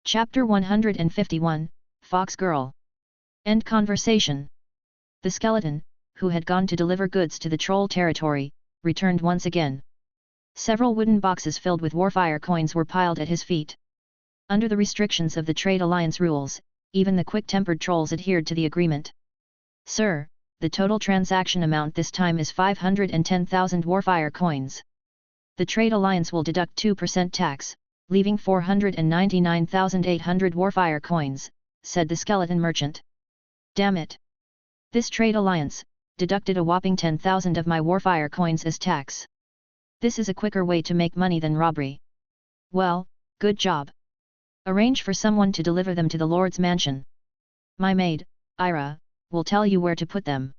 Chapter 151, Fox Girl. End conversation. The skeleton, who had gone to deliver goods to the troll territory, returned once again. Several wooden boxes filled with warfire coins were piled at his feet. Under the restrictions of the Trade Alliance rules, even the quick-tempered trolls adhered to the agreement. Sir, the total transaction amount this time is 510,000 warfire coins. The Trade Alliance will deduct 2% tax, leaving 499,800 warfire coins, said the skeleton merchant. Damn it! This Trade Alliance deducted a whopping 10,000 of my warfire coins as tax. This is a quicker way to make money than robbery. Well, good job. Arrange for someone to deliver them to the Lord's mansion. My maid, Ira, will tell you where to put them.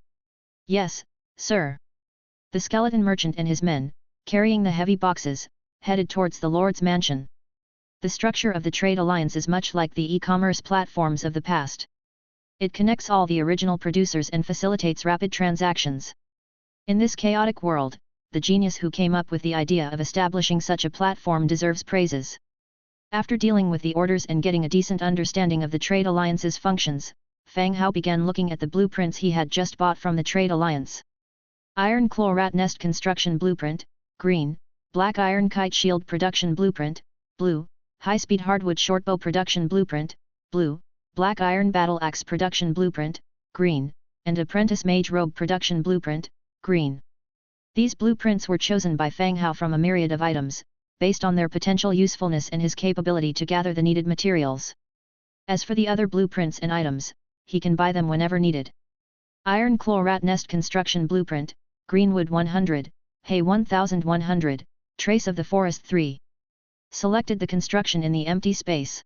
Yes, sir. The skeleton merchant and his men, carrying the heavy boxes, headed towards the Lord's mansion. The structure of the Trade Alliance is much like the e-commerce platforms of the past. It connects all the original producers and facilitates rapid transactions. In this chaotic world, the genius who came up with the idea of establishing such a platform deserves praises. After dealing with the orders and getting a decent understanding of the Trade Alliance's functions, Fang Hao began looking at the blueprints he had just bought from the Trade Alliance. Iron Claw Rat Nest Construction Blueprint, green; Black Iron Kite Shield Production Blueprint, blue; High-Speed Hardwood Shortbow Production Blueprint, blue; Black Iron Battle Axe Production Blueprint, green; and Apprentice Mage Robe Production Blueprint, green. These blueprints were chosen by Fang Hao from a myriad of items, based on their potential usefulness and his capability to gather the needed materials. As for the other blueprints and items, he can buy them whenever needed. Iron Claw Rat Nest Construction Blueprint, Greenwood 100, Hay 1100, Trace of the Forest 3. Selected the construction in the empty space.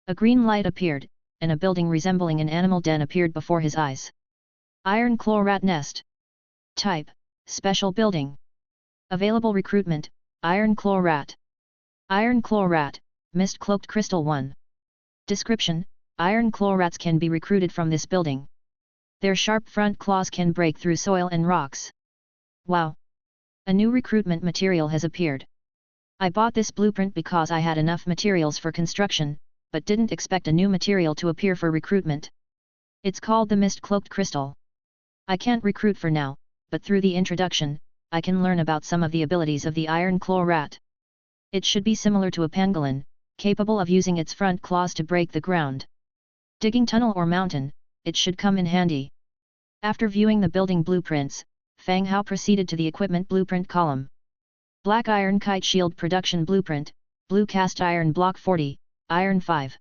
A green light appeared, and a building resembling an animal den appeared before his eyes. Iron Claw Rat Nest. Type: Special Building. Available recruitment: Iron Claw Rat. Iron Claw Rat, Mist Cloaked Crystal 1. Description: Iron Claw Rats can be recruited from this building. Their sharp front claws can break through soil and rocks. Wow! A new recruitment material has appeared. I bought this blueprint because I had enough materials for construction, but didn't expect a new material to appear for recruitment. It's called the Mist Cloaked Crystal. I can't recruit for now, but through the introduction, I can learn about some of the abilities of the Iron Claw Rat. It should be similar to a pangolin, capable of using its front claws to break the ground. Digging tunnel or mountain, it should come in handy. After viewing the building blueprints, Fang Hao proceeded to the equipment blueprint column. Black Iron Kite Shield Production Blueprint, blue Cast Iron Block 40, Iron 5.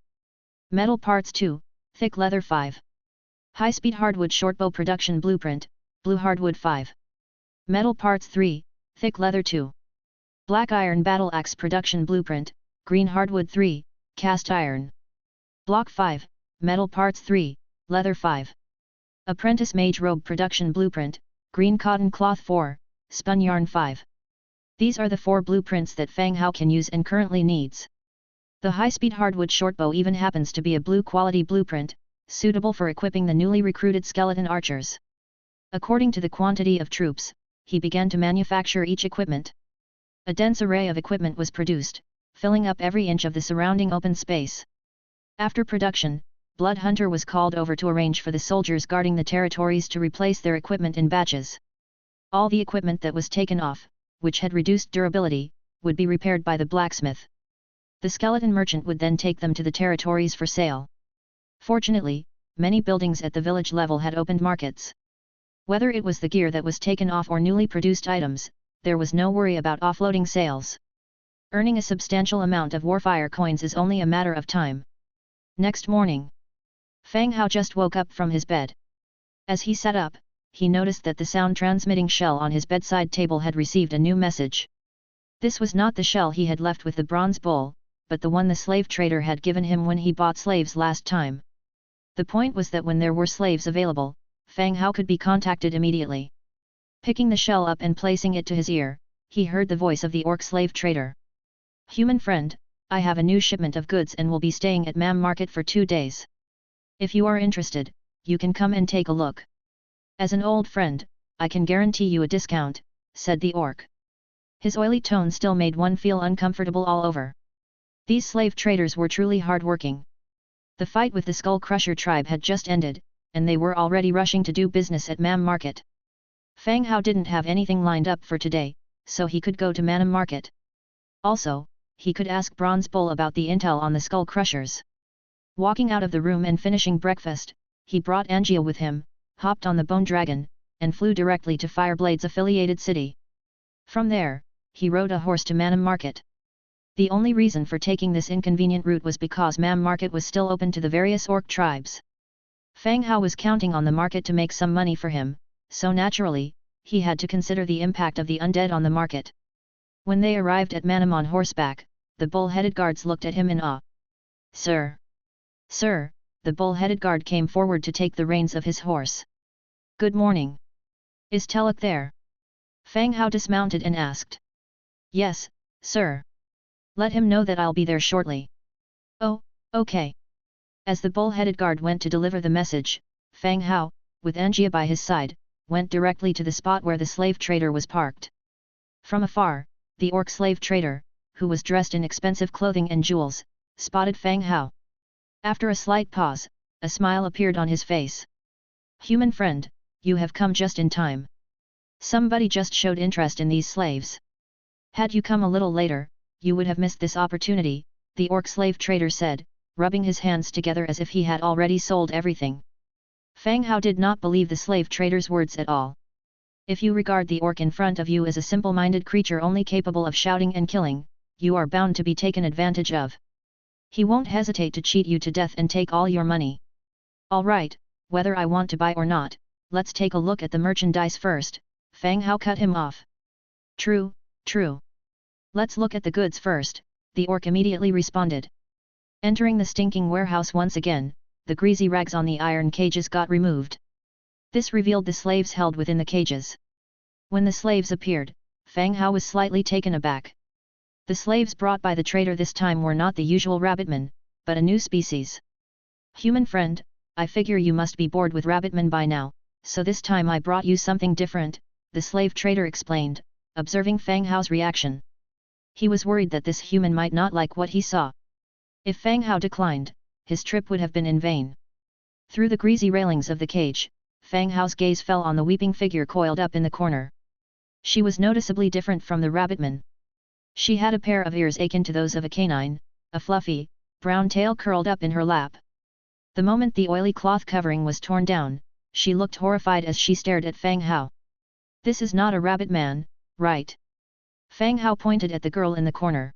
Metal Parts 2, Thick Leather 5. High-Speed Hardwood Shortbow Production Blueprint, blue Hardwood 5. Metal Parts 3, Thick Leather 2. Black Iron Battle Axe Production Blueprint, green Hardwood 3, Cast Iron. Block 5, Metal Parts 3, Leather 5. Apprentice Mage Robe Production Blueprint, green Cotton Cloth 4, Spun Yarn 5. These are the 4 blueprints that Fang Hao can use and currently needs. The high-speed hardwood shortbow even happens to be a blue quality blueprint, suitable for equipping the newly recruited skeleton archers. According to the quantity of troops, he began to manufacture each equipment. A dense array of equipment was produced, filling up every inch of the surrounding open space. After production, Blood Hunter was called over to arrange for the soldiers guarding the territories to replace their equipment in batches. All the equipment that was taken off, which had reduced durability, would be repaired by the blacksmith. The skeleton merchant would then take them to the territories for sale. Fortunately, many buildings at the village level had opened markets. Whether it was the gear that was taken off or newly produced items, there was no worry about offloading sales. Earning a substantial amount of warfire coins is only a matter of time. Next morning, Fang Hao just woke up from his bed. As he sat up, he noticed that the sound-transmitting shell on his bedside table had received a new message. This was not the shell he had left with the bronze bull, but the one the slave trader had given him when he bought slaves last time. The point was that when there were slaves available, Fang Hao could be contacted immediately. Picking the shell up and placing it to his ear, he heard the voice of the orc slave trader. "Human friend, I have a new shipment of goods and will be staying at Mam Market for 2 days. If you are interested, you can come and take a look. As an old friend, I can guarantee you a discount," said the orc. His oily tone still made one feel uncomfortable all over. These slave traders were truly hard-working. The fight with the Skull Crusher tribe had just ended, and they were already rushing to do business at Mam Market. Fang Hao didn't have anything lined up for today, so he could go to Manam Market. Also, he could ask Bronze Bull about the intel on the Skull Crushers. Walking out of the room and finishing breakfast, he brought Angia with him, hopped on the Bone Dragon, and flew directly to Fireblade's affiliated city. From there, he rode a horse to Manam Market. The only reason for taking this inconvenient route was because Mam Market was still open to the various orc tribes. Fang Hao was counting on the market to make some money for him, so naturally, he had to consider the impact of the undead on the market. When they arrived at Manam on horseback, the bull-headed guards looked at him in awe. "Sir! Sir!" The bull-headed guard came forward to take the reins of his horse. "Good morning. Is Telek there?" Fang Hao dismounted and asked. "Yes, sir. Let him know that I'll be there shortly." "Oh, okay." As the bull-headed guard went to deliver the message, Fang Hao, with Angia by his side, went directly to the spot where the slave trader was parked. From afar, the orc slave trader, who was dressed in expensive clothing and jewels, spotted Fang Hao. After a slight pause, a smile appeared on his face. "Human friend, you have come just in time. Somebody just showed interest in these slaves. Had you come a little later, you would have missed this opportunity," the orc slave trader said, rubbing his hands together as if he had already sold everything. Fang Hao did not believe the slave trader's words at all. If you regard the orc in front of you as a simple-minded creature only capable of shouting and killing, you are bound to be taken advantage of. He won't hesitate to cheat you to death and take all your money. "All right, whether I want to buy or not, let's take a look at the merchandise first," Fang Hao cut him off. "True, true. Let's look at the goods first," the orc immediately responded. Entering the stinking warehouse once again, the greasy rags on the iron cages got removed. This revealed the slaves held within the cages. When the slaves appeared, Fang Hao was slightly taken aback. The slaves brought by the trader this time were not the usual rabbitmen, but a new species. "Human friend, I figure you must be bored with rabbitmen by now, so this time I brought you something different," the slave trader explained, observing Fang Hao's reaction. He was worried that this human might not like what he saw. If Fang Hao declined, his trip would have been in vain. Through the greasy railings of the cage, Fang Hao's gaze fell on the weeping figure coiled up in the corner. She was noticeably different from the rabbitman. She had a pair of ears akin to those of a canine, a fluffy, brown tail curled up in her lap. The moment the oily cloth covering was torn down, she looked horrified as she stared at Fang Hao. "This is not a rabbit man, right?" Fang Hao pointed at the girl in the corner.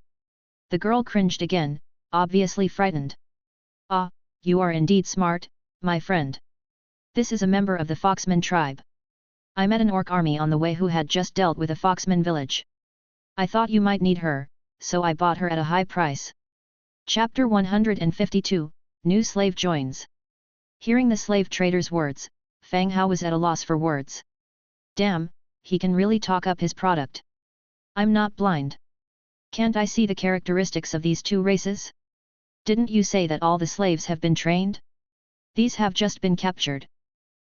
The girl cringed again, obviously frightened. "Ah, you are indeed smart, my friend. This is a member of the Foxman tribe. I met an orc army on the way who had just dealt with a Foxman village. I thought you might need her, so I bought her at a high price." Chapter 152, New Slave Joins. Hearing the slave trader's words, Fang Hao was at a loss for words. Damn, he can really talk up his product. "I'm not blind. Can't I see the characteristics of these two races? Didn't you say that all the slaves have been trained? These have just been captured.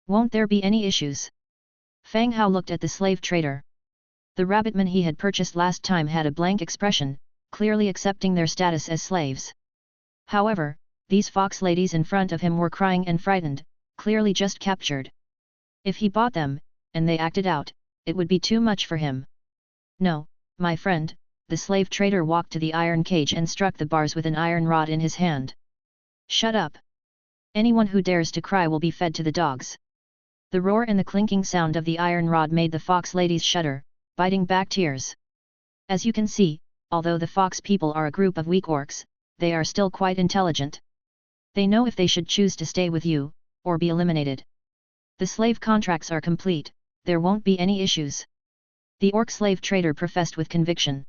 Won't there be any issues?" Fang Hao looked at the slave trader. The rabbitmen he had purchased last time had a blank expression, clearly accepting their status as slaves. However, these fox ladies in front of him were crying and frightened, clearly just captured. If he bought them, and they acted out, it would be too much for him. "No, my friend," the slave trader walked to the iron cage and struck the bars with an iron rod in his hand. "Shut up! Anyone who dares to cry will be fed to the dogs." The roar and the clinking sound of the iron rod made the fox ladies shudder, biting back tears. As you can see, although the fox people are a group of weak orcs, they are still quite intelligent. They know if they should choose to stay with you, or be eliminated. The slave contracts are complete, there won't be any issues. The orc slave trader professed with conviction.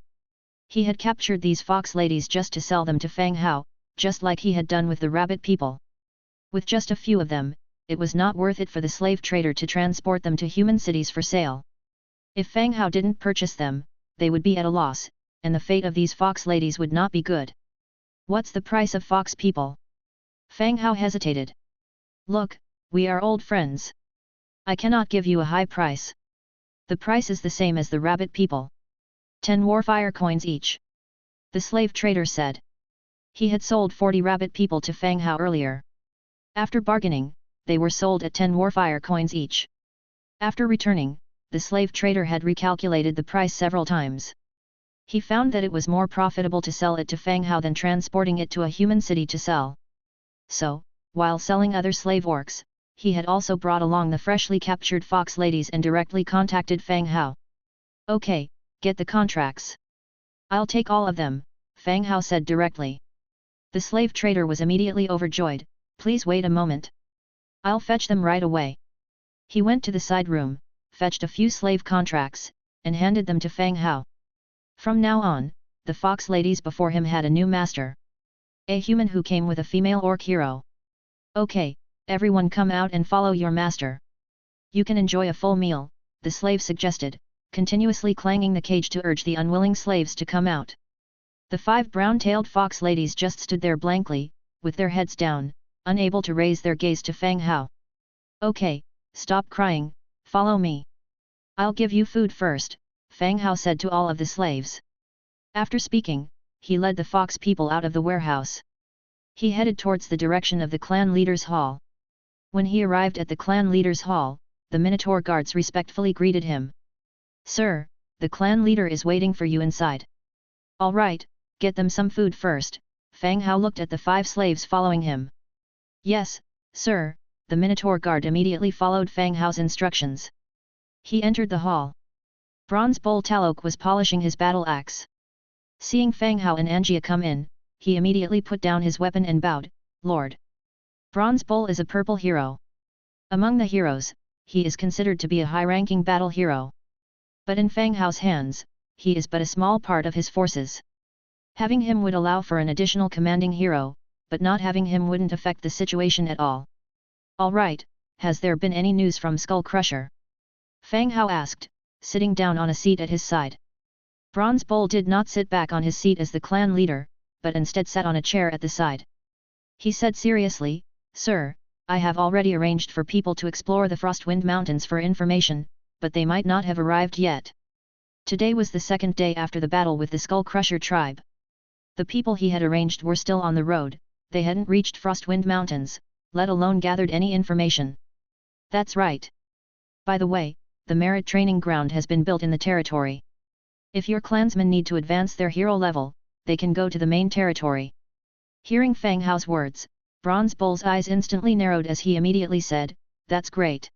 He had captured these fox ladies just to sell them to Fang Hao, just like he had done with the rabbit people. With just a few of them, it was not worth it for the slave trader to transport them to human cities for sale. If Fang Hao didn't purchase them, they would be at a loss, and the fate of these fox ladies would not be good. "What's the price of fox people?" Fang Hao hesitated. "Look, we are old friends. I cannot give you a high price. The price is the same as the rabbit people. 10 warfire coins each," the slave trader said. He had sold 40 rabbit people to Fang Hao earlier. After bargaining, they were sold at 10 warfire coins each. After returning, the slave trader had recalculated the price several times. He found that it was more profitable to sell it to Fang Hao than transporting it to a human city to sell. So, while selling other slave orcs, he had also brought along the freshly captured fox ladies and directly contacted Fang Hao. Okay, get the contracts. I'll take all of them, Fang Hao said directly. The slave trader was immediately overjoyed. Please wait a moment. I'll fetch them right away. He went to the side room, fetched a few slave contracts, and handed them to Fang Hao. From now on, the fox ladies before him had a new master. A human who came with a female orc hero. Okay, everyone come out and follow your master. You can enjoy a full meal, the slave suggested, continuously clanging the cage to urge the unwilling slaves to come out. The 5 brown-tailed fox ladies just stood there blankly, with their heads down, unable to raise their gaze to Fang Hao. Okay, stop crying, follow me. I'll give you food first, Fang Hao said to all of the slaves. After speaking, he led the fox people out of the warehouse. He headed towards the direction of the clan leader's hall. When he arrived at the clan leader's hall, the Minotaur guards respectfully greeted him. Sir, the clan leader is waiting for you inside. All right, get them some food first. Fang Hao looked at the 5 slaves following him. Yes, sir, the Minotaur guard immediately followed Fang Hao's instructions. He entered the hall. Bronze Bull Talok was polishing his battle axe. Seeing Fang Hao and Angia come in, he immediately put down his weapon and bowed, Lord. Bronze Bull is a purple hero. Among the heroes, he is considered to be a high-ranking battle hero. But in Fang Hao's hands, he is but a small part of his forces. Having him would allow for an additional commanding hero, but not having him wouldn't affect the situation at all. All right, has there been any news from Skull Crusher? Fang Hao asked, sitting down on a seat at his side. Bronze Bull did not sit back on his seat as the clan leader, but instead sat on a chair at the side. He said seriously, Sir, I have already arranged for people to explore the Frostwind Mountains for information, but they might not have arrived yet. Today was the 2nd day after the battle with the Skull Crusher tribe. The people he had arranged were still on the road, they hadn't reached Frostwind Mountains, let alone gathered any information. That's right. By the way, the merit training ground has been built in the territory. If your clansmen need to advance their hero level, they can go to the main territory. Hearing Fang Hao's words, Bronze Bull's eyes instantly narrowed as he immediately said, That's great.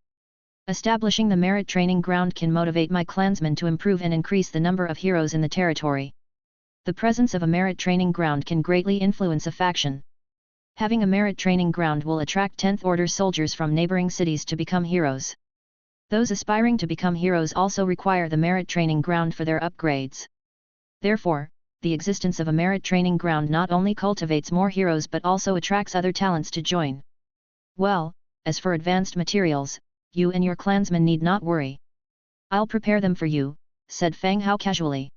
Establishing the merit training ground can motivate my clansmen to improve and increase the number of heroes in the territory. The presence of a merit training ground can greatly influence a faction. Having a merit training ground will attract 10th Order soldiers from neighboring cities to become heroes. Those aspiring to become heroes also require the merit training ground for their upgrades. Therefore, the existence of a merit training ground not only cultivates more heroes but also attracts other talents to join. Well, as for advanced materials, you and your clansmen need not worry. I'll prepare them for you, said Fang Hao casually.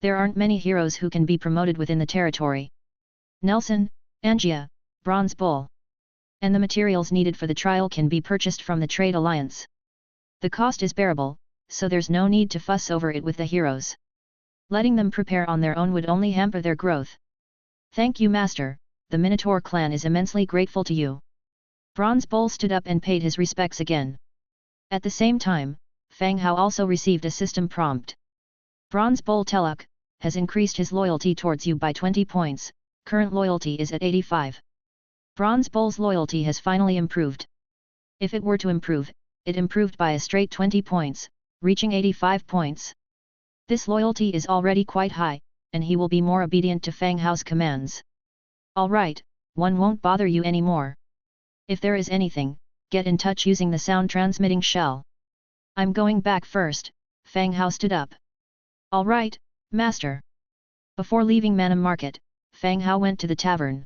There aren't many heroes who can be promoted within the territory. Nelson, Angia, Bronze Bull. And the materials needed for the trial can be purchased from the Trade Alliance. The cost is bearable, so there's no need to fuss over it with the heroes. Letting them prepare on their own would only hamper their growth. Thank you, Master, the Minotaur clan is immensely grateful to you. Bronze Bull stood up and paid his respects again. At the same time, Fang Hao also received a system prompt. Bronze Bull Teluk has increased his loyalty towards you by 20 points, current loyalty is at 85. Bronze Bull's loyalty has finally improved. If it were to improve, it improved by a straight 20 points, reaching 85 points. This loyalty is already quite high, and he will be more obedient to Fang Hao's commands. Alright, one won't bother you anymore. If there is anything, get in touch using the sound transmitting shell. I'm going back first, Fang Hao stood up. Alright, Master. Before leaving Manam Market, Fang Hao went to the tavern.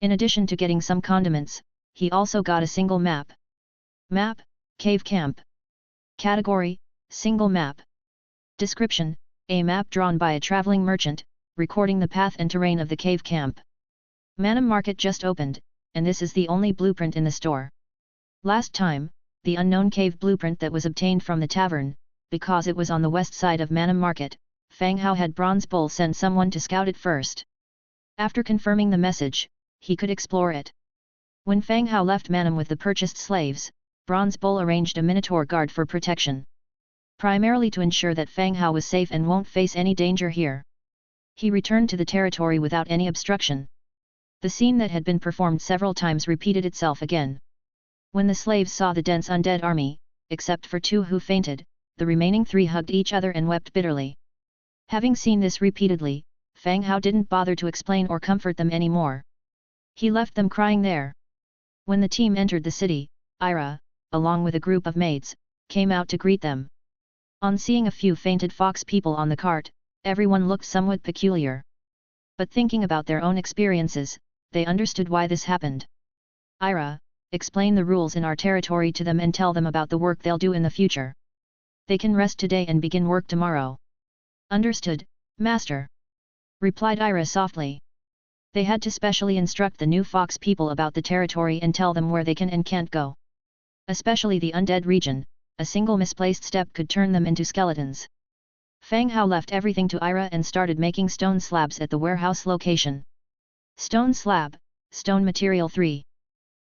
In addition to getting some condiments, he also got a single map. Map, Cave Camp. Category, Single Map. Description, a map drawn by a traveling merchant, recording the path and terrain of the cave camp. Manam Market just opened, and this is the only blueprint in the store. Last time, the unknown cave blueprint that was obtained from the tavern, because it was on the west side of Manam Market, Fang Hao had Bronze Bull send someone to scout it first. After confirming the message, he could explore it. When Fang Hao left Manam with the purchased slaves, Bronze Bull arranged a Minotaur guard for protection. Primarily to ensure that Fang Hao was safe and won't face any danger here. He returned to the territory without any obstruction. The scene that had been performed several times repeated itself again. When the slaves saw the dense undead army, except for 2 who fainted, the remaining 3 hugged each other and wept bitterly. Having seen this repeatedly, Fang Hao didn't bother to explain or comfort them anymore. He left them crying there. When the team entered the city, Ira, along with a group of maids, came out to greet them. On seeing a few fainted fox people on the cart, everyone looked somewhat peculiar. But thinking about their own experiences, they understood why this happened. Ira, explain the rules in our territory to them and tell them about the work they'll do in the future. They can rest today and begin work tomorrow. Understood, Master, replied Ira softly. They had to specially instruct the new fox people about the territory and tell them where they can and can't go. Especially the undead region, a single misplaced step could turn them into skeletons. Fang Hao left everything to Ira and started making stone slabs at the warehouse location. Stone slab, stone material 3.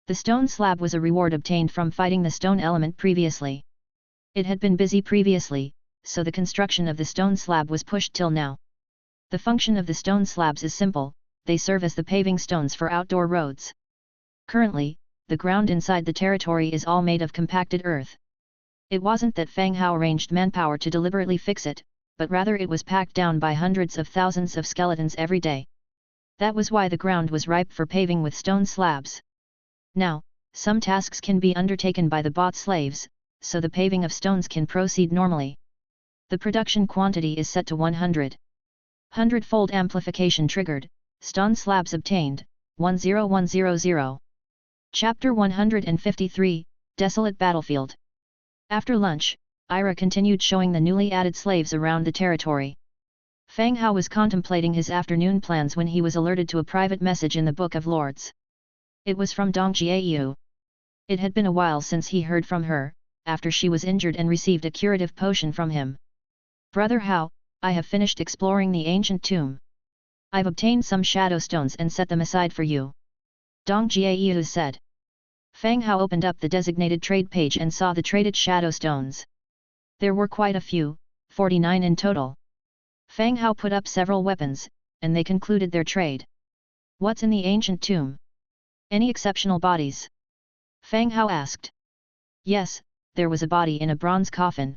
The stone slab was a reward obtained from fighting the stone element previously. It had been busy previously, so the construction of the stone slab was pushed till now. The function of the stone slabs is simple, they serve as the paving stones for outdoor roads. Currently, the ground inside the territory is all made of compacted earth. It wasn't that Fang Hao arranged manpower to deliberately fix it, but rather it was packed down by hundreds of thousands of skeletons every day. That was why the ground was ripe for paving with stone slabs. Now, some tasks can be undertaken by the bot slaves, so the paving of stones can proceed normally. The production quantity is set to 100. Hundredfold amplification triggered, stone slabs obtained, 10100. Chapter 153, Desolate Battlefield. After lunch, Ira continued showing the newly added slaves around the territory. Fang Hao was contemplating his afternoon plans when he was alerted to a private message in the Book of Lords. It was from Dong Jiayu. It had been a while since he heard from her, after she was injured and received a curative potion from him. Brother Hao, I have finished exploring the ancient tomb. I've obtained some shadow stones and set them aside for you. Dong Jiayu said. Fang Hao opened up the designated trade page and saw the traded shadow stones. There were quite a few, 49 in total. Fang Hao put up several weapons, and they concluded their trade. What's in the ancient tomb? Any exceptional bodies? Fang Hao asked. Yes, there was a body in a bronze coffin.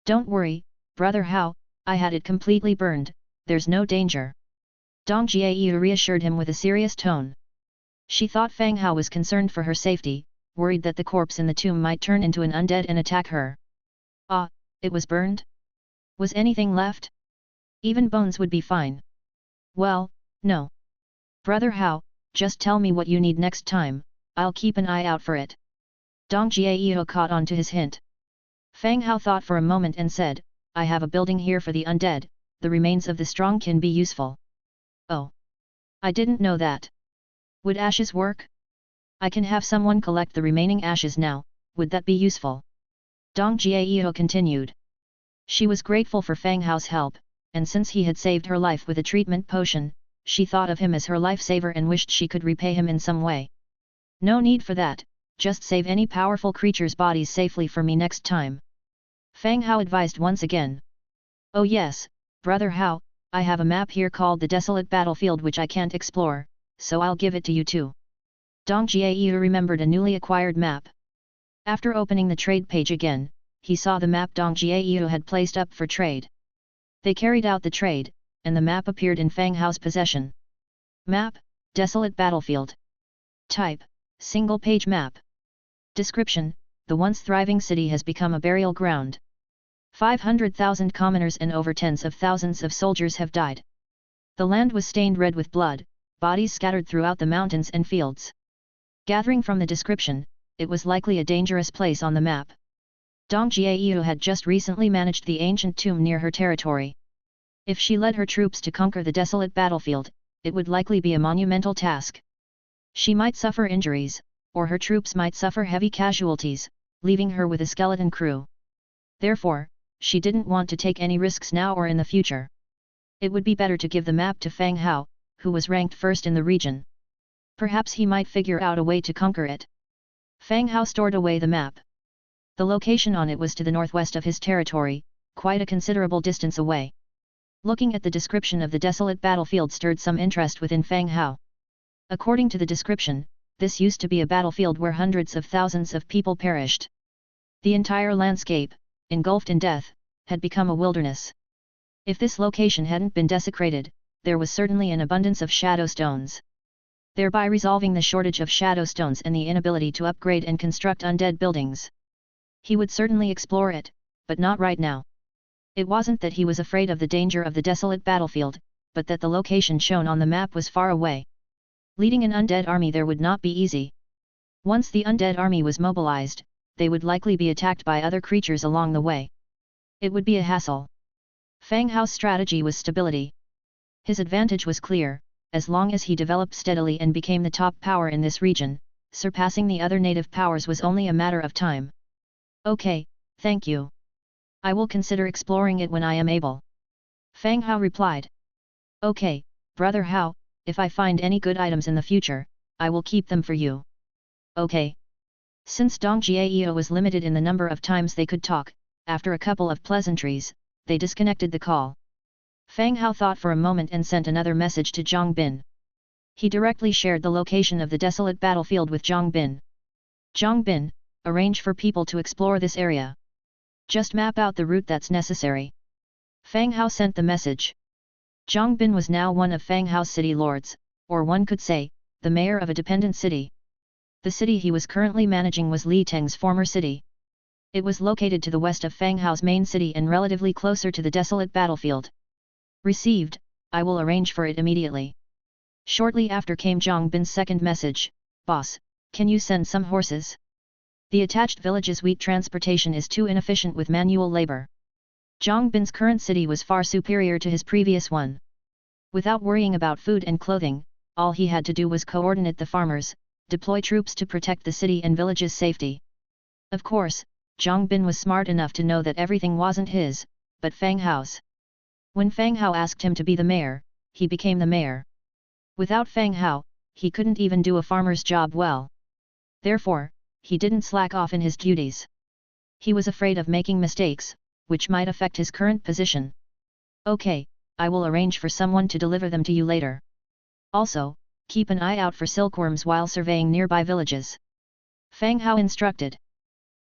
Don't worry, Brother Hao, I had it completely burned, there's no danger. Dong Jiayu reassured him with a serious tone. She thought Fang Hao was concerned for her safety, worried that the corpse in the tomb might turn into an undead and attack her. Ah, it was burned? Was anything left? Even bones would be fine. Well, no. Brother Hao, just tell me what you need next time, I'll keep an eye out for it. Dong Jiayu caught on to his hint. Fang Hao thought for a moment and said, I have a building here for the undead, the remains of the strong can be useful. Oh. I didn't know that. Would ashes work? I can have someone collect the remaining ashes now, would that be useful? Dong Jiayu continued. She was grateful for Fang Hao's help, and since he had saved her life with a treatment potion, she thought of him as her lifesaver and wished she could repay him in some way. No need for that, just save any powerful creature's bodies safely for me next time. Fang Hao advised once again. Oh yes, Brother Hao, I have a map here called the Desolate Battlefield which I can't explore, so I'll give it to you too. Dong Jiayu remembered a newly acquired map. After opening the trade page again, he saw the map Dong Jiayu had placed up for trade. They carried out the trade, and the map appeared in Fang Hao's possession. Map, Desolate Battlefield. Type, Single Page Map. Description, the once thriving city has become a burial ground. 500,000 commoners and over tens of thousands of soldiers have died. The land was stained red with blood, bodies scattered throughout the mountains and fields. Gathering from the description, it was likely a dangerous place on the map. Dong Jiayu had just recently managed the ancient tomb near her territory. If she led her troops to conquer the desolate battlefield, it would likely be a monumental task. She might suffer injuries, or her troops might suffer heavy casualties, leaving her with a skeleton crew. Therefore, she didn't want to take any risks now or in the future. It would be better to give the map to Fang Hao, who was ranked first in the region. Perhaps he might figure out a way to conquer it. Fang Hao stored away the map. The location on it was to the northwest of his territory, quite a considerable distance away. Looking at the description of the desolate battlefield stirred some interest within Fang Hao. According to the description, this used to be a battlefield where hundreds of thousands of people perished. The entire landscape, engulfed in death, had become a wilderness. If this location hadn't been desecrated, there was certainly an abundance of shadow stones, thereby resolving the shortage of shadow stones and the inability to upgrade and construct undead buildings. He would certainly explore it, but not right now. It wasn't that he was afraid of the danger of the desolate battlefield, but that the location shown on the map was far away. Leading an undead army there would not be easy. Once the undead army was mobilized, they would likely be attacked by other creatures along the way. It would be a hassle. Fang Hao's strategy was stability. His advantage was clear: as long as he developed steadily and became the top power in this region, surpassing the other native powers was only a matter of time. Okay, thank you. I will consider exploring it when I am able. Fang Hao replied. Okay, Brother Hao, if I find any good items in the future, I will keep them for you. Okay. Since Dong Jiao was limited in the number of times they could talk, after a couple of pleasantries, they disconnected the call. Fang Hao thought for a moment and sent another message to Zhang Bin. He directly shared the location of the desolate battlefield with Zhang Bin. Zhang Bin, arrange for people to explore this area. Just map out the route that's necessary. Fang Hao sent the message. Zhang Bin was now one of Fang Hao's city lords, or one could say, the mayor of a dependent city. The city he was currently managing was Li Teng's former city. It was located to the west of Fang Hao's main city and relatively closer to the desolate battlefield. Received, I will arrange for it immediately. Shortly after came Zhang Bin's second message, Boss, can you send some horses? The attached village's wheat transportation is too inefficient with manual labor. Zhang Bin's current city was far superior to his previous one. Without worrying about food and clothing, all he had to do was coordinate the farmers, deploy troops to protect the city and village's safety. Of course, Zhang Bin was smart enough to know that everything wasn't his, but Fang Hao's. When Fang Hao asked him to be the mayor, he became the mayor. Without Fang Hao, he couldn't even do a farmer's job well. Therefore, he didn't slack off in his duties. He was afraid of making mistakes, which might affect his current position. Okay, I will arrange for someone to deliver them to you later. Also, keep an eye out for silkworms while surveying nearby villages. Fang Hao instructed.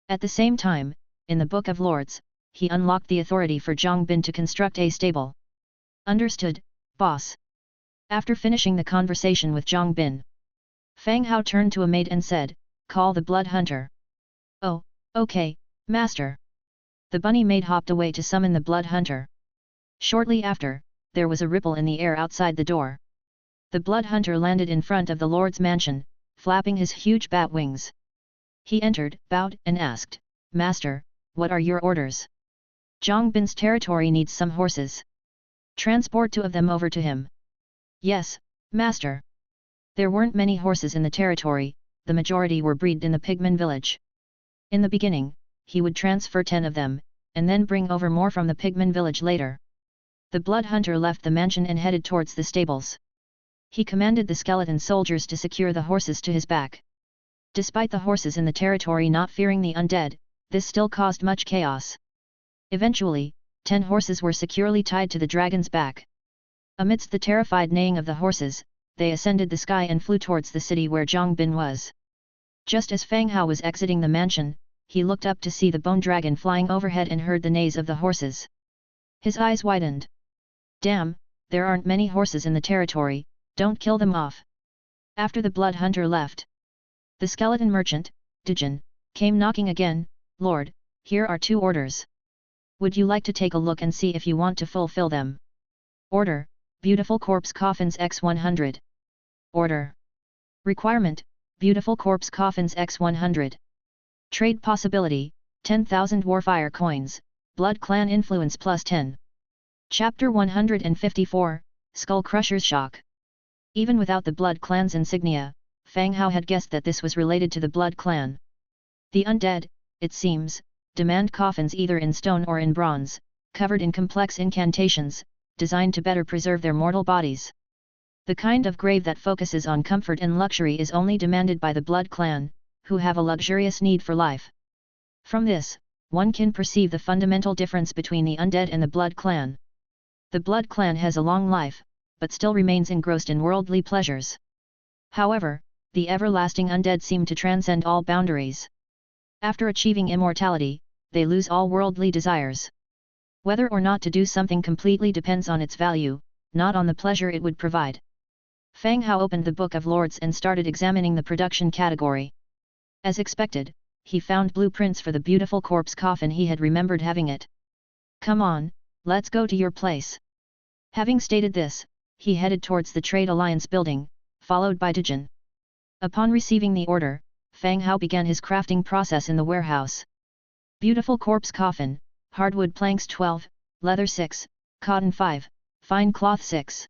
At the same time, in the Book of Lords, he unlocked the authority for Zhang Bin to construct a stable. Understood, boss. After finishing the conversation with Zhang Bin, Fang Hao turned to a maid and said, call the blood hunter. Oh, okay, master. The bunny maid hopped away to summon the blood hunter. Shortly after, there was a ripple in the air outside the door. The blood hunter landed in front of the lord's mansion, flapping his huge bat wings. He entered, bowed, and asked, Master, what are your orders? Zhang Bin's territory needs some horses. Transport 2 of them over to him. Yes, master. There weren't many horses in the territory, the majority were bred in the pigman village. In the beginning, he would transfer 10 of them, and then bring over more from the pigman village later. The blood hunter left the mansion and headed towards the stables. He commanded the skeleton soldiers to secure the horses to his back. Despite the horses in the territory not fearing the undead, this still caused much chaos. Eventually, 10 horses were securely tied to the dragon's back. Amidst the terrified neighing of the horses, they ascended the sky and flew towards the city where Zhang Bin was. Just as Fang Hao was exiting the mansion, he looked up to see the bone dragon flying overhead and heard the neighs of the horses. His eyes widened. Damn, there aren't many horses in the territory, don't kill them off. After the blood hunter left, the skeleton merchant, Dijin, came knocking again. Lord, here are 2 orders. Would you like to take a look and see if you want to fulfill them? Order, beautiful corpse coffins x100. Order. Requirement, beautiful corpse coffins x100. Trade possibility, 10,000 warfire coins, blood clan influence plus 10. Chapter 154, Skull Crusher's Shock. Even without the blood clan's insignia, Fang Hao had guessed that this was related to the blood clan. The undead, it seems, demand coffins either in stone or in bronze, covered in complex incantations, designed to better preserve their mortal bodies. The kind of grave that focuses on comfort and luxury is only demanded by the blood clan, who have a luxurious need for life. From this, one can perceive the fundamental difference between the undead and the blood clan. The blood clan has a long life, but still remains engrossed in worldly pleasures. However, the everlasting undead seem to transcend all boundaries. After achieving immortality, they lose all worldly desires. Whether or not to do something completely depends on its value, not on the pleasure it would provide. Fang Hao opened the Book of Lords and started examining the production category. As expected, he found blueprints for the beautiful corpse coffin he had remembered having it. "Come on, let's go to your place." Having stated this, he headed towards the Trade Alliance building, followed by Dijin. Upon receiving the order, Fang Hao began his crafting process in the warehouse. Beautiful corpse coffin, hardwood planks 12, leather 6, cotton 5, fine cloth 6.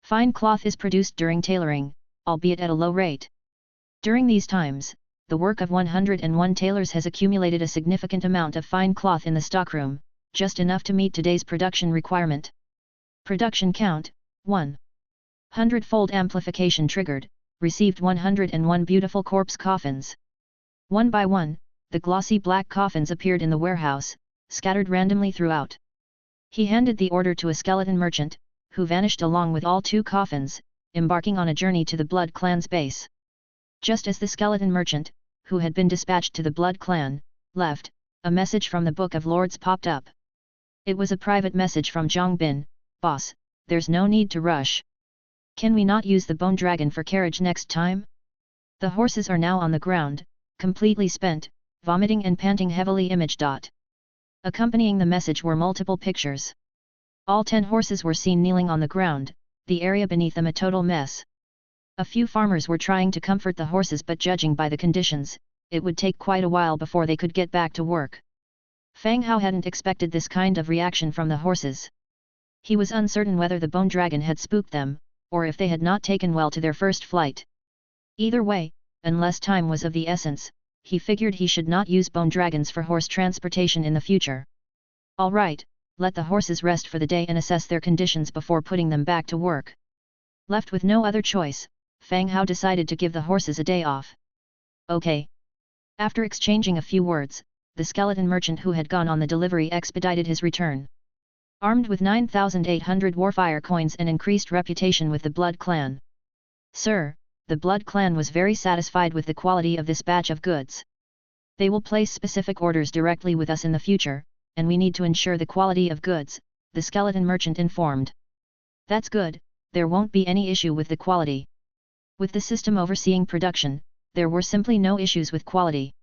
Fine cloth is produced during tailoring, albeit at a low rate. During these times, the work of 101 tailors has accumulated a significant amount of fine cloth in the stockroom, just enough to meet today's production requirement. Production count, 1. Hundredfold Amplification triggered, received 101 beautiful corpse coffins. One by one, the glossy black coffins appeared in the warehouse, scattered randomly throughout. He handed the order to a skeleton merchant, who vanished along with all 2 coffins, embarking on a journey to the Blood Clan's base. Just as the skeleton merchant, who had been dispatched to the Blood Clan, left, a message from the Book of Lords popped up. It was a private message from Zhang Bin. "Boss, there's no need to rush. Can we not use the bone dragon for carriage next time? The horses are now on the ground, completely spent, vomiting and panting heavily." Accompanying the message were multiple pictures. All 10 horses were seen kneeling on the ground, the area beneath them a total mess. A few farmers were trying to comfort the horses, but judging by the conditions, it would take quite a while before they could get back to work. Fang Hao hadn't expected this kind of reaction from the horses. He was uncertain whether the bone dragon had spooked them, or if they had not taken well to their first flight. Either way, unless time was of the essence, he figured he should not use bone dragons for horse transportation in the future. All right, let the horses rest for the day and assess their conditions before putting them back to work. Left with no other choice, Fang Hao decided to give the horses a day off. Okay. After exchanging a few words, the skeleton merchant who had gone on the delivery expedited his return. Armed with 9,800 warfire coins and increased reputation with the Blood Clan. "Sir, the Blood Clan was very satisfied with the quality of this batch of goods. They will place specific orders directly with us in the future, and we need to ensure the quality of goods," the skeleton merchant informed. "That's good, there won't be any issue with the quality. With the system overseeing production, there were simply no issues with quality.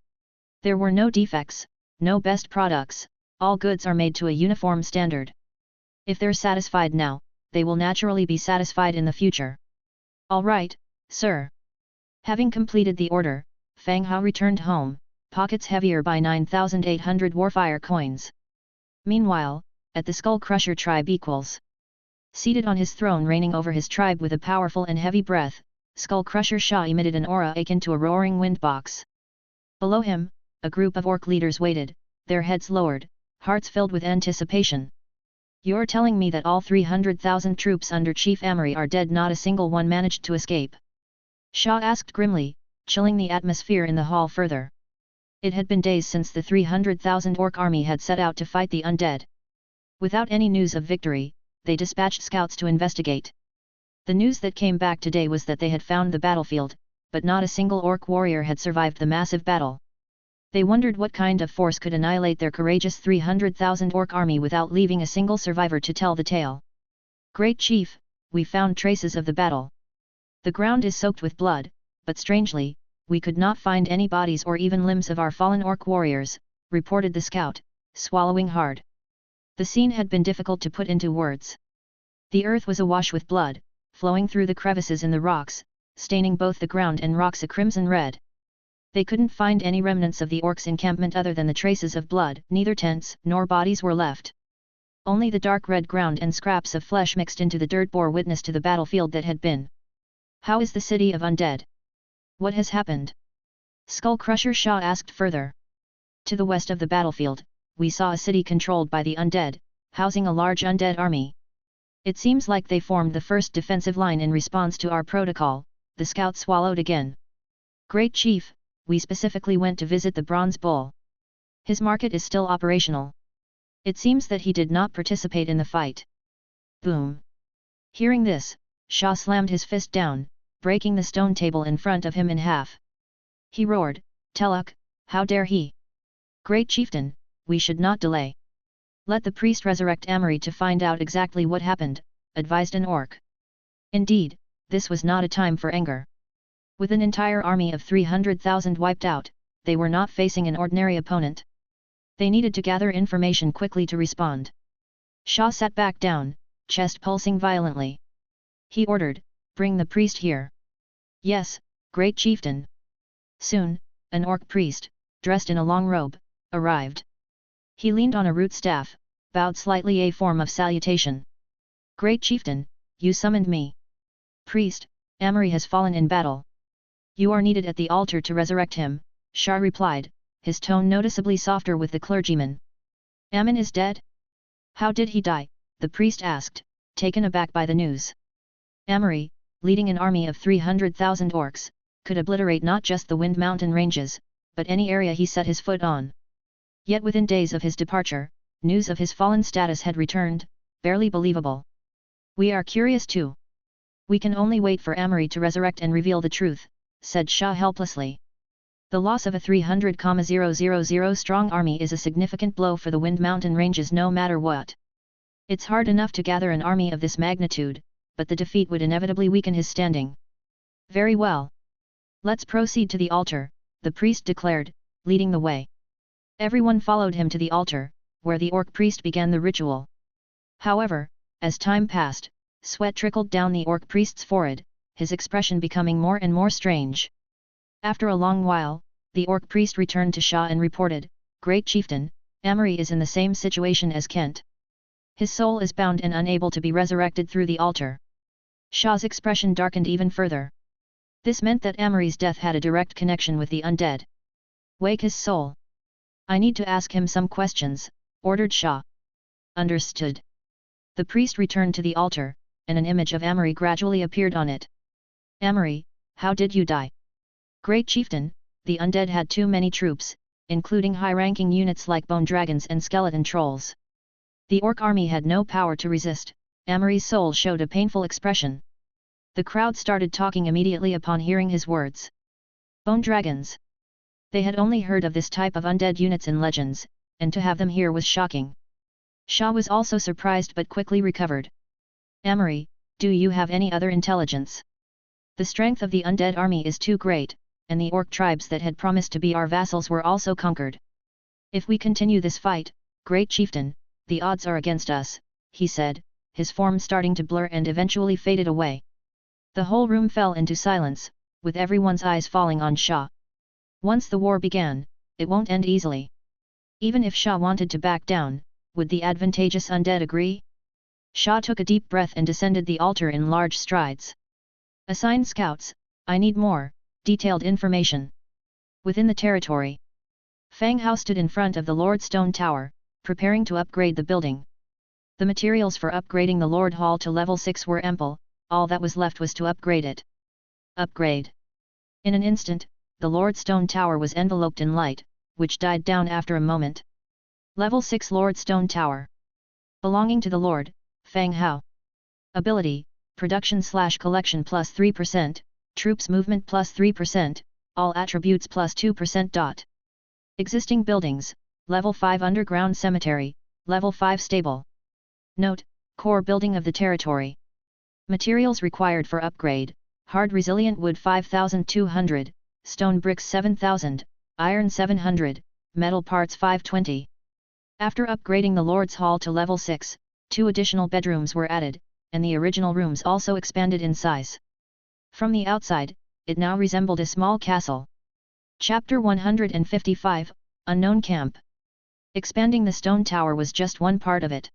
There were no defects, no best products, all goods are made to a uniform standard. If they're satisfied now, they will naturally be satisfied in the future." "All right, sir." Having completed the order, Fang Hao returned home, pockets heavier by 9,800 warfire coins. Meanwhile, at the Skull Crusher tribe equals. Seated on his throne reigning over his tribe with a powerful and heavy breath, Skull Crusher Shah emitted an aura akin to a roaring wind box. Below him, a group of orc leaders waited, their heads lowered, hearts filled with anticipation. "You're telling me that all 300,000 troops under Chief Amory are dead, not a single one managed to escape?" Shah asked grimly, chilling the atmosphere in the hall further. It had been days since the 300,000 orc army had set out to fight the undead. Without any news of victory, they dispatched scouts to investigate. The news that came back today was that they had found the battlefield, but not a single orc warrior had survived the massive battle. They wondered what kind of force could annihilate their courageous 300,000 orc army without leaving a single survivor to tell the tale. "Great Chief, we found traces of the battle. The ground is soaked with blood, but strangely, we could not find any bodies or even limbs of our fallen orc warriors," reported the scout, swallowing hard. The scene had been difficult to put into words. The earth was awash with blood, flowing through the crevices in the rocks, staining both the ground and rocks a crimson red. They couldn't find any remnants of the orcs' encampment other than the traces of blood, neither tents nor bodies were left. Only the dark red ground and scraps of flesh mixed into the dirt bore witness to the battlefield that had been. "How is the city of undead? What has happened?" Skull Crusher Shah asked further. "To the west of the battlefield, we saw a city controlled by the undead, housing a large undead army. It seems like they formed the first defensive line in response to our protocol, the scout swallowed again. Great Chief, we specifically went to visit the Bronze Bull. His market is still operational. It seems that he did not participate in the fight. Boom. Hearing this, Sha slammed his fist down, breaking the stone table in front of him in half. He roared, Teluk, how dare he? Great Chieftain, we should not delay. Let the priest resurrect Amory to find out exactly what happened, advised an orc. Indeed, this was not a time for anger. With an entire army of 300,000 wiped out, they were not facing an ordinary opponent. They needed to gather information quickly to respond. Sha sat back down, chest pulsing violently. He ordered, bring the priest here. Yes, Great Chieftain. Soon, an orc priest, dressed in a long robe, arrived. He leaned on a root staff, bowed slightly, a form of salutation. Great Chieftain, you summoned me. Priest, Amory has fallen in battle. You are needed at the altar to resurrect him, Sha replied, his tone noticeably softer with the clergyman. Ammon is dead? How did he die? The priest asked, taken aback by the news. Amory, leading an army of 300,000 orcs, could obliterate not just the Wind Mountain ranges, but any area he set his foot on. Yet within days of his departure, news of his fallen status had returned, barely believable. We are curious too. We can only wait for Amory to resurrect and reveal the truth, said Sha helplessly. The loss of a 300,000 strong army is a significant blow for the Wind Mountain ranges no matter what. It's hard enough to gather an army of this magnitude, but the defeat would inevitably weaken his standing. Very well. Let's proceed to the altar, the priest declared, leading the way. Everyone followed him to the altar, where the orc priest began the ritual. However, as time passed, sweat trickled down the orc priest's forehead, his expression becoming more and more strange. After a long while, the orc priest returned to Sha and reported, Great Chieftain, Amory is in the same situation as Kent. His soul is bound and unable to be resurrected through the altar. Sha's expression darkened even further. This meant that Amory's death had a direct connection with the undead. Wake his soul. I need to ask him some questions, ordered Sha. Understood. The priest returned to the altar, and an image of Amory gradually appeared on it. Amory, how did you die? Great Chieftain, the undead had too many troops, including high-ranking units like bone dragons and skeleton trolls. The orc army had no power to resist. Amory's soul showed a painful expression. The crowd started talking immediately upon hearing his words. Bone dragons. They had only heard of this type of undead units in legends, and to have them here was shocking. Sha was also surprised but quickly recovered. Amory, do you have any other intelligence? The strength of the undead army is too great, and the orc tribes that had promised to be our vassals were also conquered. If we continue this fight, Great Chieftain, the odds are against us, he said, his form starting to blur and eventually faded away. The whole room fell into silence, with everyone's eyes falling on Sha. Once the war began, it won't end easily. Even if Sha wanted to back down, would the advantageous undead agree? Sha took a deep breath and descended the altar in large strides. Assign scouts, I need more, detailed information. Within the territory, Fang Hao stood in front of the Lord Stone Tower, preparing to upgrade the building. The materials for upgrading the Lord Hall to level 6 were ample, all that was left was to upgrade it. Upgrade. In an instant, the Lord Stone Tower was enveloped in light, which died down after a moment. Level 6 Lord Stone Tower. Belonging to the Lord, Fang Hao. Ability, Production/Collection plus 3%, Troops Movement plus 3%, All Attributes plus 2%. Existing buildings, Level 5 Underground Cemetery, Level 5 Stable. Note, Core Building of the Territory. Materials required for upgrade, Hard Resilient Wood 5200, Stone Bricks 7000, Iron 700, Metal Parts 520. After upgrading the Lord's Hall to level 6, 2 additional bedrooms were added, and the original rooms also expanded in size. From the outside, it now resembled a small castle. Chapter 155, Unknown Camp. Expanding the stone tower was just one part of it.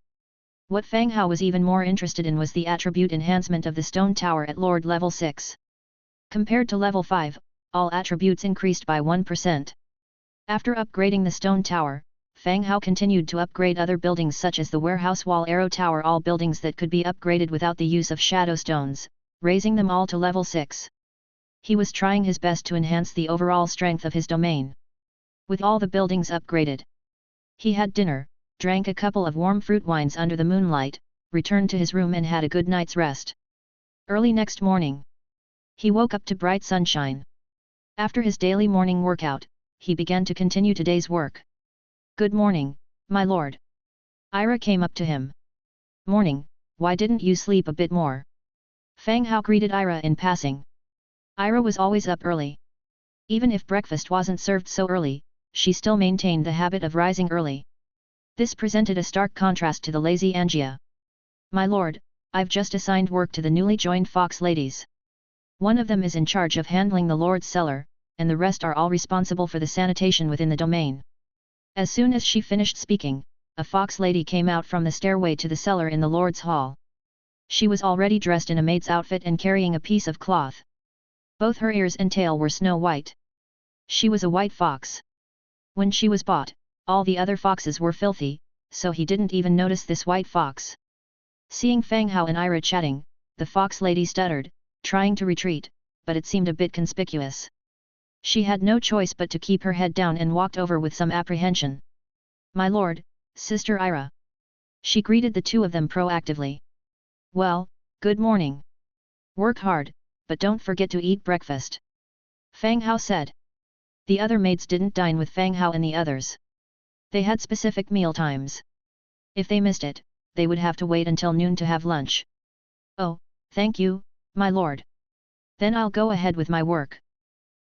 What Fang Hao was even more interested in was the attribute enhancement of the stone tower at Lord level 6. Compared to level 5, all attributes increased by 1%. After upgrading the stone tower, Fang Hao continued to upgrade other buildings such as the warehouse wall, arrow tower, all buildings that could be upgraded without the use of shadow stones, raising them all to level 6. He was trying his best to enhance the overall strength of his domain. With all the buildings upgraded, he had dinner, drank a couple of warm fruit wines under the moonlight, returned to his room and had a good night's rest. Early next morning, he woke up to bright sunshine. After his daily morning workout, he began to continue today's work. "Good morning, my lord." Ira came up to him. "Morning, why didn't you sleep a bit more?" Fang Hao greeted Ira in passing. Ira was always up early. Even if breakfast wasn't served so early, she still maintained the habit of rising early. This presented a stark contrast to the lazy Angia. "My lord, I've just assigned work to the newly joined fox ladies. One of them is in charge of handling the lord's cellar, and the rest are all responsible for the sanitation within the domain." As soon as she finished speaking, a fox lady came out from the stairway to the cellar in the lord's hall. She was already dressed in a maid's outfit and carrying a piece of cloth. Both her ears and tail were snow white. She was a white fox. When she was bought, all the other foxes were filthy, so he didn't even notice this white fox. Seeing Fang Hao and Ira chatting, the fox lady stuttered, trying to retreat, but it seemed a bit conspicuous. She had no choice but to keep her head down and walked over with some apprehension. "My lord, Sister Ira." She greeted the two of them proactively. "Well, good morning. Work hard, but don't forget to eat breakfast," Fang Hao said. The other maids didn't dine with Fang Hao and the others. They had specific meal times. If they missed it, they would have to wait until noon to have lunch. "Oh, thank you, my lord. Then I'll go ahead with my work."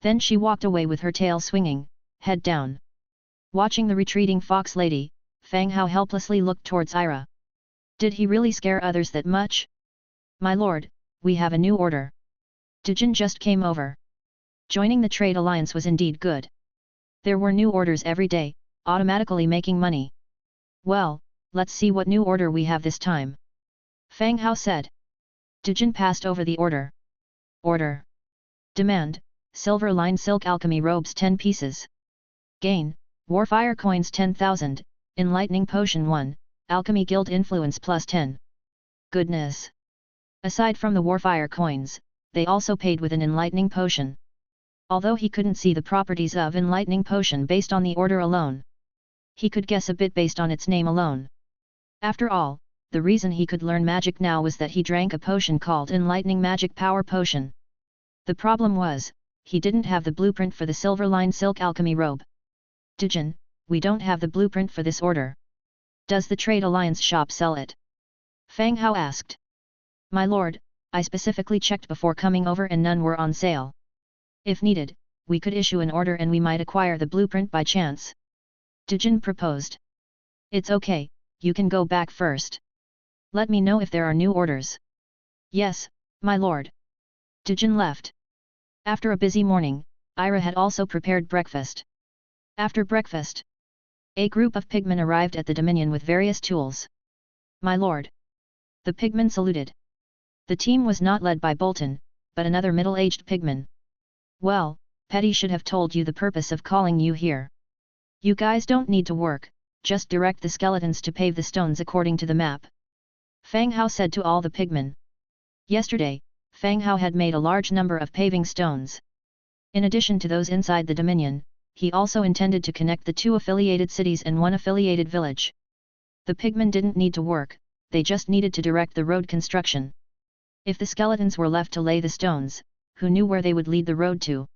Then she walked away with her tail swinging, head down. Watching the retreating fox lady, Fang Hao helplessly looked towards Ira. Did he really scare others that much? "My lord, we have a new order." Dijin just came over. Joining the trade alliance was indeed good. There were new orders every day, automatically making money. "Well, let's see what new order we have this time," Fang Hao said. Dijin passed over the order. Order. Demand: silver line silk alchemy robes 10 pieces. Gain: warfire coins 10,000, enlightening potion 1, alchemy guild influence plus 10. Goodness! Aside from the warfire coins, they also paid with an enlightening potion. Although he couldn't see the properties of enlightening potion based on the order alone, he could guess a bit based on its name alone. After all, the reason he could learn magic now was that he drank a potion called enlightening magic power potion. The problem was, he didn't have the blueprint for the silver line silk alchemy robe. "Dijin, we don't have the blueprint for this order. Does the trade alliance shop sell it?" Fang Hao asked. "My lord, I specifically checked before coming over and none were on sale. If needed, we could issue an order and we might acquire the blueprint by chance," Dijin proposed. "It's okay, you can go back first. Let me know if there are new orders." "Yes, my lord." Dijin left. After a busy morning, Ira had also prepared breakfast. After breakfast, a group of pigmen arrived at the Dominion with various tools. "My lord." The pigmen saluted. The team was not led by Bolton, but another middle-aged pigman. "Well, Petty should have told you the purpose of calling you here. You guys don't need to work, just direct the skeletons to pave the stones according to the map," Fang Hao said to all the pigmen. Yesterday, Fang Hao had made a large number of paving stones. In addition to those inside the Dominion, he also intended to connect the 2 affiliated cities and 1 affiliated village. The pigmen didn't need to work, they just needed to direct the road construction. If the skeletons were left to lay the stones, who knew where they would lead the road to?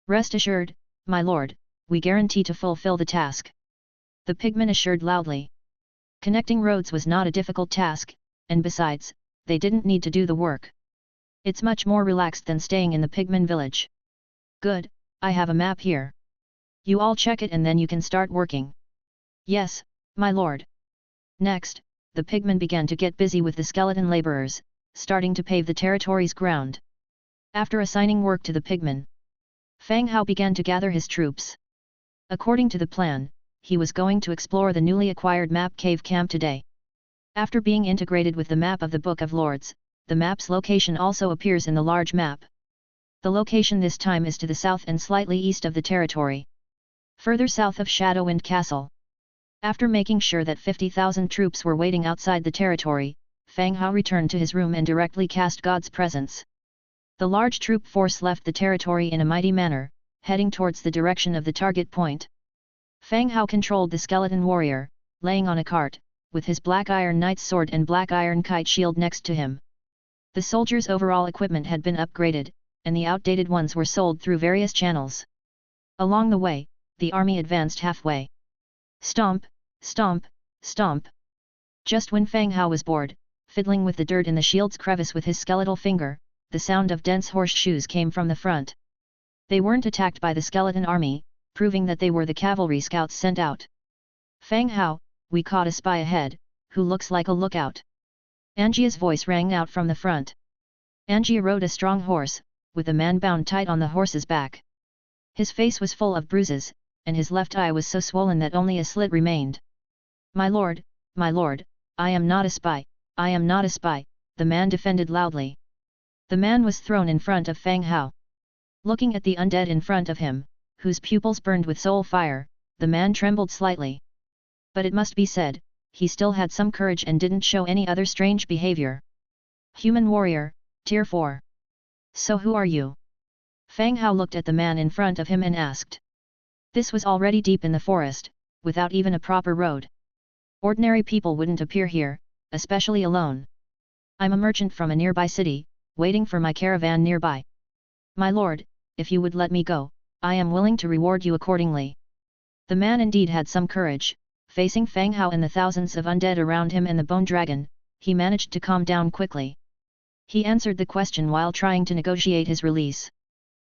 "Rest assured, my lord, we guarantee to fulfill the task," the pigmen assured loudly. Connecting roads was not a difficult task, and besides, they didn't need to do the work. It's much more relaxed than staying in the pigmen village. "Good, I have a map here. You all check it and then you can start working." "Yes, my lord." Next, the pigmen began to get busy with the skeleton laborers, starting to pave the territory's ground. After assigning work to the pigmen, Fang Hao began to gather his troops. According to the plan, he was going to explore the newly acquired map cave camp today. After being integrated with the map of the Book of Lords, the map's location also appears in the large map. The location this time is to the south and slightly east of the territory. Further south of Shadowwind Castle. After making sure that 50,000 troops were waiting outside the territory, Fang Hao returned to his room and directly cast God's presence. The large troop force left the territory in a mighty manner, heading towards the direction of the target point. Fang Hao controlled the skeleton warrior, laying on a cart, with his black iron knight's sword and black iron kite shield next to him. The soldiers' overall equipment had been upgraded, and the outdated ones were sold through various channels. Along the way, the army advanced halfway. Stomp, stomp, stomp. Just when Fang Hao was bored, fiddling with the dirt in the shield's crevice with his skeletal finger, the sound of dense horseshoes came from the front. They weren't attacked by the skeleton army, proving that they were the cavalry scouts sent out. Fang Hao, we caught a spy ahead, who looks like a lookout. Angia's voice rang out from the front. Angia rode a strong horse, with a man bound tight on the horse's back. His face was full of bruises, and his left eye was so swollen that only a slit remained. My lord, I am not a spy, I am not a spy, the man defended loudly. The man was thrown in front of Fang Hao. Looking at the undead in front of him, whose pupils burned with soul fire, the man trembled slightly. But it must be said, he still had some courage and didn't show any other strange behavior. Human warrior, tier 4. So who are you? Fang Hao looked at the man in front of him and asked. This was already deep in the forest, without even a proper road. Ordinary people wouldn't appear here, especially alone. I'm a merchant from a nearby city, waiting for my caravan nearby. My lord, if you would let me go, I am willing to reward you accordingly. The man indeed had some courage. Facing Fang Hao and the thousands of undead around him and the bone dragon, he managed to calm down quickly. He answered the question while trying to negotiate his release.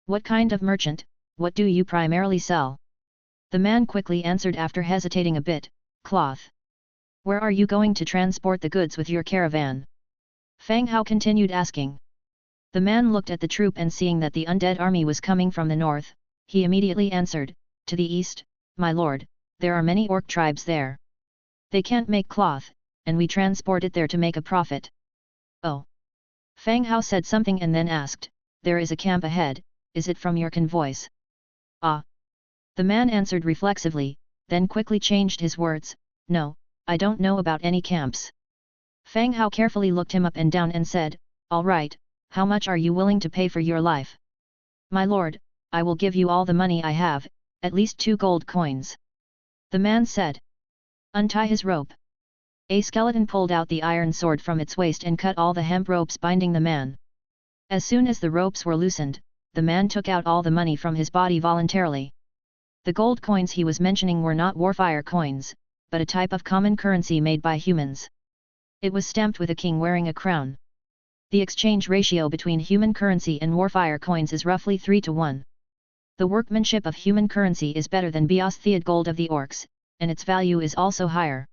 What kind of merchant, what do you primarily sell? The man quickly answered after hesitating a bit, cloth. Where are you going to transport the goods with your caravan? Fang Hao continued asking. The man looked at the troop and seeing that the undead army was coming from the north, he immediately answered, to the east, my lord, there are many orc tribes there. They can't make cloth, and we transport it there to make a profit. Oh. Fang Hao said something and then asked, there is a camp ahead, is it from your convoys? Ah. The man answered reflexively, then quickly changed his words, no, I don't know about any camps. Fang Hao carefully looked him up and down and said, all right, how much are you willing to pay for your life? My lord, I will give you all the money I have, at least 2 gold coins. The man said. Untie his rope. A skeleton pulled out the iron sword from its waist and cut all the hemp ropes binding the man. As soon as the ropes were loosened, the man took out all the money from his body voluntarily. The gold coins he was mentioning were not warfire coins, but a type of common currency made by humans. It was stamped with a king wearing a crown. The exchange ratio between human currency and warfire coins is roughly 3:1. The workmanship of human currency is better than Beostead gold of the orcs, and its value is also higher.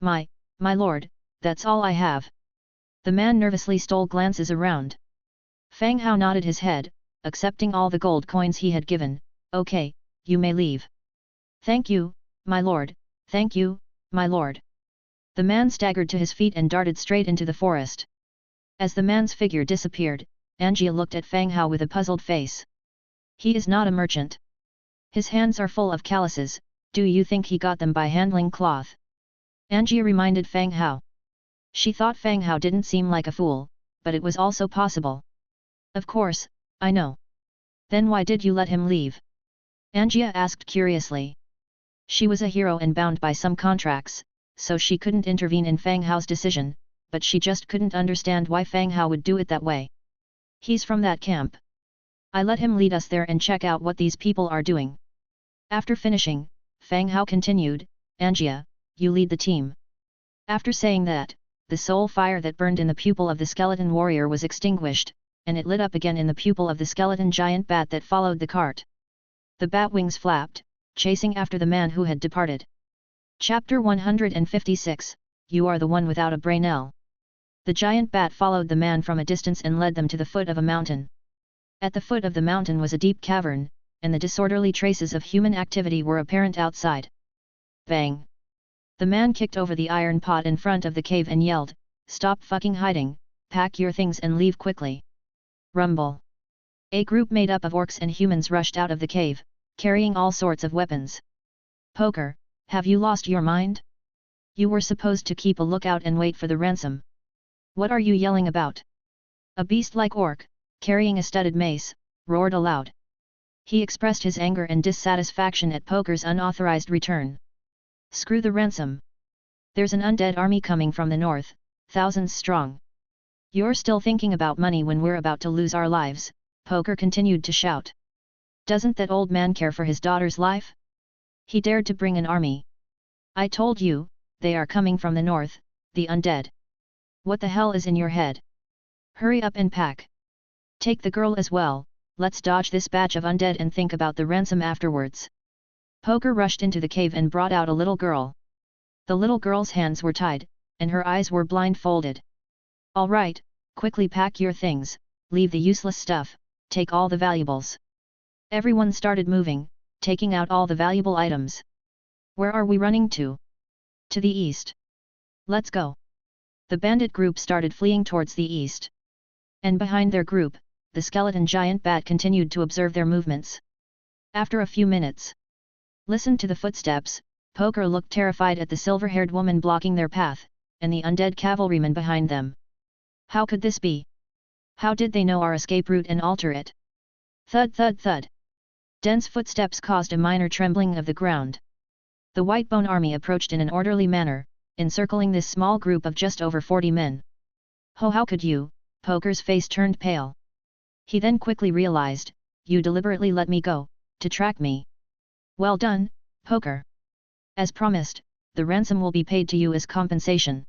My lord, that's all I have. The man nervously stole glances around. Fang Hao nodded his head, accepting all the gold coins he had given. Okay, you may leave. Thank you, my lord, thank you, my lord. The man staggered to his feet and darted straight into the forest. As the man's figure disappeared, Angia looked at Fang Hao with a puzzled face. He is not a merchant. His hands are full of calluses, do you think he got them by handling cloth? Angia reminded Fang Hao. She thought Fang Hao didn't seem like a fool, but it was also possible. Of course, I know. Then why did you let him leave? Angia asked curiously. She was a hero and bound by some contracts, so she couldn't intervene in Fang Hao's decision, but she just couldn't understand why Fang Hao would do it that way. He's from that camp. I let him lead us there and check out what these people are doing. After finishing, Fang Hao continued, Angia, you lead the team. After saying that, the soul fire that burned in the pupil of the skeleton warrior was extinguished, and it lit up again in the pupil of the skeleton giant bat that followed the cart. The bat wings flapped, chasing after the man who had departed. Chapter 156, You are the one without a brain. The giant bat followed the man from a distance and led them to the foot of a mountain. At the foot of the mountain was a deep cavern, and the disorderly traces of human activity were apparent outside. Bang! The man kicked over the iron pot in front of the cave and yelled, Stop fucking hiding, pack your things and leave quickly. Rumble! A group made up of orcs and humans rushed out of the cave, carrying all sorts of weapons. Poker, Have you lost your mind? You were supposed to keep a lookout and wait for the ransom. What are you yelling about? A beast-like orc, carrying a studded mace, roared aloud. He expressed his anger and dissatisfaction at Poker's unauthorized return. Screw the ransom. There's an undead army coming from the north, thousands strong. You're still thinking about money when we're about to lose our lives, Poker continued to shout. Doesn't that old man care for his daughter's life? He dared to bring an army. I told you, they are coming from the north, the undead. What the hell is in your head? Hurry up and pack. Take the girl as well, let's dodge this batch of undead and think about the ransom afterwards. Poker rushed into the cave and brought out a little girl. The little girl's hands were tied, and her eyes were blindfolded. All right, quickly pack your things, leave the useless stuff, take all the valuables. Everyone started moving, taking out all the valuable items. Where are we running to? To the east. Let's go. The bandit group started fleeing towards the east. And behind their group, the skeleton giant bat continued to observe their movements. After a few minutes, listen to the footsteps. Poker looked terrified at the silver-haired woman blocking their path, and the undead cavalrymen behind them. How could this be? How did they know our escape route and alter it? Thud thud thud. Dense footsteps caused a minor trembling of the ground. The Whitebone army approached in an orderly manner, encircling this small group of just over 40 men. Oh, how could you? Poker's face turned pale. He then quickly realized, you deliberately let me go, to track me. Well done, Poker. As promised, the ransom will be paid to you as compensation.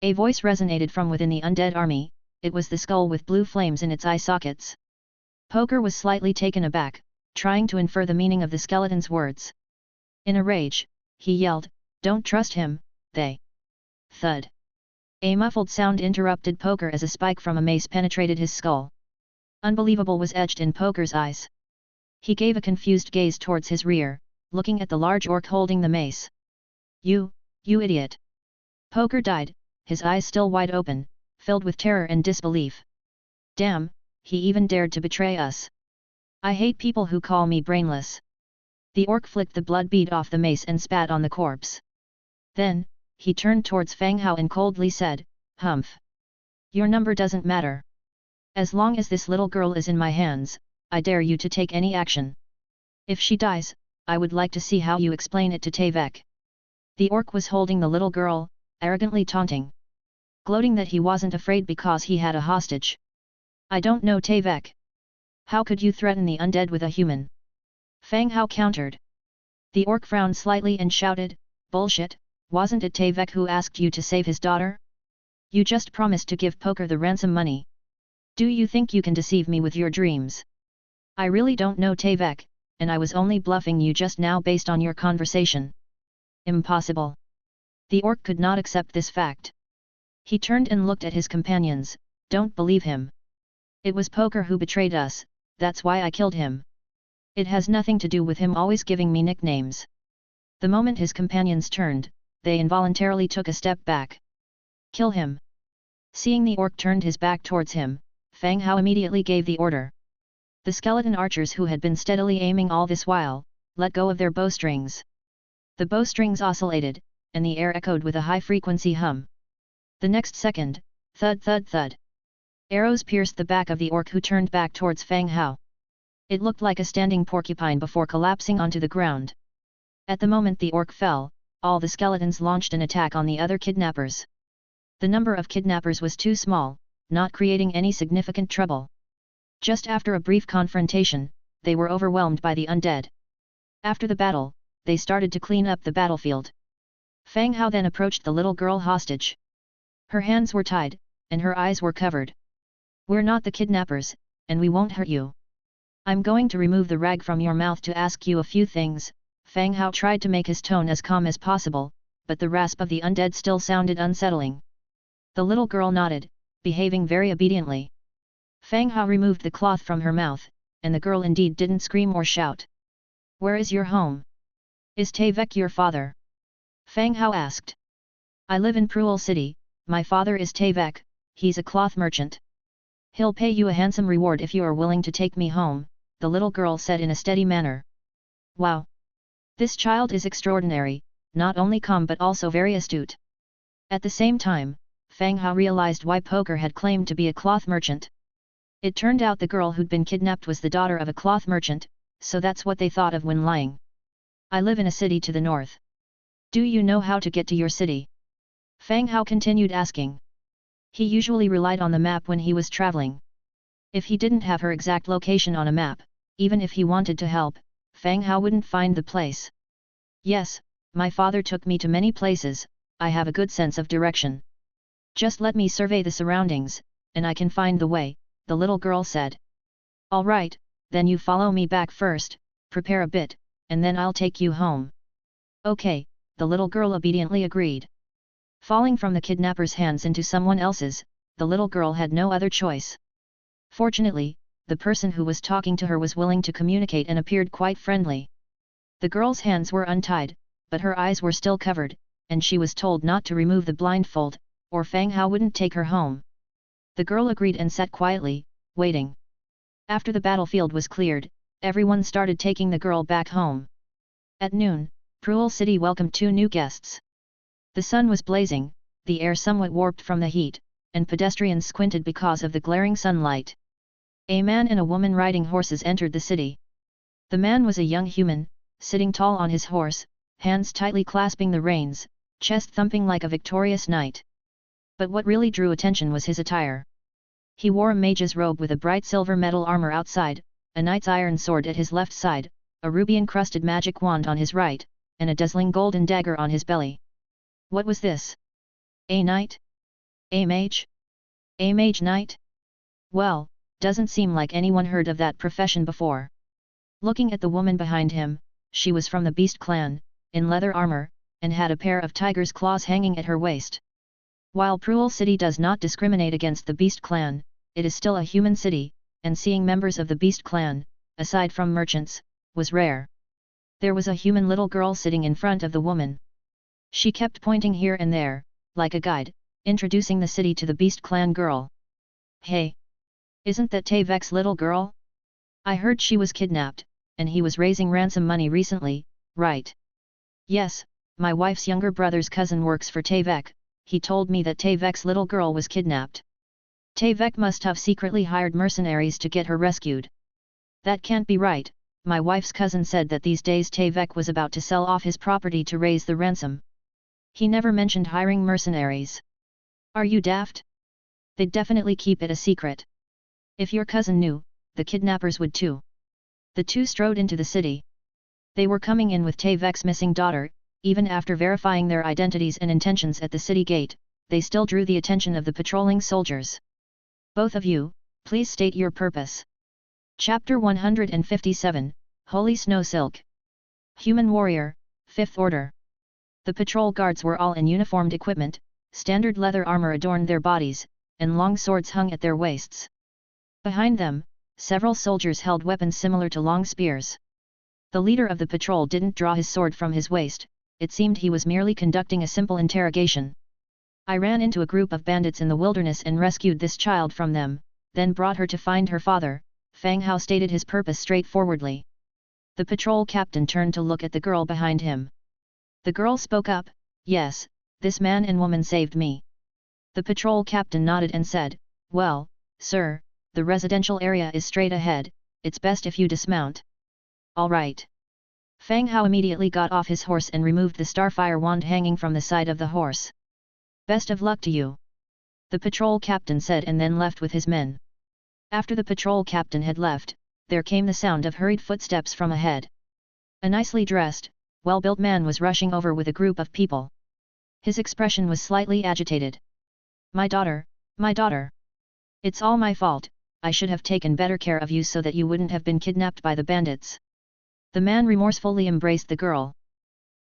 A voice resonated from within the undead army, it was the skull with blue flames in its eye sockets. Poker was slightly taken aback, trying to infer the meaning of the skeleton's words. In a rage, he yelled, don't trust him, they. Thud. A muffled sound interrupted Poker as a spike from a mace penetrated his skull. Unbelievable was etched in Poker's eyes. He gave a confused gaze towards his rear, looking at the large orc holding the mace. You idiot! Poker died, his eyes still wide open, filled with terror and disbelief. Damn, he even dared to betray us. I hate people who call me brainless. The orc flicked the blood bead off the mace and spat on the corpse. Then, he turned towards Fang Hao and coldly said, Humph! Your number doesn't matter. As long as this little girl is in my hands, I dare you to take any action. If she dies, I would like to see how you explain it to Tavek. The orc was holding the little girl, arrogantly taunting. Gloating that he wasn't afraid because he had a hostage. I don't know Tavek. How could you threaten the undead with a human? Fang Hao countered. The orc frowned slightly and shouted, bullshit, wasn't it Tavek who asked you to save his daughter? You just promised to give Poker the ransom money. Do you think you can deceive me with your dreams? I really don't know Tavek, and I was only bluffing you just now based on your conversation. Impossible. The orc could not accept this fact. He turned and looked at his companions, don't believe him. It was Poker who betrayed us, that's why I killed him. It has nothing to do with him always giving me nicknames. The moment his companions turned, they involuntarily took a step back. Kill him. Seeing the orc turned his back towards him, Fang Hao immediately gave the order. The skeleton archers who had been steadily aiming all this while, let go of their bowstrings. The bowstrings oscillated, and the air echoed with a high-frequency hum. The next second, thud thud thud. Arrows pierced the back of the orc who turned back towards Fang Hao. It looked like a standing porcupine before collapsing onto the ground. At the moment the orc fell, all the skeletons launched an attack on the other kidnappers. The number of kidnappers was too small, not creating any significant trouble. Just after a brief confrontation, they were overwhelmed by the undead. After the battle, they started to clean up the battlefield. Fang Hao then approached the little girl hostage. Her hands were tied, and her eyes were covered. We're not the kidnappers, and we won't hurt you. I'm going to remove the rag from your mouth to ask you a few things. Fang Hao tried to make his tone as calm as possible, but the rasp of the undead still sounded unsettling. The little girl nodded, behaving very obediently. Fang Hao removed the cloth from her mouth, and the girl indeed didn't scream or shout. Where is your home? Is Tavek your father? Fang Hao asked. I live in Pruel City, my father is Tavek, he's a cloth merchant. He'll pay you a handsome reward if you are willing to take me home, the little girl said in a steady manner. Wow! This child is extraordinary, not only calm but also very astute. At the same time, Fang Hao realized why Poker had claimed to be a cloth merchant. It turned out the girl who'd been kidnapped was the daughter of a cloth merchant, so that's what they thought of when lying. I live in a city to the north. Do you know how to get to your city? Fang Hao continued asking. He usually relied on the map when he was traveling. If he didn't have her exact location on a map, even if he wanted to help, Fang Hao wouldn't find the place. Yes, my father took me to many places, I have a good sense of direction. Just let me survey the surroundings, and I can find the way, the little girl said. All right, then you follow me back first, prepare a bit, and then I'll take you home. Okay, the little girl obediently agreed. Falling from the kidnapper's hands into someone else's, the little girl had no other choice. Fortunately, the person who was talking to her was willing to communicate and appeared quite friendly. The girl's hands were untied, but her eyes were still covered, and she was told not to remove the blindfold, or Fang Hao wouldn't take her home. The girl agreed and sat quietly, waiting. After the battlefield was cleared, everyone started taking the girl back home. At noon, Pruel City welcomed 2 new guests. The sun was blazing, the air somewhat warped from the heat, and pedestrians squinted because of the glaring sunlight. A man and a woman riding horses entered the city. The man was a young human, sitting tall on his horse, hands tightly clasping the reins, chest thumping like a victorious knight. But what really drew attention was his attire. He wore a mage's robe with a bright silver metal armor outside, a knight's iron sword at his left side, a ruby-encrusted magic wand on his right, and a dazzling golden dagger on his belly. What was this? A knight? A mage? A mage knight? Well, doesn't seem like anyone heard of that profession before. Looking at the woman behind him, she was from the Beast clan, in leather armor, and had a pair of tiger's claws hanging at her waist. While Pruel City does not discriminate against the Beast clan, it is still a human city, and seeing members of the Beast clan, aside from merchants, was rare. There was a human little girl sitting in front of the woman. She kept pointing here and there, like a guide, introducing the city to the Beast clan girl. Hey! Isn't that Tavek's little girl? I heard she was kidnapped, and he was raising ransom money recently, right? Yes, my wife's younger brother's cousin works for Tavek, he told me that Tavek's little girl was kidnapped. Tavek must have secretly hired mercenaries to get her rescued. That can't be right, my wife's cousin said that these days Tavek was about to sell off his property to raise the ransom. He never mentioned hiring mercenaries. Are you daft? They'd definitely keep it a secret. If your cousin knew, the kidnappers would too. The two strode into the city. They were coming in with Tavek's missing daughter. Even after verifying their identities and intentions at the city gate, they still drew the attention of the patrolling soldiers. Both of you, please state your purpose. Chapter 157, Holy Snow Silk. Human Warrior, 5th Order. The patrol guards were all in uniformed equipment, standard leather armor adorned their bodies, and long swords hung at their waists. Behind them, several soldiers held weapons similar to long spears. The leader of the patrol didn't draw his sword from his waist. It seemed he was merely conducting a simple interrogation. I ran into a group of bandits in the wilderness and rescued this child from them, then brought her to find her father, Fang Hao stated his purpose straightforwardly. The patrol captain turned to look at the girl behind him. The girl spoke up, yes, this man and woman saved me. The patrol captain nodded and said, well, sir, the residential area is straight ahead, it's best if you dismount. All right. Fang Hao immediately got off his horse and removed the starfire wand hanging from the side of the horse. Best of luck to you. The patrol captain said and then left with his men. After the patrol captain had left, there came the sound of hurried footsteps from ahead. A nicely dressed, well-built man was rushing over with a group of people. His expression was slightly agitated. My daughter, my daughter. It's all my fault, I should have taken better care of you so that you wouldn't have been kidnapped by the bandits. The man remorsefully embraced the girl.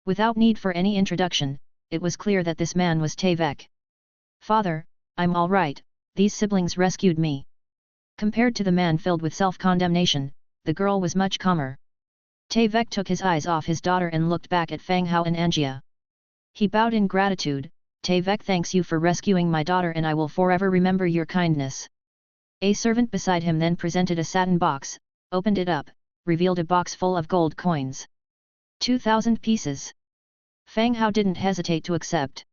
Without need for any introduction, it was clear that this man was Tavek. Father, I'm all right, these siblings rescued me. Compared to the man filled with self-condemnation, the girl was much calmer. Tavek took his eyes off his daughter and looked back at Fang Hao and Angia. He bowed in gratitude. Tavek thanks you for rescuing my daughter and I will forever remember your kindness. A servant beside him then presented a satin box, opened it up, revealed a box full of gold coins. 2,000 pieces. Fang Hao didn't hesitate to accept.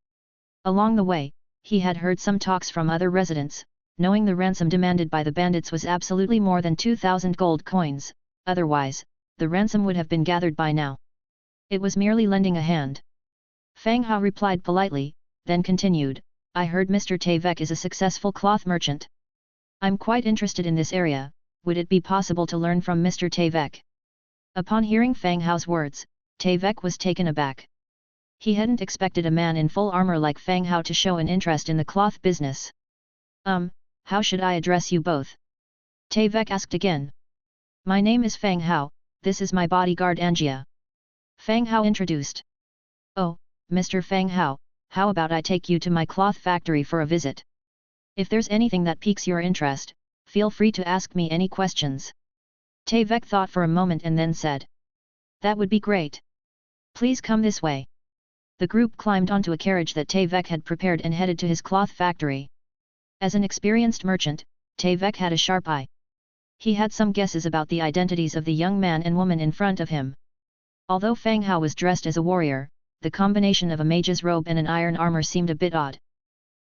Along the way, he had heard some talks from other residents, knowing the ransom demanded by the bandits was absolutely more than 2,000 gold coins, otherwise, the ransom would have been gathered by now. It was merely lending a hand. Fang Hao replied politely, then continued, I heard Mr. Tevek is a successful cloth merchant. I'm quite interested in this area, would it be possible to learn from Mr. Tevek? Upon hearing Fang Hao's words, Tevek was taken aback. He hadn't expected a man in full armor like Fang Hao to show an interest in the cloth business. How should I address you both? Tevek asked again. My name is Fang Hao, this is my bodyguard Angia. Fang Hao introduced. Oh, Mr. Fang Hao, how about I take you to my cloth factory for a visit? If there's anything that piques your interest, feel free to ask me any questions. Tevek thought for a moment and then said. That would be great. Please come this way. The group climbed onto a carriage that Tevek had prepared and headed to his cloth factory. As an experienced merchant, Tevek had a sharp eye. He had some guesses about the identities of the young man and woman in front of him. Although Fang Hao was dressed as a warrior, the combination of a mage's robe and an iron armor seemed a bit odd.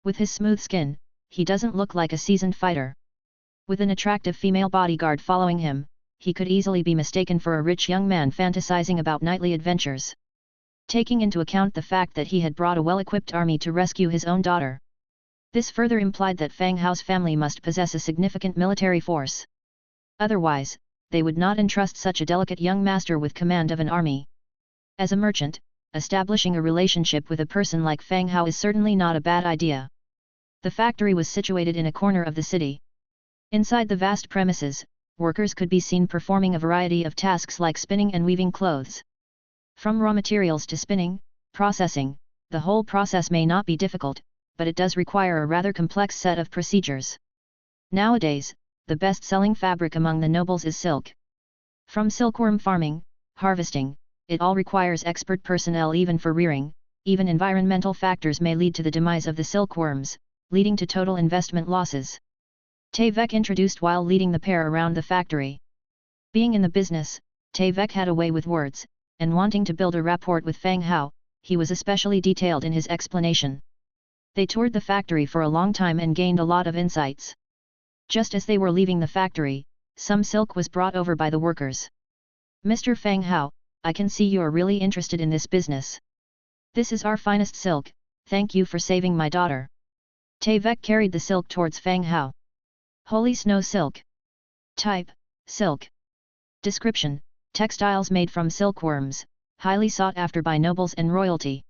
With his smooth skin, he doesn't look like a seasoned fighter. With an attractive female bodyguard following him, he could easily be mistaken for a rich young man fantasizing about knightly adventures. Taking into account the fact that he had brought a well-equipped army to rescue his own daughter. This further implied that Fang Hao's family must possess a significant military force. Otherwise, they would not entrust such a delicate young master with command of an army. As a merchant, establishing a relationship with a person like Fang Hao is certainly not a bad idea. The factory was situated in a corner of the city. Inside the vast premises, workers could be seen performing a variety of tasks like spinning and weaving clothes. From raw materials to spinning, processing, the whole process may not be difficult, but it does require a rather complex set of procedures. Nowadays, the best-selling fabric among the nobles is silk. From silkworm farming, harvesting, it all requires expert personnel even for rearing. Even environmental factors may lead to the demise of the silkworms, leading to total investment losses. Tevek introduced while leading the pair around the factory. Being in the business, Tevek had a way with words, and wanting to build a rapport with Fang Hao, he was especially detailed in his explanation. They toured the factory for a long time and gained a lot of insights. Just as they were leaving the factory, some silk was brought over by the workers. Mr. Fang Hao, I can see you're really interested in this business. This is our finest silk, thank you for saving my daughter. Tevek carried the silk towards Fang Hao. Holy snow silk. Type, silk. Description, textiles made from silkworms, highly sought after by nobles and royalty.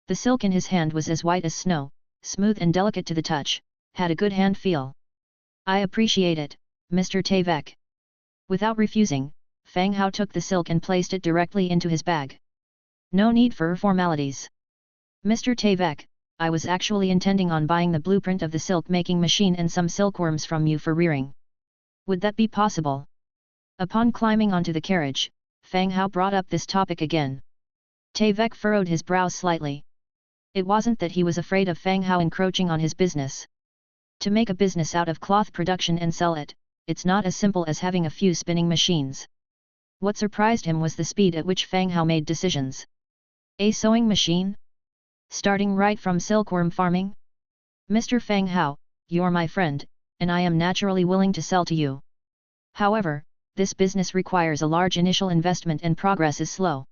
The silk in his hand was as white as snow, smooth and delicate to the touch, had a good hand feel. I appreciate it, Mr. Tevek. Without refusing, Fang Hao took the silk and placed it directly into his bag. No need for formalities. Mr. Tevek, I was actually intending on buying the blueprint of the silk-making machine and some silkworms from you for rearing. Would that be possible? Upon climbing onto the carriage, Fang Hao brought up this topic again. Tevek furrowed his brows slightly. It wasn't that he was afraid of Fang Hao encroaching on his business. To make a business out of cloth production and sell it, it's not as simple as having a few spinning machines. What surprised him was the speed at which Fang Hao made decisions. A sewing machine? Starting right from silkworm farming? Mr. Fang Hao, you're my friend, and I am naturally willing to sell to you. However, this business requires a large initial investment and progress is slow.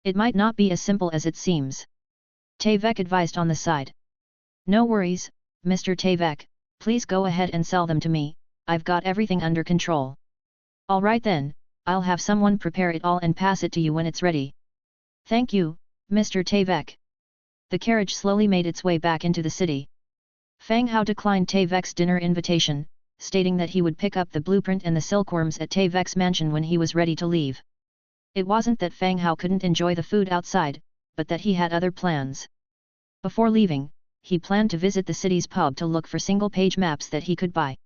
It might not be as simple as it seems. Tevek advised on the side. No worries, Mr. Tevek, please go ahead and sell them to me, I've got everything under control. Alright then, I'll have someone prepare it all and pass it to you when it's ready. Thank you, Mr. Tevek. The carriage slowly made its way back into the city. Fang Hao declined Tevek's dinner invitation, stating that he would pick up the blueprint and the silkworms at Tevek's mansion when he was ready to leave. It wasn't that Fang Hao couldn't enjoy the food outside, but that he had other plans. Before leaving, he planned to visit the city's pub to look for single-page maps that he could buy.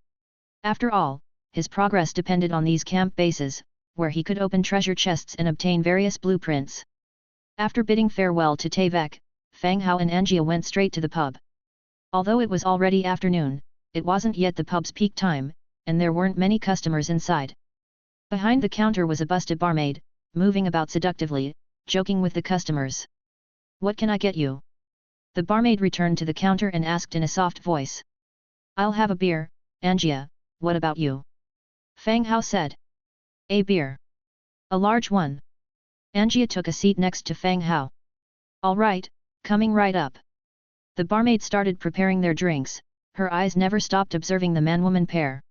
After all, his progress depended on these camp bases, where he could open treasure chests and obtain various blueprints. After bidding farewell to Tevek, Fang Hao and Angia went straight to the pub. Although it was already afternoon, it wasn't yet the pub's peak time, and there weren't many customers inside. Behind the counter was a busted barmaid, moving about seductively, joking with the customers. What can I get you? The barmaid returned to the counter and asked in a soft voice. I'll have a beer, Angia, what about you? Fang Hao said. A beer. A large one. Angia took a seat next to Fang Hao. All right, coming right up. The barmaid started preparing their drinks, her eyes never stopped observing the man-woman pair.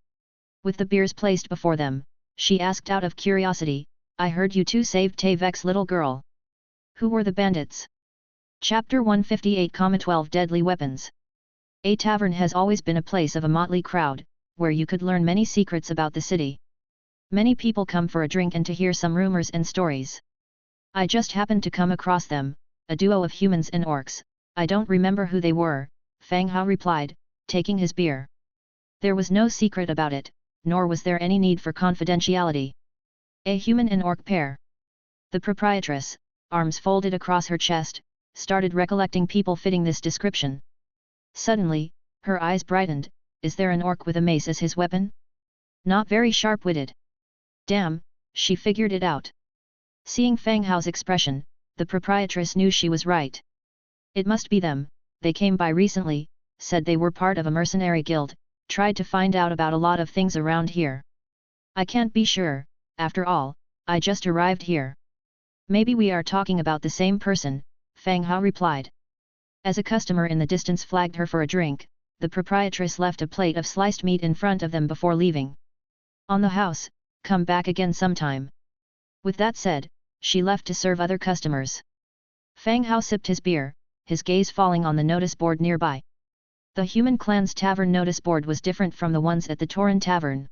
With the beers placed before them, she asked out of curiosity, I heard you two saved Tavek's little girl. Who were the bandits? Chapter 158, 12 Deadly Weapons. A tavern has always been a place of a motley crowd, where you could learn many secrets about the city. Many people come for a drink and to hear some rumors and stories. I just happened to come across them, a duo of humans and orcs. I don't remember who they were, Fang Hao replied, taking his beer. There was no secret about it, nor was there any need for confidentiality. A human and orc pair. The proprietress, arms folded across her chest, started recollecting people fitting this description. Suddenly, her eyes brightened, is there an orc with a mace as his weapon? Not very sharp-witted. Damn, she figured it out. Seeing Fang Hao's expression, the proprietress knew she was right. It must be them, they came by recently, said they were part of a mercenary guild, tried to find out about a lot of things around here. I can't be sure, after all, I just arrived here. Maybe we are talking about the same person, Fang Hao replied. As a customer in the distance flagged her for a drink, the proprietress left a plate of sliced meat in front of them before leaving. On the house, come back again sometime. With that said, she left to serve other customers. Fang Hao sipped his beer, his gaze falling on the notice board nearby. The Human Clan's tavern notice board was different from the ones at the Torin Tavern.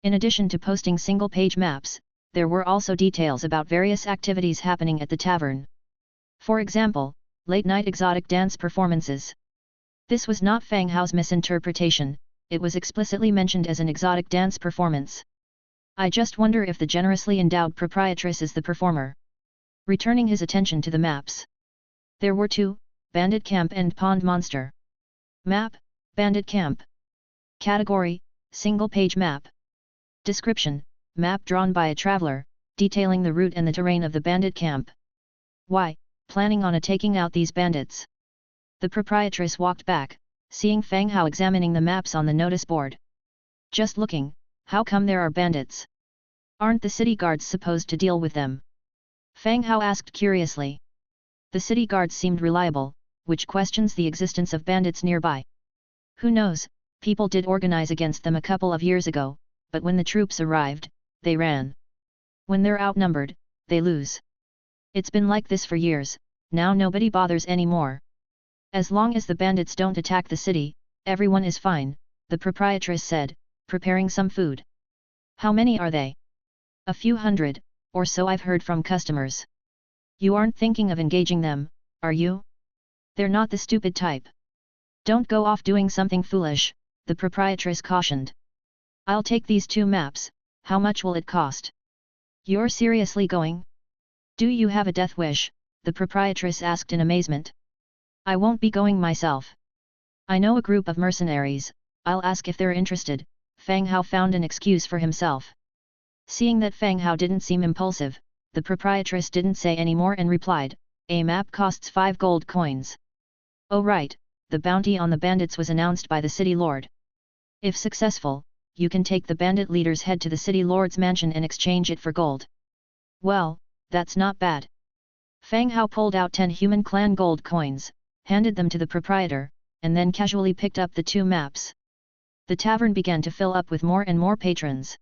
In addition to posting single-page maps, there were also details about various activities happening at the tavern. For example, late-night exotic dance performances. This was not Fang Hao's misinterpretation, it was explicitly mentioned as an exotic dance performance. I just wonder if the generously endowed proprietress is the performer. Returning his attention to the maps. There were two, Bandit Camp and Pond Monster. Map, Bandit Camp. Category, single-page map. Description, map drawn by a traveler, detailing the route and the terrain of the bandit camp. Why, planning on taking out these bandits. The proprietress walked back, seeing Fang Hao examining the maps on the notice board. Just looking, how come there are bandits? Aren't the city guards supposed to deal with them? Fang Hao asked curiously. The city guards seemed reliable, which questions the existence of bandits nearby. Who knows, people did organize against them a couple of years ago, but when the troops arrived, they ran. When they're outnumbered, they lose. It's been like this for years, now nobody bothers anymore. As long as the bandits don't attack the city, everyone is fine, the proprietress said, preparing some food. How many are they? A few hundred, or so I've heard from customers. You aren't thinking of engaging them, are you? They're not the stupid type. Don't go off doing something foolish, the proprietress cautioned. I'll take these two maps, how much will it cost? You're seriously going? Do you have a death wish? The proprietress asked in amazement. I won't be going myself. I know a group of mercenaries, I'll ask if they're interested. Fang Hao found an excuse for himself. Seeing that Fang Hao didn't seem impulsive, the proprietress didn't say any more and replied, a map costs 5 gold coins. Oh right, the bounty on the bandits was announced by the city lord. If successful, you can take the bandit leader's head to the city lord's mansion and exchange it for gold. Well, that's not bad. Fang Hao pulled out 10 human clan gold coins, handed them to the proprietor, and then casually picked up the 2 maps. The tavern began to fill up with more and more patrons.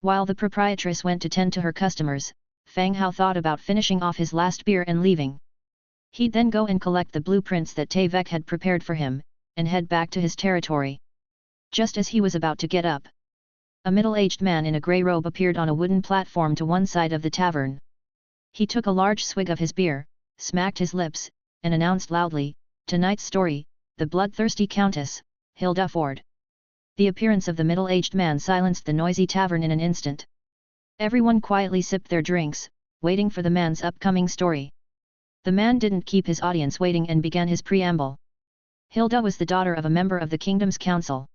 While the proprietress went to tend to her customers, Fang Hao thought about finishing off his last beer and leaving. He'd then go and collect the blueprints that Tavek had prepared for him, and head back to his territory. Just as he was about to get up, a middle-aged man in a grey robe appeared on a wooden platform to one side of the tavern. He took a large swig of his beer, smacked his lips, and announced loudly, tonight's story, the bloodthirsty Countess, Hilda Ford. The appearance of the middle-aged man silenced the noisy tavern in an instant. Everyone quietly sipped their drinks, waiting for the man's upcoming story. The man didn't keep his audience waiting and began his preamble. Hilda was the daughter of a member of the kingdom's council.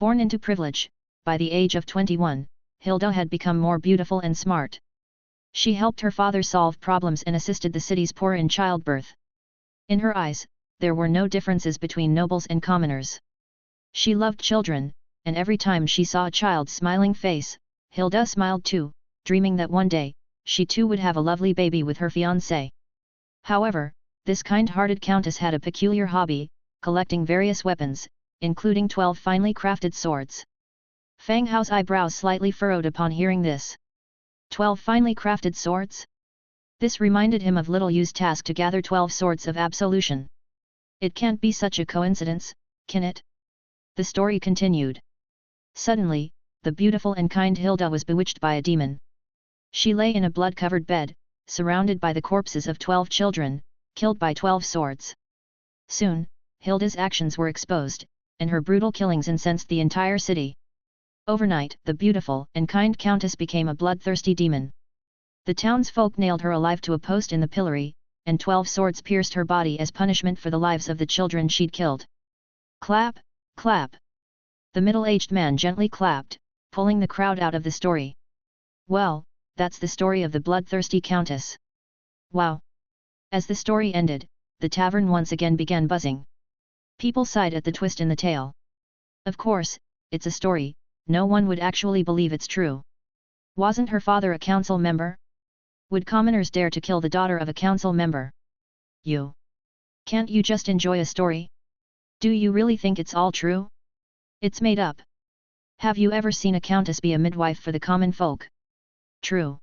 Born into privilege, by the age of 21, Hilda had become more beautiful and smart. She helped her father solve problems and assisted the city's poor in childbirth. In her eyes, there were no differences between nobles and commoners. She loved children, and every time she saw a child's smiling face, Hilda smiled too, dreaming that one day, she too would have a lovely baby with her fiancé. However, this kind-hearted countess had a peculiar hobby, collecting various weapons, including 12 finely crafted swords. Fang Hao's eyebrows slightly furrowed upon hearing this. 12 finely crafted swords? This reminded him of Little Yu's task to gather 12 swords of absolution. It can't be such a coincidence, can it? The story continued. Suddenly, the beautiful and kind Hilda was bewitched by a demon. She lay in a blood-covered bed, surrounded by the corpses of 12 children, killed by 12 swords. Soon, Hilda's actions were exposed, and her brutal killings incensed the entire city. Overnight, the beautiful and kind countess became a bloodthirsty demon. The townsfolk nailed her alive to a post in the pillory, and 12 swords pierced her body as punishment for the lives of the children she'd killed. Clap, clap. The middle-aged man gently clapped, pulling the crowd out of the story. Well, that's the story of the bloodthirsty countess. Wow! As the story ended, the tavern once again began buzzing. People sighed at the twist in the tale. Of course, it's a story, no one would actually believe it's true. Wasn't her father a council member? Would commoners dare to kill the daughter of a council member? You! Can't you just enjoy a story? Do you really think it's all true? It's made up. Have you ever seen a countess be a midwife for the common folk? True.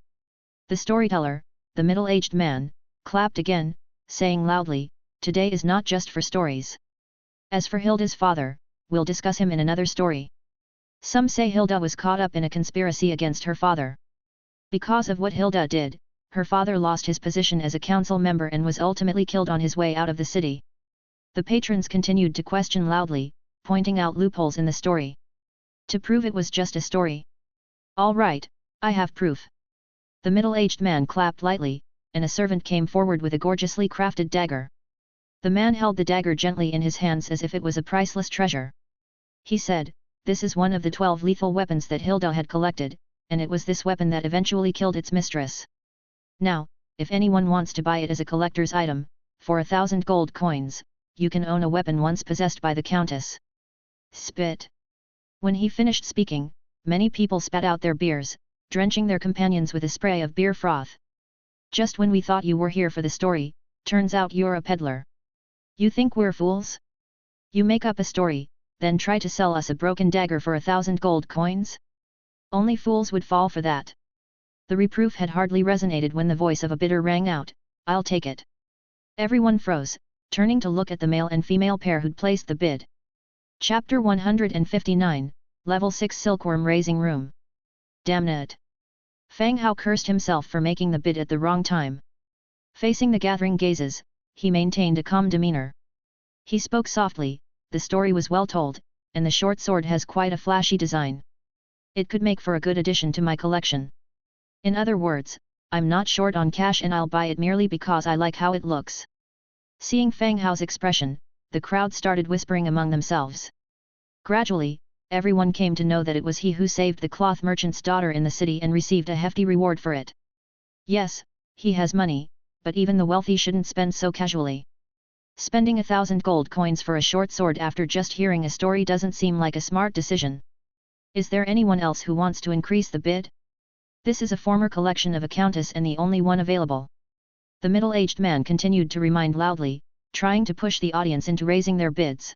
The storyteller, the middle-aged man, clapped again, saying loudly, today is not just for stories. As for Hilda's father, we'll discuss him in another story. Some say Hilda was caught up in a conspiracy against her father. Because of what Hilda did, her father lost his position as a council member and was ultimately killed on his way out of the city. The patrons continued to question loudly, pointing out loopholes in the story. To prove it was just a story. All right, I have proof. The middle-aged man clapped lightly, and a servant came forward with a gorgeously crafted dagger. The man held the dagger gently in his hands as if it was a priceless treasure. He said, this is one of the 12 lethal weapons that Hilda had collected, and it was this weapon that eventually killed its mistress. Now, if anyone wants to buy it as a collector's item, for 1,000 gold coins, you can own a weapon once possessed by the countess. Spit. When he finished speaking, many people spat out their beers, drenching their companions with a spray of beer froth. Just when we thought you were here for the story, turns out you're a peddler. You think we're fools? You make up a story, then try to sell us a broken dagger for 1,000 gold coins? Only fools would fall for that. The reproof had hardly resonated when the voice of a bidder rang out, I'll take it. Everyone froze, turning to look at the male and female pair who'd placed the bid. Chapter 159, Level 6 Silkworm Raising Room. Damn it! Fang Hao cursed himself for making the bid at the wrong time. Facing the gathering gazes, he maintained a calm demeanor. He spoke softly, the story was well told, and the short sword has quite a flashy design. It could make for a good addition to my collection. In other words, I'm not short on cash and I'll buy it merely because I like how it looks. Seeing Fang Hao's expression, the crowd started whispering among themselves. Gradually, everyone came to know that it was he who saved the cloth merchant's daughter in the city and received a hefty reward for it. Yes, he has money, but even the wealthy shouldn't spend so casually. Spending 1,000 gold coins for a short sword after just hearing a story doesn't seem like a smart decision. Is there anyone else who wants to increase the bid? This is a former collection of a countess and the only one available. The middle-aged man continued to remind loudly, trying to push the audience into raising their bids.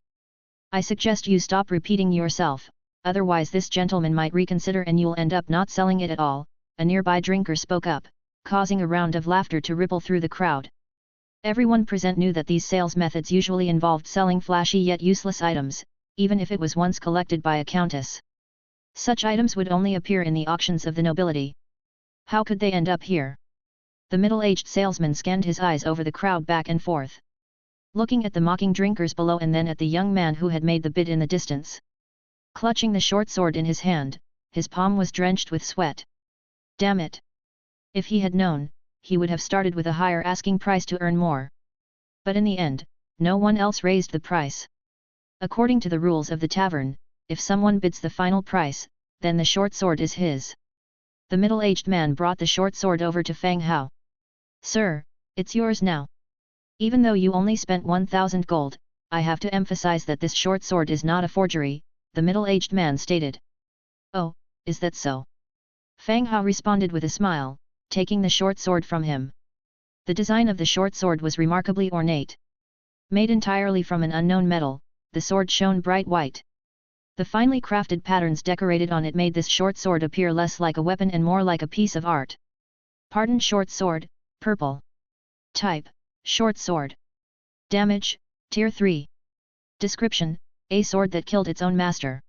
I suggest you stop repeating yourself, otherwise this gentleman might reconsider and you'll end up not selling it at all, a nearby drinker spoke up, causing a round of laughter to ripple through the crowd. Everyone present knew that these sales methods usually involved selling flashy yet useless items, even if it was once collected by a countess. Such items would only appear in the auctions of the nobility. How could they end up here? The middle-aged salesman scanned his eyes over the crowd back and forth, looking at the mocking drinkers below and then at the young man who had made the bid in the distance. Clutching the short sword in his hand, his palm was drenched with sweat. Damn it! If he had known, he would have started with a higher asking price to earn more. But in the end, no one else raised the price. According to the rules of the tavern, if someone bids the final price, then the short sword is his. The middle-aged man brought the short sword over to Fang Hao. Sir, it's yours now. Even though you only spent 1,000 gold, I have to emphasize that this short sword is not a forgery, the middle-aged man stated. Oh, is that so? Fang Hao responded with a smile, taking the short sword from him. The design of the short sword was remarkably ornate. Made entirely from an unknown metal, the sword shone bright white. The finely crafted patterns decorated on it made this short sword appear less like a weapon and more like a piece of art. Pardon, short sword, purple. Type, short sword. Damage, Tier 3. Description, a sword that killed its own master.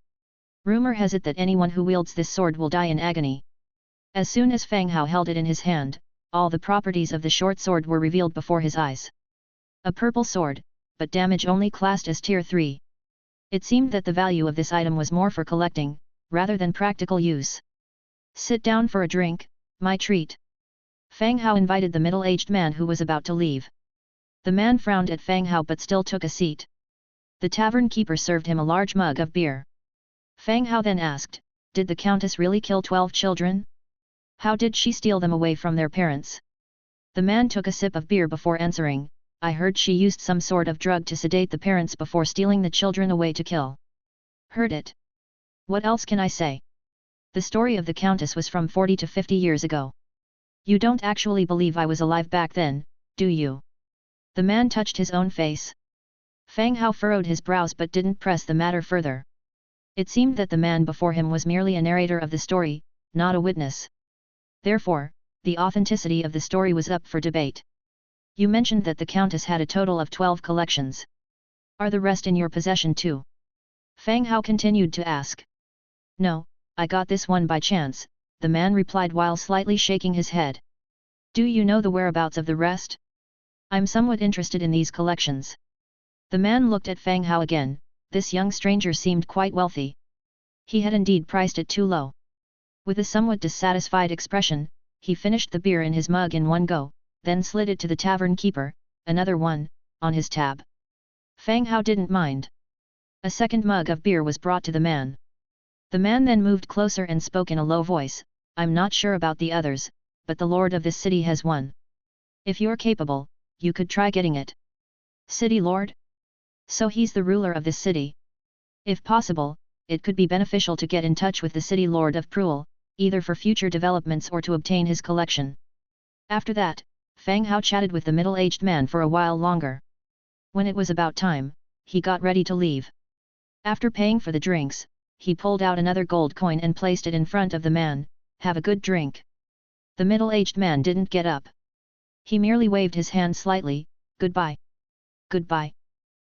Rumor has it that anyone who wields this sword will die in agony. As soon as Fang Hao held it in his hand, all the properties of the short sword were revealed before his eyes. A purple sword, but damage only classed as Tier 3. It seemed that the value of this item was more for collecting, rather than practical use. Sit down for a drink, my treat. Fang Hao invited the middle-aged man who was about to leave. The man frowned at Fang Hao but still took a seat. The tavern keeper served him a large mug of beer. Fang Hao then asked, did the countess really kill 12 children? How did she steal them away from their parents? The man took a sip of beer before answering, I heard she used some sort of drug to sedate the parents before stealing the children away to kill. Heard it. What else can I say? The story of the countess was from 40 to 50 years ago. You don't actually believe I was alive back then, do you? The man touched his own face. Fang Hao furrowed his brows but didn't press the matter further. It seemed that the man before him was merely a narrator of the story, not a witness. Therefore, the authenticity of the story was up for debate. You mentioned that the countess had a total of 12 collections. Are the rest in your possession too? Fang Hao continued to ask. No, I got this one by chance, the man replied while slightly shaking his head. Do you know the whereabouts of the rest? I'm somewhat interested in these collections. The man looked at Fang Hao again. This young stranger seemed quite wealthy. He had indeed priced it too low. With a somewhat dissatisfied expression, he finished the beer in his mug in one go, then slid it to the tavern keeper, another one, on his tab. Fang Hao didn't mind. A second mug of beer was brought to the man. The man then moved closer and spoke in a low voice, I'm not sure about the others, but the lord of this city has one. If you're capable, you could try getting it. City lord? So he's the ruler of this city. If possible, it could be beneficial to get in touch with the city lord of Pruel, either for future developments or to obtain his collection. After that, Fang Hao chatted with the middle-aged man for a while longer. When it was about time, he got ready to leave. After paying for the drinks, he pulled out another gold coin and placed it in front of the man, have a good drink. The middle-aged man didn't get up. He merely waved his hand slightly, goodbye. Goodbye.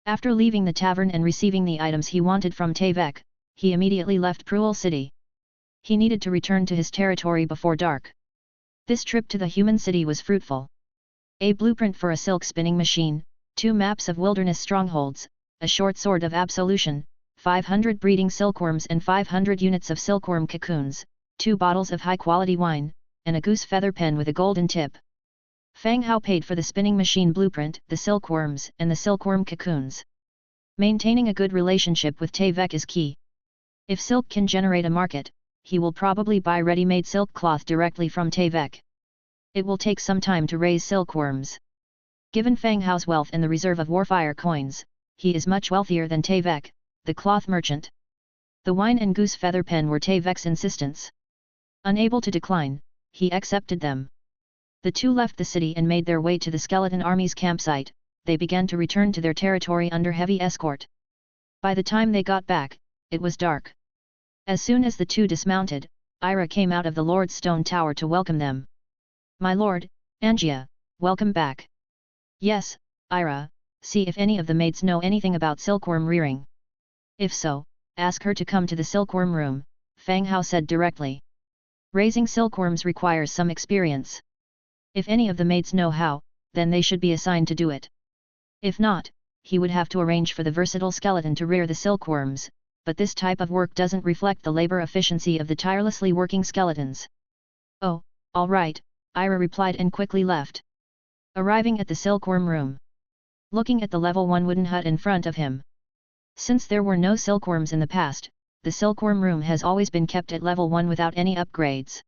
After leaving the tavern and receiving the items he wanted from Tavek, he immediately left Pruel City. He needed to return to his territory before dark. This trip to the human city was fruitful. A blueprint for a silk spinning machine, 2 maps of wilderness strongholds, a short sword of absolution, 500 breeding silkworms and 500 units of silkworm cocoons, 2 bottles of high-quality wine, and a goose feather pen with a golden tip. Fang Hao paid for the spinning machine blueprint, the silkworms and the silkworm cocoons. Maintaining a good relationship with Tavek is key. If silk can generate a market, he will probably buy ready-made silk cloth directly from Tavek. It will take some time to raise silkworms. Given Fang Hao's wealth and the reserve of warfire coins, he is much wealthier than Tavek, the cloth merchant. The wine and goose feather pen were Tavek's insistence. Unable to decline, he accepted them. The two left the city and made their way to the skeleton army's campsite. They began to return to their territory under heavy escort. By the time they got back, it was dark. As soon as the two dismounted, Ira came out of the Lord's stone tower to welcome them. My lord, Angia, welcome back. Yes, Ira, see if any of the maids know anything about silkworm rearing. If so, ask her to come to the silkworm room, Fang Hao said directly. Raising silkworms requires some experience. If any of the maids know how, then they should be assigned to do it. If not, he would have to arrange for the versatile skeleton to rear the silkworms, but this type of work doesn't reflect the labor efficiency of the tirelessly working skeletons. Oh, all right, Ira replied and quickly left. Arriving at the silkworm room. Looking at the level 1 wooden hut in front of him. Since there were no silkworms in the past, the silkworm room has always been kept at level 1 without any upgrades.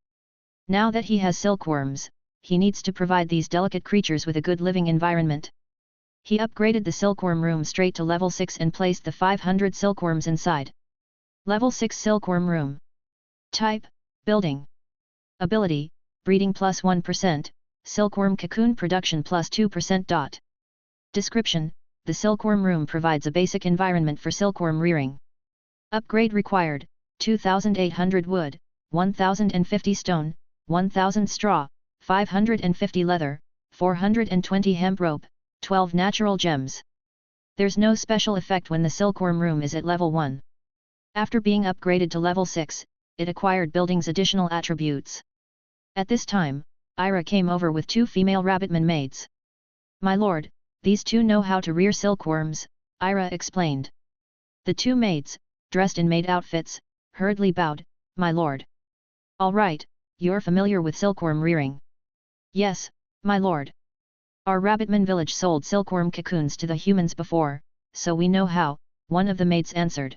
Now that he has silkworms, he needs to provide these delicate creatures with a good living environment. He upgraded the silkworm room straight to level 6 and placed the 500 silkworms inside. Level 6 silkworm room. Type, building. Ability, breeding plus 1%, silkworm cocoon production plus 2%. Description, the silkworm room provides a basic environment for silkworm rearing. Upgrade required, 2,800 wood, 1,050 stone, 1,000 straw, 550 leather, 420 hemp rope, 12 natural gems. There's no special effect when the silkworm room is at level 1. After being upgraded to level 6, it acquired building's additional attributes. At this time, Ira came over with 2 female rabbitman maids. My lord, these 2 know how to rear silkworms, Ira explained. The 2 maids, dressed in maid outfits, hurriedly bowed, my lord. All right, you're familiar with silkworm rearing. Yes, my lord. Our rabbitman village sold silkworm cocoons to the humans before, so we know how, one of the maids answered.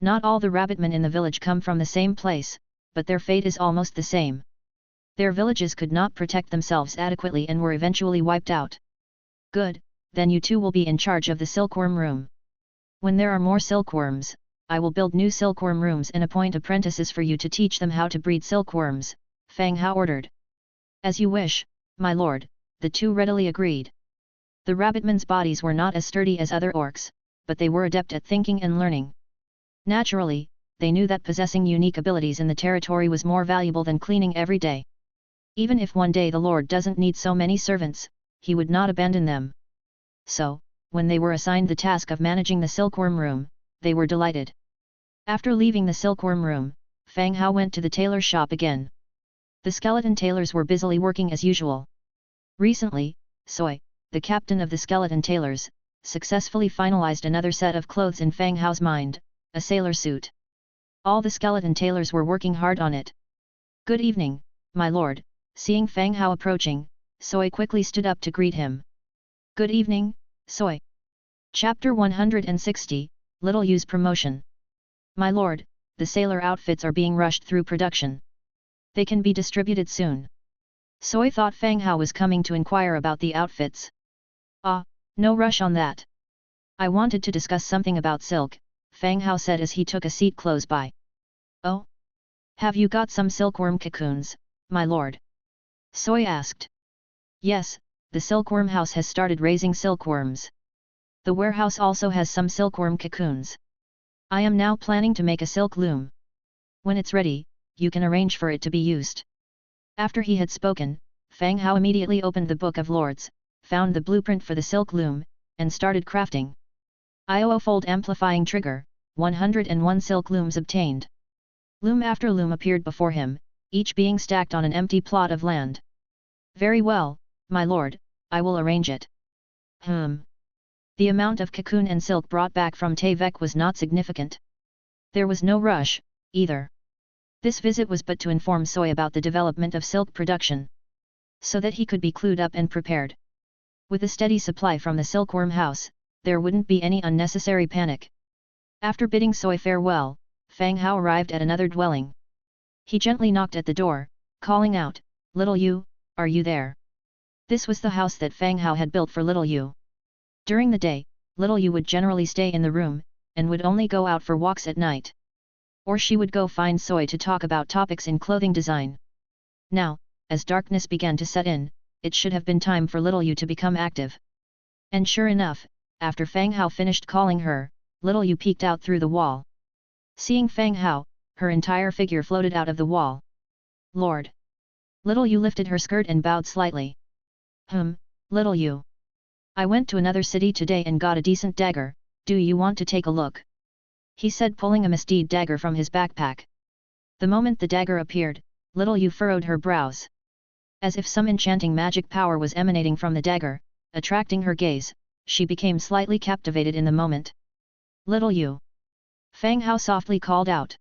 Not all the rabbitmen in the village come from the same place, but their fate is almost the same. Their villages could not protect themselves adequately and were eventually wiped out. Good, then you 2 will be in charge of the silkworm room. When there are more silkworms, I will build new silkworm rooms and appoint apprentices for you to teach them how to breed silkworms, Fang Hao ordered. As you wish, my lord, the 2 readily agreed. The rabbitmen's bodies were not as sturdy as other orcs, but they were adept at thinking and learning. Naturally, they knew that possessing unique abilities in the territory was more valuable than cleaning every day. Even if one day the lord doesn't need so many servants, he would not abandon them. So, when they were assigned the task of managing the silkworm room, they were delighted. After leaving the silkworm room, Fang Hao went to the tailor shop again. The skeleton tailors were busily working as usual. Recently, Soy, the captain of the skeleton tailors, successfully finalized another set of clothes in Fang Hao's mind, a sailor suit. All the skeleton tailors were working hard on it. Good evening, my lord. Seeing Fang Hao approaching, Soy quickly stood up to greet him. Good evening, Soy. Chapter 160, Little Yu's Promotion. My lord, the sailor outfits are being rushed through production. They can be distributed soon. Soy thought Fang Hao was coming to inquire about the outfits. Ah, no rush on that. I wanted to discuss something about silk, Fang Hao said as he took a seat close by. Oh? Have you got some silkworm cocoons, my lord? Soy asked. Yes, the silkworm house has started raising silkworms. The warehouse also has some silkworm cocoons. I am now planning to make a silk loom. When it's ready, you can arrange for it to be used. After he had spoken, Fang Hao immediately opened the Book of Lords, found the blueprint for the silk loom, and started crafting. Hundredfold Amplifying Trigger, 101 silk looms obtained. Loom after loom appeared before him, each being stacked on an empty plot of land. Very well, my lord, I will arrange it. The amount of cocoon and silk brought back from Tevek was not significant. There was no rush, either. This visit was but to inform Soy about the development of silk production, so that he could be clued up and prepared. With a steady supply from the silkworm house, there wouldn't be any unnecessary panic. After bidding Soy farewell, Fang Hao arrived at another dwelling. He gently knocked at the door, calling out, Little Yu, are you there? This was the house that Fang Hao had built for Little Yu. During the day, Little Yu would generally stay in the room, and would only go out for walks at night. Or she would go find Soy to talk about topics in clothing design. Now, as darkness began to set in, it should have been time for Little Yu to become active. And sure enough, after Fang Hao finished calling her, Little Yu peeked out through the wall. Seeing Fang Hao, her entire figure floated out of the wall. Lord! Little Yu lifted her skirt and bowed slightly. Little Yu. I went to another city today and got a decent dagger, do you want to take a look? He said, pulling a mested dagger from his backpack. The moment the dagger appeared, Little Yu furrowed her brows. As if some enchanting magic power was emanating from the dagger, attracting her gaze, she became slightly captivated in the moment. Little Yu! Fang Hao softly called out.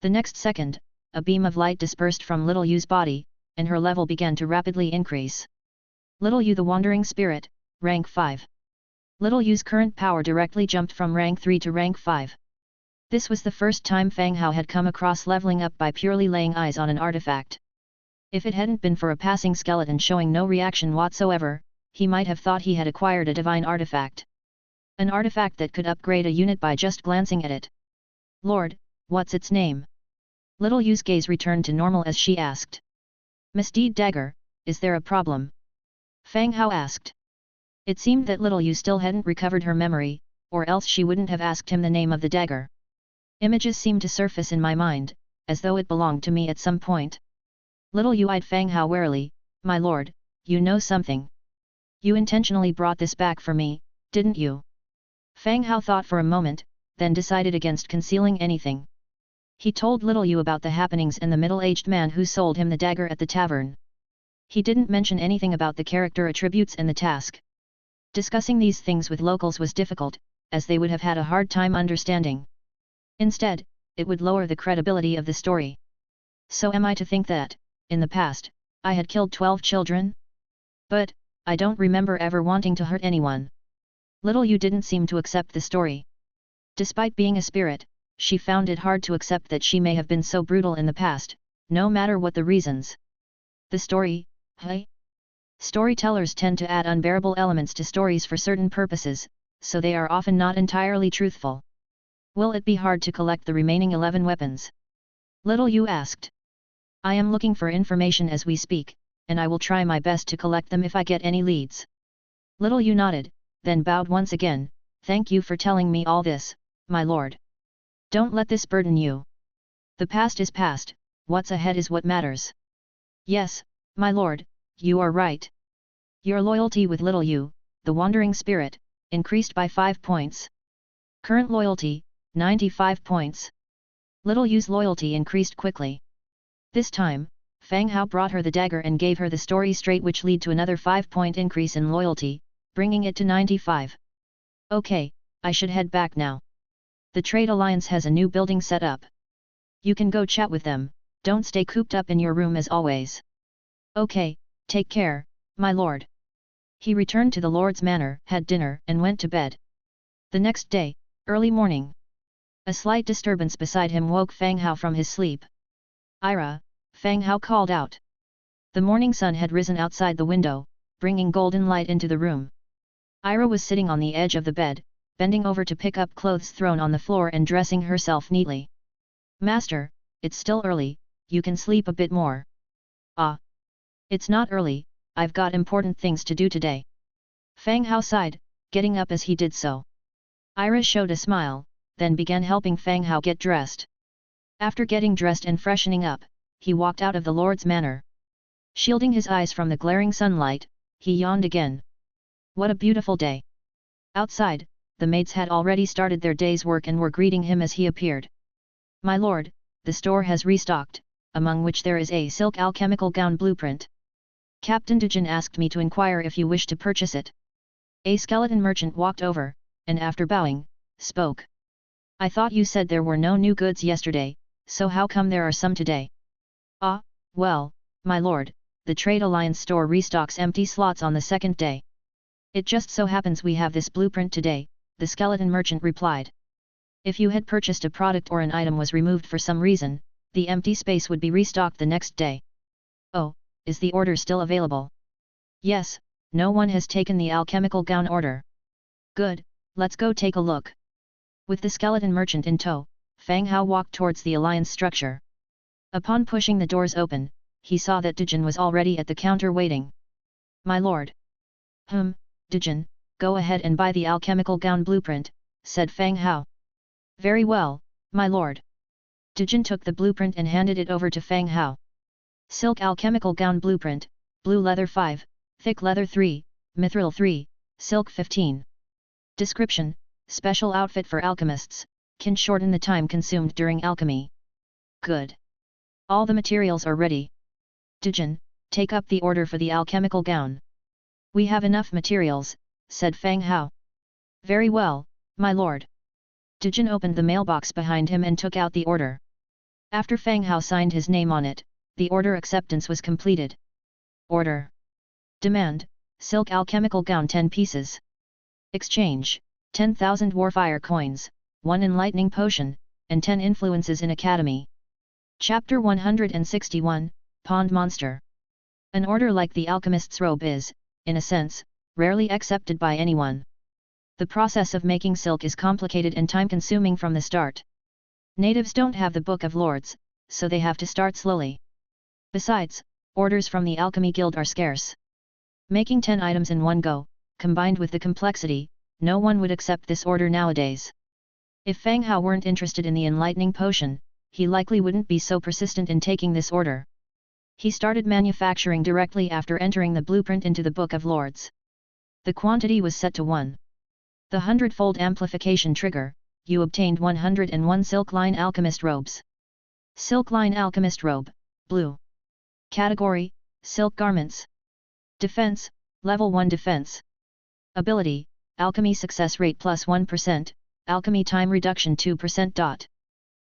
The next second, a beam of light dispersed from Little Yu's body, and her level began to rapidly increase. Little Yu, the Wandering Spirit, rank 5. Little Yu's current power directly jumped from rank 3 to rank 5. This was the first time Fang Hao had come across leveling up by purely laying eyes on an artifact. If it hadn't been for a passing skeleton showing no reaction whatsoever, he might have thought he had acquired a divine artifact. An artifact that could upgrade a unit by just glancing at it. Lord, what's its name? Little Yu's gaze returned to normal as she asked. Misdeed dagger, is there a problem? Fang Hao asked. It seemed that Little Yu still hadn't recovered her memory, or else she wouldn't have asked him the name of the dagger. Images seemed to surface in my mind, as though it belonged to me at some point. Little Yu eyed Fang Hao warily. My lord, you know something. You intentionally brought this back for me, didn't you? Fang Hao thought for a moment, then decided against concealing anything. He told Little Yu about the happenings and the middle-aged man who sold him the dagger at the tavern. He didn't mention anything about the character attributes and the task. Discussing these things with locals was difficult, as they would have had a hard time understanding. Instead, it would lower the credibility of the story. So am I to think that, in the past, I had killed 12 children? But, I don't remember ever wanting to hurt anyone. Little Yu didn't seem to accept the story. Despite being a spirit, she found it hard to accept that she may have been so brutal in the past, no matter what the reasons. The story, hey? Storytellers tend to add unbearable elements to stories for certain purposes, so they are often not entirely truthful. Will it be hard to collect the remaining 11 weapons? Little Yu asked. I am looking for information as we speak, and I will try my best to collect them if I get any leads. Little Yu nodded, then bowed once again. Thank you for telling me all this, my lord. Don't let this burden you. The past is past, what's ahead is what matters. Yes, my lord, you are right. Your loyalty with Little Yu, the wandering spirit, increased by 5 points. Current loyalty, 95 points. Little Yu's loyalty increased quickly. This time, Fang Hao brought her the dagger and gave her the story straight, which led to another 5-point increase in loyalty, bringing it to 95. Okay, I should head back now. The Trade Alliance has a new building set up. You can go chat with them, don't stay cooped up in your room as always. Okay, take care, my lord. He returned to the Lord's manor, had dinner, and went to bed. The next day, early morning. A slight disturbance beside him woke Fang Hao from his sleep. Ira, Fang Hao called out. The morning sun had risen outside the window, bringing golden light into the room. Ira was sitting on the edge of the bed, bending over to pick up clothes thrown on the floor and dressing herself neatly. Master, it's still early, you can sleep a bit more. Ah. It's not early, I've got important things to do today. Fang Hao sighed, getting up as he did so. Ira showed a smile, then began helping Fang Hao get dressed. After getting dressed and freshening up, he walked out of the Lord's manor. Shielding his eyes from the glaring sunlight, he yawned again. What a beautiful day. Outside, the maids had already started their day's work and were greeting him as he appeared. My lord, the store has restocked, among which there is a silk alchemical gown blueprint. Captain Dujin asked me to inquire if you wish to purchase it. A skeleton merchant walked over, and after bowing, spoke. I thought you said there were no new goods yesterday, so how come there are some today? Ah, well, my lord, the Trade Alliance store restocks empty slots on the second day. It just so happens we have this blueprint today, the skeleton merchant replied. If you had purchased a product or an item was removed for some reason, the empty space would be restocked the next day. Oh, is the order still available? Yes, no one has taken the alchemical gown order. Good, let's go take a look. With the skeleton merchant in tow, Fang Hao walked towards the alliance structure. Upon pushing the doors open, he saw that Dujin was already at the counter waiting. My lord. Dujin, go ahead and buy the alchemical gown blueprint, said Fang Hao. Very well, my lord. Dujin took the blueprint and handed it over to Fang Hao. Silk alchemical gown blueprint, blue leather 5, thick leather 3, mithril 3, silk 15. Description: special outfit for alchemists, can shorten the time consumed during alchemy. Good. All the materials are ready. Dujin, take up the order for the alchemical gown. We have enough materials, said Fang Hao. Very well, my lord. Dujin opened the mailbox behind him and took out the order. After Fang Hao signed his name on it, the order acceptance was completed. Order. Demand: silk alchemical gown 10 pieces. Exchange: 10,000 warfire coins, 1 enlightening potion, and 10 influences in academy. Chapter 161, Pond Monster. An order like the alchemist's robe is, in a sense, rarely accepted by anyone. The process of making silk is complicated and time-consuming from the start. Natives don't have the Book of Lords, so they have to start slowly. Besides, orders from the Alchemy Guild are scarce. Making 10 items in one go, combined with the complexity, no one would accept this order nowadays. If Fang Hao weren't interested in the enlightening potion, he likely wouldn't be so persistent in taking this order. He started manufacturing directly after entering the blueprint into the Book of Lords. The quantity was set to 1. The Hundredfold Amplification trigger, you obtained 101 Silk Line Alchemist robes. Silk Line Alchemist robe, blue. Category, Silk Garments. Defense, Level 1 Defense. Ability, Alchemy Success Rate plus 1%, Alchemy Time Reduction 2%.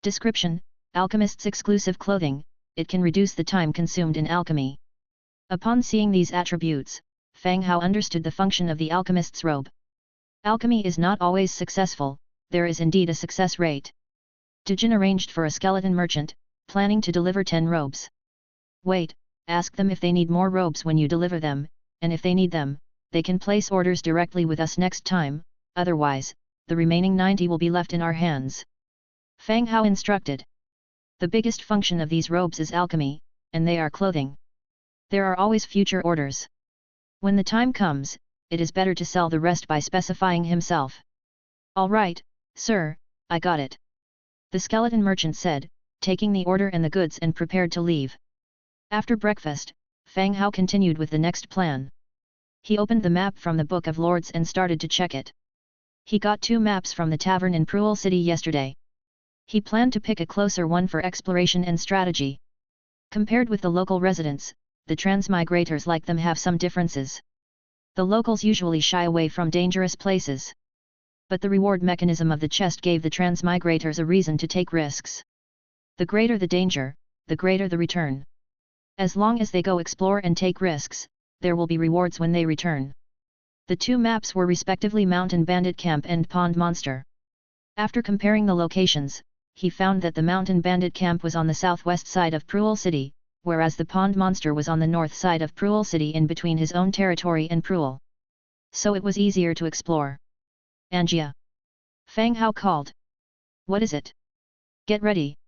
Description, Alchemist's exclusive clothing, it can reduce the time consumed in alchemy. Upon seeing these attributes, Fang Hao understood the function of the alchemist's robe. Alchemy is not always successful, there is indeed a success rate. Dujin arranged for a skeleton merchant, planning to deliver 10 robes. Wait, ask them if they need more robes when you deliver them, and if they need them, they can place orders directly with us next time, otherwise, the remaining 90 will be left in our hands. Fang Hao instructed. The biggest function of these robes is alchemy, and they are clothing. There are always future orders. When the time comes, it is better to sell the rest by specifying himself. All right, sir, I got it. The skeleton merchant said, taking the order and the goods and prepared to leave. After breakfast, Fang Hao continued with the next plan. He opened the map from the Book of Lords and started to check it. He got 2 maps from the tavern in Pruel City yesterday. He planned to pick a closer one for exploration and strategy. Compared with the local residents, the transmigrators like them have some differences. The locals usually shy away from dangerous places. But the reward mechanism of the chest gave the transmigrators a reason to take risks. The greater the danger, the greater the return. As long as they go explore and take risks, there will be rewards when they return. The 2 maps were respectively Mountain Bandit Camp and Pond Monster. After comparing the locations, he found that the Mountain Bandit Camp was on the southwest side of Pruel City, whereas the Pond Monster was on the north side of Pruel City in between his own territory and Pruel. So it was easier to explore. Angia. Fang Hao called. What is it? Get ready.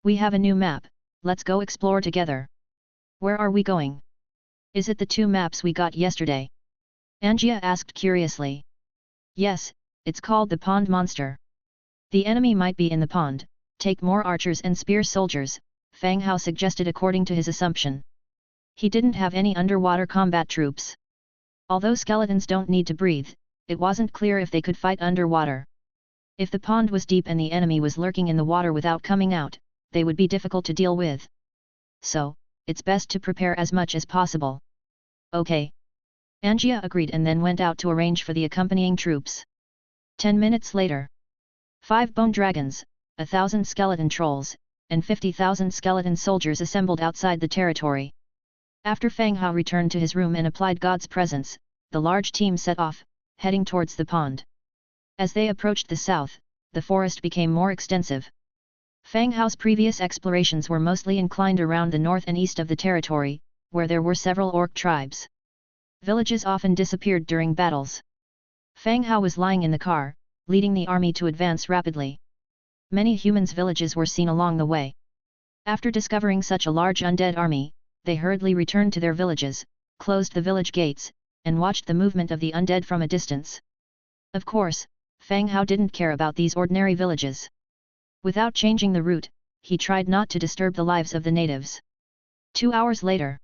We have a new map, let's go explore together. Where are we going? Is it the 2 maps we got yesterday? Angia asked curiously. Yes, it's called the Pond Monster. The enemy might be in the pond, take more archers and spear soldiers, Fang Hao suggested according to his assumption. He didn't have any underwater combat troops. Although skeletons don't need to breathe, it wasn't clear if they could fight underwater. If the pond was deep and the enemy was lurking in the water without coming out, they would be difficult to deal with. So, it's best to prepare as much as possible. Okay. Angia agreed and then went out to arrange for the accompanying troops. 10 minutes later. 5 bone dragons, 1,000 skeleton trolls, and 50,000 skeleton soldiers assembled outside the territory. After Fang Hao returned to his room and applied God's presence, the large team set off, heading towards the pond. As they approached the south, the forest became more extensive. Fang Hao's previous explorations were mostly inclined around the north and east of the territory, where there were several orc tribes. Villages often disappeared during battles. Fang Hao was lying in the car, leading the army to advance rapidly. Many humans' villages were seen along the way. After discovering such a large undead army, they hurriedly returned to their villages, closed the village gates, and watched the movement of the undead from a distance. Of course, Fang Hao didn't care about these ordinary villages. Without changing the route, he tried not to disturb the lives of the natives. 2 hours later,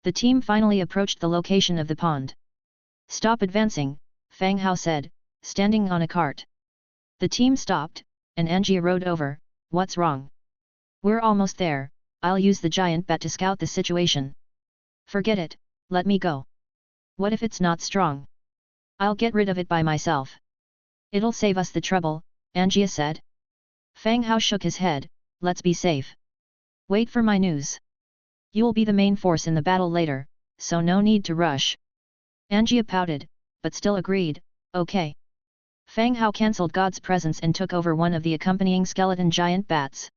the team finally approached the location of the pond. Stop advancing, Fang Hao said, standing on a cart. The team stopped, and Angia rode over. What's wrong? We're almost there, I'll use the giant bat to scout the situation. Forget it, let me go. What if it's not strong? I'll get rid of it by myself. It'll save us the trouble, Angia said. Fang Hao shook his head, let's be safe. Wait for my news. You'll be the main force in the battle later, so no need to rush. Angia pouted, but still agreed, okay. Fang Hao cancelled God's presence and took over one of the accompanying skeleton giant bats.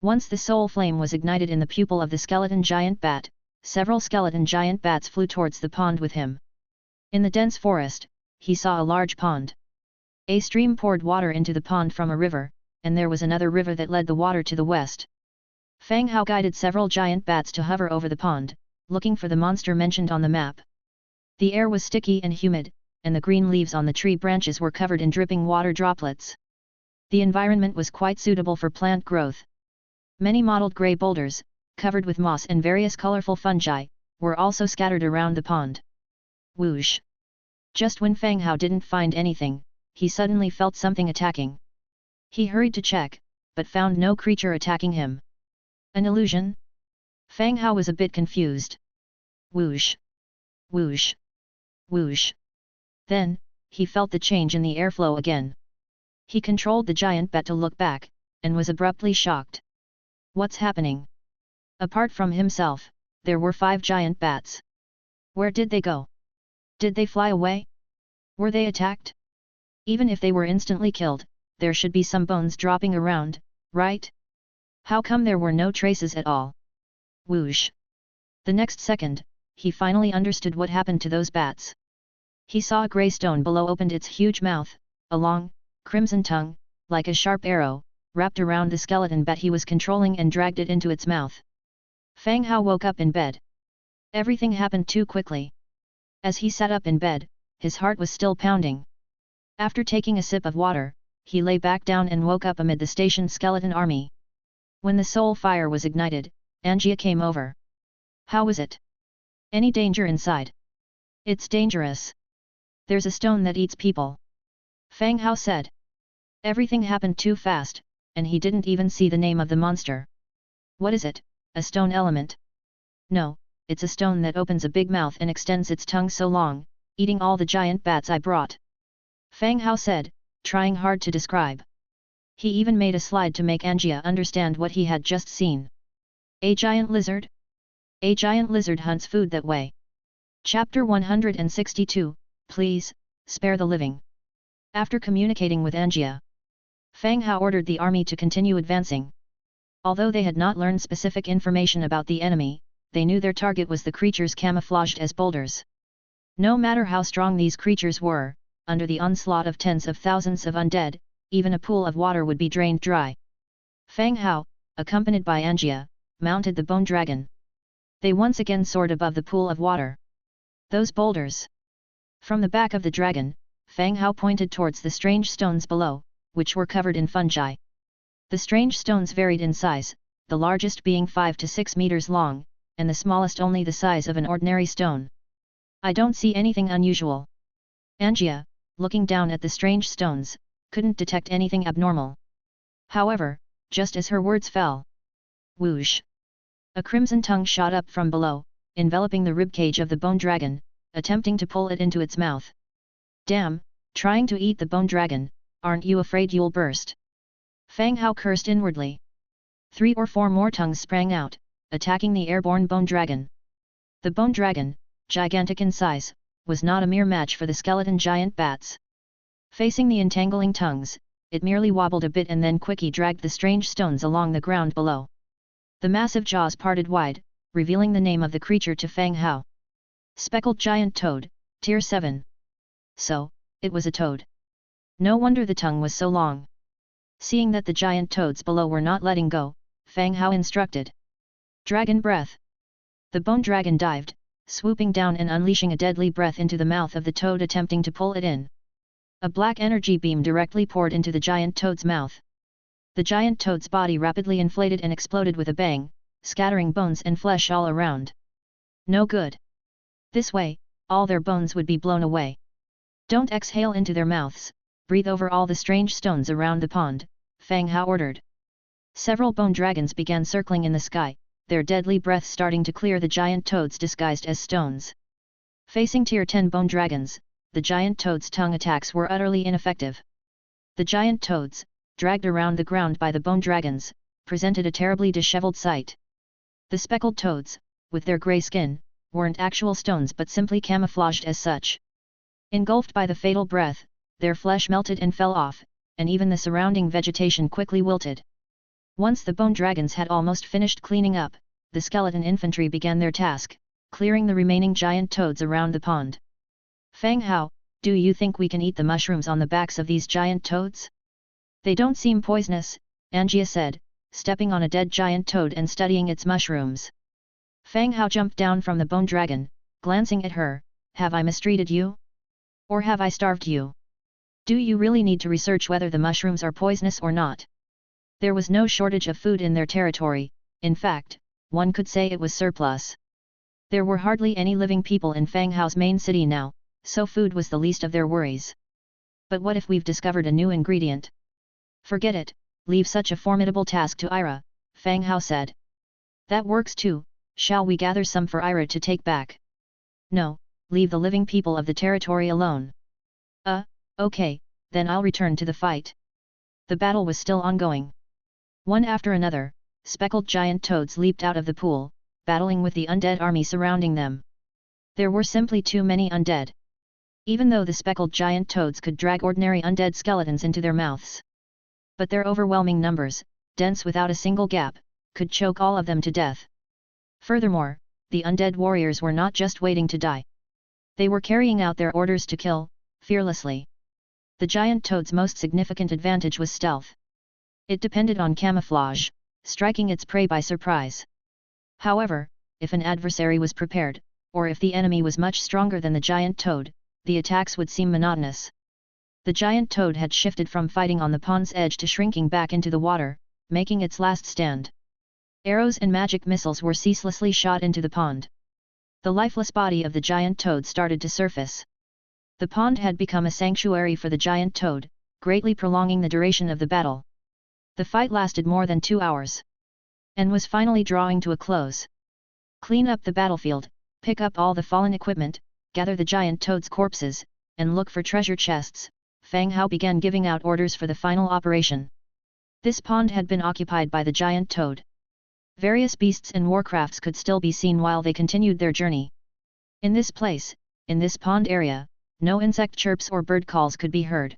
Once the soul flame was ignited in the pupil of the skeleton giant bat, several skeleton giant bats flew towards the pond with him. In the dense forest, he saw a large pond. A stream poured water into the pond from a river, and there was another river that led the water to the west. Fang Hao guided several giant bats to hover over the pond, looking for the monster mentioned on the map. The air was sticky and humid, and the green leaves on the tree branches were covered in dripping water droplets. The environment was quite suitable for plant growth. Many mottled grey boulders, covered with moss and various colorful fungi, were also scattered around the pond. Whoosh! Just when Fang Hao didn't find anything, he suddenly felt something attacking. He hurried to check, but found no creature attacking him. An illusion? Fang Hao was a bit confused. Whoosh! Whoosh! Whoosh! Then, he felt the change in the airflow again. He controlled the giant bat to look back, and was abruptly shocked. What's happening? Apart from himself, there were 5 giant bats. Where did they go? Did they fly away? Were they attacked? Even if they were instantly killed, there should be some bones dropping around, right? How come there were no traces at all? Whoosh! The next second, he finally understood what happened to those bats. He saw a grey stone below opened its huge mouth, a long, crimson tongue, like a sharp arrow, wrapped around the skeleton bat he was controlling and dragged it into its mouth. Fang Hao woke up in bed. Everything happened too quickly. As he sat up in bed, his heart was still pounding. After taking a sip of water, he lay back down and woke up amid the stationed skeleton army. When the soul fire was ignited, Angia came over. How was it? Any danger inside? It's dangerous. There's a stone that eats people. Fang Hao said. Everything happened too fast, and he didn't even see the name of the monster. What is it, a stone element? No, it's a stone that opens a big mouth and extends its tongue so long, eating all the giant bats I brought. Fang Hao said, trying hard to describe. He even made a slide to make Angia understand what he had just seen. A giant lizard? A giant lizard hunts food that way. Chapter 162, Please, spare the living. After communicating with Angia, Fang Hao ordered the army to continue advancing. Although they had not learned specific information about the enemy, they knew their target was the creatures camouflaged as boulders. No matter how strong these creatures were, under the onslaught of tens of thousands of undead, even a pool of water would be drained dry. Fang Hao, accompanied by Angia, mounted the bone dragon. They once again soared above the pool of water. Those boulders! From the back of the dragon, Fang Hao pointed towards the strange stones below, which were covered in fungi. The strange stones varied in size, the largest being 5 to 6 meters long, and the smallest only the size of an ordinary stone. I don't see anything unusual. Angia, looking down at the strange stones, couldn't detect anything abnormal. However, just as her words fell, whoosh! A crimson tongue shot up from below, enveloping the ribcage of the bone dragon, attempting to pull it into its mouth. Damn, trying to eat the bone dragon, aren't you afraid you'll burst? Fang Hao cursed inwardly. 3 or 4 more tongues sprang out, attacking the airborne bone dragon. The bone dragon, gigantic in size, was not a mere match for the skeleton giant bats. Facing the entangling tongues, it merely wobbled a bit and then quickly dragged the strange stones along the ground below. The massive jaws parted wide, revealing the name of the creature to Fang Hao. Speckled giant toad, Tier 7. So, it was a toad. No wonder the tongue was so long. Seeing that the giant toads below were not letting go, Fang Hao instructed. Dragon breath. The bone dragon dived, swooping down and unleashing a deadly breath into the mouth of the toad attempting to pull it in. A black energy beam directly poured into the giant toad's mouth. The giant toad's body rapidly inflated and exploded with a bang, scattering bones and flesh all around. No good. This way, all their bones would be blown away. Don't exhale into their mouths, breathe over all the strange stones around the pond, Fang Hao ordered. Several bone dragons began circling in the sky, their deadly breath starting to clear the giant toads disguised as stones. Facing Tier 10 bone dragons, the giant toad's tongue attacks were utterly ineffective. The giant toads, dragged around the ground by the bone dragons, presented a terribly disheveled sight. The speckled toads, with their grey skin, weren't actual stones but simply camouflaged as such. Engulfed by the fatal breath, their flesh melted and fell off, and even the surrounding vegetation quickly wilted. Once the bone dragons had almost finished cleaning up, the skeleton infantry began their task, clearing the remaining giant toads around the pond. Fang Hao, do you think we can eat the mushrooms on the backs of these giant toads? They don't seem poisonous, Angia said, stepping on a dead giant toad and studying its mushrooms. Fang Hao jumped down from the bone dragon, glancing at her. Have I mistreated you? Or have I starved you? Do you really need to research whether the mushrooms are poisonous or not? There was no shortage of food in their territory, in fact, one could say it was surplus. There were hardly any living people in Fang Hao's main city now, so food was the least of their worries. But what if we've discovered a new ingredient? Forget it, leave such a formidable task to Ira, Fang Hao said. That works too, shall we gather some for Ira to take back? No, leave the living people of the territory alone. Okay, then I'll return to the fight. The battle was still ongoing. One after another, speckled giant toads leaped out of the pool, battling with the undead army surrounding them. There were simply too many undead. Even though the speckled giant toads could drag ordinary undead skeletons into their mouths. But their overwhelming numbers, dense without a single gap, could choke all of them to death. Furthermore, the undead warriors were not just waiting to die. They were carrying out their orders to kill, fearlessly. The giant toad's most significant advantage was stealth. It depended on camouflage, striking its prey by surprise. However, if an adversary was prepared, or if the enemy was much stronger than the giant toad, the attacks would seem monotonous. The giant toad had shifted from fighting on the pond's edge to shrinking back into the water, making its last stand. Arrows and magic missiles were ceaselessly shot into the pond. The lifeless body of the giant toad started to surface. The pond had become a sanctuary for the giant toad, greatly prolonging the duration of the battle. The fight lasted more than 2 hours. And was finally drawing to a close. Clean up the battlefield, pick up all the fallen equipment, gather the giant toad's corpses, and look for treasure chests. Fang Hao began giving out orders for the final operation. This pond had been occupied by the giant toad. Various beasts and warcrafts could still be seen while they continued their journey. In this place, in this pond area, no insect chirps or bird calls could be heard.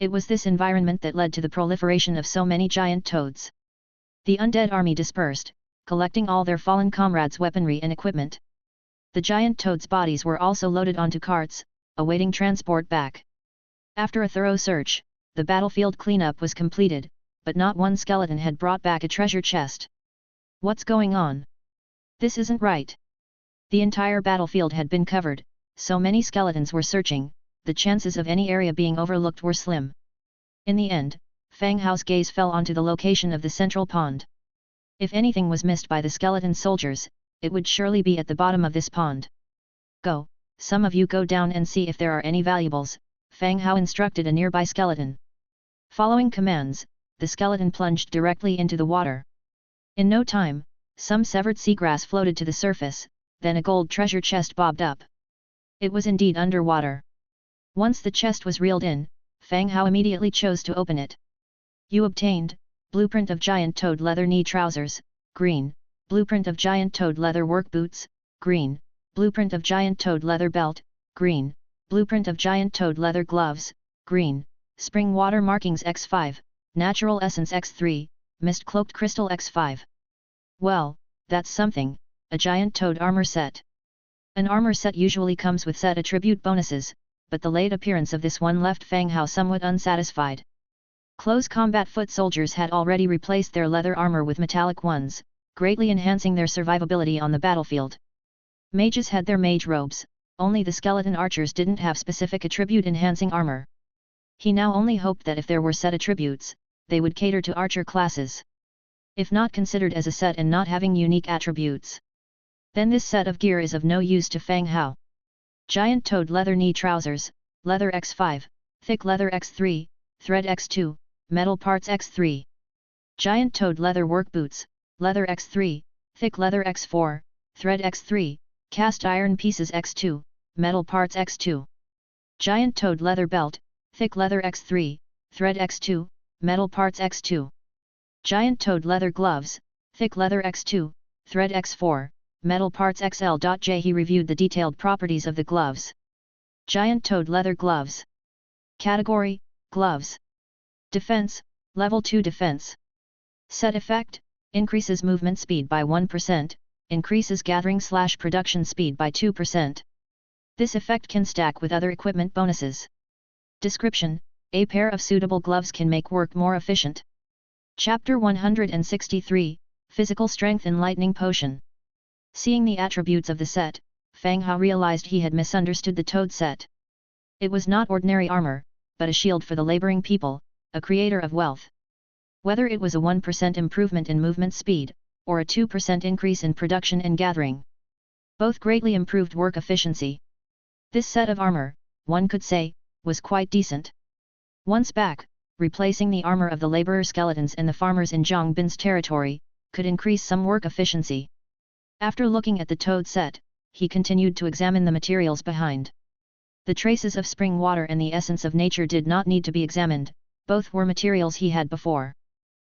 It was this environment that led to the proliferation of so many giant toads. The undead army dispersed, collecting all their fallen comrades' weaponry and equipment. The giant toads' bodies were also loaded onto carts, awaiting transport back. After a thorough search, the battlefield cleanup was completed, but not one skeleton had brought back a treasure chest. What's going on? This isn't right. The entire battlefield had been covered, so many skeletons were searching, the chances of any area being overlooked were slim. In the end, Fang Hao's gaze fell onto the location of the central pond. If anything was missed by the skeleton soldiers, it would surely be at the bottom of this pond. Go, some of you go down and see if there are any valuables, Fang Hao instructed a nearby skeleton. Following commands, the skeleton plunged directly into the water. In no time, some severed seagrass floated to the surface, then a gold treasure chest bobbed up. It was indeed underwater. Once the chest was reeled in, Fang Hao immediately chose to open it. You obtained, blueprint of giant toad leather knee trousers, green, blueprint of giant toad leather work boots, green, blueprint of giant toad leather belt, green, blueprint of giant toad leather gloves, green, spring water markings X5, natural essence X3, mist cloaked crystal X5. Well, that's something, a giant toad armor set. An armor set usually comes with set attribute bonuses, but the late appearance of this one left Fang Hao somewhat unsatisfied. Close combat foot soldiers had already replaced their leather armor with metallic ones, greatly enhancing their survivability on the battlefield. Mages had their mage robes, only the skeleton archers didn't have specific attribute-enhancing armor. He now only hoped that if there were set attributes, they would cater to archer classes. If not considered as a set and not having unique attributes, then this set of gear is of no use to Fang Hao. Giant toad leather knee trousers, leather X5, thick leather X3, thread X2, metal parts X3. Giant toad leather work boots, leather X3, thick leather X4, thread X3, cast iron pieces X2, metal parts X2. Giant toad leather belt, thick leather X3, thread X2, metal parts X2. Giant toad leather gloves, thick leather X2, thread X4, metal parts XL.J. He reviewed the detailed properties of the gloves. Giant toad leather gloves. Category, gloves. Defense, level 2 defense. Set effect, increases movement speed by 1%, increases gathering/production speed by 2%. This effect can stack with other equipment bonuses. Description: a pair of suitable gloves can make work more efficient. Chapter 163, Physical Strength Enlightening Potion. Seeing the attributes of the set, Fang Hao realized he had misunderstood the Toad set. It was not ordinary armor, but a shield for the laboring people, a creator of wealth. Whether it was a 1% improvement in movement speed, or a 2% increase in production and gathering, both greatly improved work efficiency. This set of armor, one could say, was quite decent. Once back, replacing the armor of the laborer skeletons and the farmers in Zhang Bin's territory, could increase some work efficiency. After looking at the Toad set, he continued to examine the materials behind. The traces of spring water and the essence of nature did not need to be examined, both were materials he had before.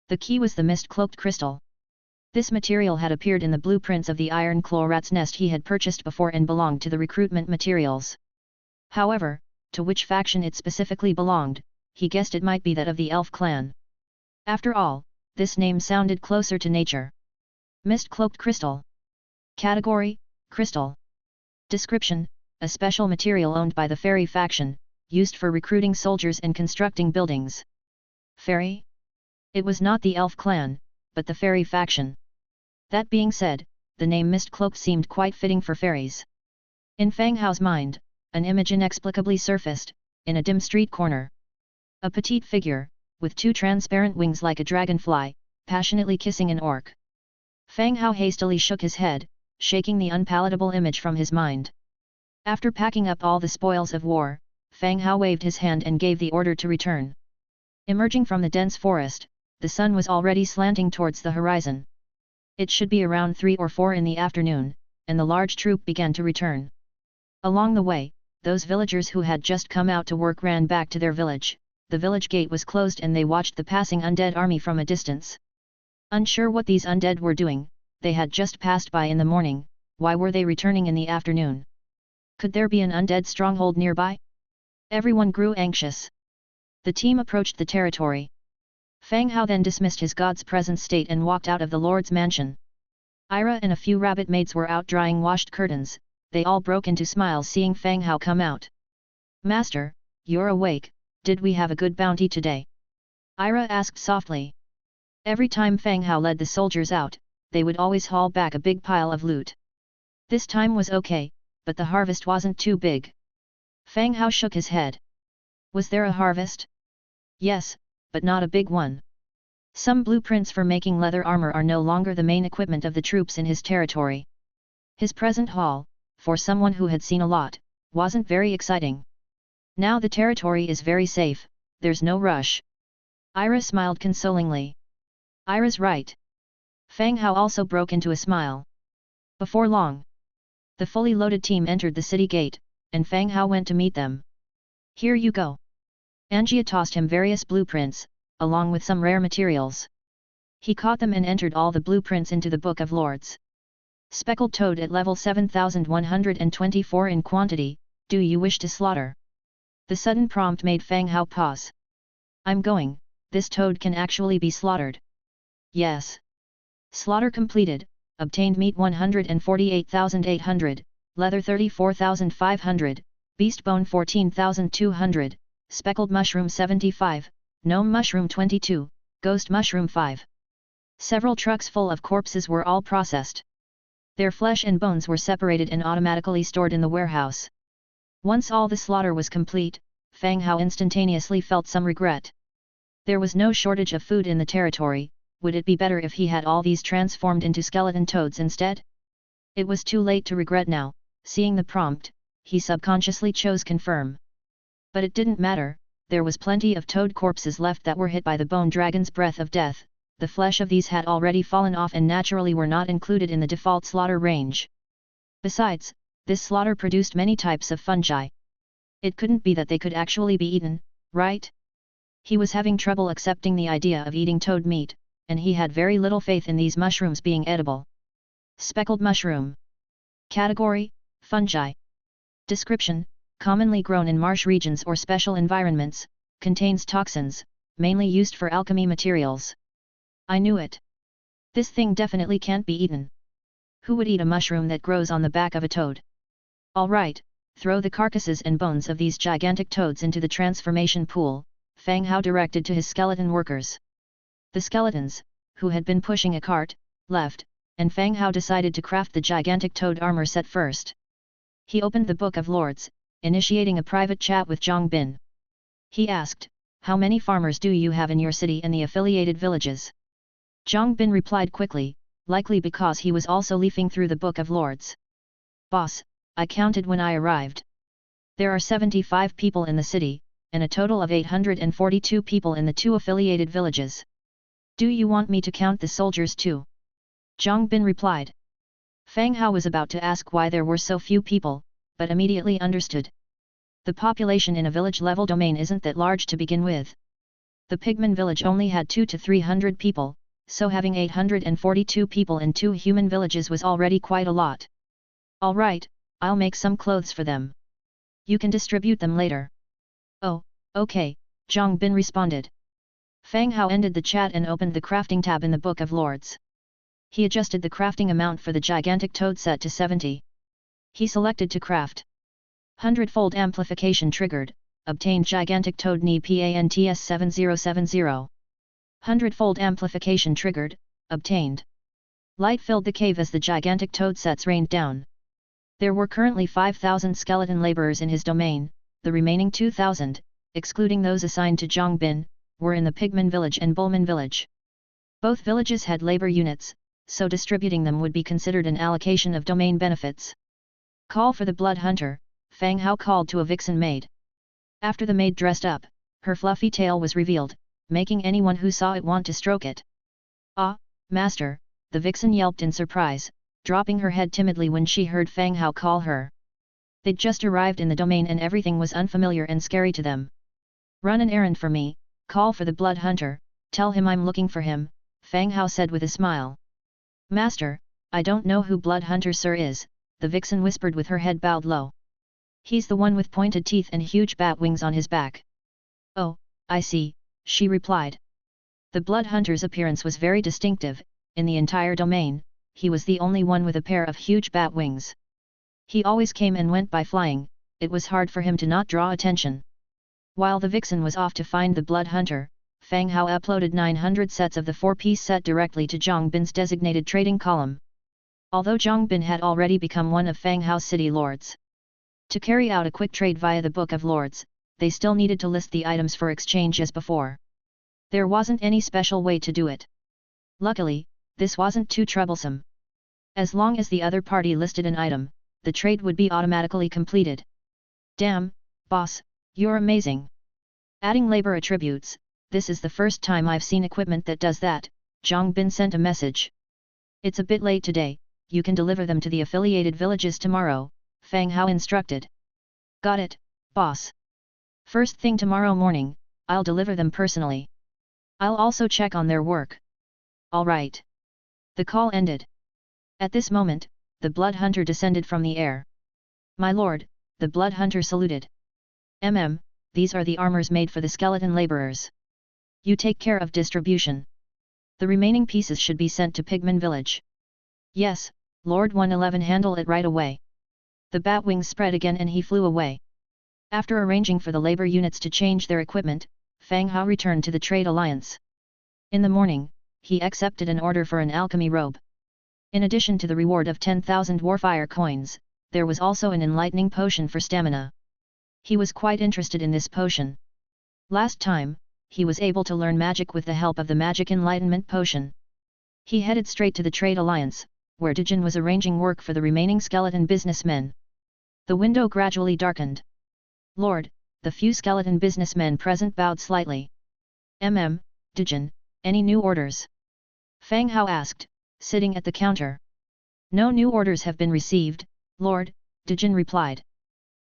The key was the mist-cloaked crystal. This material had appeared in the blueprints of the iron claw rat's nest he had purchased before and belonged to the recruitment materials. However, to which faction it specifically belonged, he guessed it might be that of the elf clan. After all, this name sounded closer to nature. Mist-cloaked crystal. Category: crystal. Description: a special material owned by the fairy faction, used for recruiting soldiers and constructing buildings. Fairy? It was not the elf clan, but the fairy faction. That being said, the name Mist-cloaked seemed quite fitting for fairies. In Fang Hao's mind, an image inexplicably surfaced, in a dim street corner. A petite figure, with two transparent wings like a dragonfly, passionately kissing an orc. Fang Hao hastily shook his head, shaking the unpalatable image from his mind. After packing up all the spoils of war, Fang Hao waved his hand and gave the order to return. Emerging from the dense forest, the sun was already slanting towards the horizon. It should be around 3 or 4 in the afternoon, and the large troop began to return. Along the way, those villagers who had just come out to work ran back to their village. The village gate was closed and they watched the passing undead army from a distance. Unsure what these undead were doing, they had just passed by in the morning, why were they returning in the afternoon? Could there be an undead stronghold nearby? Everyone grew anxious. The team approached the territory. Fang Hao then dismissed his god's present state and walked out of the lord's mansion. Ira and a few rabbit maids were out drying washed curtains. They all broke into smiles seeing Fang Hao come out. "Master, you're awake, did we have a good bounty today?" Ira asked softly. Every time Fang Hao led the soldiers out, they would always haul back a big pile of loot. This time was okay, but the harvest wasn't too big. Fang Hao shook his head. Was there a harvest? Yes, but not a big one. Some blueprints for making leather armor are no longer the main equipment of the troops in his territory. His present haul, for someone who had seen a lot, wasn't very exciting. Now the territory is very safe, there's no rush. Ira smiled consolingly. Ira's right. Fang Hao also broke into a smile. Before long, the fully loaded team entered the city gate, and Fang Hao went to meet them. "Here you go." Angia tossed him various blueprints, along with some rare materials. He caught them and entered all the blueprints into the Book of Lords. Speckled toad at level 7124 in quantity, do you wish to slaughter? The sudden prompt made Fang Hao pause. "I'm going, this toad can actually be slaughtered." "Yes." Slaughter completed, obtained meat 148,800, leather 34,500, beast bone 14,200, speckled mushroom 75, gnome mushroom 22, ghost mushroom 5. Several trucks full of corpses were all processed. Their flesh and bones were separated and automatically stored in the warehouse. Once all the slaughter was complete, Fang Hao instantaneously felt some regret. There was no shortage of food in the territory. Would it be better if he had all these transformed into skeleton toads instead? It was too late to regret now. Seeing the prompt, he subconsciously chose confirm. But it didn't matter, there was plenty of toad corpses left that were hit by the bone dragon's breath of death. The flesh of these had already fallen off and naturally were not included in the default slaughter range. Besides, this slaughter produced many types of fungi. It couldn't be that they could actually be eaten, right? He was having trouble accepting the idea of eating toad meat, and he had very little faith in these mushrooms being edible. Speckled mushroom. Category: fungi. Description: commonly grown in marsh regions or special environments, contains toxins, mainly used for alchemy materials. I knew it. This thing definitely can't be eaten. Who would eat a mushroom that grows on the back of a toad? Alright, throw the carcasses and bones of these gigantic toads into the transformation pool, Fang Hao directed to his skeleton workers. The skeletons, who had been pushing a cart, left, and Fang Hao decided to craft the gigantic toad armor set first. He opened the Book of Lords, initiating a private chat with Zhang Bin. He asked, "How many farmers do you have in your city and the affiliated villages?" Zhang Bin replied quickly, likely because he was also leafing through the Book of Lords. "Boss, I counted when I arrived. There are 75 people in the city, and a total of 842 people in the 2 affiliated villages. Do you want me to count the soldiers too?" Zhang Bin replied. Fang Hao was about to ask why there were so few people, but immediately understood. The population in a village-level domain isn't that large to begin with. The Pigman village only had 200 to 300 people, so having 842 people in 2 human villages was already quite a lot. "Alright, I'll make some clothes for them. You can distribute them later." "Oh, okay," Zhang Bin responded. Fang Hao ended the chat and opened the crafting tab in the Book of Lords. He adjusted the crafting amount for the gigantic toad set to 70. He selected to craft. Hundredfold Amplification triggered, obtained gigantic toad knee PANTS 7070. Hundredfold Amplification triggered, obtained. Light filled the cave as the gigantic toad sets rained down. There were currently 5,000 skeleton laborers in his domain, the remaining 2,000, excluding those assigned to Zhang Bin, were in the Pigman village and Bullman village. Both villages had labor units, so distributing them would be considered an allocation of domain benefits. "Call for the blood hunter," Fang Hao called to a vixen maid. After the maid dressed up, her fluffy tail was revealed, making anyone who saw it want to stroke it. "Ah, master," the vixen yelped in surprise, dropping her head timidly when she heard Fang Hao call her. They'd just arrived in the domain and everything was unfamiliar and scary to them. "Run an errand for me, call for the blood hunter, tell him I'm looking for him," Fang Hao said with a smile. "Master, I don't know who blood hunter sir is," the vixen whispered with her head bowed low. "He's the one with pointed teeth and huge bat wings on his back." "Oh, I see," she replied. The blood hunter's appearance was very distinctive. In the entire domain, he was the only one with a pair of huge bat wings. He always came and went by flying, it was hard for him to not draw attention. While the vixen was off to find the blood hunter, Fang Hao uploaded 900 sets of the 4-piece set directly to Zhang Bin's designated trading column. Although Zhang Bin had already become one of Fang Hao's city lords. To carry out a quick trade via the Book of Lords, they still needed to list the items for exchange as before. There wasn't any special way to do it. Luckily, this wasn't too troublesome. As long as the other party listed an item, the trade would be automatically completed. "Damn, boss, you're amazing. Adding labor attributes, this is the first time I've seen equipment that does that," Zhang Bin sent a message. "It's a bit late today, you can deliver them to the affiliated villages tomorrow," Fang Hao instructed. "Got it, boss. First thing tomorrow morning, I'll deliver them personally. I'll also check on their work." "All right." The call ended. At this moment, the blood hunter descended from the air. "My lord," the blood hunter saluted. These are the armors made for the skeleton laborers. You take care of distribution. The remaining pieces should be sent to Pigman village." "Yes, Lord 111, handle it right away." The bat wings spread again and he flew away. After arranging for the labor units to change their equipment, Fang Hao returned to the trade alliance. In the morning, he accepted an order for an alchemy robe. In addition to the reward of 10,000 warfire coins, there was also an enlightening potion for stamina. He was quite interested in this potion. Last time, he was able to learn magic with the help of the magic enlightenment potion. He headed straight to the trade alliance, where Dijin was arranging work for the remaining skeleton businessmen. The window gradually darkened. "Lord," the few skeleton businessmen present bowed slightly. Dijin, any new orders?" Fang Hao asked, sitting at the counter. "No new orders have been received, Lord," Dijin replied.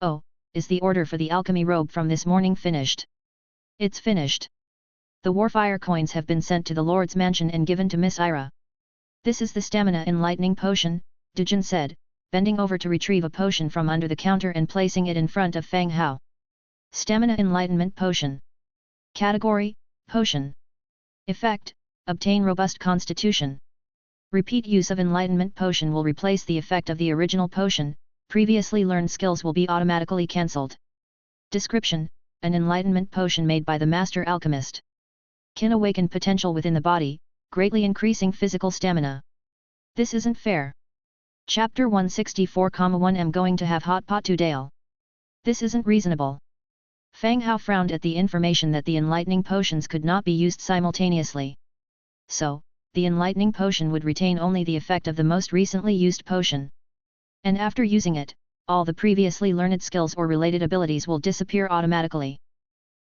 "Oh, is the order for the alchemy robe from this morning finished?" "It's finished. The warfire coins have been sent to the Lord's mansion and given to Miss Ira." "This is the stamina enlightening potion," Dijin said, bending over to retrieve a potion from under the counter and placing it in front of Fang Hao. Stamina enlightenment potion. Category: Potion. Effect: Obtain robust constitution. Repeat use of enlightenment potion will replace the effect of the original potion, Previously learned skills will be automatically cancelled. Description: an enlightenment potion made by the master alchemist. Can awaken potential within the body, greatly increasing physical stamina. This isn't fair. Chapter 164,1 I'm going to have hot pot today. This isn't reasonable. Fang Hao frowned at the information that the enlightening potions could not be used simultaneously. So, the enlightening potion would retain only the effect of the most recently used potion. And after using it, all the previously learned skills or related abilities will disappear automatically.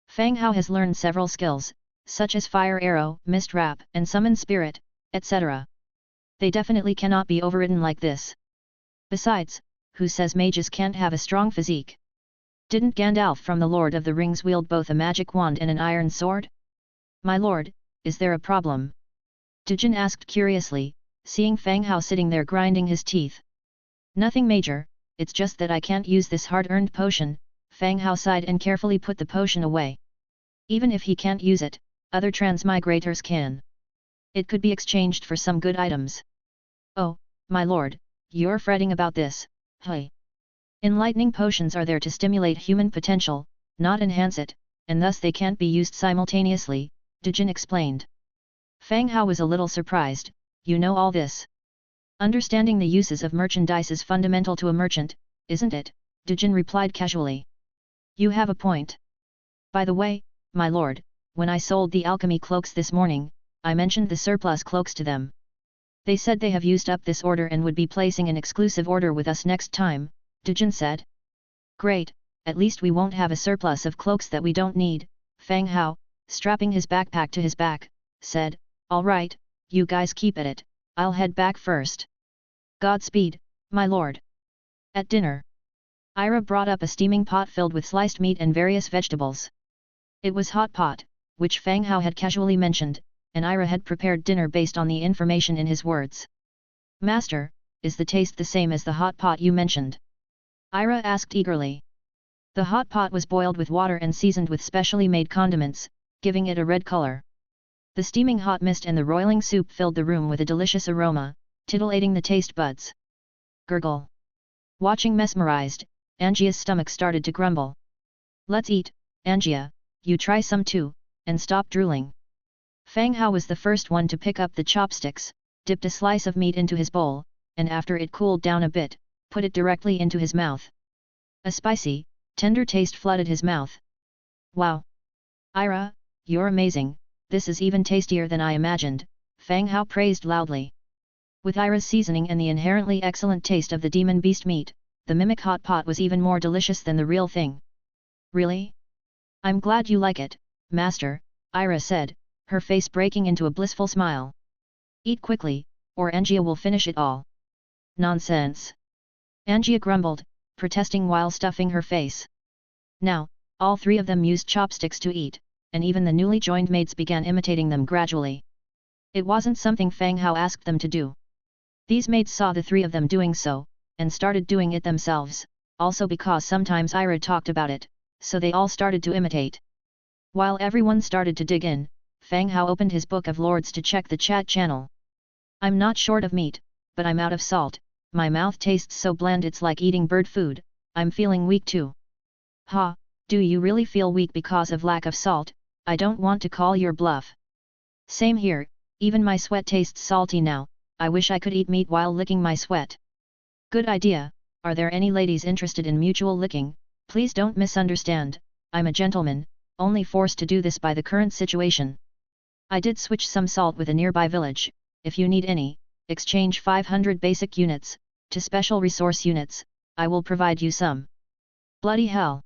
Fang Hao has learned several skills, such as Fire Arrow, Mist Wrap, and Summon Spirit, etc. They definitely cannot be overridden like this. Besides, who says mages can't have a strong physique? Didn't Gandalf from the Lord of the Rings wield both a magic wand and an iron sword? My lord, is there a problem? Dujin asked curiously, seeing Fang Hao sitting there grinding his teeth. Nothing major, it's just that I can't use this hard-earned potion. Fang Hao sighed and carefully put the potion away. Even if he can't use it, other transmigrators can. It could be exchanged for some good items. Oh, my lord, you're fretting about this, hey. Enlightening potions are there to stimulate human potential, not enhance it, and thus they can't be used simultaneously, Dujin explained. Fang Hao was a little surprised. You know all this. Understanding the uses of merchandise is fundamental to a merchant, isn't it? Dujin replied casually. You have a point. By the way, my lord, when I sold the alchemy cloaks this morning, I mentioned the surplus cloaks to them. They said they have used up this order and would be placing an exclusive order with us next time, Dujin said. Great, at least we won't have a surplus of cloaks that we don't need, Fang Hao, strapping his backpack to his back, said. All right, you guys keep at it, I'll head back first. Godspeed, my lord. At dinner, Ira brought up a steaming pot filled with sliced meat and various vegetables. It was hot pot, which Fang Hao had casually mentioned, and Ira had prepared dinner based on the information in his words. Master, is the taste the same as the hot pot you mentioned? Ira asked eagerly. The hot pot was boiled with water and seasoned with specially made condiments, giving it a red color. The steaming hot mist and the roiling soup filled the room with a delicious aroma, titillating the taste buds. Gurgle. Watching mesmerized, Angia's stomach started to grumble. Let's eat, Angia, you try some too, and stop drooling. Fang Hao was the first one to pick up the chopsticks, dipped a slice of meat into his bowl, and after it cooled down a bit, put it directly into his mouth. A spicy, tender taste flooded his mouth. Wow! Ira, you're amazing. This is even tastier than I imagined, Fang Hao praised loudly. With Ira's seasoning and the inherently excellent taste of the demon beast meat, the mimic hot pot was even more delicious than the real thing. Really? I'm glad you like it, master, Ira said, her face breaking into a blissful smile. Eat quickly, or Angia will finish it all. Nonsense! Angia grumbled, protesting while stuffing her face. Now, all three of them used chopsticks to eat, and even the newly joined maids began imitating them gradually. It wasn't something Fang Hao asked them to do. These maids saw the three of them doing so, and started doing it themselves, also because sometimes Ira talked about it, so they all started to imitate. While everyone started to dig in, Fang Hao opened his book of lords to check the chat channel. I'm not short of meat, but I'm out of salt, my mouth tastes so bland it's like eating bird food, I'm feeling weak too. Ha, do you really feel weak because of lack of salt? I don't want to call your bluff. Same here, even my sweat tastes salty now, I wish I could eat meat while licking my sweat. Good idea, are there any ladies interested in mutual licking? Please don't misunderstand, I'm a gentleman, only forced to do this by the current situation. I did switch some salt with a nearby village, if you need any, exchange 500 basic units, to special resource units, I will provide you some. Bloody hell!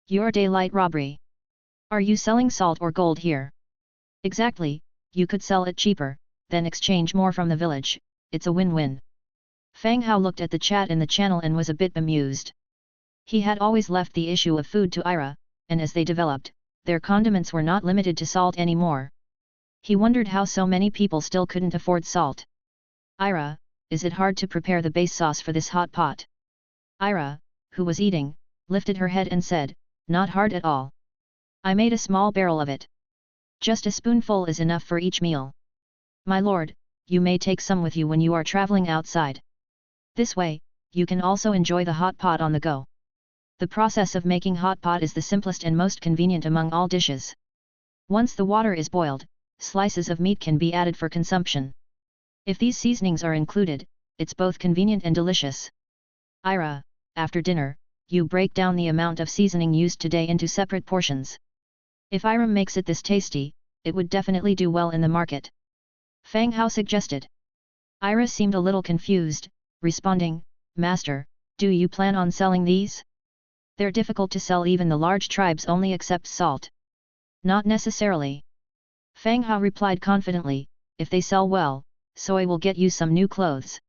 Your daylight robbery! Are you selling salt or gold here? Exactly, you could sell it cheaper, then exchange more from the village, it's a win-win. Fang Hao looked at the chat in the channel and was a bit bemused. He had always left the issue of food to Ira, and as they developed, their condiments were not limited to salt anymore. He wondered how so many people still couldn't afford salt. Ira, is it hard to prepare the base sauce for this hot pot? Ira, who was eating, lifted her head and said, not hard at all. I made a small barrel of it. Just a spoonful is enough for each meal. My lord, you may take some with you when you are traveling outside. This way, you can also enjoy the hot pot on the go. The process of making hot pot is the simplest and most convenient among all dishes. Once the water is boiled, slices of meat can be added for consumption. If these seasonings are included, it's both convenient and delicious. Ira, after dinner, you break down the amount of seasoning used today into separate portions. If Ira makes it this tasty, it would definitely do well in the market. Fang Hao suggested. Ira seemed a little confused, responding, Master, do you plan on selling these? They're difficult to sell, even the large tribes only accept salt. Not necessarily. Fang Hao replied confidently, if they sell well, Soy will get you some new clothes.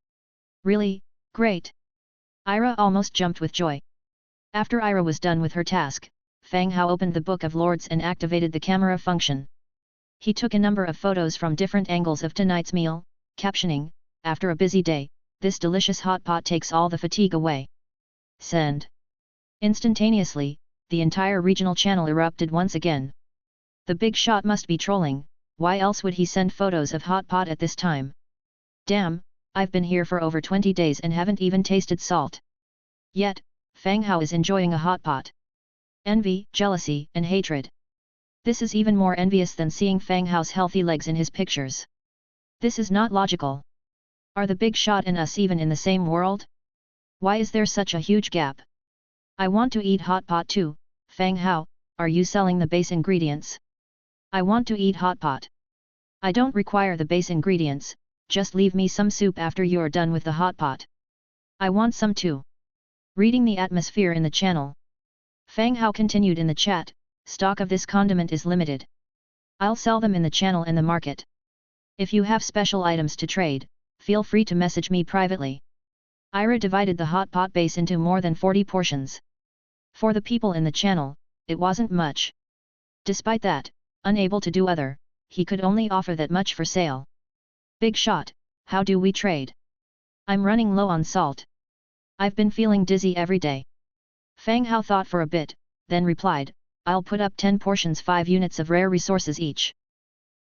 Really? Great! Ira almost jumped with joy. After Ira was done with her task, Fang Hao opened the Book of Lords and activated the camera function. He took a number of photos from different angles of tonight's meal, captioning, after a busy day, this delicious hot pot takes all the fatigue away. Send. Instantaneously, the entire regional channel erupted once again. The big shot must be trolling, why else would he send photos of hot pot at this time? Damn, I've been here for over 20 days and haven't even tasted salt. Yet, Fang Hao is enjoying a hot pot. Envy, jealousy, and hatred. This is even more envious than seeing Fang Hao's healthy legs in his pictures. This is not logical. Are the big shot and us even in the same world? Why is there such a huge gap? I want to eat hot pot too. Fang Hao, are you selling the base ingredients? I want to eat hot pot. I don't require the base ingredients, just leave me some soup after you're done with the hot pot. I want some too. Reading the atmosphere in the channel, Fang Hao continued in the chat, stock of this condiment is limited. I'll sell them in the channel and the market. If you have special items to trade, feel free to message me privately. Ira divided the hot pot base into more than 40 portions. For the people in the channel, it wasn't much. Despite that, unable to do other, he could only offer that much for sale. Big shot, how do we trade? I'm running low on salt. I've been feeling dizzy every day. Fang Hao thought for a bit, then replied, I'll put up 10 portions 5 units of rare resources each.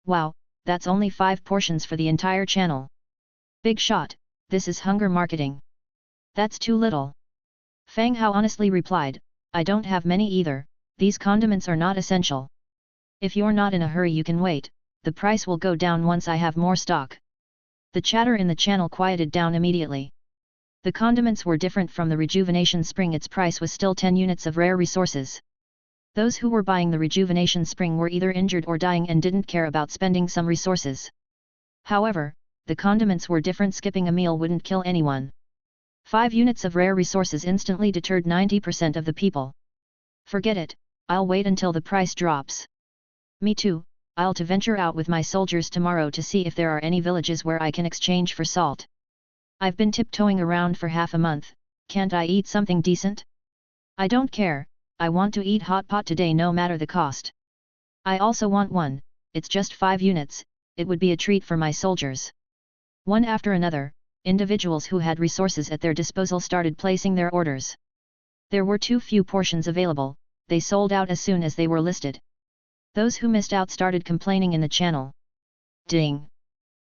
Wow, that's only 5 portions for the entire channel. Big shot, this is hunger marketing. That's too little. Fang Hao honestly replied, I don't have many either, these condiments are not essential. If you're not in a hurry you can wait, the price will go down once I have more stock. The chatter in the channel quieted down immediately. The condiments were different from the rejuvenation spring, its price was still 10 units of rare resources. Those who were buying the rejuvenation spring were either injured or dying and didn't care about spending some resources. However, the condiments were different, skipping a meal wouldn't kill anyone. 5 units of rare resources instantly deterred 90% of the people. Forget it, I'll wait until the price drops. Me too, I'll to venture out with my soldiers tomorrow to see if there are any villages where I can exchange for salt. I've been tiptoeing around for half a month, can't I eat something decent? I don't care, I want to eat hot pot today no matter the cost. I also want one, it's just 5 units, it would be a treat for my soldiers. One after another, individuals who had resources at their disposal started placing their orders. There were too few portions available, they sold out as soon as they were listed. Those who missed out started complaining in the channel. Ding!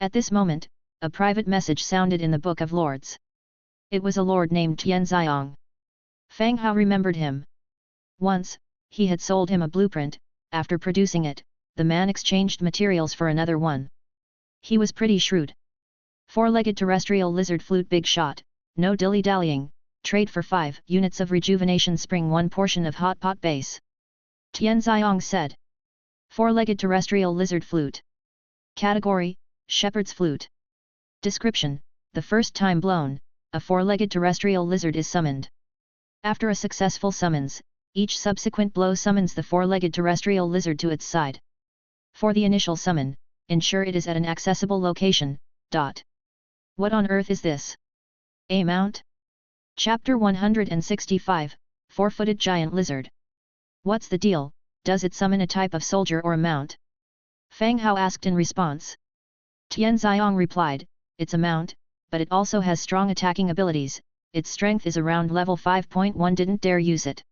At this moment, a private message sounded in the Book of Lords. It was a lord named Tian Xiong. Fang Hao remembered him. Once, he had sold him a blueprint. After producing it, the man exchanged materials for another one. He was pretty shrewd. 4-legged terrestrial lizard flute, big shot, no dilly-dallying, trade for 5 units of rejuvenation spring, 1 portion of hot pot base. Tian Xiong said. 4-legged terrestrial lizard flute. Category, shepherd's flute. Description, the first time blown, a 4-legged terrestrial lizard is summoned. After a successful summons, each subsequent blow summons the 4-legged terrestrial lizard to its side. For the initial summon, ensure it is at an accessible location. What on earth is this? A mount? Chapter 165, 4-footed giant lizard. What's the deal, does it summon a type of soldier or a mount? Fang Hao asked in response. Tian Xiong replied, it's a mount, but it also has strong attacking abilities, its strength is around level 5.1, didn't dare use it.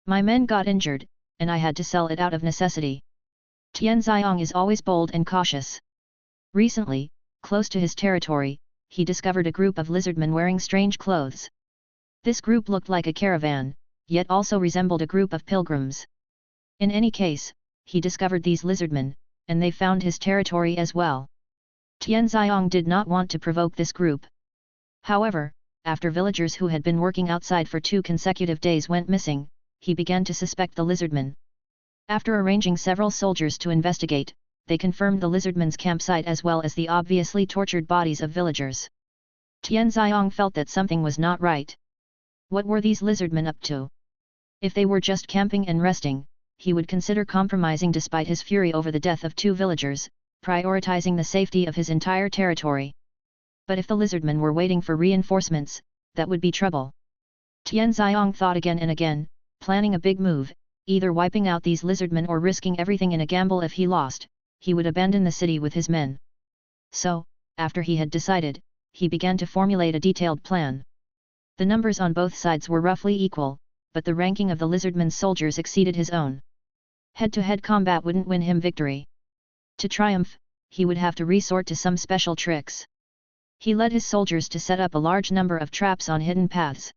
My men got injured, and I had to sell it out of necessity. Tian Xiong is always bold and cautious. Recently, close to his territory, he discovered a group of lizardmen wearing strange clothes. This group looked like a caravan, yet also resembled a group of pilgrims. In any case, he discovered these lizardmen, and they found his territory as well. Tianziong did not want to provoke this group. However, after villagers who had been working outside for 2 consecutive days went missing, he began to suspect the lizardmen. After arranging several soldiers to investigate, they confirmed the lizardmen's campsite as well as the obviously tortured bodies of villagers. Tianziong felt that something was not right. What were these lizardmen up to? If they were just camping and resting, he would consider compromising despite his fury over the death of 2 villagers, prioritizing the safety of his entire territory. But if the lizardmen were waiting for reinforcements, that would be trouble. Tianziong thought again and again, planning a big move, either wiping out these lizardmen or risking everything in a gamble. If he lost, he would abandon the city with his men. So, after he had decided, he began to formulate a detailed plan. The numbers on both sides were roughly equal, but the ranking of the lizardmen's soldiers exceeded his own. Head-to-head combat wouldn't win him victory. To triumph, he would have to resort to some special tricks. He led his soldiers to set up a large number of traps on hidden paths.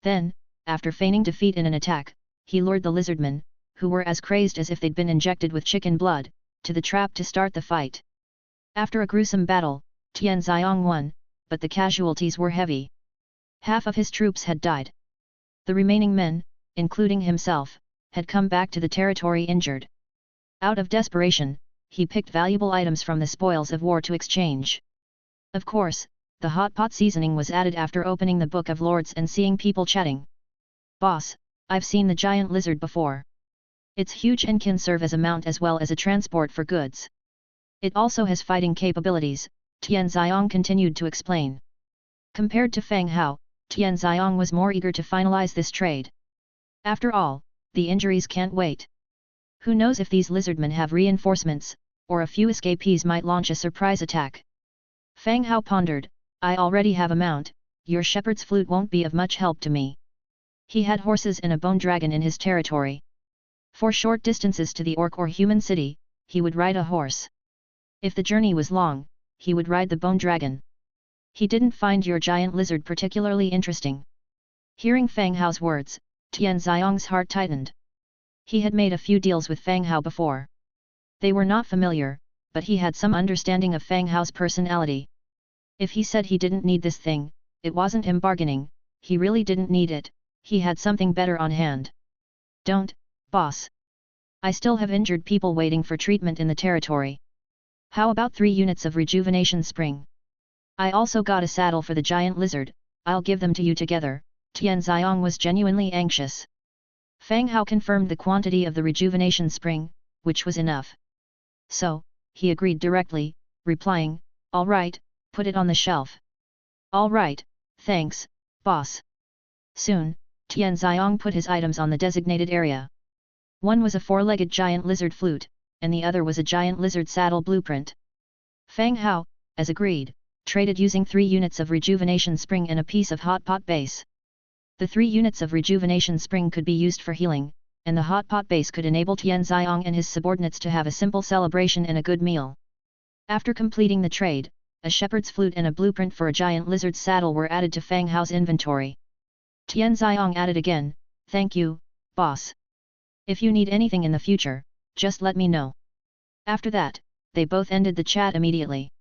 Then, after feigning defeat in an attack, he lured the lizardmen, who were as crazed as if they'd been injected with chicken blood, to the trap to start the fight. After a gruesome battle, Tianziong won, but the casualties were heavy. Half of his troops had died. The remaining men, including himself, had come back to the territory injured. Out of desperation, he picked valuable items from the spoils of war to exchange. Of course, the hot pot seasoning was added after opening the Book of Lords and seeing people chatting. "Boss, I've seen the giant lizard before. It's huge and can serve as a mount as well as a transport for goods. It also has fighting capabilities," Tianziong continued to explain. Compared to Fang Hao, Tianziong was more eager to finalize this trade. After all, the injuries can't wait. Who knows if these lizardmen have reinforcements, or a few escapees might launch a surprise attack. Fang Hao pondered, "I already have a mount, your shepherd's flute won't be of much help to me." He had horses and a bone dragon in his territory. For short distances to the orc or human city, he would ride a horse. If the journey was long, he would ride the bone dragon. He didn't find your giant lizard particularly interesting. Hearing Fang Hao's words, Tianziong's heart tightened. He had made a few deals with Fang Hao before. They were not familiar, but he had some understanding of Fang Hao's personality. If he said he didn't need this thing, it wasn't him bargaining, he really didn't need it, he had something better on hand. "Don't, boss. I still have injured people waiting for treatment in the territory. How about 3 units of rejuvenation spring? I also got a saddle for the giant lizard, I'll give them to you together." Tianziong was genuinely anxious. Fang Hao confirmed the quantity of the rejuvenation spring, which was enough. So, he agreed directly, replying, "All right, put it on the shelf." "All right, thanks, boss." Soon, Tianziong put his items on the designated area. One was a 4-legged giant lizard flute, and the other was a giant lizard saddle blueprint. Fang Hao, as agreed, traded using 3 units of rejuvenation spring and a piece of hot pot base. The 3 units of rejuvenation spring could be used for healing, and the hot pot base could enable Tianziong and his subordinates to have a simple celebration and a good meal. After completing the trade, a shepherd's flute and a blueprint for a giant lizard saddle were added to Fang Hao's inventory. Tianziong added again, "Thank you, boss. If you need anything in the future, just let me know." After that, they both ended the chat immediately.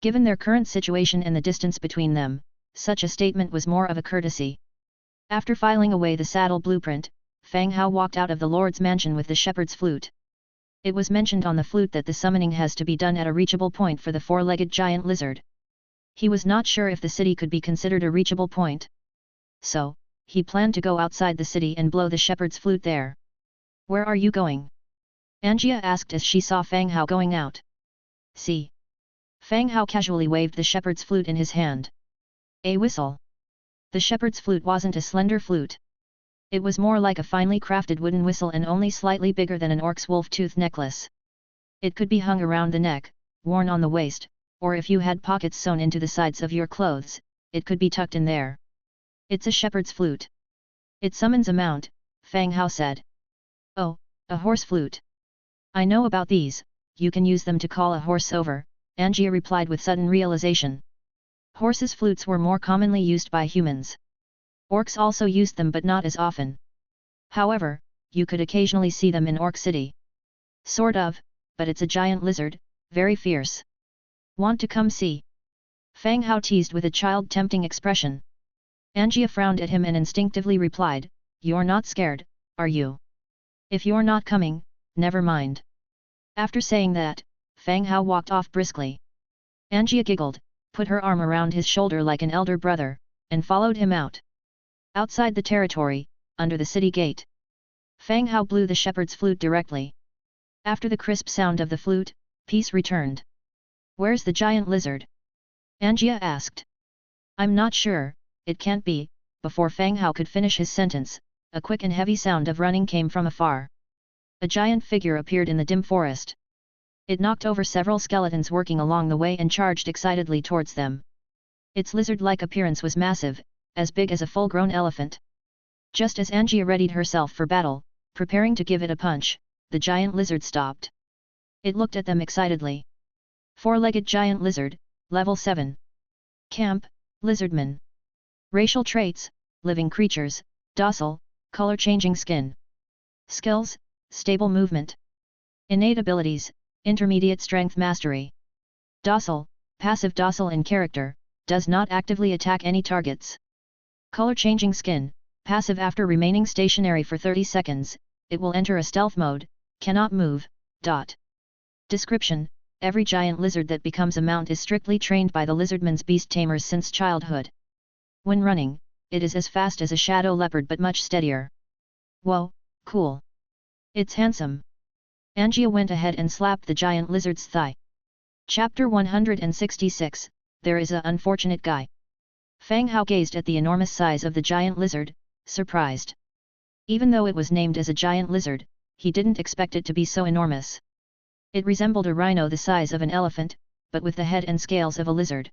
Given their current situation and the distance between them, such a statement was more of a courtesy. After filing away the saddle blueprint, Fang Hao walked out of the Lord's mansion with the shepherd's flute. It was mentioned on the flute that the summoning has to be done at a reachable point for the 4-legged giant lizard. He was not sure if the city could be considered a reachable point. So, he planned to go outside the city and blow the shepherd's flute there. "Where are you going?" Angia asked as she saw Fang Hao going out. "See." Fang Hao casually waved the shepherd's flute in his hand. "A whistle." The shepherd's flute wasn't a slender flute. It was more like a finely crafted wooden whistle and only slightly bigger than an orc's wolf-tooth necklace. It could be hung around the neck, worn on the waist, or if you had pockets sewn into the sides of your clothes, it could be tucked in there. "It's a shepherd's flute. It summons a mount," Fang Hao said. "Oh, a horse flute. I know about these, you can use them to call a horse over," Angia replied with sudden realization. Horses' flutes were more commonly used by humans. Orcs also used them but not as often. However, you could occasionally see them in Orc City. Sort of, but it's a giant lizard, very fierce. Want to come see? Fang Hao teased with a child-tempting expression. Angia frowned at him and instinctively replied, "You're not scared, are you? If you're not coming, never mind." After saying that, Fang Hao walked off briskly. Angia giggled, put her arm around his shoulder like an elder brother, and followed him out. Outside the territory, under the city gate, Fang Hao blew the shepherd's flute directly. After the crisp sound of the flute, peace returned. "Where's the giant lizard?" Angia asked. "I'm not sure, it can't be." Before Fang Hao could finish his sentence, a quick and heavy sound of running came from afar. A giant figure appeared in the dim forest. It knocked over several skeletons working along the way and charged excitedly towards them. Its lizard-like appearance was massive, as big as a full-grown elephant. Just as Angia readied herself for battle, preparing to give it a punch, the giant lizard stopped. It looked at them excitedly. Four-legged giant lizard, level 7. Camp, lizardman. Racial traits, living creatures, docile, color-changing skin. Skills, stable movement. Innate abilities, intermediate strength mastery. Docile, passive docile in character, does not actively attack any targets. Color-changing skin, passive after remaining stationary for 30 seconds, it will enter a stealth mode, cannot move. Description: every giant lizard that becomes a mount is strictly trained by the lizardman's beast tamers since childhood. When running, it is as fast as a shadow leopard but much steadier. Whoa, cool. It's handsome. Angia went ahead and slapped the giant lizard's thigh. Chapter 166, There is a unfortunate guy. Fang Hao gazed at the enormous size of the giant lizard, surprised. Even though it was named as a giant lizard, he didn't expect it to be so enormous. It resembled a rhino the size of an elephant, but with the head and scales of a lizard.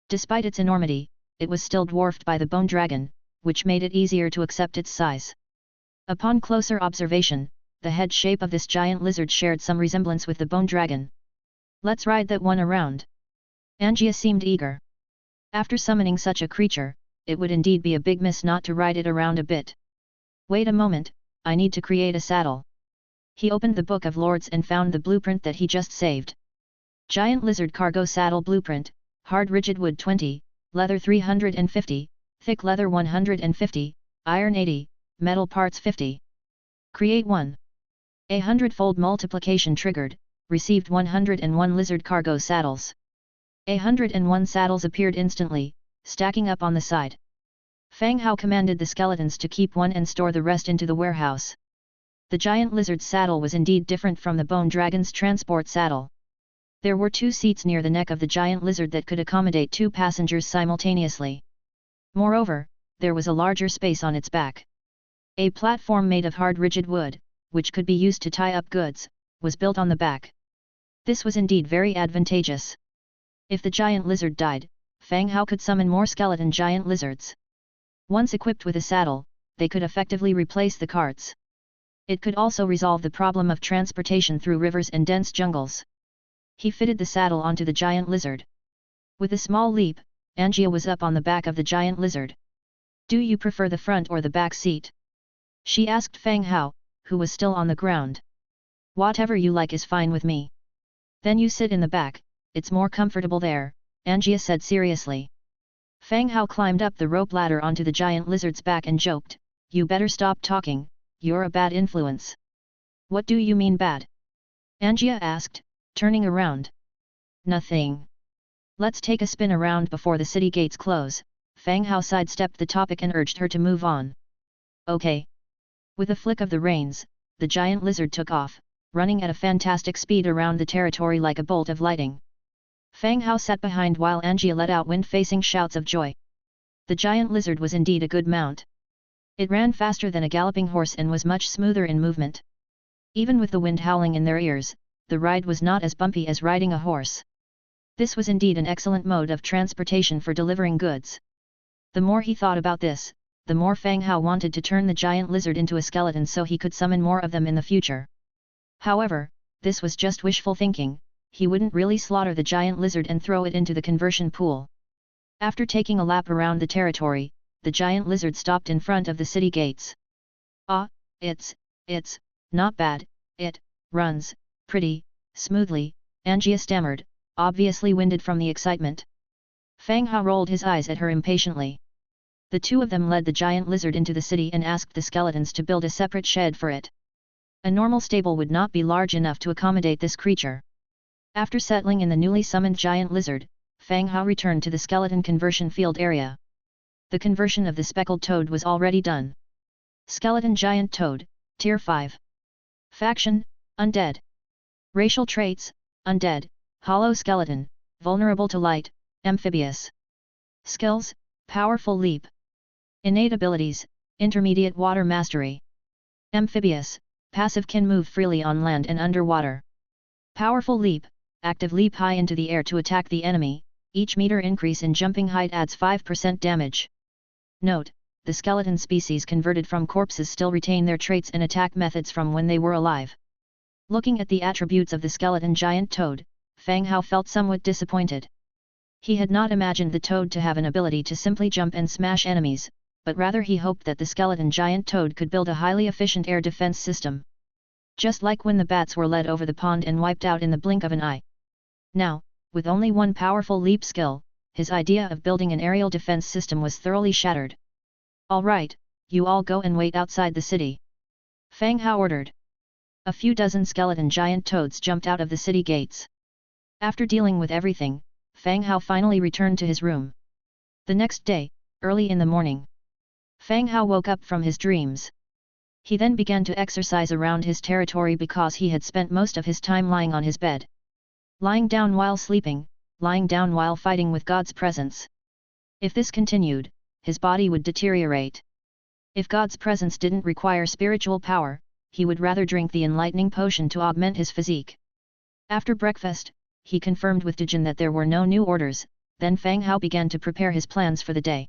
Despite its enormity, it was still dwarfed by the bone dragon, which made it easier to accept its size. Upon closer observation, the head shape of this giant lizard shared some resemblance with the bone dragon. "Let's ride that one around." Angia seemed eager. After summoning such a creature, it would indeed be a big miss not to ride it around a bit. "Wait a moment, I need to create a saddle." He opened the Book of Lords and found the blueprint that he just saved. Giant Lizard Cargo Saddle Blueprint, Hard Rigid Wood 20, Leather 350, Thick Leather 150, Iron 80, Metal Parts 50. Create 1. A hundredfold multiplication triggered, received 101 lizard cargo saddles. 101 saddles appeared instantly, stacking up on the side. Fang Hao commanded the skeletons to keep one and store the rest into the warehouse. The giant lizard's saddle was indeed different from the bone dragon's transport saddle. There were 2 seats near the neck of the giant lizard that could accommodate 2 passengers simultaneously. Moreover, there was a larger space on its back. A platform made of hard rigid wood, which could be used to tie up goods, was built on the back. This was indeed very advantageous. If the giant lizard died, Fang Hao could summon more skeleton giant lizards. Once equipped with a saddle, they could effectively replace the carts. It could also resolve the problem of transportation through rivers and dense jungles. He fitted the saddle onto the giant lizard. With a small leap, Angia was up on the back of the giant lizard. "Do you prefer the front or the back seat?" she asked Fang Hao, who was still on the ground. "Whatever you like is fine with me." "Then you sit in the back, it's more comfortable there," Angia said seriously. Fang Hao climbed up the rope ladder onto the giant lizard's back and joked, "You better stop talking, you're a bad influence." "What do you mean bad?" Angia asked, turning around. "Nothing. Let's take a spin around before the city gates close." Fang Hao sidestepped the topic and urged her to move on. "Okay." With a flick of the reins, the giant lizard took off, running at a fantastic speed around the territory like a bolt of lightning. Fang Hao sat behind while Angia let out wind-facing shouts of joy. The giant lizard was indeed a good mount. It ran faster than a galloping horse and was much smoother in movement. Even with the wind howling in their ears, the ride was not as bumpy as riding a horse. This was indeed an excellent mode of transportation for delivering goods. The more he thought about this, the more Fang Hao wanted to turn the giant lizard into a skeleton so he could summon more of them in the future. However, this was just wishful thinking. He wouldn't really slaughter the giant lizard and throw it into the conversion pool. After taking a lap around the territory, the giant lizard stopped in front of the city gates. "Ah, it's not bad, it runs pretty smoothly," Angia stammered, obviously winded from the excitement. Fang Hao rolled his eyes at her impatiently. The two of them led the giant lizard into the city and asked the skeletons to build a separate shed for it. A normal stable would not be large enough to accommodate this creature. After settling in the newly summoned giant lizard, Fang Hao returned to the skeleton conversion field area. The conversion of the speckled toad was already done. Skeleton Giant Toad, Tier 5. Faction, Undead. Racial traits, Undead, Hollow Skeleton, Vulnerable to Light, Amphibious. Skills, Powerful Leap. Innate abilities, Intermediate Water Mastery. Amphibious, passive, can move freely on land and underwater. Powerful Leap, active leap high into the air to attack the enemy, each meter increase in jumping height adds 5% damage. Note: the skeleton species converted from corpses still retain their traits and attack methods from when they were alive. Looking at the attributes of the skeleton giant toad, Fang Hao felt somewhat disappointed. He had not imagined the toad to have an ability to simply jump and smash enemies, but rather he hoped that the skeleton giant toad could build a highly efficient air defense system. Just like when the bats were led over the pond and wiped out in the blink of an eye. Now, with only one powerful leap skill, his idea of building an aerial defense system was thoroughly shattered. "All right, you all go and wait outside the city," Fang Hao ordered. A few dozen skeleton giant toads jumped out of the city gates. After dealing with everything, Fang Hao finally returned to his room. The next day, early in the morning, Fang Hao woke up from his dreams. He then began to exercise around his territory because he had spent most of his time lying on his bed. Lying down while sleeping, lying down while fighting with God's presence. If this continued, his body would deteriorate. If God's presence didn't require spiritual power, he would rather drink the enlightening potion to augment his physique. After breakfast, he confirmed with Dejin that there were no new orders, then Fang Hao began to prepare his plans for the day.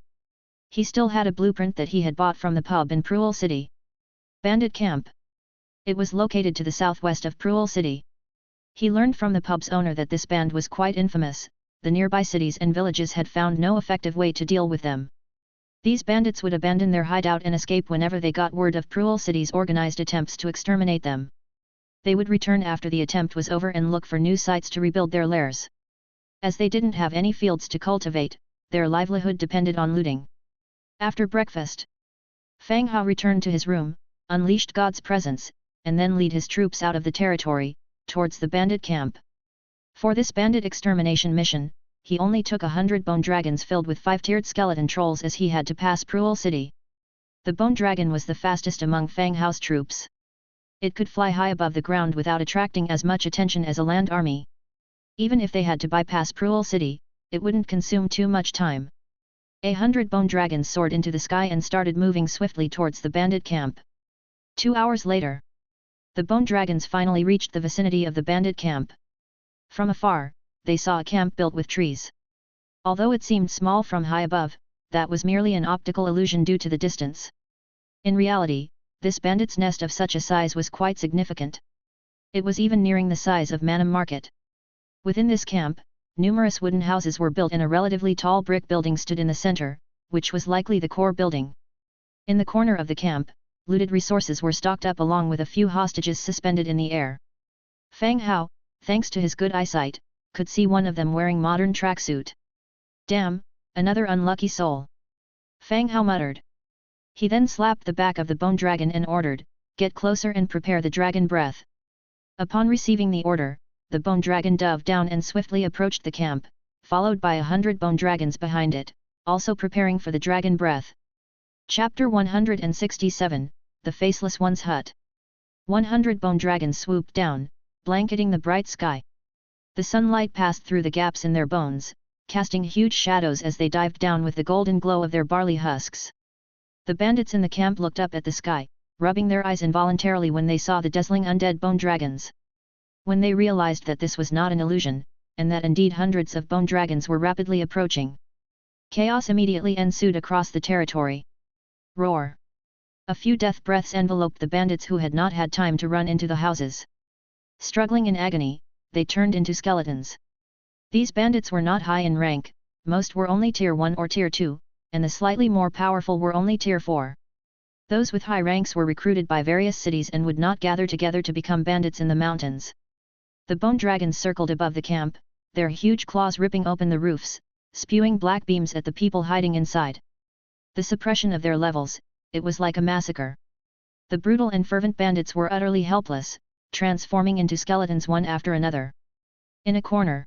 He still had a blueprint that he had bought from the pub in Pruel City. Bandit Camp. It was located to the southwest of Pruel City. He learned from the pub's owner that this band was quite infamous. The nearby cities and villages had found no effective way to deal with them. These bandits would abandon their hideout and escape whenever they got word of Pruel City's organized attempts to exterminate them. They would return after the attempt was over and look for new sites to rebuild their lairs. As they didn't have any fields to cultivate, their livelihood depended on looting. After breakfast, Fang Hao returned to his room, unleashed God's presence, and then lead his troops out of the territory, towards the bandit camp. For this bandit extermination mission, he only took 100 bone dragons filled with 5-tiered skeleton trolls as he had to pass Pruel City. The bone dragon was the fastest among Fang Hao's troops. It could fly high above the ground without attracting as much attention as a land army. Even if they had to bypass Pruel City, it wouldn't consume too much time. 100 bone dragons soared into the sky and started moving swiftly towards the bandit camp. 2 hours later, the bone dragons finally reached the vicinity of the bandit camp. From afar, they saw a camp built with trees. Although it seemed small from high above, that was merely an optical illusion due to the distance. In reality, this bandit's nest of such a size was quite significant. It was even nearing the size of Manam Market. Within this camp, numerous wooden houses were built and a relatively tall brick building stood in the center, which was likely the core building. In the corner of the camp, looted resources were stocked up along with a few hostages suspended in the air. Fang Hao, thanks to his good eyesight, could see one of them wearing modern tracksuit. "Damn, another unlucky soul," Fang Hao muttered. He then slapped the back of the bone dragon and ordered, "Get closer and prepare the dragon breath." Upon receiving the order, the bone dragon dove down and swiftly approached the camp, followed by 100 bone dragons behind it, also preparing for the dragon breath. Chapter 167, The Faceless One's Hut. 100 bone dragons swooped down, blanketing the bright sky. The sunlight passed through the gaps in their bones, casting huge shadows as they dived down with the golden glow of their barley husks. The bandits in the camp looked up at the sky, rubbing their eyes involuntarily when they saw the dazzling undead bone dragons. When they realized that this was not an illusion, and that indeed hundreds of bone dragons were rapidly approaching, chaos immediately ensued across the territory. Roar! A few death breaths enveloped the bandits who had not had time to run into the houses. Struggling in agony, they turned into skeletons. These bandits were not high in rank, most were only tier 1 or tier 2, and the slightly more powerful were only tier 4. Those with high ranks were recruited by various cities and would not gather together to become bandits in the mountains. The bone dragons circled above the camp, their huge claws ripping open the roofs, spewing black beams at the people hiding inside. The suppression of their levels, it was like a massacre. The brutal and fervent bandits were utterly helpless, transforming into skeletons one after another. In a corner,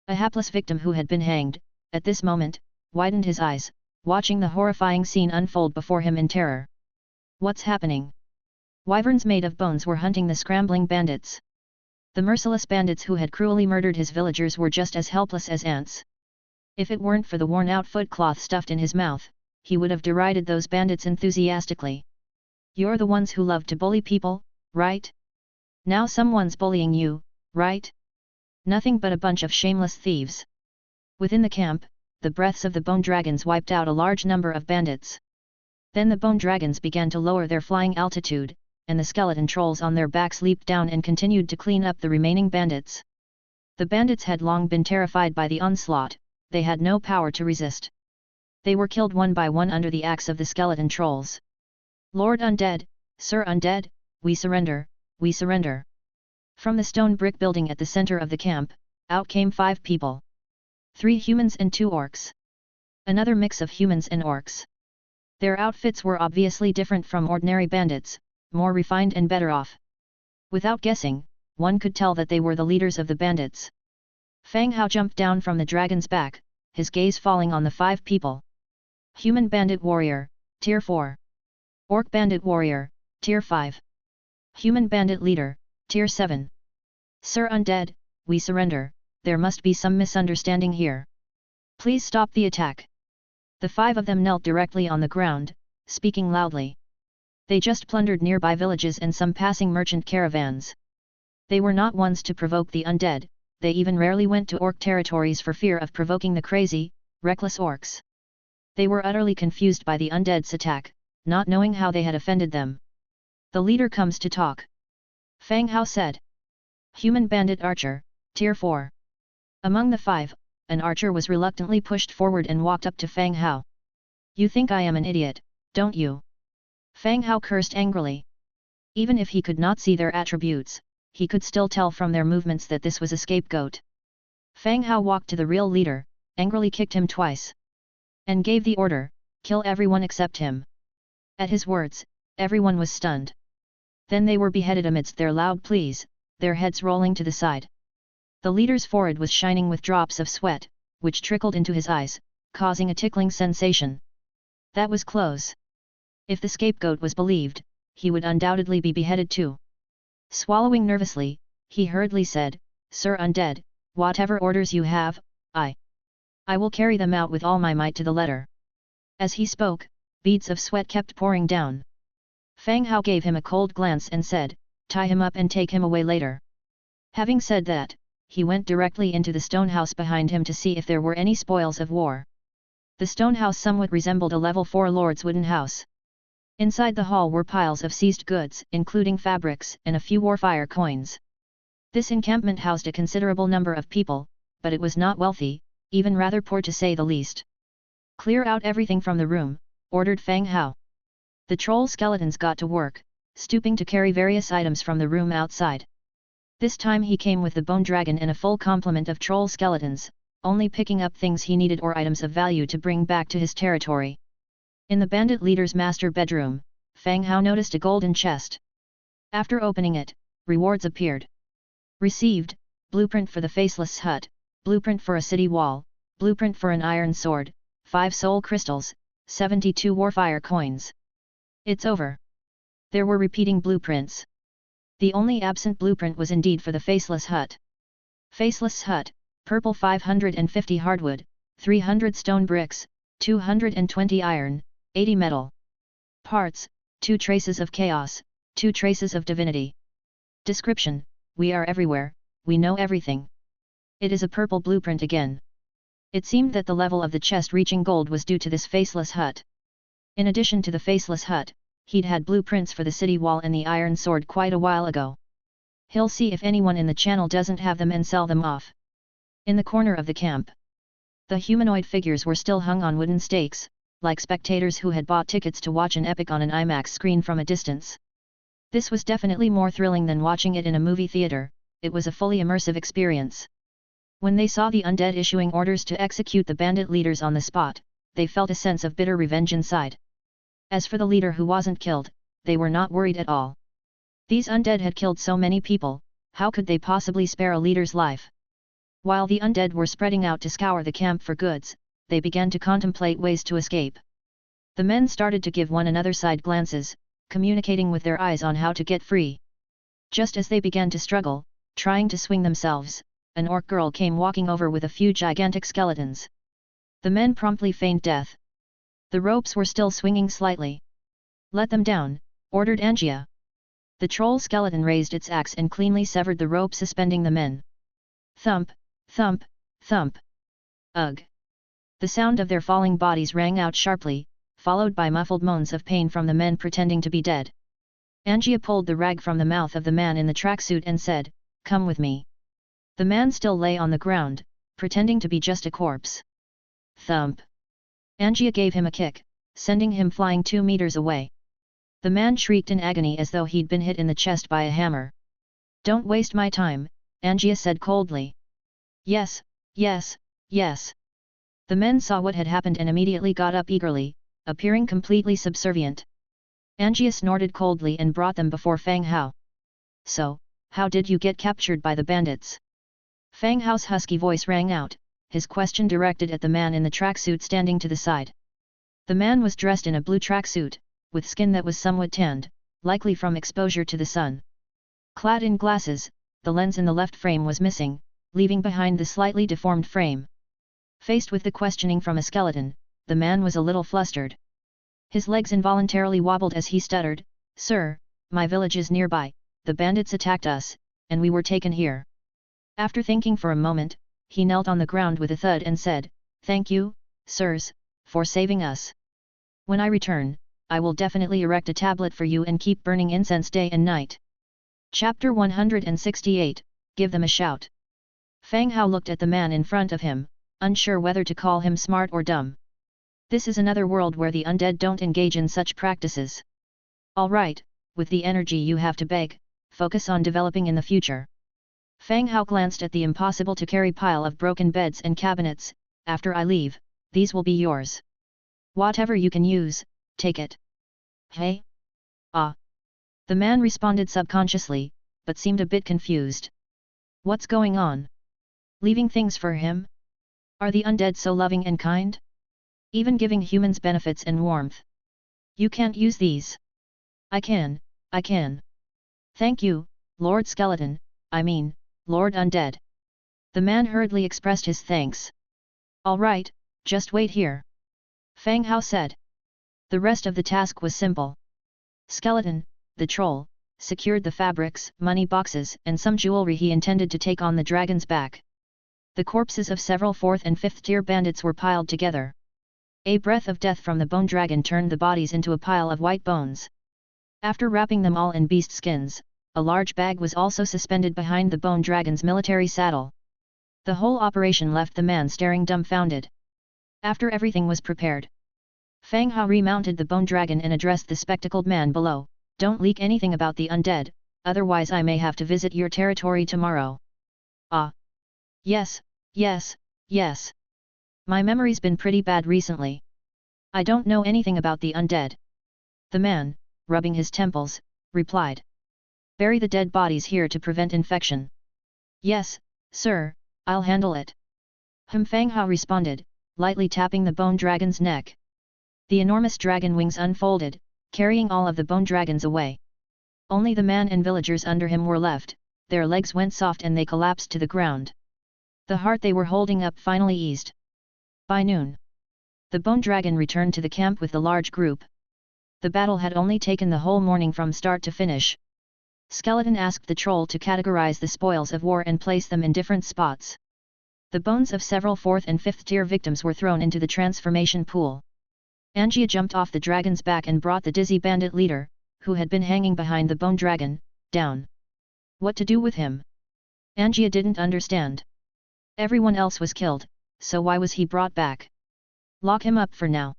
a hapless victim who had been hanged, at this moment, widened his eyes, watching the horrifying scene unfold before him in terror. What's happening? Wyverns made of bones were hunting the scrambling bandits. The merciless bandits who had cruelly murdered his villagers were just as helpless as ants. If it weren't for the worn-out footcloth stuffed in his mouth, he would have derided those bandits enthusiastically. You're the ones who love to bully people, right? Now someone's bullying you, right? Nothing but a bunch of shameless thieves. Within the camp, the breaths of the bone dragons wiped out a large number of bandits. Then the bone dragons began to lower their flying altitude, and the skeleton trolls on their backs leaped down and continued to clean up the remaining bandits. The bandits had long been terrified by the onslaught, they had no power to resist. They were killed one by one under the axe of the skeleton trolls. Lord Undead, Sir Undead, we surrender, we surrender. From the stone brick building at the center of the camp, out came 5 people. 3 humans and 2 orcs. Another mix of humans and orcs. Their outfits were obviously different from ordinary bandits, more refined and better off. Without guessing, one could tell that they were the leaders of the bandits. Fang Hao jumped down from the dragon's back, his gaze falling on the 5 people. Human bandit warrior, tier 4. Orc bandit warrior, tier 5. Human bandit leader, tier 7. Sir Undead, we surrender, there must be some misunderstanding here. Please stop the attack. The 5 of them knelt directly on the ground, speaking loudly. They just plundered nearby villages and some passing merchant caravans. They were not ones to provoke the undead, they even rarely went to orc territories for fear of provoking the crazy, reckless orcs. They were utterly confused by the undead's attack, not knowing how they had offended them. The leader comes to talk. Fang Hao said. Human bandit archer, tier 4. Among the 5, an archer was reluctantly pushed forward and walked up to Fang Hao. You think I am an idiot, don't you? Fang Hao cursed angrily. Even if he could not see their attributes, he could still tell from their movements that this was a scapegoat. Fang Hao walked to the real leader, angrily kicked him twice. And gave the order, kill everyone except him. At his words, everyone was stunned. Then they were beheaded amidst their loud pleas, their heads rolling to the side. The leader's forehead was shining with drops of sweat, which trickled into his eyes, causing a tickling sensation. That was close. If the scapegoat was believed, he would undoubtedly be beheaded too. Swallowing nervously, he hurriedly said, Sir Undead, whatever orders you have, I will carry them out with all my might to the letter. As he spoke, beads of sweat kept pouring down. Fang Hao gave him a cold glance and said, tie him up and take him away later. Having said that, he went directly into the stone house behind him to see if there were any spoils of war. The stone house somewhat resembled a level 4 lord's wooden house. Inside the hall were piles of seized goods, including fabrics and a few warfire coins. This encampment housed a considerable number of people, but it was not wealthy, even rather poor to say the least. Clear out everything from the room, ordered Fang Hao. The troll skeletons got to work, stooping to carry various items from the room outside. This time he came with the bone dragon and a full complement of troll skeletons, only picking up things he needed or items of value to bring back to his territory. In the bandit leader's master bedroom, Fang Hao noticed a golden chest. After opening it, rewards appeared. Received, blueprint for the faceless hut, blueprint for a city wall, blueprint for an iron sword, 5 soul crystals, 72 warfire coins. It's over. There were repeating blueprints. The only absent blueprint was indeed for the faceless hut. Faceless hut, purple 550 hardwood, 300 stone bricks, 220 iron, 80 metal. Parts, 2 traces of chaos, 2 traces of divinity. Description, we are everywhere, we know everything. It is a purple blueprint again. It seemed that the level of the chest reaching gold was due to this faceless hut. In addition to the faceless hut, he'd had blueprints for the city wall and the iron sword quite a while ago. He'll see if anyone in the channel doesn't have them and sell them off. In the corner of the camp, the humanoid figures were still hung on wooden stakes, like spectators who had bought tickets to watch an epic on an IMAX screen from a distance. This was definitely more thrilling than watching it in a movie theater. It was a fully immersive experience. When they saw the undead issuing orders to execute the bandit leaders on the spot, they felt a sense of bitter revenge inside. As for the leader who wasn't killed, they were not worried at all. These undead had killed so many people, how could they possibly spare a leader's life? While the undead were spreading out to scour the camp for goods, they began to contemplate ways to escape. The men started to give one another side glances, communicating with their eyes on how to get free. Just as they began to struggle, trying to swing themselves, an orc girl came walking over with a few gigantic skeletons. The men promptly feigned death. The ropes were still swinging slightly. "Let them down," ordered Angia. The troll skeleton raised its axe and cleanly severed the rope suspending the men. Thump, thump, thump. Ugh! The sound of their falling bodies rang out sharply, followed by muffled moans of pain from the men pretending to be dead. Angia pulled the rag from the mouth of the man in the tracksuit and said, "Come with me." The man still lay on the ground, pretending to be just a corpse. Thump! Angia gave him a kick, sending him flying 2 meters away. The man shrieked in agony as though he'd been hit in the chest by a hammer. "Don't waste my time," Angia said coldly. "Yes, yes, yes." The men saw what had happened and immediately got up eagerly, appearing completely subservient. Angia snorted coldly and brought them before Fang Hao. "So, how did you get captured by the bandits?" Fang Hao's husky voice rang out, his question directed at the man in the tracksuit standing to the side. The man was dressed in a blue tracksuit, with skin that was somewhat tanned, likely from exposure to the sun. Clad in glasses, the lens in the left frame was missing, leaving behind the slightly deformed frame. Faced with the questioning from a skeleton, the man was a little flustered. His legs involuntarily wobbled as he stuttered, "Sir, my village is nearby, the bandits attacked us, and we were taken here." After thinking for a moment, he knelt on the ground with a thud and said, "Thank you, sirs, for saving us. When I return, I will definitely erect a tablet for you and keep burning incense day and night." Chapter 168, Give them a shout. Fang Hao looked at the man in front of him, unsure whether to call him smart or dumb. This is another world where the undead don't engage in such practices. All right, with the energy you have to beg, focus on developing in the future. Fang Hao glanced at the impossible-to-carry pile of broken beds and cabinets. "After I leave, these will be yours. Whatever you can use, take it." "Hey? Ah." The man responded subconsciously, but seemed a bit confused. "What's going on? Leaving things for him? Are the undead so loving and kind? Even giving humans benefits and warmth? You can't use these." I can. Thank you, Lord Skeleton, I mean, Lord Undead." The man hurriedly expressed his thanks. "All right, just wait here," Fang Hao said. The rest of the task was simple. Skeleton, the troll, secured the fabrics, money boxes and some jewelry he intended to take on the dragon's back. The corpses of several 4th and 5th tier bandits were piled together. A breath of death from the bone dragon turned the bodies into a pile of white bones. After wrapping them all in beast skins, a large bag was also suspended behind the bone dragon's military saddle. The whole operation left the man staring dumbfounded. After everything was prepared, Fang Hao remounted the bone dragon and addressed the spectacled man below, "Don't leak anything about the undead, otherwise I may have to visit your territory tomorrow." "Ah. Yes. My memory's been pretty bad recently. I don't know anything about the undead." The man, rubbing his temples, replied. "Bury the dead bodies here to prevent infection." "Yes, sir, I'll handle it." Fang Hao responded, lightly tapping the bone dragon's neck. The enormous dragon wings unfolded, carrying all of the bone dragons away. Only the man and villagers under him were left. Their legs went soft and they collapsed to the ground. The heart they were holding up finally eased. By noon, the bone dragon returned to the camp with the large group. The battle had only taken the whole morning from start to finish. Skeleton asked the troll to categorize the spoils of war and place them in different spots. The bones of several 4th and 5th tier victims were thrown into the transformation pool. Angia jumped off the dragon's back and brought the dizzy bandit leader, who had been hanging behind the bone dragon, down. What to do with him? Angia didn't understand. Everyone else was killed, so why was he brought back? "Lock him up for now."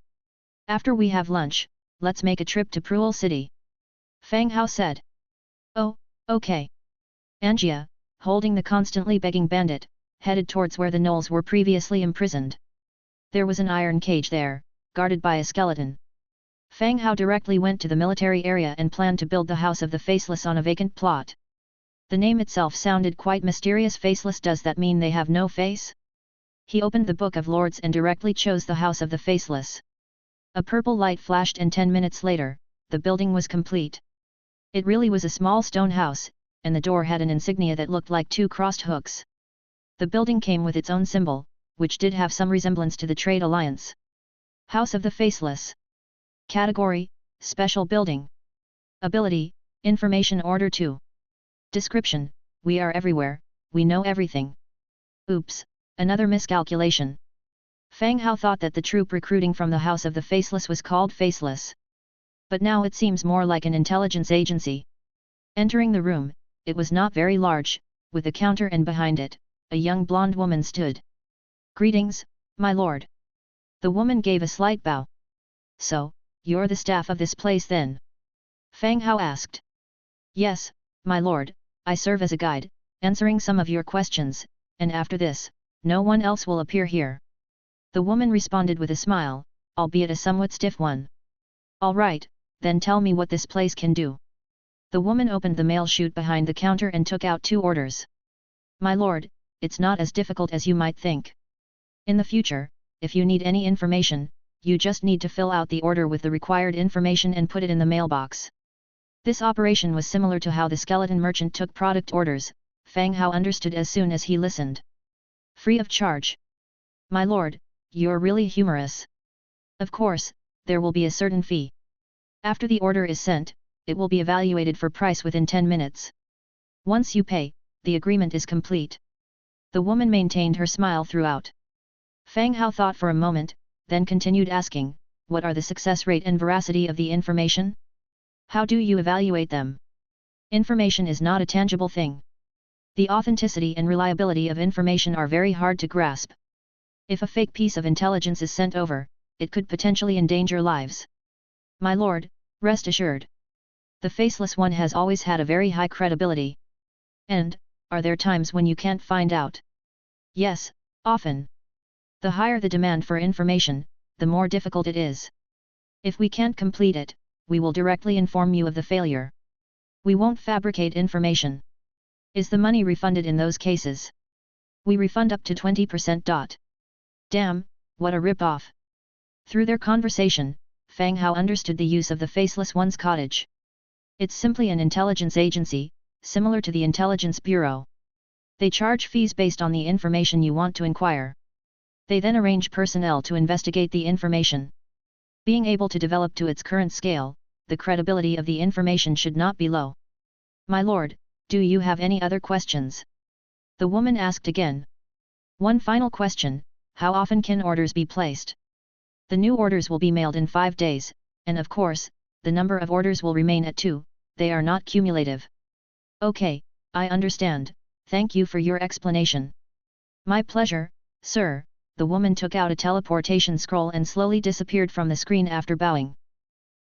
After we have lunch, let's make a trip to Pruel City. Fang Hao said. Oh, okay. Angia, holding the constantly begging bandit, headed towards where the gnolls were previously imprisoned. There was an iron cage there, guarded by a skeleton. Fang Hao directly went to the military area and planned to build the House of the Faceless on a vacant plot. The name itself sounded quite mysterious. Faceless, does that mean they have no face? He opened the Book of Lords and directly chose the House of the Faceless. A purple light flashed and 10 minutes later, the building was complete. It really was a small stone house, and the door had an insignia that looked like two crossed hooks. The building came with its own symbol, which did have some resemblance to the Trade Alliance. House of the Faceless. Category: Special Building. Ability: Information Order 2. Description: We are everywhere, we know everything. Oops, another miscalculation. Fang Hao thought that the troop recruiting from the House of the Faceless was called Faceless. But now it seems more like an intelligence agency. Entering the room, it was not very large, with a counter, and behind it, a young blonde woman stood. Greetings, my lord. The woman gave a slight bow. So, you're the staff of this place then? Fang Hao asked. Yes, my lord, I serve as a guide, answering some of your questions, and after this, no one else will appear here. The woman responded with a smile, albeit a somewhat stiff one. All right, then tell me what this place can do. The woman opened the mail chute behind the counter and took out 2 orders. My lord, it's not as difficult as you might think. In the future, if you need any information, you just need to fill out the order with the required information and put it in the mailbox. This operation was similar to how the skeleton merchant took product orders. Fang Hao understood as soon as he listened. Free of charge. My lord, you're really humorous. Of course, there will be a certain fee. After the order is sent, it will be evaluated for price within 10 minutes. Once you pay, the agreement is complete. The woman maintained her smile throughout. Fang Hao thought for a moment, then continued asking, what are the success rate and veracity of the information? How do you evaluate them? Information is not a tangible thing. The authenticity and reliability of information are very hard to grasp. If a fake piece of intelligence is sent over, it could potentially endanger lives. My lord, rest assured. The Faceless One has always had a very high credibility. And, are there times when you can't find out? Yes, often. The higher the demand for information, the more difficult it is. If we can't complete it, we will directly inform you of the failure. We won't fabricate information. Is the money refunded in those cases? We refund up to 20%. Damn, what a rip-off. Through their conversation, Fang Hao understood the use of the Faceless One's cottage. It's simply an intelligence agency, similar to the Intelligence Bureau. They charge fees based on the information you want to inquire. They then arrange personnel to investigate the information. Being able to develop to its current scale, the credibility of the information should not be low. My lord, do you have any other questions? The woman asked again. One final question, how often can orders be placed? The new orders will be mailed in 5 days, and of course, the number of orders will remain at 2, they are not cumulative. Okay, I understand, thank you for your explanation. My pleasure, sir. The woman took out a teleportation scroll and slowly disappeared from the screen after bowing.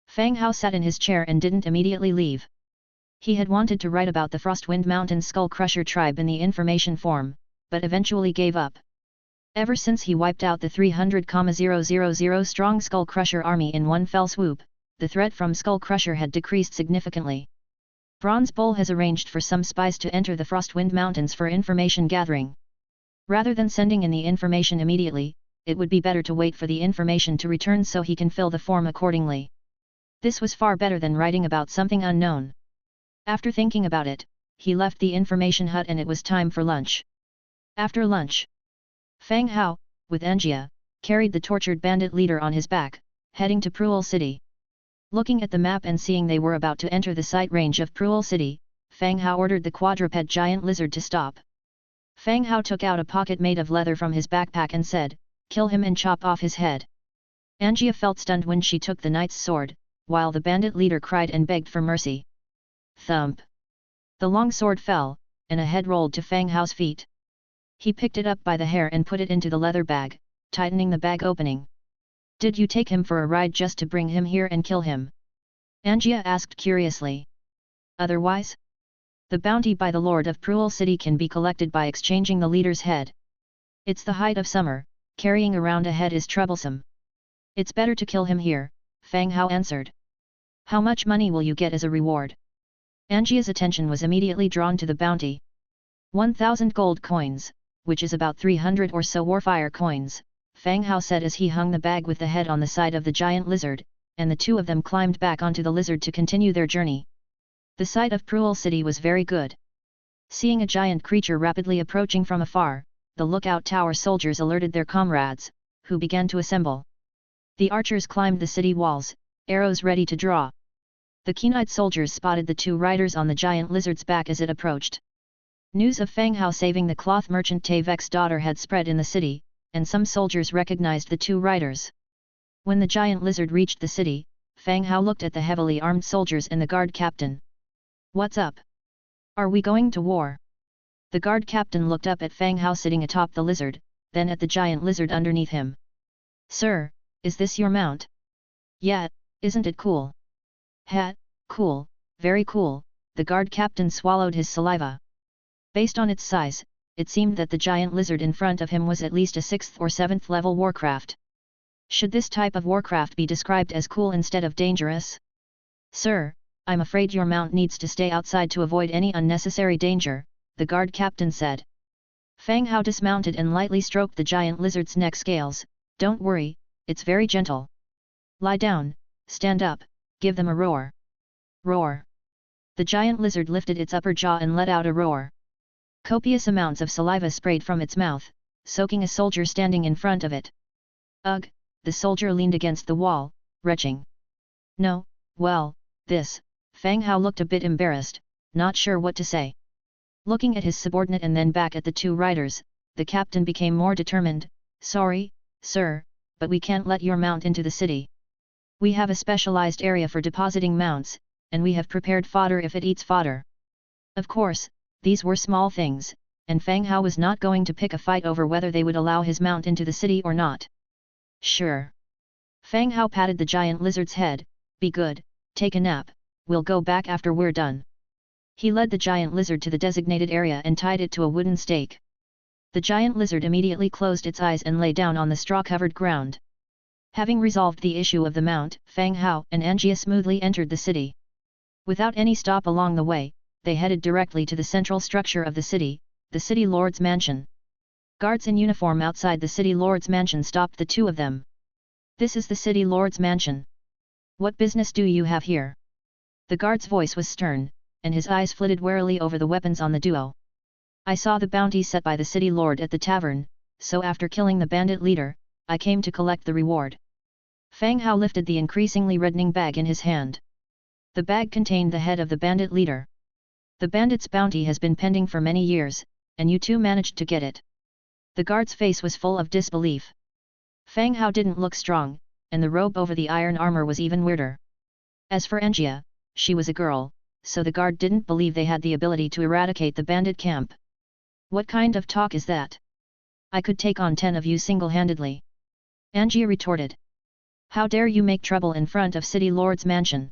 Fang Hao sat in his chair and didn't immediately leave. He had wanted to write about the Frostwind Mountain Skull Crusher tribe in the information form, but eventually gave up. Ever since he wiped out the 300,000 strong Skull Crusher army in one fell swoop, the threat from Skull Crusher had decreased significantly. Bronze Bull has arranged for some spies to enter the Frostwind Mountains for information gathering. Rather than sending in the information immediately, it would be better to wait for the information to return so he can fill the form accordingly. This was far better than writing about something unknown. After thinking about it, he left the information hut and it was time for lunch. After lunch, Fang Hao, with Angia, carried the tortured bandit leader on his back, heading to Pruel City. Looking at the map and seeing they were about to enter the sight range of Pruel City, Fang Hao ordered the quadruped giant lizard to stop. Fang Hao took out a pocket made of leather from his backpack and said, "Kill him and chop off his head." Angia felt stunned when she took the knight's sword, while the bandit leader cried and begged for mercy. Thump! The long sword fell, and a head rolled to Fang Hao's feet. He picked it up by the hair and put it into the leather bag, tightening the bag opening. Did you take him for a ride just to bring him here and kill him? Angia asked curiously. Otherwise? The bounty by the Lord of Pruel City can be collected by exchanging the leader's head. It's the height of summer, carrying around a head is troublesome. It's better to kill him here, Fang Hao answered. How much money will you get as a reward? Angia's attention was immediately drawn to the bounty. 1,000 gold coins, which is about 300 or so warfire coins, Fang Hao said as he hung the bag with the head on the side of the giant lizard, and the two of them climbed back onto the lizard to continue their journey. The sight of Pruel City was very good. Seeing a giant creature rapidly approaching from afar, the lookout tower soldiers alerted their comrades, who began to assemble. The archers climbed the city walls, arrows ready to draw. The keen-eyed soldiers spotted the two riders on the giant lizard's back as it approached. News of Fang Hao saving the cloth merchant Tavek's daughter had spread in the city, and some soldiers recognized the two riders. When the giant lizard reached the city, Fang Hao looked at the heavily armed soldiers and the guard captain. What's up? Are we going to war? The guard captain looked up at Fang Hao sitting atop the lizard, then at the giant lizard underneath him. Sir, is this your mount? Yeah, isn't it cool? Ha, cool, very cool, the guard captain swallowed his saliva. Based on its size, it seemed that the giant lizard in front of him was at least a 6th or 7th level warcraft. Should this type of warcraft be described as cool instead of dangerous? Sir, I'm afraid your mount needs to stay outside to avoid any unnecessary danger, the guard captain said. Fang Hao dismounted and lightly stroked the giant lizard's neck scales. Don't worry, it's very gentle. Lie down, stand up, give them a roar. Roar. The giant lizard lifted its upper jaw and let out a roar. Copious amounts of saliva sprayed from its mouth, soaking a soldier standing in front of it. Ugh, the soldier leaned against the wall, retching. No, well, this, Fang Hao looked a bit embarrassed, not sure what to say. Looking at his subordinate and then back at the two riders, the captain became more determined. Sorry, sir, but we can't let your mount into the city. We have a specialized area for depositing mounts, and we have prepared fodder if it eats fodder. Of course, these were small things, and Fang Hao was not going to pick a fight over whether they would allow his mount into the city or not. Sure. Fang Hao patted the giant lizard's head. Be good, take a nap, we'll go back after we're done. He led the giant lizard to the designated area and tied it to a wooden stake. The giant lizard immediately closed its eyes and lay down on the straw-covered ground. Having resolved the issue of the mount, Fang Hao and Angia smoothly entered the city. Without any stop along the way, they headed directly to the central structure of the city Lord's mansion. Guards in uniform outside the city Lord's mansion stopped the two of them. This is the city Lord's mansion. What business do you have here? The guard's voice was stern, and his eyes flitted warily over the weapons on the duo. I saw the bounty set by the city lord at the tavern, so after killing the bandit leader, I came to collect the reward. Fang Hao lifted the increasingly reddening bag in his hand. The bag contained the head of the bandit leader. The bandit's bounty has been pending for many years, and you two managed to get it. The guard's face was full of disbelief. Fang Hao didn't look strong, and the robe over the iron armor was even weirder. As for Angia, she was a girl, so the guard didn't believe they had the ability to eradicate the bandit camp. What kind of talk is that? I could take on 10 of you single-handedly. Angia retorted. How dare you make trouble in front of City Lord's mansion?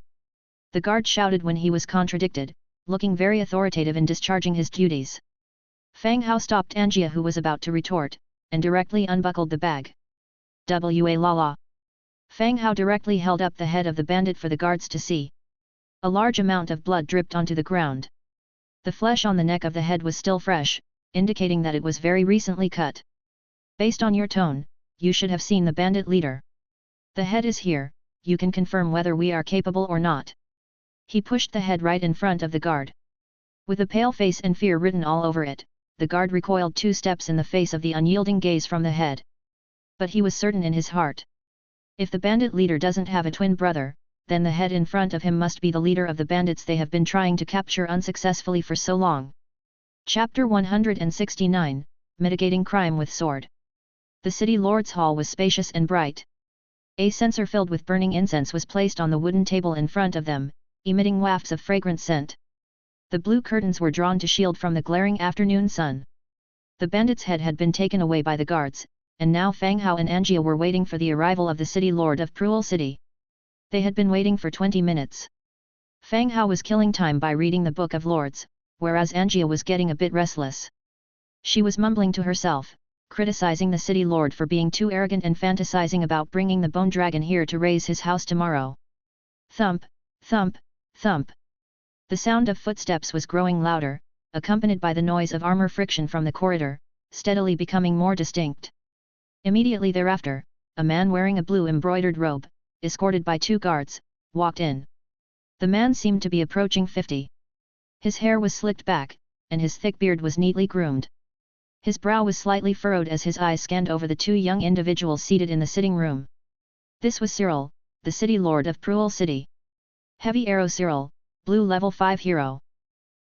The guard shouted when he was contradicted, looking very authoritative in discharging his duties. Fang Hao stopped Angia who was about to retort, and directly unbuckled the bag. Wa la la. Fang Hao directly held up the head of the bandit for the guards to see. A large amount of blood dripped onto the ground. The flesh on the neck of the head was still fresh, indicating that it was very recently cut. Based on your tone, you should have seen the bandit leader. The head is here, you can confirm whether we are capable or not. He pushed the head right in front of the guard. With a pale face and fear written all over it, the guard recoiled 2 steps in the face of the unyielding gaze from the head. But he was certain in his heart. If the bandit leader doesn't have a twin brother, then the head in front of him must be the leader of the bandits they have been trying to capture unsuccessfully for so long. Chapter 169, Mitigating Crime with Sword. The city lord's hall was spacious and bright. A censer filled with burning incense was placed on the wooden table in front of them, emitting wafts of fragrant scent. The blue curtains were drawn to shield from the glaring afternoon sun. The bandit's head had been taken away by the guards, and now Fang Hao and Angia were waiting for the arrival of the city lord of Pruel City. They had been waiting for 20 minutes. Fang Hao was killing time by reading the Book of Lords, whereas Angia was getting a bit restless. She was mumbling to herself, criticizing the city lord for being too arrogant and fantasizing about bringing the bone dragon here to raise his house tomorrow. Thump, thump, thump. The sound of footsteps was growing louder, accompanied by the noise of armor friction from the corridor, steadily becoming more distinct. Immediately thereafter, a man wearing a blue embroidered robe, escorted by 2 guards, walked in. The man seemed to be approaching 50. His hair was slicked back, and his thick beard was neatly groomed. His brow was slightly furrowed as his eyes scanned over the 2 young individuals seated in the sitting room. This was Cyril, the city lord of Pruel City. Heavy Arrow Cyril, blue level 5 hero.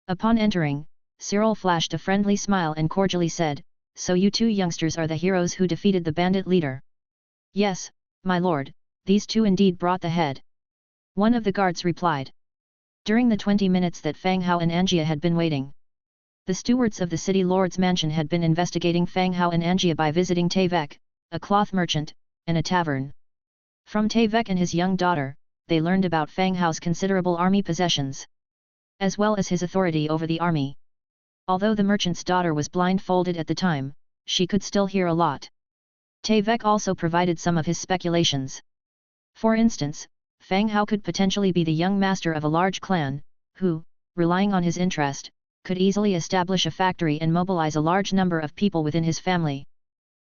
Upon entering, Cyril flashed a friendly smile and cordially said, "So you 2 youngsters are the heroes who defeated the bandit leader?" "Yes, my lord, these 2 indeed brought the head," one of the guards replied. During the 20 minutes that Fang Hao and Angia had been waiting, the stewards of the city lord's mansion had been investigating Fang Hao and Angia by visiting Tevek, a cloth merchant, and a tavern. From Tevek and his young daughter, they learned about Fang Hao's considerable army possessions, as well as his authority over the army. Although the merchant's daughter was blindfolded at the time, she could still hear a lot. Tevek also provided some of his speculations. For instance, Fang Hao could potentially be the young master of a large clan, who, relying on his interest, could easily establish a factory and mobilize a large number of people within his family.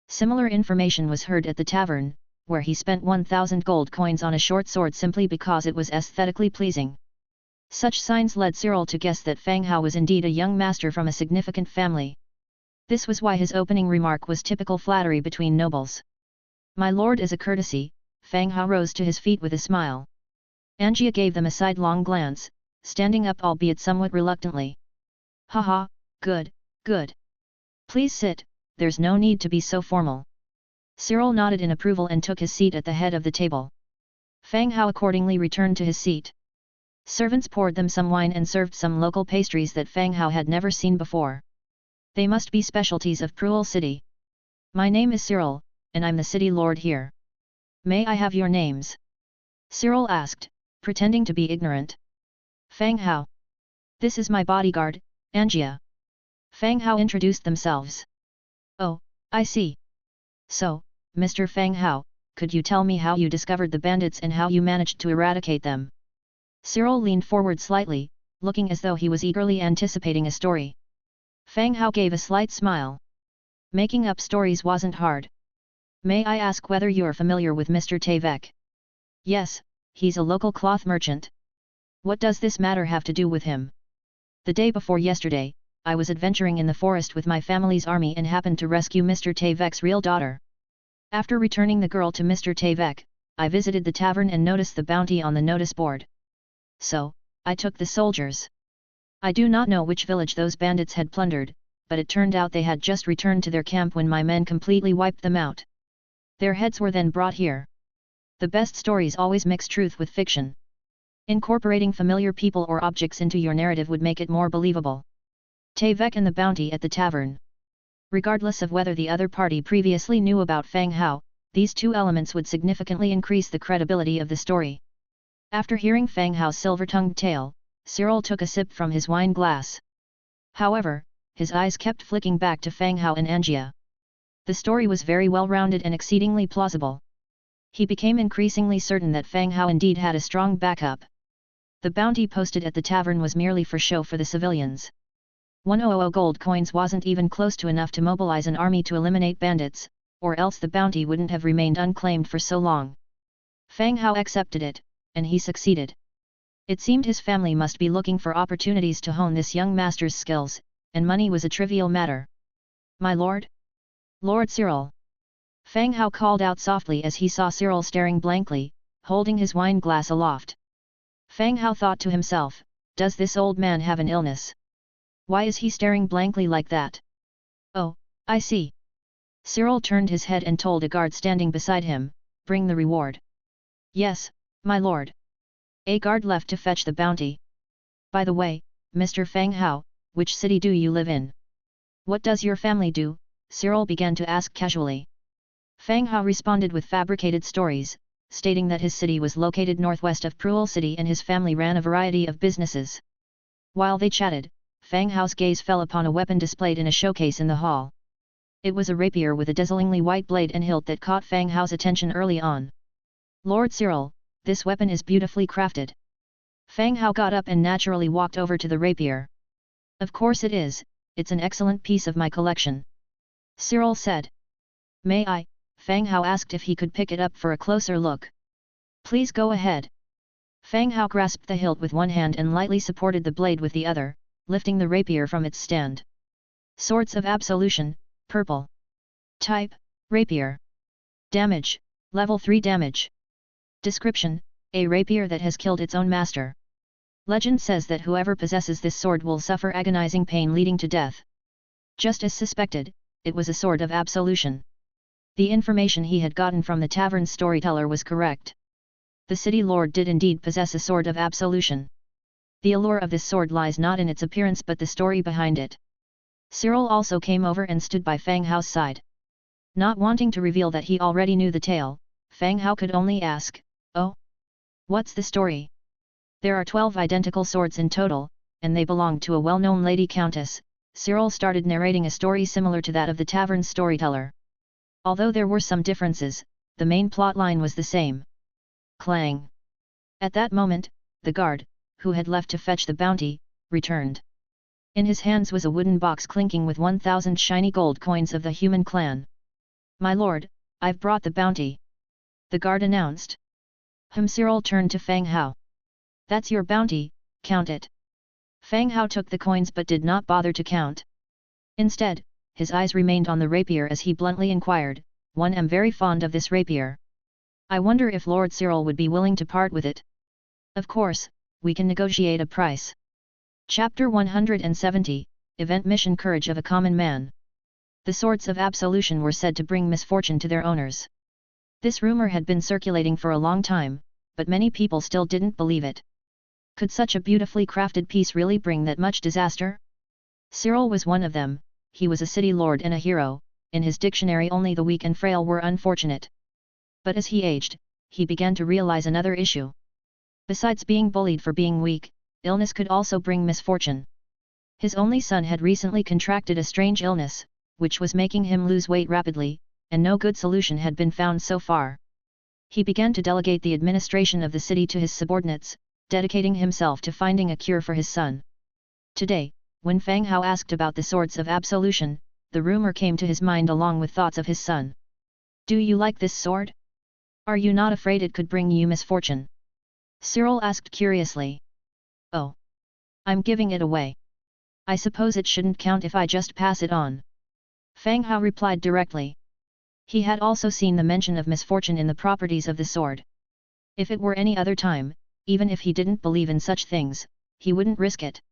Similar information was heard at the tavern, where he spent 1,000 gold coins on a short sword simply because it was aesthetically pleasing. Such signs led Cyril to guess that Fang Hao was indeed a young master from a significant family. This was why his opening remark was typical flattery between nobles. "My lord," as a courtesy, Fang Hao rose to his feet with a smile. Angia gave them a sidelong glance, standing up albeit somewhat reluctantly. "Haha, good, good. Please sit, there's no need to be so formal." Cyril nodded in approval and took his seat at the head of the table. Fang Hao accordingly returned to his seat. Servants poured them some wine and served some local pastries that Fang Hao had never seen before. They must be specialties of Pruel City. "My name is Cyril, and I'm the city lord here. May I have your names?" Cyril asked, pretending to be ignorant. "Fang Hao. This is my bodyguard, Angia." Fang Hao introduced themselves. "Oh, I see. So, Mr. Fang Hao, could you tell me how you discovered the bandits and how you managed to eradicate them?" Cyril leaned forward slightly, looking as though he was eagerly anticipating a story. Fang Hao gave a slight smile. "Making up stories wasn't hard. May I ask whether you're familiar with Mr. Tevek?" "Yes, he's a local cloth merchant." "What does this matter have to do with him?" "The day before yesterday, I was adventuring in the forest with my family's army and happened to rescue Mr. Tevek's real daughter. After returning the girl to Mr. Tevek, I visited the tavern and noticed the bounty on the notice board. So, I took the soldiers. I do not know which village those bandits had plundered, but it turned out they had just returned to their camp when my men completely wiped them out. Their heads were then brought here. The best stories always mix truth with fiction. Incorporating familiar people or objects into your narrative would make it more believable." Tevek and the bounty at the tavern. Regardless of whether the other party previously knew about Fang Hao, these 2 elements would significantly increase the credibility of the story. After hearing Fang Hao's silver-tongued tale, Cyril took a sip from his wine glass. However, his eyes kept flicking back to Fang Hao and Angia. The story was very well-rounded and exceedingly plausible. He became increasingly certain that Fang Hao indeed had a strong backup. The bounty posted at the tavern was merely for show for the civilians. 100 gold coins wasn't even close to enough to mobilize an army to eliminate bandits, or else the bounty wouldn't have remained unclaimed for so long. Fang Hao accepted it, and he succeeded. It seemed his family must be looking for opportunities to hone this young master's skills, and money was a trivial matter. "My lord? Lord Cyril!" Fang Hao called out softly as he saw Cyril staring blankly, holding his wine glass aloft. Fang Hao thought to himself, "Does this old man have an illness? Why is he staring blankly like that?" "Oh, I see." Cyril turned his head and told a guard standing beside him, "Bring the reward." "Yes, my lord." A guard left to fetch the bounty. "By the way, Mr. Fang Hao, which city do you live in? What does your family do?" Cyril began to ask casually. Fang Hao responded with fabricated stories, stating that his city was located northwest of Pruel City and his family ran a variety of businesses. While they chatted, Fang Hao's gaze fell upon a weapon displayed in a showcase in the hall. It was a rapier with a dazzlingly white blade and hilt that caught Fang Hao's attention early on. Lord Cyril, this weapon is beautifully crafted. Fang Hao got up and naturally walked over to the rapier. Of course it is, it's an excellent piece of my collection. Cyril said. May I? Fang Hao asked if he could pick it up for a closer look. Please go ahead. Fang Hao grasped the hilt with one hand and lightly supported the blade with the other, lifting the rapier from its stand. Swords of Absolution, purple. Type, rapier. Damage, level 3 damage. Description, a rapier that has killed its own master. Legend says that whoever possesses this sword will suffer agonizing pain leading to death. Just as suspected, it was a sword of absolution. The information he had gotten from the tavern's storyteller was correct. The city lord did indeed possess a sword of absolution. The allure of this sword lies not in its appearance but the story behind it. Cyril also came over and stood by Fang Hao's side. Not wanting to reveal that he already knew the tale, Fang Hao could only ask, "Oh? What's the story?" There are 12 identical swords in total, and they belong to a well-known lady countess. Cyril started narrating a story similar to that of the tavern's storyteller. Although there were some differences, the main plotline was the same. Clang! At that moment, the guard, who had left to fetch the bounty, returned. In his hands was a wooden box clinking with 1,000 shiny gold coins of the human clan. "My lord, I've brought the bounty," the guard announced. Cyril turned to Fang Hao. "That's your bounty, count it." Fang Hao took the coins but did not bother to count. Instead, his eyes remained on the rapier as he bluntly inquired, "One am very fond of this rapier. I wonder if Lord Cyril would be willing to part with it." "Of course, we can negotiate a price." Chapter 170, Event Mission Courage of a Common Man. The swords of absolution were said to bring misfortune to their owners. This rumor had been circulating for a long time, but many people still didn't believe it. Could such a beautifully crafted piece really bring that much disaster? Cyril was one of them. He was a city lord and a hero. In his dictionary only the weak and frail were unfortunate. But as he aged, he began to realize another issue. Besides being bullied for being weak, illness could also bring misfortune. His only son had recently contracted a strange illness, which was making him lose weight rapidly, and no good solution had been found so far. He began to delegate the administration of the city to his subordinates, dedicating himself to finding a cure for his son. Today, when Fang Hao asked about the swords of absolution, the rumor came to his mind along with thoughts of his son. "Do you like this sword? Are you not afraid it could bring you misfortune?" Cyril asked curiously. "Oh. I'm giving it away. I suppose it shouldn't count if I just pass it on." Fang Hao replied directly. He had also seen the mention of misfortune in the properties of the sword. If it were any other time, even if he didn't believe in such things, he wouldn't risk it.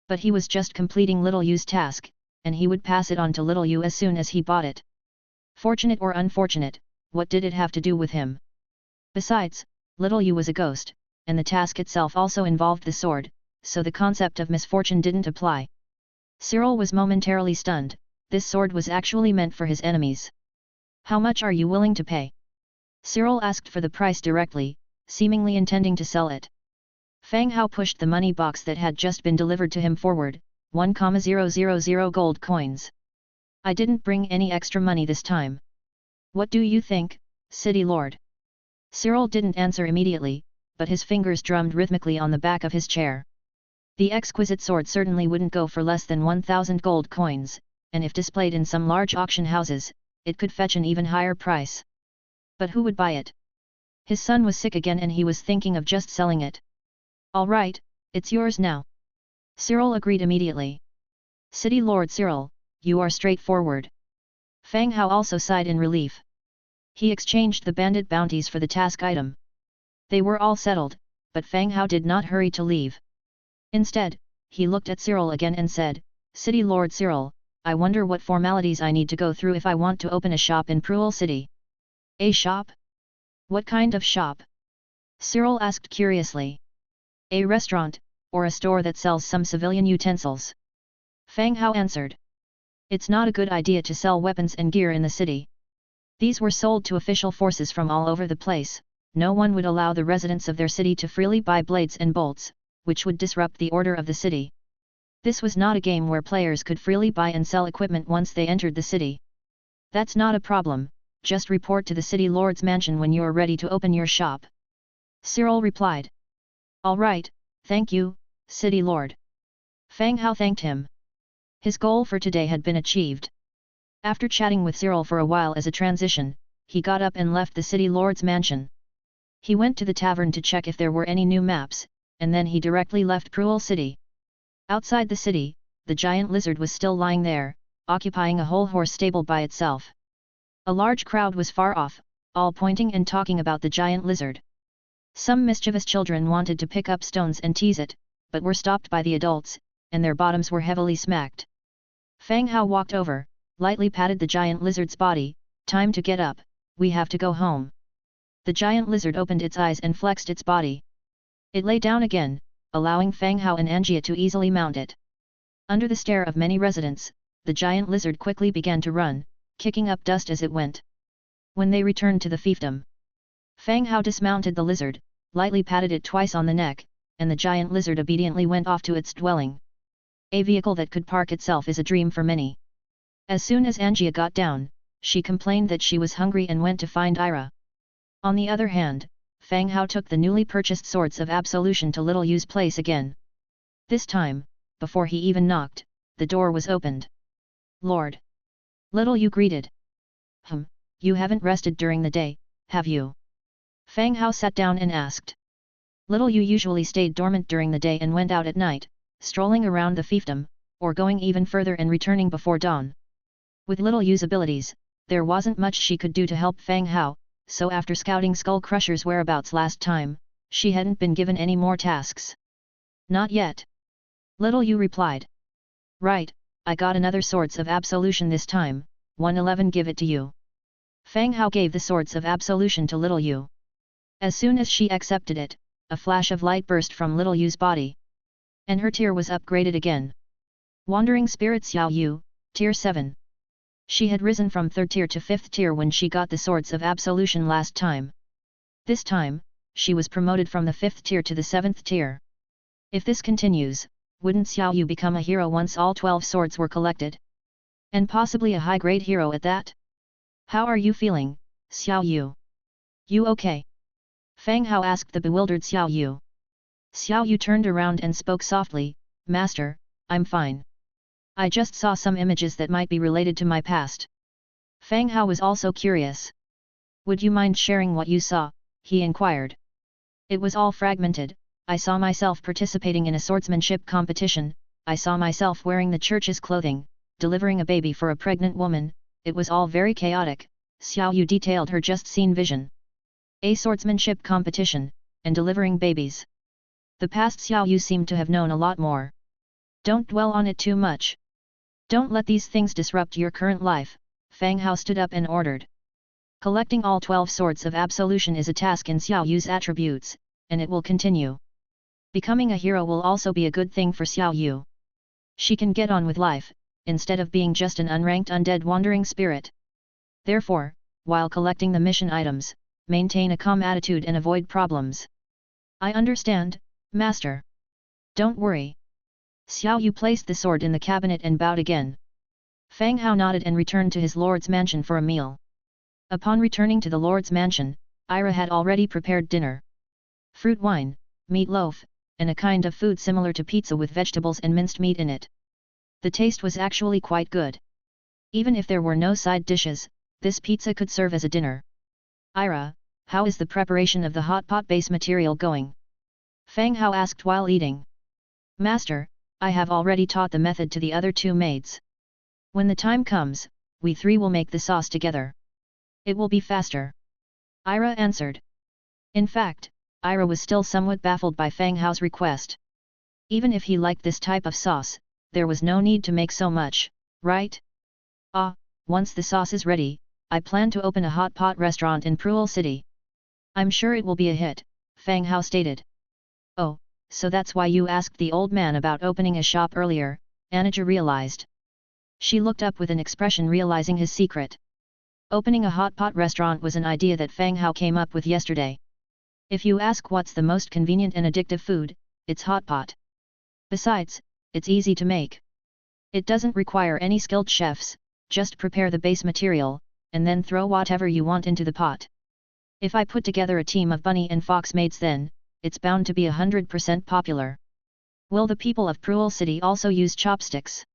But he was just completing Little Yu's task, and he would pass it on to Little Yu as soon as he bought it. Fortunate or unfortunate, what did it have to do with him? Besides, Little Yu was a ghost, and the task itself also involved the sword, so the concept of misfortune didn't apply. Cyril was momentarily stunned. This sword was actually meant for his enemies. "How much are you willing to pay?" Cyril asked for the price directly, seemingly intending to sell it. Fang Hao pushed the money box that had just been delivered to him forward, 1,000 gold coins. "I didn't bring any extra money this time. What do you think, City Lord?" Cyril didn't answer immediately, but his fingers drummed rhythmically on the back of his chair. The exquisite sword certainly wouldn't go for less than 1,000 gold coins, and if displayed in some large auction houses, it could fetch an even higher price. But who would buy it? His son was sick again and he was thinking of just selling it. "All right, it's yours now." Cyril agreed immediately. "City Lord Cyril, you are straightforward." Fang Hao also sighed in relief. He exchanged the bandit bounties for the task item. They were all settled, but Fang Hao did not hurry to leave. Instead, he looked at Cyril again and said, "City Lord Cyril, I wonder what formalities I need to go through if I want to open a shop in Pruel City." "A shop? What kind of shop?" Cyril asked curiously. "A restaurant, or a store that sells some civilian utensils." Fang Hao answered. "It's not a good idea to sell weapons and gear in the city. These were sold to official forces from all over the place. No one would allow the residents of their city to freely buy blades and bolts, which would disrupt the order of the city. This was not a game where players could freely buy and sell equipment once they entered the city. That's not a problem, just report to the city lord's mansion when you are ready to open your shop. Cyril replied. All right, thank you, city lord. Fang Hao thanked him. His goal for today had been achieved. After chatting with Cyril for a while as a transition, he got up and left the city lord's mansion. He went to the tavern to check if there were any new maps, and then he directly left Cruel City. Outside the city, the giant lizard was still lying there, occupying a whole horse stable by itself. A large crowd was far off, all pointing and talking about the giant lizard. Some mischievous children wanted to pick up stones and tease it, but were stopped by the adults, and their bottoms were heavily smacked. Fang Hao walked over, lightly patted the giant lizard's body. Time to get up, we have to go home. The giant lizard opened its eyes and flexed its body. It lay down again, allowing Fang Hao and Angia to easily mount it. Under the stare of many residents, the giant lizard quickly began to run, kicking up dust as it went. When they returned to the fiefdom, Fang Hao dismounted the lizard, lightly patted it twice on the neck, and the giant lizard obediently went off to its dwelling. A vehicle that could park itself is a dream for many. As soon as Angia got down, she complained that she was hungry and went to find Ira. On the other hand, Fang Hao took the newly purchased swords of absolution to Little Yu's place again. This time, before he even knocked, the door was opened. Lord! Little Yu greeted. You haven't rested during the day, have you? Fang Hao sat down and asked. Little Yu usually stayed dormant during the day and went out at night, strolling around the fiefdom, or going even further and returning before dawn. With Little Yu's abilities, there wasn't much she could do to help Fang Hao, so after scouting Skull Crusher's whereabouts last time, she hadn't been given any more tasks. Not yet. Little Yu replied. Right, I got another Swords of Absolution this time, 111 give it to you. Fang Hao gave the Swords of Absolution to Little Yu. As soon as she accepted it, a flash of light burst from Little Yu's body. And her tier was upgraded again. Wandering Spirit Xiao Yu, Tier 7. She had risen from 3rd tier to 5th tier when she got the Swords of Absolution last time. This time, she was promoted from the 5th tier to the 7th tier. If this continues, wouldn't Xiao Yu become a hero once all 12 swords were collected? And possibly a high-grade hero at that? How are you feeling, Xiao Yu? You okay? Fang Hao asked the bewildered Xiao Yu. Xiao Yu turned around and spoke softly, Master, I'm fine. I just saw some images that might be related to my past. Fang Hao was also curious. Would you mind sharing what you saw? He inquired. It was all fragmented. I saw myself participating in a swordsmanship competition, I saw myself wearing the church's clothing, delivering a baby for a pregnant woman, it was all very chaotic, Xiao Yu detailed her just-seen vision. A swordsmanship competition, and delivering babies. The past Xiao Yu seemed to have known a lot more. Don't dwell on it too much. Don't let these things disrupt your current life, Fang Hao stood up and ordered. Collecting all 12 swords of absolution is a task in Xiao Yu's attributes, and it will continue. Becoming a hero will also be a good thing for Xiao Yu. She can get on with life, instead of being just an unranked undead wandering spirit. Therefore, while collecting the mission items, maintain a calm attitude and avoid problems. I understand, Master. Don't worry. Xiao Yu placed the sword in the cabinet and bowed again. Fang Hao nodded and returned to his lord's mansion for a meal. Upon returning to the lord's mansion, Ira had already prepared dinner. Fruit wine, meatloaf, and a kind of food similar to pizza with vegetables and minced meat in it. The taste was actually quite good. Even if there were no side dishes, this pizza could serve as a dinner. Ira, how is the preparation of the hot pot base material going? Fang Hao asked while eating. Master, I have already taught the method to the other 2 maids. When the time comes, we 3 will make the sauce together. It will be faster. Ira answered. In fact, Ira was still somewhat baffled by Fang Hao's request. Even if he liked this type of sauce, there was no need to make so much, right? Once the sauce is ready, I plan to open a hot pot restaurant in Cruel City. I'm sure it will be a hit, Fang Hao stated. Oh, so that's why you asked the old man about opening a shop earlier, Anija realized. She looked up with an expression realizing his secret. Opening a hot pot restaurant was an idea that Fang Hao came up with yesterday. If you ask what's the most convenient and addictive food, it's hot pot. Besides, it's easy to make. It doesn't require any skilled chefs, just prepare the base material, and then throw whatever you want into the pot. If I put together a team of bunny and fox mates, then it's bound to be 100% popular. Will the people of Pruel City also use chopsticks?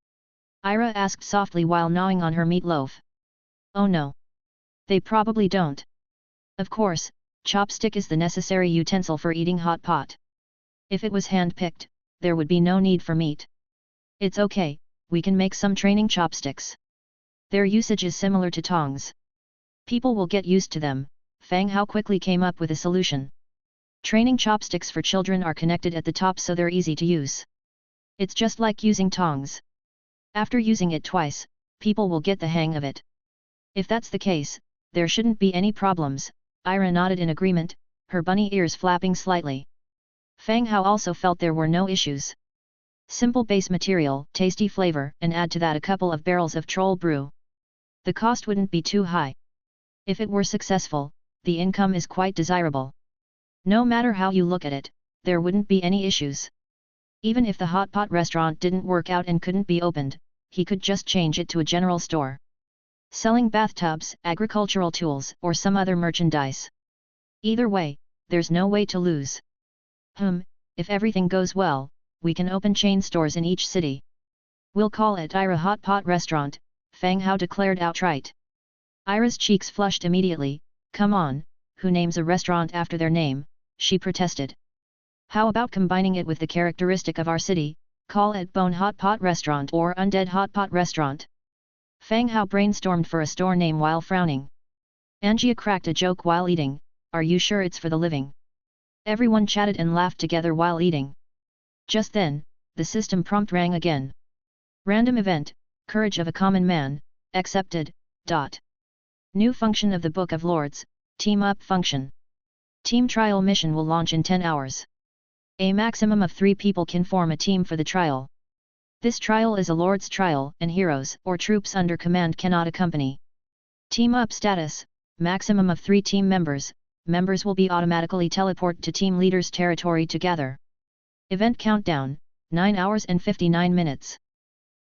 Ira asked softly while gnawing on her meatloaf. Oh no. They probably don't. Of course, chopstick is the necessary utensil for eating hot pot. If it was hand-picked, there would be no need for meat. It's okay, we can make some training chopsticks. Their usage is similar to tongs. People will get used to them. Fang Hao quickly came up with a solution. Training chopsticks for children are connected at the top so they're easy to use. It's just like using tongs. After using it twice, people will get the hang of it. If that's the case, there shouldn't be any problems. Ira nodded in agreement, her bunny ears flapping slightly. Fang Hao also felt there were no issues. Simple base material, tasty flavor, and add to that a couple of barrels of troll brew. The cost wouldn't be too high. If it were successful, the income is quite desirable. No matter how you look at it, there wouldn't be any issues. Even if the hot pot restaurant didn't work out and couldn't be opened, he could just change it to a general store. Selling bathtubs, agricultural tools, or some other merchandise. Either way, there's no way to lose. If everything goes well, we can open chain stores in each city. We'll call it Ira Hot Pot Restaurant, Fang Hao declared outright. Ira's cheeks flushed immediately. Come on, who names a restaurant after their name, she protested. How about combining it with the characteristic of our city, call it Bone Hot Pot Restaurant or Undead Hot Pot Restaurant? Fang Hao brainstormed for a store name while frowning. Angia cracked a joke while eating, are you sure it's for the living? Everyone chatted and laughed together while eating. Just then, the system prompt rang again. Random event, Courage of a Common Man, accepted. New function of the Book of Lords, Team Up function. Team trial mission will launch in 10 hours. A maximum of 3 people can form a team for the trial. This trial is a Lord's trial and heroes or troops under command cannot accompany. Team Up status, maximum of 3 team members, members will be automatically teleported to team leader's territory to gather. Event countdown, 9 hours and 59 minutes.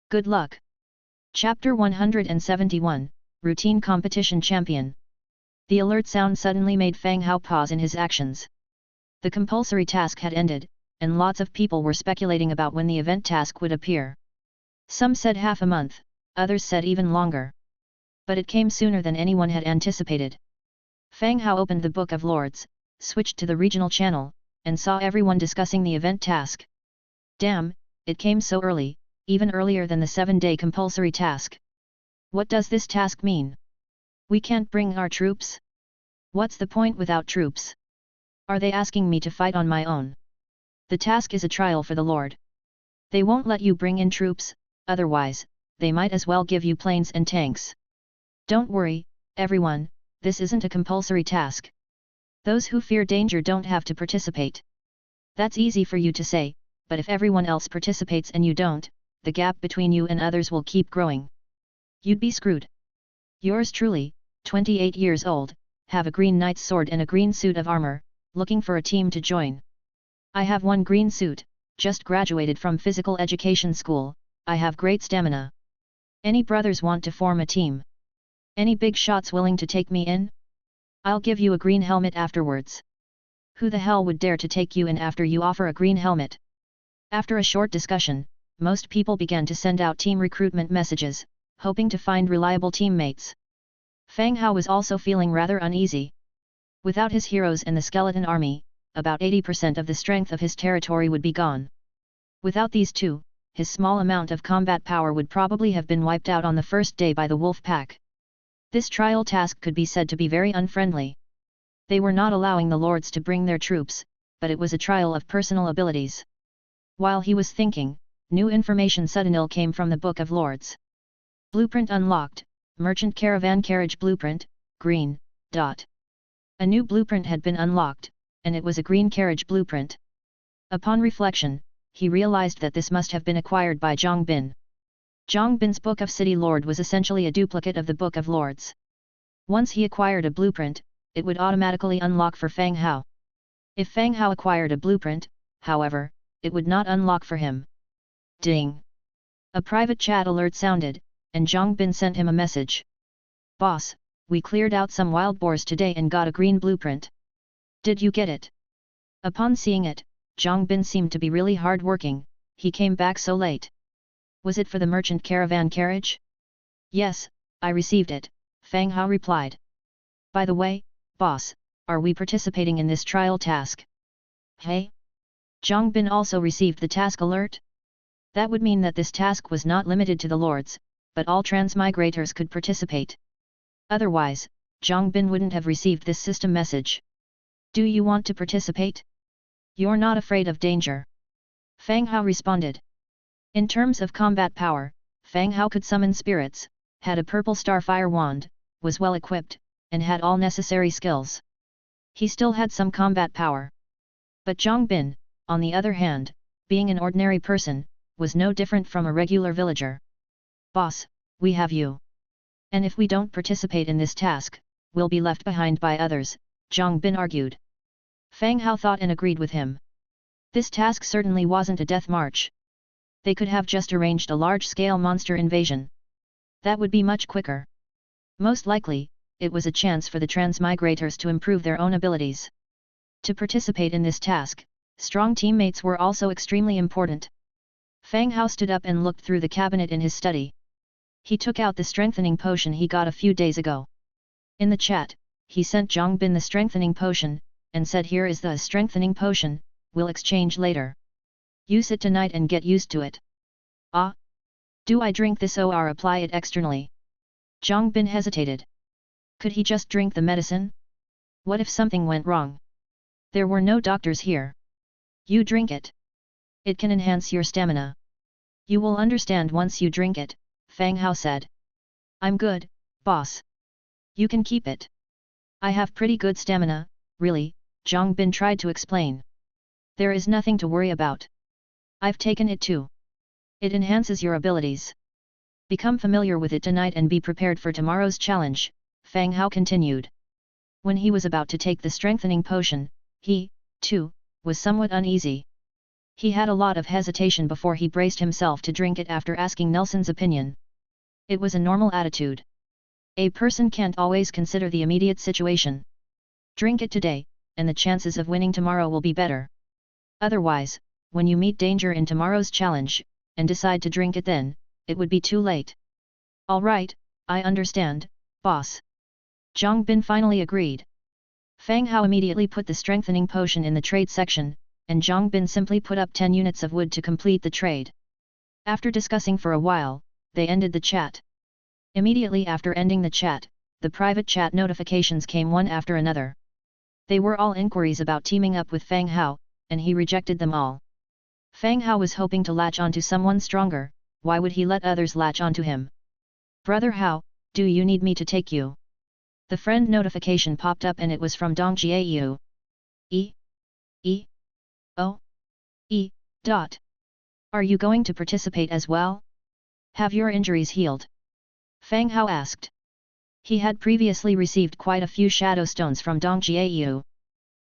Good luck. Chapter 171, Routine Competition Champion. The alert sound suddenly made Fang Hao pause in his actions. The compulsory task had ended, and lots of people were speculating about when the event task would appear. Some said half a month, others said even longer. But it came sooner than anyone had anticipated. Fang Hao opened the Book of Lords, switched to the regional channel, and saw everyone discussing the event task. Damn, it came so early, even earlier than the 7-day compulsory task. What does this task mean? We can't bring our troops? What's the point without troops? Are they asking me to fight on my own? The task is a trial for the Lord. They won't let you bring in troops, otherwise, they might as well give you planes and tanks. Don't worry, everyone, this isn't a compulsory task. Those who fear danger don't have to participate. That's easy for you to say, but if everyone else participates and you don't, the gap between you and others will keep growing. You'd be screwed. Yours truly, 28 years old, have a green knight's sword and a green suit of armor, looking for a team to join. I have one green suit, just graduated from physical education school, I have great stamina. Any brothers want to form a team? Any big shots willing to take me in? I'll give you a green helmet afterwards. Who the hell would dare to take you in after you offer a green helmet? After a short discussion, most people began to send out team recruitment messages, hoping to find reliable teammates. Fang Hao was also feeling rather uneasy. Without his heroes and the skeleton army, about 80% of the strength of his territory would be gone. Without these two, his small amount of combat power would probably have been wiped out on the first day by the wolf pack. This trial task could be said to be very unfriendly. They were not allowing the lords to bring their troops, but it was a trial of personal abilities. While he was thinking, new information suddenly came from the Book of Lords. Blueprint unlocked, Merchant Caravan Carriage Blueprint, green. A new blueprint had been unlocked, and it was a green carriage blueprint. Upon reflection, he realized that this must have been acquired by Zhang Bin. Zhang Bin's Book of City Lord was essentially a duplicate of the Book of Lords. Once he acquired a blueprint, it would automatically unlock for Fang Hao. If Fang Hao acquired a blueprint, however, it would not unlock for him. Ding! A private chat alert sounded, and Zhang Bin sent him a message. Boss, we cleared out some wild boars today and got a green blueprint. Did you get it? Upon seeing it, Zhang Bin seemed to be really hard-working. He came back so late. Was it for the merchant caravan carriage? Yes, I received it, Fang Hao replied. By the way, boss, are we participating in this trial task? Hey? Zhang Bin also received the task alert? That would mean that this task was not limited to the lords, but all transmigrators could participate. Otherwise, Zhang Bin wouldn't have received this system message. Do you want to participate? You're not afraid of danger? Fang Hao responded. In terms of combat power, Fang Hao could summon spirits, had a purple starfire wand, was well equipped, and had all necessary skills. He still had some combat power. But Zhang Bin, on the other hand, being an ordinary person, was no different from a regular villager. Boss, we have you. And if we don't participate in this task, we'll be left behind by others, Zhang Bin argued. Fang Hao thought and agreed with him. This task certainly wasn't a death march. They could have just arranged a large-scale monster invasion. That would be much quicker. Most likely, it was a chance for the transmigrators to improve their own abilities. To participate in this task, strong teammates were also extremely important. Fang Hao stood up and looked through the cabinet in his study. He took out the strengthening potion he got a few days ago. In the chat, he sent Zhang Bin the strengthening potion, and said here is the strengthening potion, we'll exchange later. Use it tonight and get used to it. Ah? Do I drink this or apply it externally? Zhang Bin hesitated. Could he just drink the medicine? What if something went wrong? There were no doctors here. You drink it. It can enhance your stamina. You will understand once you drink it, Fang Hao said. I'm good, boss. You can keep it. I have pretty good stamina, really, Zhang Bin tried to explain. There is nothing to worry about. I've taken it too. It enhances your abilities. Become familiar with it tonight and be prepared for tomorrow's challenge, Fang Hao continued. When he was about to take the strengthening potion, he, too, was somewhat uneasy. He had a lot of hesitation before he braced himself to drink it after asking Nelson's opinion. It was a normal attitude. A person can't always consider the immediate situation. Drink it today, and the chances of winning tomorrow will be better. Otherwise, when you meet danger in tomorrow's challenge, and decide to drink it then, it would be too late. All right, I understand, boss. Zhang Bin finally agreed. Fang Hao immediately put the strengthening potion in the trade section, and Zhang Bin simply put up 10 units of wood to complete the trade. After discussing for a while, they ended the chat. Immediately after ending the chat, the private chat notifications came one after another. They were all inquiries about teaming up with Fang Hao, and he rejected them all. Fang Hao was hoping to latch onto someone stronger, why would he let others latch onto him? Brother Hao, do you need me to take you? The friend notification popped up and it was from Dong Jiayu. Are you going to participate as well? Have your injuries healed? Fang Hao asked. He had previously received quite a few shadow stones from Dong Jiayu.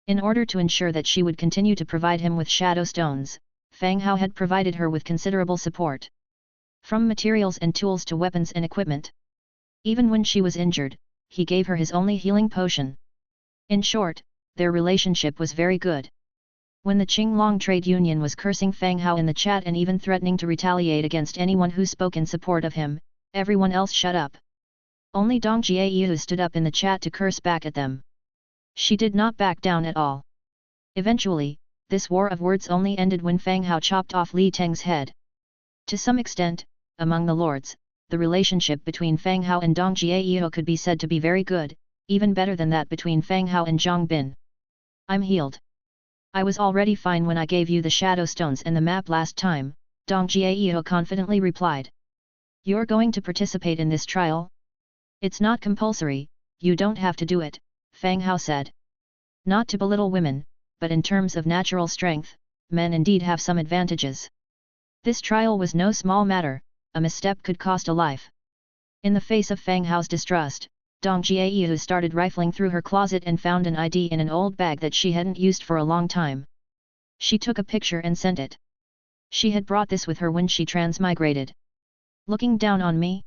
In order to ensure that she would continue to provide him with shadow stones, Fang Hao had provided her with considerable support. From materials and tools to weapons and equipment. Even when she was injured, he gave her his only healing potion. In short, their relationship was very good. When the Qinglong Trade Union was cursing Fang Hao in the chat and even threatening to retaliate against anyone who spoke in support of him, everyone else shut up. Only Dong Jiayu stood up in the chat to curse back at them. She did not back down at all. Eventually, this war of words only ended when Fang Hao chopped off Li Teng's head. To some extent, among the lords, the relationship between Fang Hao and Dong Jiayu could be said to be very good, even better than that between Fang Hao and Zhang Bin. I'm healed. I was already fine when I gave you the shadow stones and the map last time, Dong Jiayu confidently replied. You're going to participate in this trial? It's not compulsory, you don't have to do it, Fang Hao said. Not to belittle women, but in terms of natural strength, men indeed have some advantages. This trial was no small matter, a misstep could cost a life. In the face of Fang Hao's distrust, Dong Jiayu started rifling through her closet and found an ID in an old bag that she hadn't used for a long time. She took a picture and sent it. She had brought this with her when she transmigrated. Looking down on me?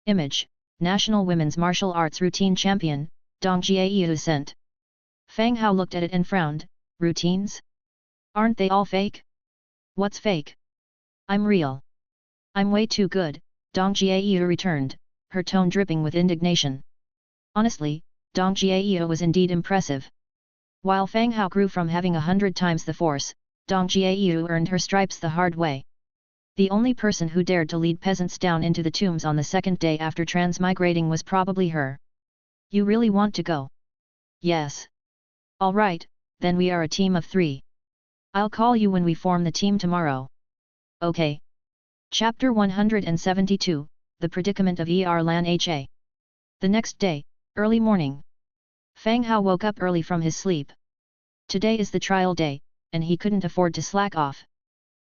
Image, National Women's Martial Arts Routine Champion, Dong Jiayu sent. Fang Hao looked at it and frowned. Routines? Aren't they all fake? What's fake? I'm real. I'm way too good, Dong Jiayu returned, her tone dripping with indignation. Honestly, Dong Jiayu was indeed impressive. While Fang Hao grew from having 100 times the force, Dong Jiayu earned her stripes the hard way. The only person who dared to lead peasants down into the tombs on the second day after transmigrating was probably her. You really want to go? Yes. Alright, then we are a team of 3. I'll call you when we form the team tomorrow. Okay. Chapter 172, The Predicament of Lan Ha. The next day, early morning. Fang Hao woke up early from his sleep. Today is the trial day, and he couldn't afford to slack off.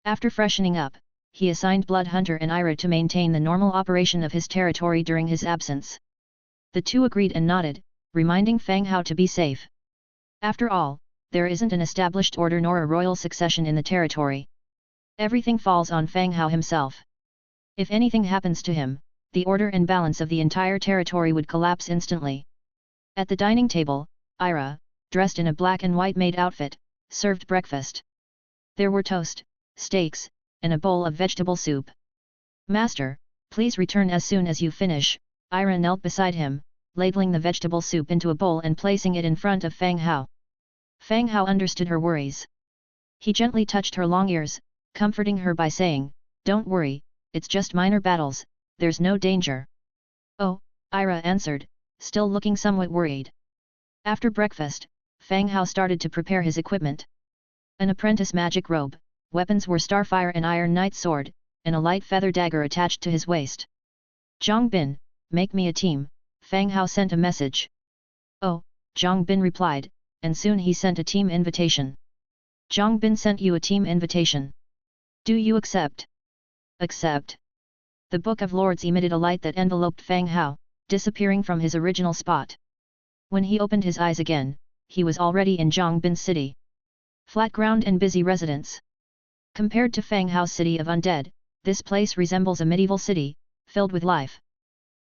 After freshening up, he assigned Blood Hunter and Ira to maintain the normal operation of his territory during his absence. The two agreed and nodded, reminding Fang Hao to be safe. After all, there isn't an established order nor a royal succession in the territory. Everything falls on Fang Hao himself. If anything happens to him, the order and balance of the entire territory would collapse instantly. At the dining table, Ira, dressed in a black and white maid outfit, served breakfast. There were toast, steaks, and a bowl of vegetable soup. Master, please return as soon as you finish. Ira knelt beside him, ladling the vegetable soup into a bowl and placing it in front of Fang Hao. Fang Hao understood her worries. He gently touched her long ears, comforting her by saying, "Don't worry, it's just minor battles, there's no danger." "Oh," Ira answered, still looking somewhat worried. After breakfast, Fang Hao started to prepare his equipment. An apprentice magic robe, weapons were Starfire and Iron Knight sword, and a light feather dagger attached to his waist. "Zhang Bin, make me a team," Fang Hao sent a message. "Oh," Zhang Bin replied, and soon he sent a team invitation. "Zhang Bin sent you a team invitation. Do you accept?" "Accept." The Book of Lords emitted a light that enveloped Fang Hao, disappearing from his original spot. When he opened his eyes again, he was already in Zhang Bin city. Flat ground and busy residents. Compared to Fang Hao's city of undead, this place resembles a medieval city, filled with life.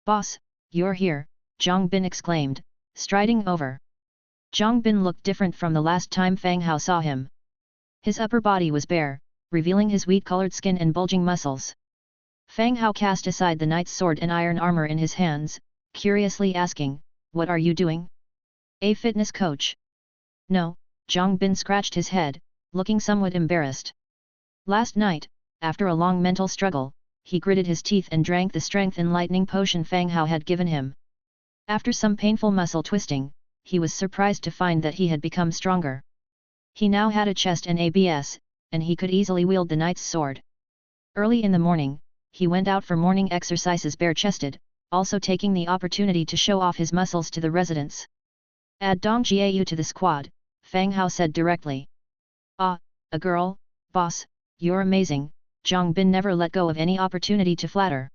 "Boss, you're here," Zhang Bin exclaimed, striding over. Zhang Bin looked different from the last time Fang Hao saw him. His upper body was bare, revealing his wheat-colored skin and bulging muscles. Fang Hao cast aside the knight's sword and iron armor in his hands, curiously asking, "What are you doing? A fitness coach?" "No," Zhang Bin scratched his head, looking somewhat embarrassed. Last night, after a long mental struggle, he gritted his teeth and drank the strength enlightening potion Fang Hao had given him. After some painful muscle twisting, he was surprised to find that he had become stronger. He now had a chest and abs, and he could easily wield the knight's sword. Early in the morning, he went out for morning exercises bare-chested, also taking the opportunity to show off his muscles to the residents. "Add Dong Jiayu to the squad," Fang Hao said directly. "Ah, a girl, boss, you're amazing," Zhang Bin never let go of any opportunity to flatter.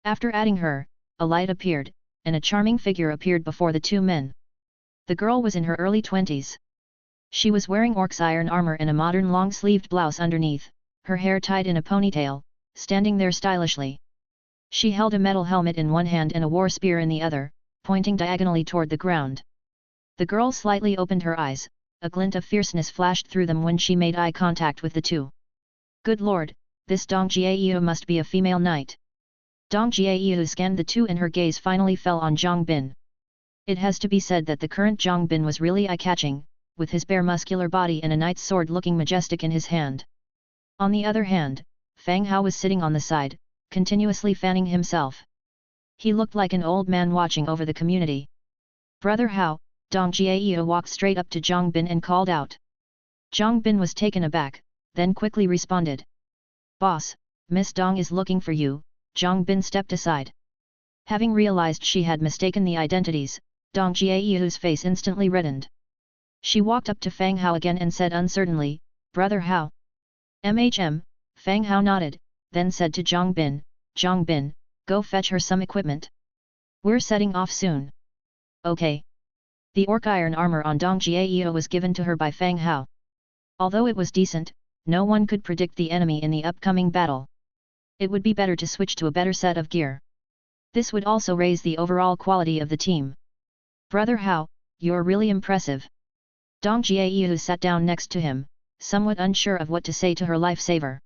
After adding her, a light appeared, and a charming figure appeared before the two men. The girl was in her early 20s. She was wearing orc's iron armor and a modern long-sleeved blouse underneath, her hair tied in a ponytail, standing there stylishly. She held a metal helmet in one hand and a war spear in the other, pointing diagonally toward the ground. The girl slightly opened her eyes, a glint of fierceness flashed through them when she made eye contact with the two. "Good lord, this Dong Jiayu must be a female knight." Dong Jiayu scanned the two and her gaze finally fell on Zhang Bin. It has to be said that the current Zhang Bin was really eye-catching, with his bare muscular body and a knight's sword looking majestic in his hand. On the other hand, Fang Hao was sitting on the side, continuously fanning himself. He looked like an old man watching over the community. "Brother Hao," Dong Jiayu walked straight up to Zhang Bin and called out. Zhang Bin was taken aback, then quickly responded. "Boss, Miss Dong is looking for you." Zhang Bin stepped aside. Having realized she had mistaken the identities, Dong Jiayu's face instantly reddened. She walked up to Fang Hao again and said uncertainly, "Brother Hao?" Fang Hao nodded, then said to Zhang Bin, "Zhang Bin, go fetch her some equipment. We're setting off soon." Okay. The orc iron armor on Dong Jiao was given to her by Fang Hao. Although it was decent, no one could predict the enemy in the upcoming battle. It would be better to switch to a better set of gear. This would also raise the overall quality of the team. Brother Hao, you're really impressive. Dong Jiao sat down next to him, somewhat unsure of what to say to her lifesaver.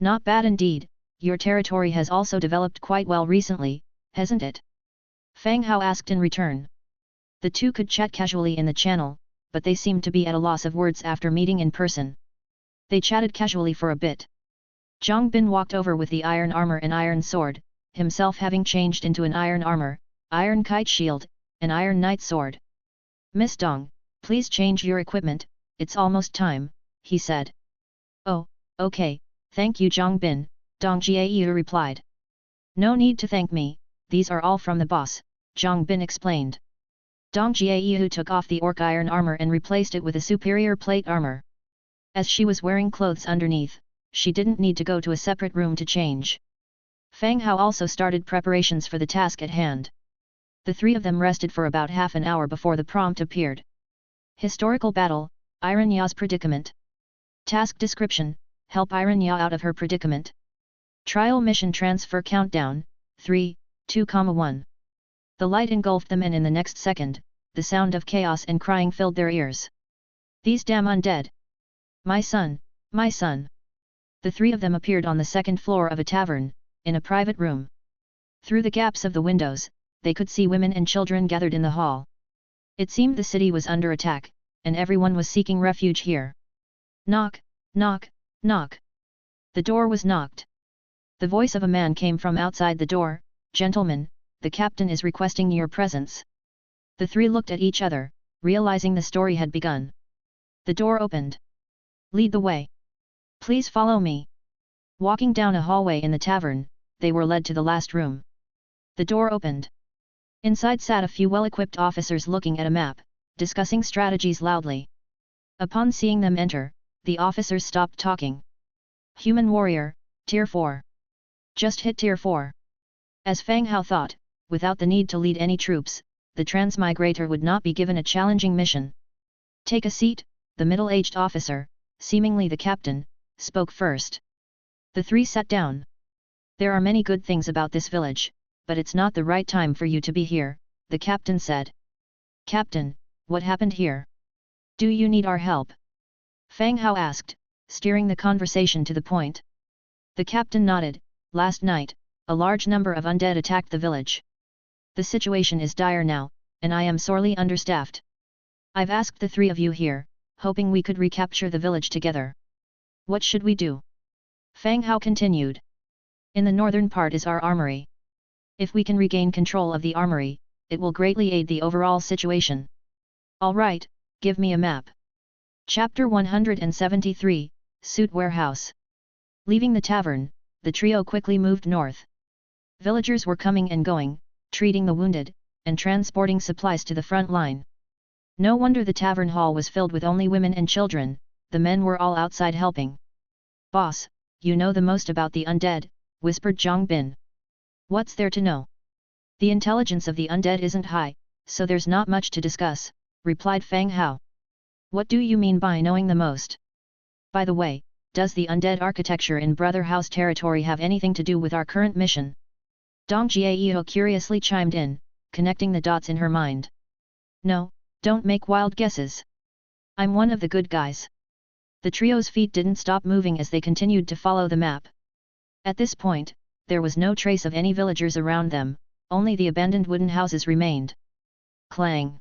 Not bad indeed, your territory has also developed quite well recently, hasn't it? Fang Hao asked in return. The two could chat casually in the channel, but they seemed to be at a loss of words after meeting in person. They chatted casually for a bit. Zhang Bin walked over with the iron armor and iron sword, himself having changed into an iron armor, iron kite shield, and iron knight sword. Miss Dong, please change your equipment, it's almost time, he said. Oh, okay, thank you Zhang Bin, Dong Jiao replied. No need to thank me, these are all from the boss, Zhang Bin explained. Dong Jiao took off the orc iron armor and replaced it with a superior plate armor. As she was wearing clothes underneath, she didn't need to go to a separate room to change. Fang Hao also started preparations for the task at hand. The three of them rested for about half an hour before the prompt appeared. Historical battle, Iron Ya's predicament. Task description, help Iron Ya out of her predicament. Trial mission transfer countdown, 3, 2, 1. The light engulfed them and in the next second, the sound of chaos and crying filled their ears. These damn undead! My son, my son! The three of them appeared on the second floor of a tavern, in a private room. Through the gaps of the windows, they could see women and children gathered in the hall. It seemed the city was under attack, and everyone was seeking refuge here. Knock, knock, knock. The door was knocked. The voice of a man came from outside the door, "Gentlemen, the captain is requesting your presence." The three looked at each other, realizing the story had begun. The door opened. "Lead the way. Please follow me." Walking down a hallway in the tavern, they were led to the last room. The door opened. Inside sat a few well-equipped officers looking at a map, discussing strategies loudly. Upon seeing them enter, the officers stopped talking. Human warrior, Tier 4. Just hit Tier 4. As Fang Hao thought, without the need to lead any troops, the transmigrator would not be given a challenging mission. Take a seat, the middle-aged officer, seemingly the captain, spoke first. The three sat down. There are many good things about this village, but it's not the right time for you to be here, the captain said. Captain, what happened here? Do you need our help? Fang Hao asked, steering the conversation to the point. The captain nodded. Last night, a large number of undead attacked the village. The situation is dire now, and I am sorely understaffed. I've asked the three of you here, hoping we could recapture the village together. What should we do? Fang Hao continued. In the northern part is our armory. If we can regain control of the armory, it will greatly aid the overall situation. Alright, give me a map. Chapter 173, Suit Warehouse. Leaving the tavern, the trio quickly moved north. Villagers were coming and going, treating the wounded, and transporting supplies to the front line. No wonder the tavern hall was filled with only women and children, the men were all outside helping. Boss, you know the most about the undead, whispered Zhang Bin. What's there to know? The intelligence of the undead isn't high, so there's not much to discuss, replied Fang Hao. What do you mean by knowing the most? By the way, does the undead architecture in Brother Hao's territory have anything to do with our current mission? Dong Jiao curiously chimed in, connecting the dots in her mind. No, don't make wild guesses. I'm one of the good guys. The trio's feet didn't stop moving as they continued to follow the map. At this point, there was no trace of any villagers around them, only the abandoned wooden houses remained. Clang!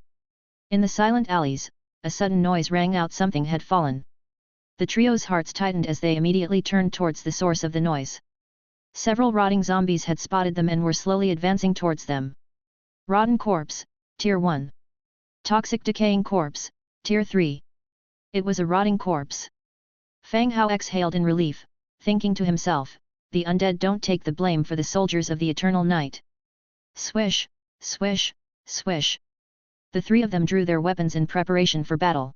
In the silent alleys, a sudden noise rang out. Something had fallen. The trio's hearts tightened as they immediately turned towards the source of the noise. Several rotting zombies had spotted them and were slowly advancing towards them. Rotten corpse, Tier 1. Toxic decaying corpse, Tier 3. It was a rotting corpse. Fang Hao exhaled in relief, thinking to himself, the undead don't take the blame for the soldiers of the eternal night. Swish, swish, swish. The three of them drew their weapons in preparation for battle.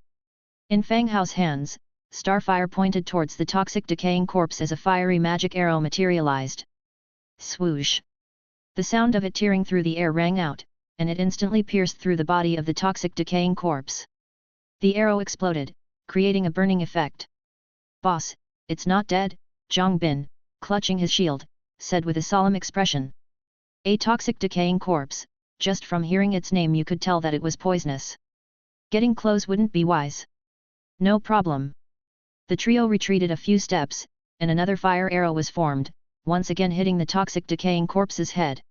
In Fang Hao's hands, starfire pointed towards the toxic decaying corpse as a fiery magic arrow materialized. Swoosh! The sound of it tearing through the air rang out, and it instantly pierced through the body of the toxic decaying corpse. The arrow exploded, creating a burning effect. "Boss, it's not dead," Zhang Bin, clutching his shield, said with a solemn expression. A toxic decaying corpse, just from hearing its name you could tell that it was poisonous. Getting close wouldn't be wise. No problem. The trio retreated a few steps, and another fire arrow was formed, once again hitting the toxic decaying corpse's head.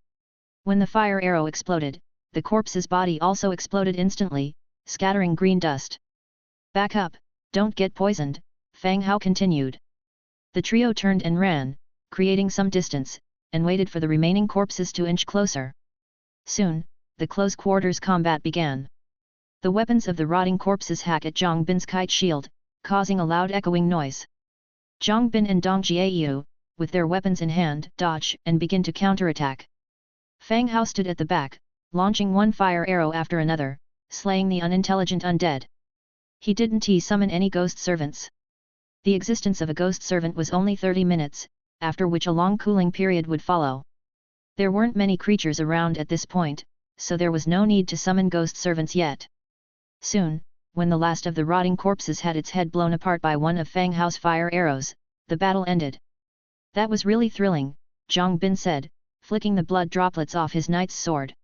When the fire arrow exploded, the corpse's body also exploded instantly, scattering green dust. "Back up, don't get poisoned," Fang Hao continued. The trio turned and ran, creating some distance, and waited for the remaining corpses to inch closer. Soon, the close quarters combat began. The weapons of the rotting corpses hack at Zhang Bin's kite shield, causing a loud echoing noise. Zhang Bin and Dong Jiayu, with their weapons in hand, dodge and begin to counterattack. Fang Hao stood at the back, launching one fire arrow after another, slaying the unintelligent undead. He didn't summon any ghost servants. The existence of a ghost servant was only 30 minutes, after which a long cooling period would follow. There weren't many creatures around at this point, so there was no need to summon ghost servants yet. Soon, when the last of the rotting corpses had its head blown apart by one of Fang Hao's fire arrows, the battle ended. "That was really thrilling," Zhang Bin said, flicking the blood droplets off his knight's sword.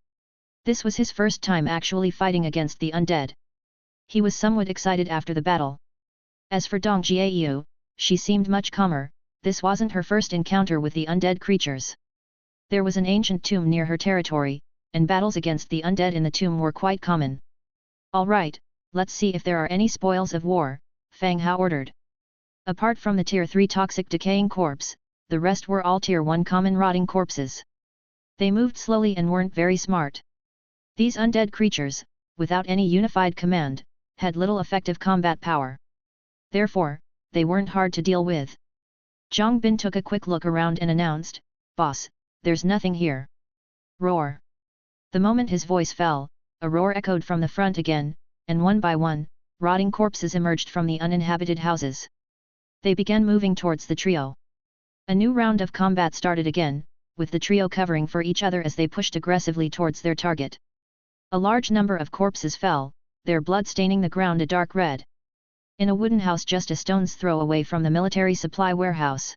This was his first time actually fighting against the undead. He was somewhat excited after the battle. As for Dong Jiayu, she seemed much calmer. This wasn't her first encounter with the undead creatures. There was an ancient tomb near her territory, and battles against the undead in the tomb were quite common. "All right, let's see if there are any spoils of war," Fang Hao ordered. Apart from the Tier 3 toxic decaying corpse, the rest were all Tier 1 common rotting corpses. They moved slowly and weren't very smart. These undead creatures, without any unified command, had little effective combat power. Therefore, they weren't hard to deal with. Zhang Bin took a quick look around and announced, "Boss, there's nothing here." Roar. The moment his voice fell, a roar echoed from the front again, and one by one, rotting corpses emerged from the uninhabited houses. They began moving towards the trio. A new round of combat started again, with the trio covering for each other as they pushed aggressively towards their target. A large number of corpses fell, their blood staining the ground a dark red. In a wooden house just a stone's throw away from the military supply warehouse.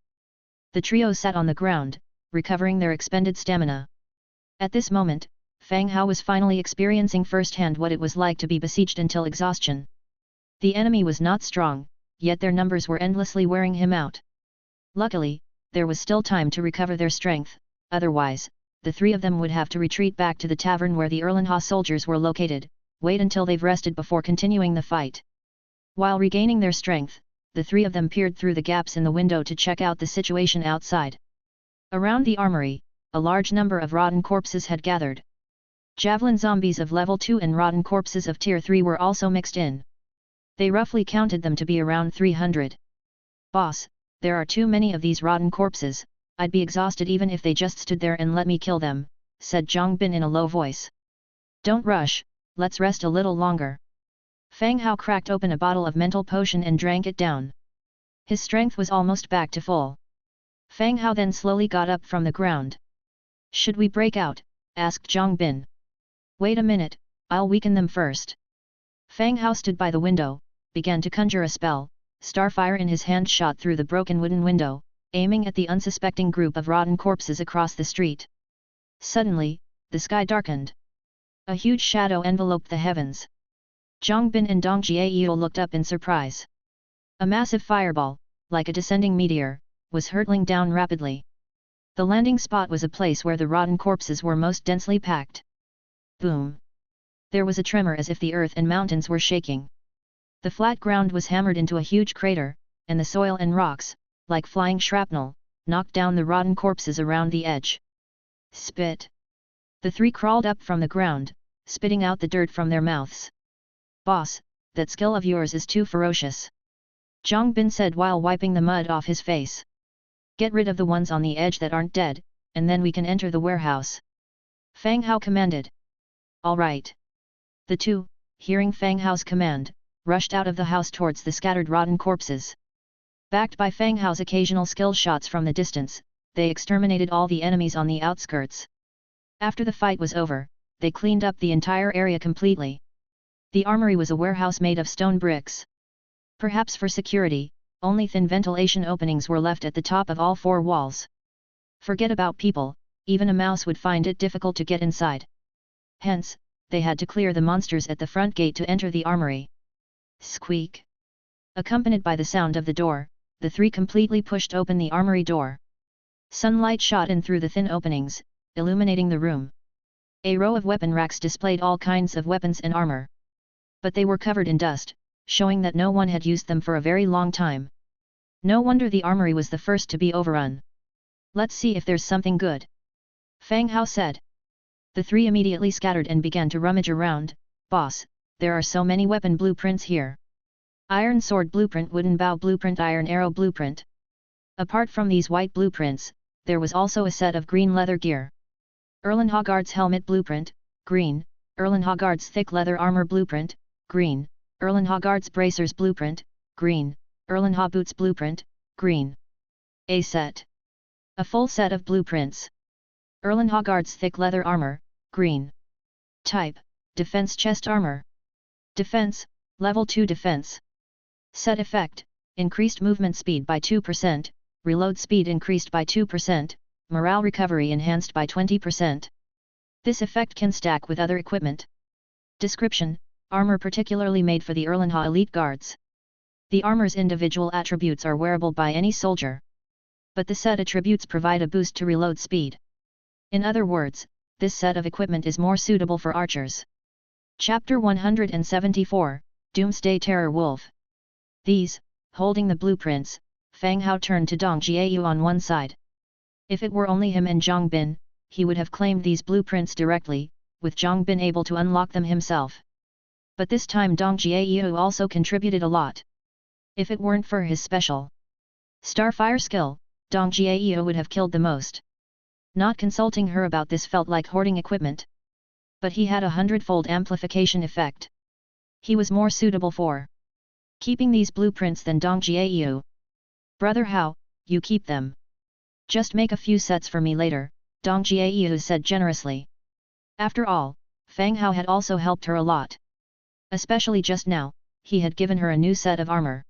The trio sat on the ground, recovering their expended stamina. At this moment, Fang Hao was finally experiencing firsthand what it was like to be besieged until exhaustion. The enemy was not strong, yet their numbers were endlessly wearing him out. Luckily, there was still time to recover their strength, otherwise, the three of them would have to retreat back to the tavern where the Erlenha soldiers were located, wait until they've rested before continuing the fight. While regaining their strength, the three of them peered through the gaps in the window to check out the situation outside. Around the armory, a large number of rotten corpses had gathered. Javelin zombies of level 2 and rotten corpses of tier 3 were also mixed in. They roughly counted them to be around 300. "Boss, there are too many of these rotten corpses, I'd be exhausted even if they just stood there and let me kill them," said Zhang Bin in a low voice. "Don't rush, let's rest a little longer." Fang Hao cracked open a bottle of mental potion and drank it down. His strength was almost back to full. Fang Hao then slowly got up from the ground. "Should we break out?" asked Zhang Bin. "Wait a minute, I'll weaken them first." Fang Hao stood by the window, began to conjure a spell. Starfire in his hand shot through the broken wooden window, aiming at the unsuspecting group of rotten corpses across the street. Suddenly, the sky darkened. A huge shadow enveloped the heavens. Zhang Bin and Dong Jiayu looked up in surprise. A massive fireball, like a descending meteor, was hurtling down rapidly. The landing spot was a place where the rotten corpses were most densely packed. Boom! There was a tremor as if the earth and mountains were shaking. The flat ground was hammered into a huge crater, and the soil and rocks, like flying shrapnel, knocked down the rotten corpses around the edge. Spit! The three crawled up from the ground, spitting out the dirt from their mouths. "Boss, that skill of yours is too ferocious," Zhang Bin said while wiping the mud off his face. "Get rid of the ones on the edge that aren't dead, and then we can enter the warehouse," Fang Hao commanded. "All right." The two, hearing Fang Hao's command, rushed out of the house towards the scattered rotten corpses. Backed by Fang Hao's occasional skill shots from the distance, they exterminated all the enemies on the outskirts. After the fight was over, they cleaned up the entire area completely. The armory was a warehouse made of stone bricks. Perhaps for security, only thin ventilation openings were left at the top of all 4 walls. Forget about people, even a mouse would find it difficult to get inside. Hence, they had to clear the monsters at the front gate to enter the armory. Squeak! Accompanied by the sound of the door, the 3 completely pushed open the armory door. Sunlight shot in through the thin openings, illuminating the room. A row of weapon racks displayed all kinds of weapons and armor. But they were covered in dust, showing that no one had used them for a very long time. No wonder the armory was the first to be overrun. Let's see if there's something good, Fang Hao said. The 3 immediately scattered and began to rummage around. Boss, there are so many weapon blueprints here. Iron sword blueprint, wooden bow blueprint, iron arrow blueprint. Apart from these white blueprints, there was also a set of green leather gear. Erlen Haggard's helmet blueprint, green. Erlen Haggard's thick leather armor blueprint, green. Erlen Haggard's bracers blueprint, green. Erlen Ha boots blueprint, green. A set. A full set of blueprints. Erlen Haggard's thick leather armor, green. Type, defense chest armor. Defense, level 2 defense. Set effect, increased movement speed by 2%, reload speed increased by 2%, morale recovery enhanced by 20%. This effect can stack with other equipment. Description, armor particularly made for the Erlen Ha elite guards. The armor's individual attributes are wearable by any soldier. But the set attributes provide a boost to reload speed. In other words, this set of equipment is more suitable for archers. Chapter 174, Doomsday Terror Wolf. These, holding the blueprints, Fang Hao turned to Dong Jiayu on one side. If it were only him and Zhang Bin, he would have claimed these blueprints directly, with Zhang Bin able to unlock them himself. But this time Dong Jiayu also contributed a lot. If it weren't for his special Starfire skill, Dong Jiayu would have killed the most. Not consulting her about this felt like hoarding equipment. But he had a hundredfold amplification effect. He was more suitable for keeping these blueprints than Dong Jiayu. Brother Hao, you keep them. Just make a few sets for me later, Dong Jiayu said generously. After all, Fang Hao had also helped her a lot. Especially just now, he had given her a new set of armor.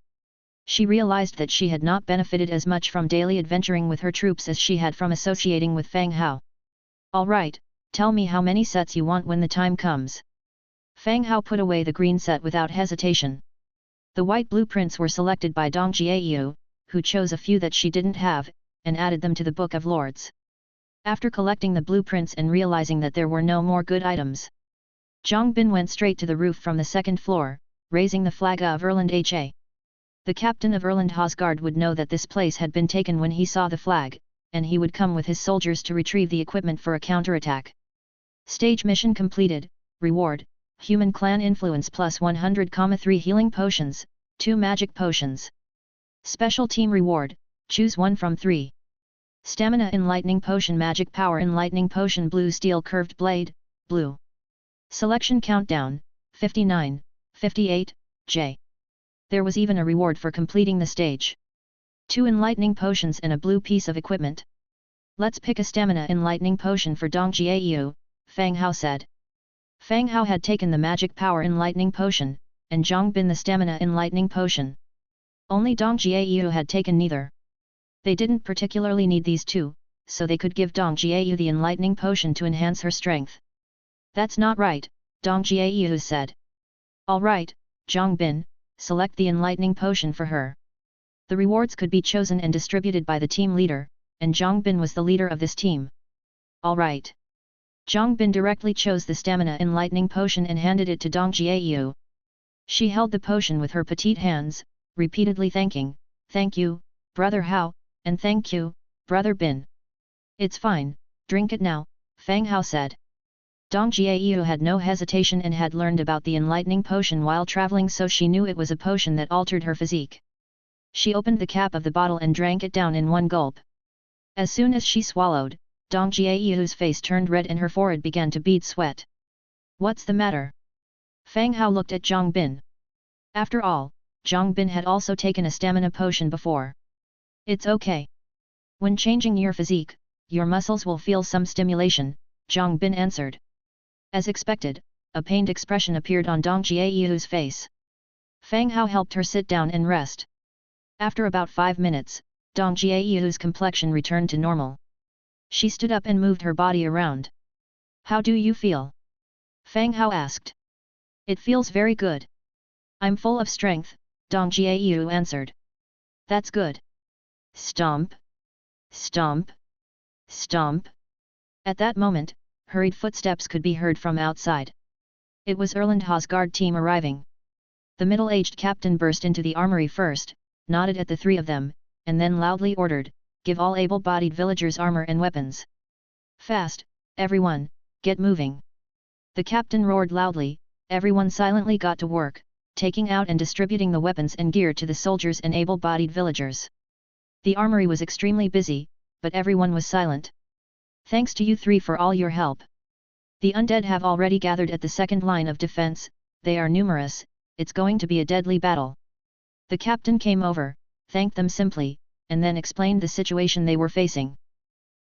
She realized that she had not benefited as much from daily adventuring with her troops as she had from associating with Fang Hao. All right, tell me how many sets you want when the time comes. Fang Hao put away the green set without hesitation. The white blueprints were selected by Dong Jiayu, who chose a few that she didn't have, and added them to the Book of Lords. After collecting the blueprints and realizing that there were no more good items, Zhang Bin went straight to the roof from the second floor, raising the flag of Erland Ha. The captain of Erland Ha's guard would know that this place had been taken when he saw the flag, and he would come with his soldiers to retrieve the equipment for a counterattack. Stage mission completed. Reward, Human Clan Influence plus 100,3 healing potions, 2 magic potions. Special team reward, choose 1 from 3. Stamina Enlightening Potion, Magic Power Enlightening Potion, Blue Steel Curved Blade, blue. Selection countdown, 59, 58, J. There was even a reward for completing the stage. 2 enlightening potions and a blue piece of equipment. Let's pick a stamina enlightening potion for Dong Jiayu, Fang Hao said. Fang Hao had taken the magic power enlightening potion, and Zhang Bin the stamina enlightening potion. Only Dong Jiayu had taken neither. They didn't particularly need these two, so they could give Dong Jiayu the enlightening potion to enhance her strength. That's not right, Dong Jiayu said. All right, Zhang Bin, select the enlightening potion for her. The rewards could be chosen and distributed by the team leader, and Zhang Bin was the leader of this team. All right. Zhang Bin directly chose the stamina enlightening potion and handed it to Dong Jiayu. She held the potion with her petite hands, repeatedly thanking, "Thank you, Brother Hao, and thank you, Brother Bin." "It's fine, drink it now," Fang Hao said. Dong Jiayu had no hesitation and had learned about the enlightening potion while traveling, so she knew it was a potion that altered her physique. She opened the cap of the bottle and drank it down in one gulp. As soon as she swallowed, Dong Jiayu's face turned red and her forehead began to bead sweat. "What's the matter?" Fang Hao looked at Zhang Bin. After all, Zhang Bin had also taken a stamina potion before. "It's okay. When changing your physique, your muscles will feel some stimulation," Zhang Bin answered. As expected, a pained expression appeared on Dong Jiayu's face. Fang Hao helped her sit down and rest. After about 5 minutes, Dong Jiayu's complexion returned to normal. She stood up and moved her body around. How do you feel? Fang Hao asked. It feels very good. I'm full of strength, Dong Jiayu answered. That's good. Stomp. Stomp. Stomp. At that moment, hurried footsteps could be heard from outside. It was Erland Ha's guard team arriving. The middle-aged captain burst into the armory first, nodded at the three of them, and then loudly ordered, "Give all able-bodied villagers armor and weapons. Fast, everyone, get moving." The captain roared loudly, everyone silently got to work, taking out and distributing the weapons and gear to the soldiers and able-bodied villagers. The armory was extremely busy, but everyone was silent. Thanks to you three for all your help. The undead have already gathered at the second line of defense, they are numerous, it's going to be a deadly battle. The captain came over, thanked them simply, and then explained the situation they were facing.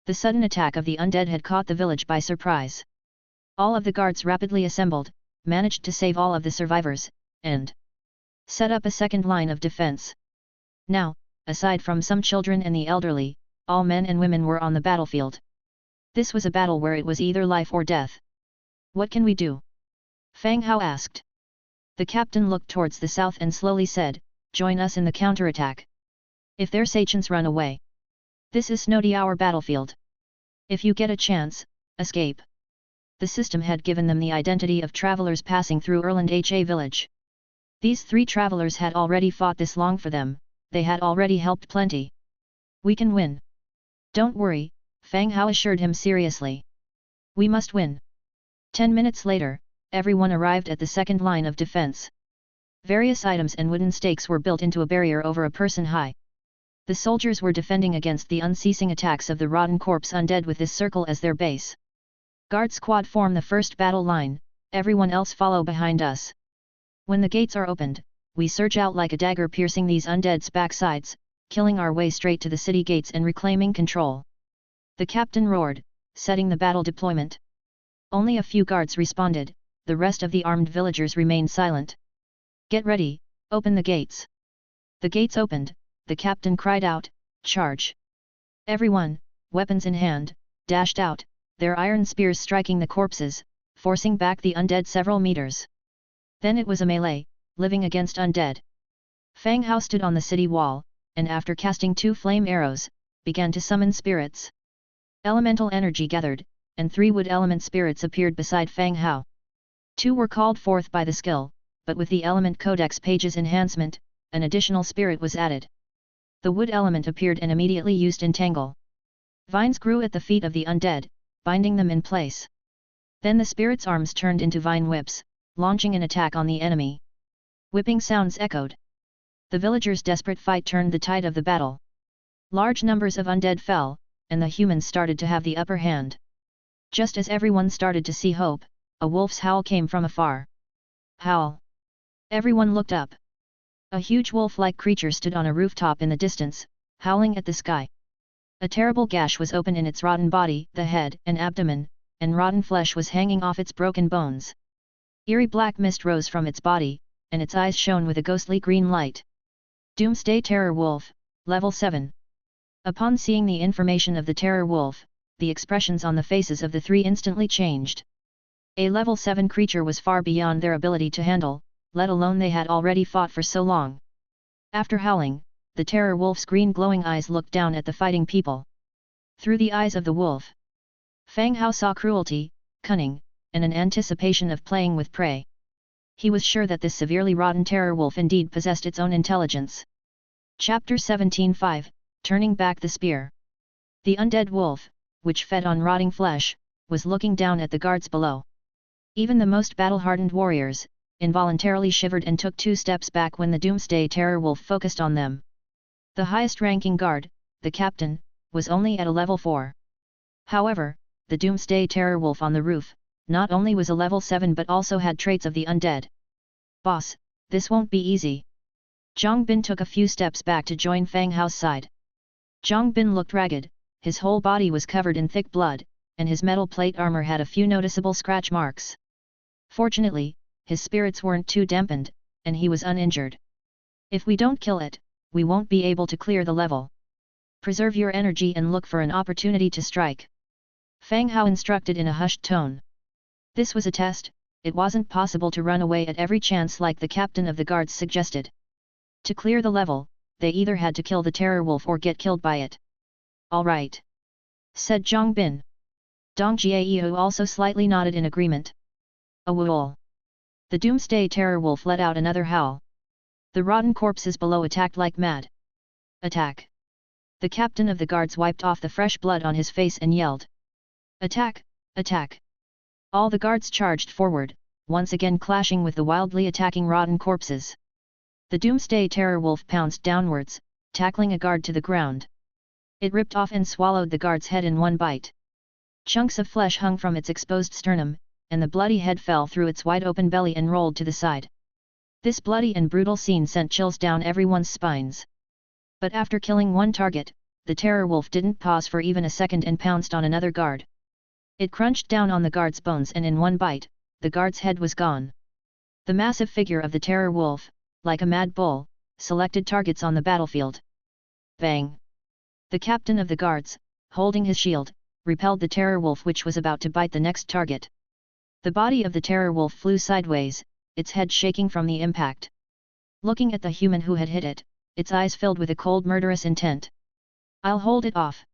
The sudden attack of the undead had caught the village by surprise. All of the guards rapidly assembled, managed to save all of the survivors, and set up a second line of defense. Now, aside from some children and the elderly, all men and women were on the battlefield. This was a battle where it was either life or death. What can we do? Fang Hao asked. The captain looked towards the south and slowly said, "Join us in the counterattack. If their sachems run away. This is Snowdy our battlefield. If you get a chance, escape." The system had given them the identity of travelers passing through Erland Ha village. These three travelers had already fought this long for them, they had already helped plenty. We can win. Don't worry, Fang Hao assured him seriously. We must win. 10 minutes later, everyone arrived at the second line of defense. Various items and wooden stakes were built into a barrier over a person high. The soldiers were defending against the unceasing attacks of the rotten corpse undead with this circle as their base. Guard squad form the first battle line, everyone else follow behind us. When the gates are opened, we surge out like a dagger piercing these undead's backsides, killing our way straight to the city gates and reclaiming control. The captain roared, setting the battle deployment. Only a few guards responded, the rest of the armed villagers remained silent. Get ready, open the gates. The gates opened, the captain cried out, "Charge!" Everyone, weapons in hand, dashed out, their iron spears striking the corpses, forcing back the undead several meters. Then it was a melee, living against undead. Fang Hao stood on the city wall, and after casting 2 flame arrows, began to summon spirits. Elemental energy gathered, and 3 wood element spirits appeared beside Fang Hao. 2 were called forth by the skill, but with the element codex page's enhancement, an additional spirit was added. The wood element appeared and immediately used entangle. Vines grew at the feet of the undead, binding them in place. Then the spirit's arms turned into vine whips, launching an attack on the enemy. Whipping sounds echoed. The villagers' desperate fight turned the tide of the battle. Large numbers of undead fell, and the humans started to have the upper hand. Just as everyone started to see hope, a wolf's howl came from afar. Howl! Everyone looked up. A huge wolf-like creature stood on a rooftop in the distance, howling at the sky. A terrible gash was open in its rotten body, the head and abdomen, and rotten flesh was hanging off its broken bones. Eerie black mist rose from its body, and its eyes shone with a ghostly green light. Doomsday Terror Wolf, Level 7. Upon seeing the information of the Terror Wolf, the expressions on the faces of the three instantly changed. A Level 7 creature was far beyond their ability to handle, let alone they had already fought for so long. After howling, the Terror Wolf's green glowing eyes looked down at the fighting people. Through the eyes of the wolf, Fang Hao saw cruelty, cunning, and an anticipation of playing with prey. He was sure that this severely rotten Terror Wolf indeed possessed its own intelligence. Chapter 17:5, Turning Back the Spear. The undead wolf, which fed on rotting flesh, was looking down at the guards below. Even the most battle-hardened warriors, involuntarily shivered and took 2 steps back when the Doomsday Terror Wolf focused on them. The highest-ranking guard, the captain, was only at a level 4. However, the Doomsday Terror Wolf on the roof, not only was a level 7 but also had traits of the undead. "Boss, this won't be easy." Zhang Bin took a few steps back to join Fang Hao's side. Zhang Bin looked ragged, his whole body was covered in thick blood, and his metal plate armor had a few noticeable scratch marks. Fortunately, his spirits weren't too dampened, and he was uninjured. If we don't kill it, we won't be able to clear the level. Preserve your energy and look for an opportunity to strike. Fang Hao instructed in a hushed tone. This was a test, it wasn't possible to run away at every chance like the captain of the guards suggested. To clear the level, they either had to kill the terror wolf or get killed by it. All right, said Zhang Bin. Dong Jiayu also slightly nodded in agreement. A wool. The doomsday terror wolf let out another howl. The rotten corpses below attacked like mad. Attack! The captain of the guards wiped off the fresh blood on his face and yelled. Attack! Attack! All the guards charged forward, once again clashing with the wildly attacking rotten corpses. The doomsday terror wolf pounced downwards, tackling a guard to the ground. It ripped off and swallowed the guard's head in one bite. Chunks of flesh hung from its exposed sternum, and the bloody head fell through its wide-open belly and rolled to the side. This bloody and brutal scene sent chills down everyone's spines. But after killing one target, the terror wolf didn't pause for even a second and pounced on another guard. It crunched down on the guard's bones and in one bite, the guard's head was gone. The massive figure of the terror wolf, like a mad bull, selected targets on the battlefield. Bang! The captain of the guards, holding his shield, repelled the terror wolf which was about to bite the next target. The body of the terror wolf flew sideways, its head shaking from the impact. Looking at the human who had hit it, its eyes filled with a cold murderous intent. I'll hold it off.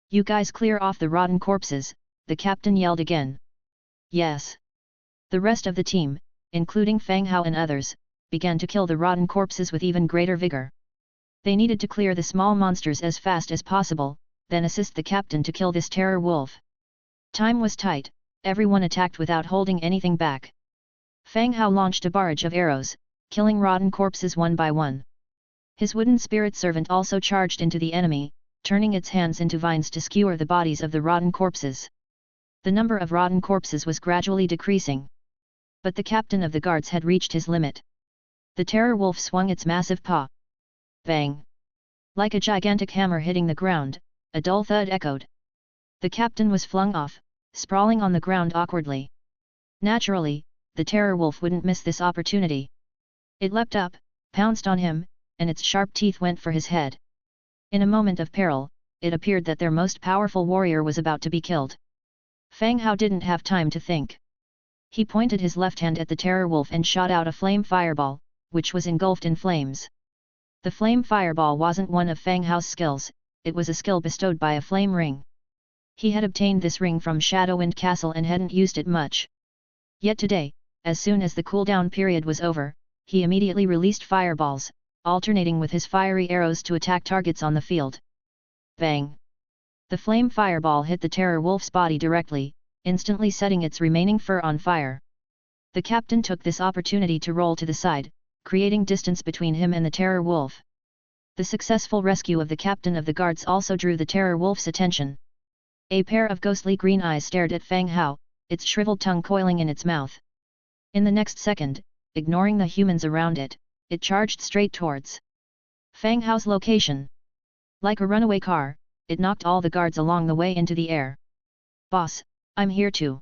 You guys clear off the rotten corpses, the captain yelled again. Yes. The rest of the team, including Fang Hao and others, began to kill the rotten corpses with even greater vigor. They needed to clear the small monsters as fast as possible, then assist the captain to kill this terror wolf. Time was tight, everyone attacked without holding anything back. Fang Hao launched a barrage of arrows, killing rotten corpses one by one. His wooden spirit servant also charged into the enemy, turning its hands into vines to skewer the bodies of the rotten corpses. The number of rotten corpses was gradually decreasing. But the captain of the guards had reached his limit. The terror wolf swung its massive paw. Bang! Like a gigantic hammer hitting the ground, a dull thud echoed. The captain was flung off, sprawling on the ground awkwardly. Naturally, the terror wolf wouldn't miss this opportunity. It leapt up, pounced on him, and its sharp teeth went for his head. In a moment of peril, it appeared that their most powerful warrior was about to be killed. Fang Hao didn't have time to think. He pointed his left hand at the terror wolf and shot out a flame fireball, which was engulfed in flames. The flame fireball wasn't one of Fang Hao's skills, it was a skill bestowed by a flame ring. He had obtained this ring from Shadowwind Castle and hadn't used it much. Yet today, as soon as the cooldown period was over, he immediately released fireballs, alternating with his fiery arrows to attack targets on the field. Bang! The flame fireball hit the terror wolf's body directly, instantly setting its remaining fur on fire. The captain took this opportunity to roll to the side, creating distance between him and the terror wolf. The successful rescue of the captain of the guards also drew the terror wolf's attention. A pair of ghostly green eyes stared at Fang Hao, its shriveled tongue coiling in its mouth. In the next second, ignoring the humans around it, it charged straight towards Fang Hao's location. Like a runaway car, it knocked all the guards along the way into the air. Boss, I'm here too.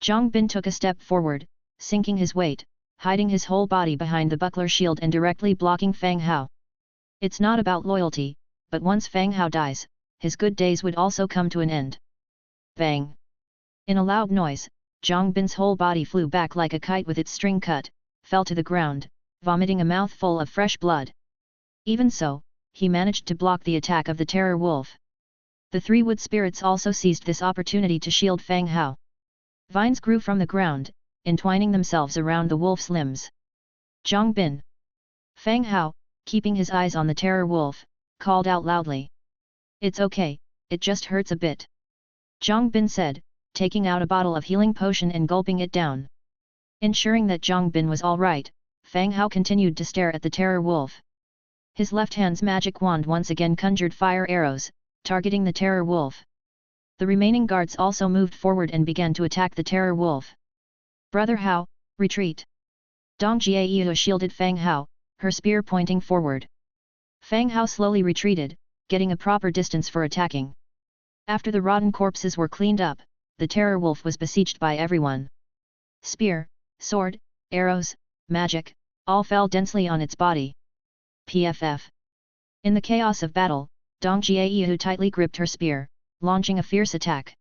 Zhang Bin took a step forward, sinking his weight, hiding his whole body behind the buckler shield and directly blocking Fang Hao. It's not about loyalty, but once Fang Hao dies, his good days would also come to an end. Bang! In a loud noise, Zhang Bin's whole body flew back like a kite with its string cut, fell to the ground, vomiting a mouthful of fresh blood. Even so, he managed to block the attack of the terror wolf. The three wood spirits also seized this opportunity to shield Fang Hao. Vines grew from the ground, entwining themselves around the wolf's limbs. Zhang Bin. Fang Hao, keeping his eyes on the terror wolf, called out loudly. It's okay, it just hurts a bit. Zhang Bin said, taking out a bottle of healing potion and gulping it down. Ensuring that Zhang Bin was all right, Fang Hao continued to stare at the terror wolf. His left hand's magic wand once again conjured fire arrows, targeting the terror wolf. The remaining guards also moved forward and began to attack the terror wolf. Brother Hao, retreat! Dong Jiayu shielded Fang Hao, her spear pointing forward. Fang Hao slowly retreated, getting a proper distance for attacking. After the rotten corpses were cleaned up, the terror wolf was besieged by everyone. Spear, sword, arrows, magic, all fell densely on its body. PFF. In the chaos of battle, Dong Jiayu tightly gripped her spear, launching a fierce attack.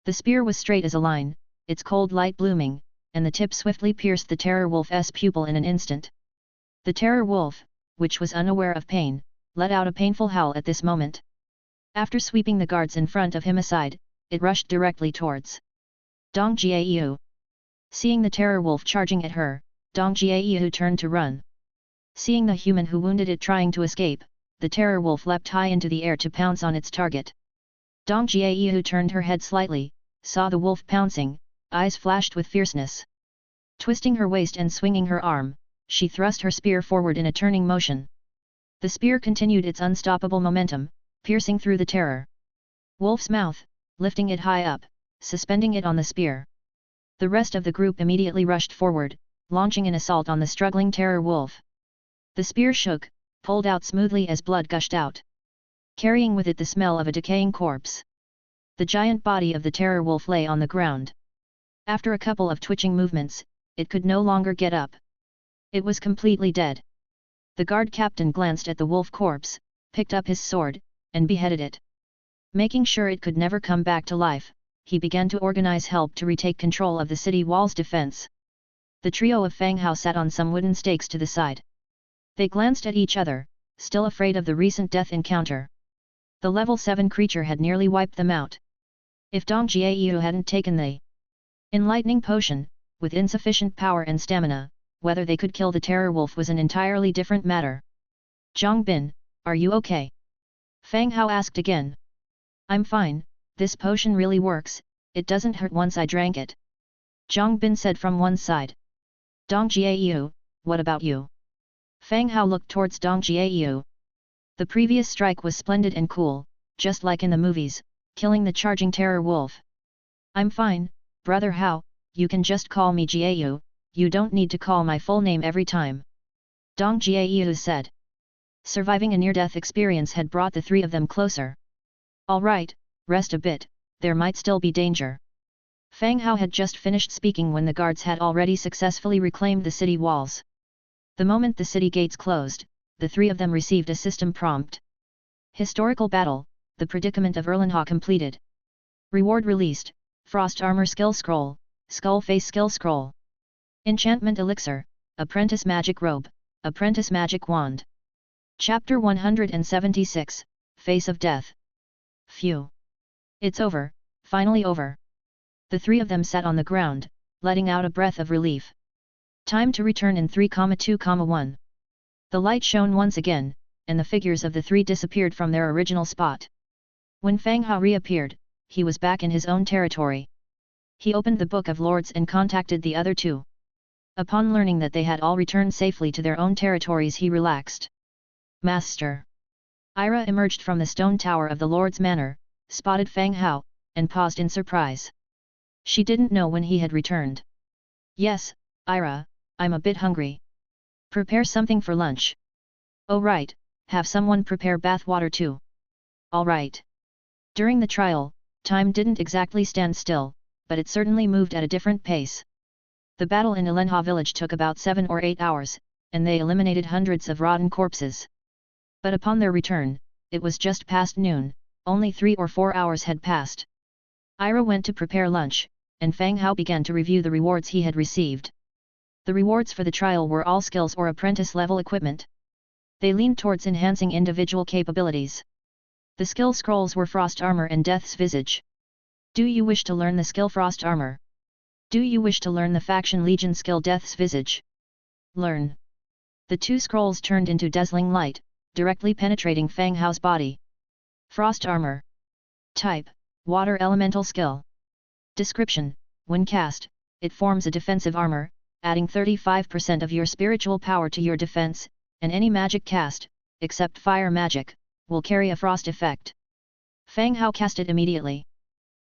The spear was straight as a line, its cold light blooming, and the tip swiftly pierced the terror wolf's pupil in an instant. The terror wolf, which was unaware of pain, let out a painful howl at this moment. After sweeping the guards in front of him aside, it rushed directly towards Dong Jiayu. Seeing the terror wolf charging at her, Dong Jiayu turned to run. Seeing the human who wounded it trying to escape, the terror wolf leapt high into the air to pounce on its target. Dong Jiayu turned her head slightly, saw the wolf pouncing, eyes flashed with fierceness. Twisting her waist and swinging her arm, she thrust her spear forward in a turning motion. The spear continued its unstoppable momentum, piercing through the terror wolf's mouth, lifting it high up, suspending it on the spear. The rest of the group immediately rushed forward, launching an assault on the struggling terror wolf. The spear shook, pulled out smoothly as blood gushed out, carrying with it the smell of a decaying corpse. The giant body of the terror wolf lay on the ground. After a couple of twitching movements, it could no longer get up. It was completely dead. The guard captain glanced at the wolf corpse, picked up his sword, and beheaded it. Making sure it could never come back to life, he began to organize help to retake control of the city wall's defense. The trio of Fang Hao sat on some wooden stakes to the side. They glanced at each other, still afraid of the recent death encounter. The level 7 creature had nearly wiped them out. If Dong Jiayu hadn't taken the enlightening potion, with insufficient power and stamina, whether they could kill the terror wolf was an entirely different matter. Zhang Bin, are you okay? Fang Hao asked again. I'm fine, this potion really works, it doesn't hurt once I drank it. Zhang Bin said from one side. Dong Jiayu, what about you? Fang Hao looked towards Dong Jiayu. The previous strike was splendid and cool, just like in the movies, killing the charging terror wolf. I'm fine, brother Hao, you can just call me Jiayu, you don't need to call my full name every time. Dong Jiayu said. Surviving a near-death experience had brought the three of them closer. All right, rest a bit, there might still be danger. Fang Hao had just finished speaking when the guards had already successfully reclaimed the city walls. The moment the city gates closed, the three of them received a system prompt. Historical battle, the predicament of Erlenha completed. Reward released, Frost Armor Skill Scroll, Skull Face Skill Scroll. Enchantment Elixir, Apprentice Magic Robe, Apprentice Magic Wand. Chapter 176, Face of Death. Phew. It's over, finally over. The three of them sat on the ground, letting out a breath of relief. Time to return in 3,2,1. The light shone once again, and the figures of the three disappeared from their original spot. When Fang Hao reappeared, he was back in his own territory. He opened the Book of Lords and contacted the other two. Upon learning that they had all returned safely to their own territories, he relaxed. Master. Ira emerged from the stone tower of the Lord's Manor, spotted Fang Hao, and paused in surprise. She didn't know when he had returned. Yes, Ira, I'm a bit hungry. Prepare something for lunch. Oh right, have someone prepare bath water too. All right. During the trial, time didn't exactly stand still, but it certainly moved at a different pace. The battle in Erlenha village took about 7 or 8 hours, and they eliminated hundreds of rotten corpses. But upon their return, it was just past noon, only 3 or 4 hours had passed. Ira went to prepare lunch, and Fang Hao began to review the rewards he had received. The rewards for the trial were all skills or apprentice-level equipment. They leaned towards enhancing individual capabilities. The skill scrolls were Frost Armor and Death's Visage. Do you wish to learn the skill Frost Armor? Do you wish to learn the Faction Legion skill Death's Visage? Learn. The two scrolls turned into dazzling light, directly penetrating Fang Hao's body. Frost Armor. Type, Water Elemental Skill. Description, when cast, it forms a defensive armor, adding 35% of your spiritual power to your defense, and any magic cast, except fire magic, will carry a frost effect. Fang Hao cast it immediately.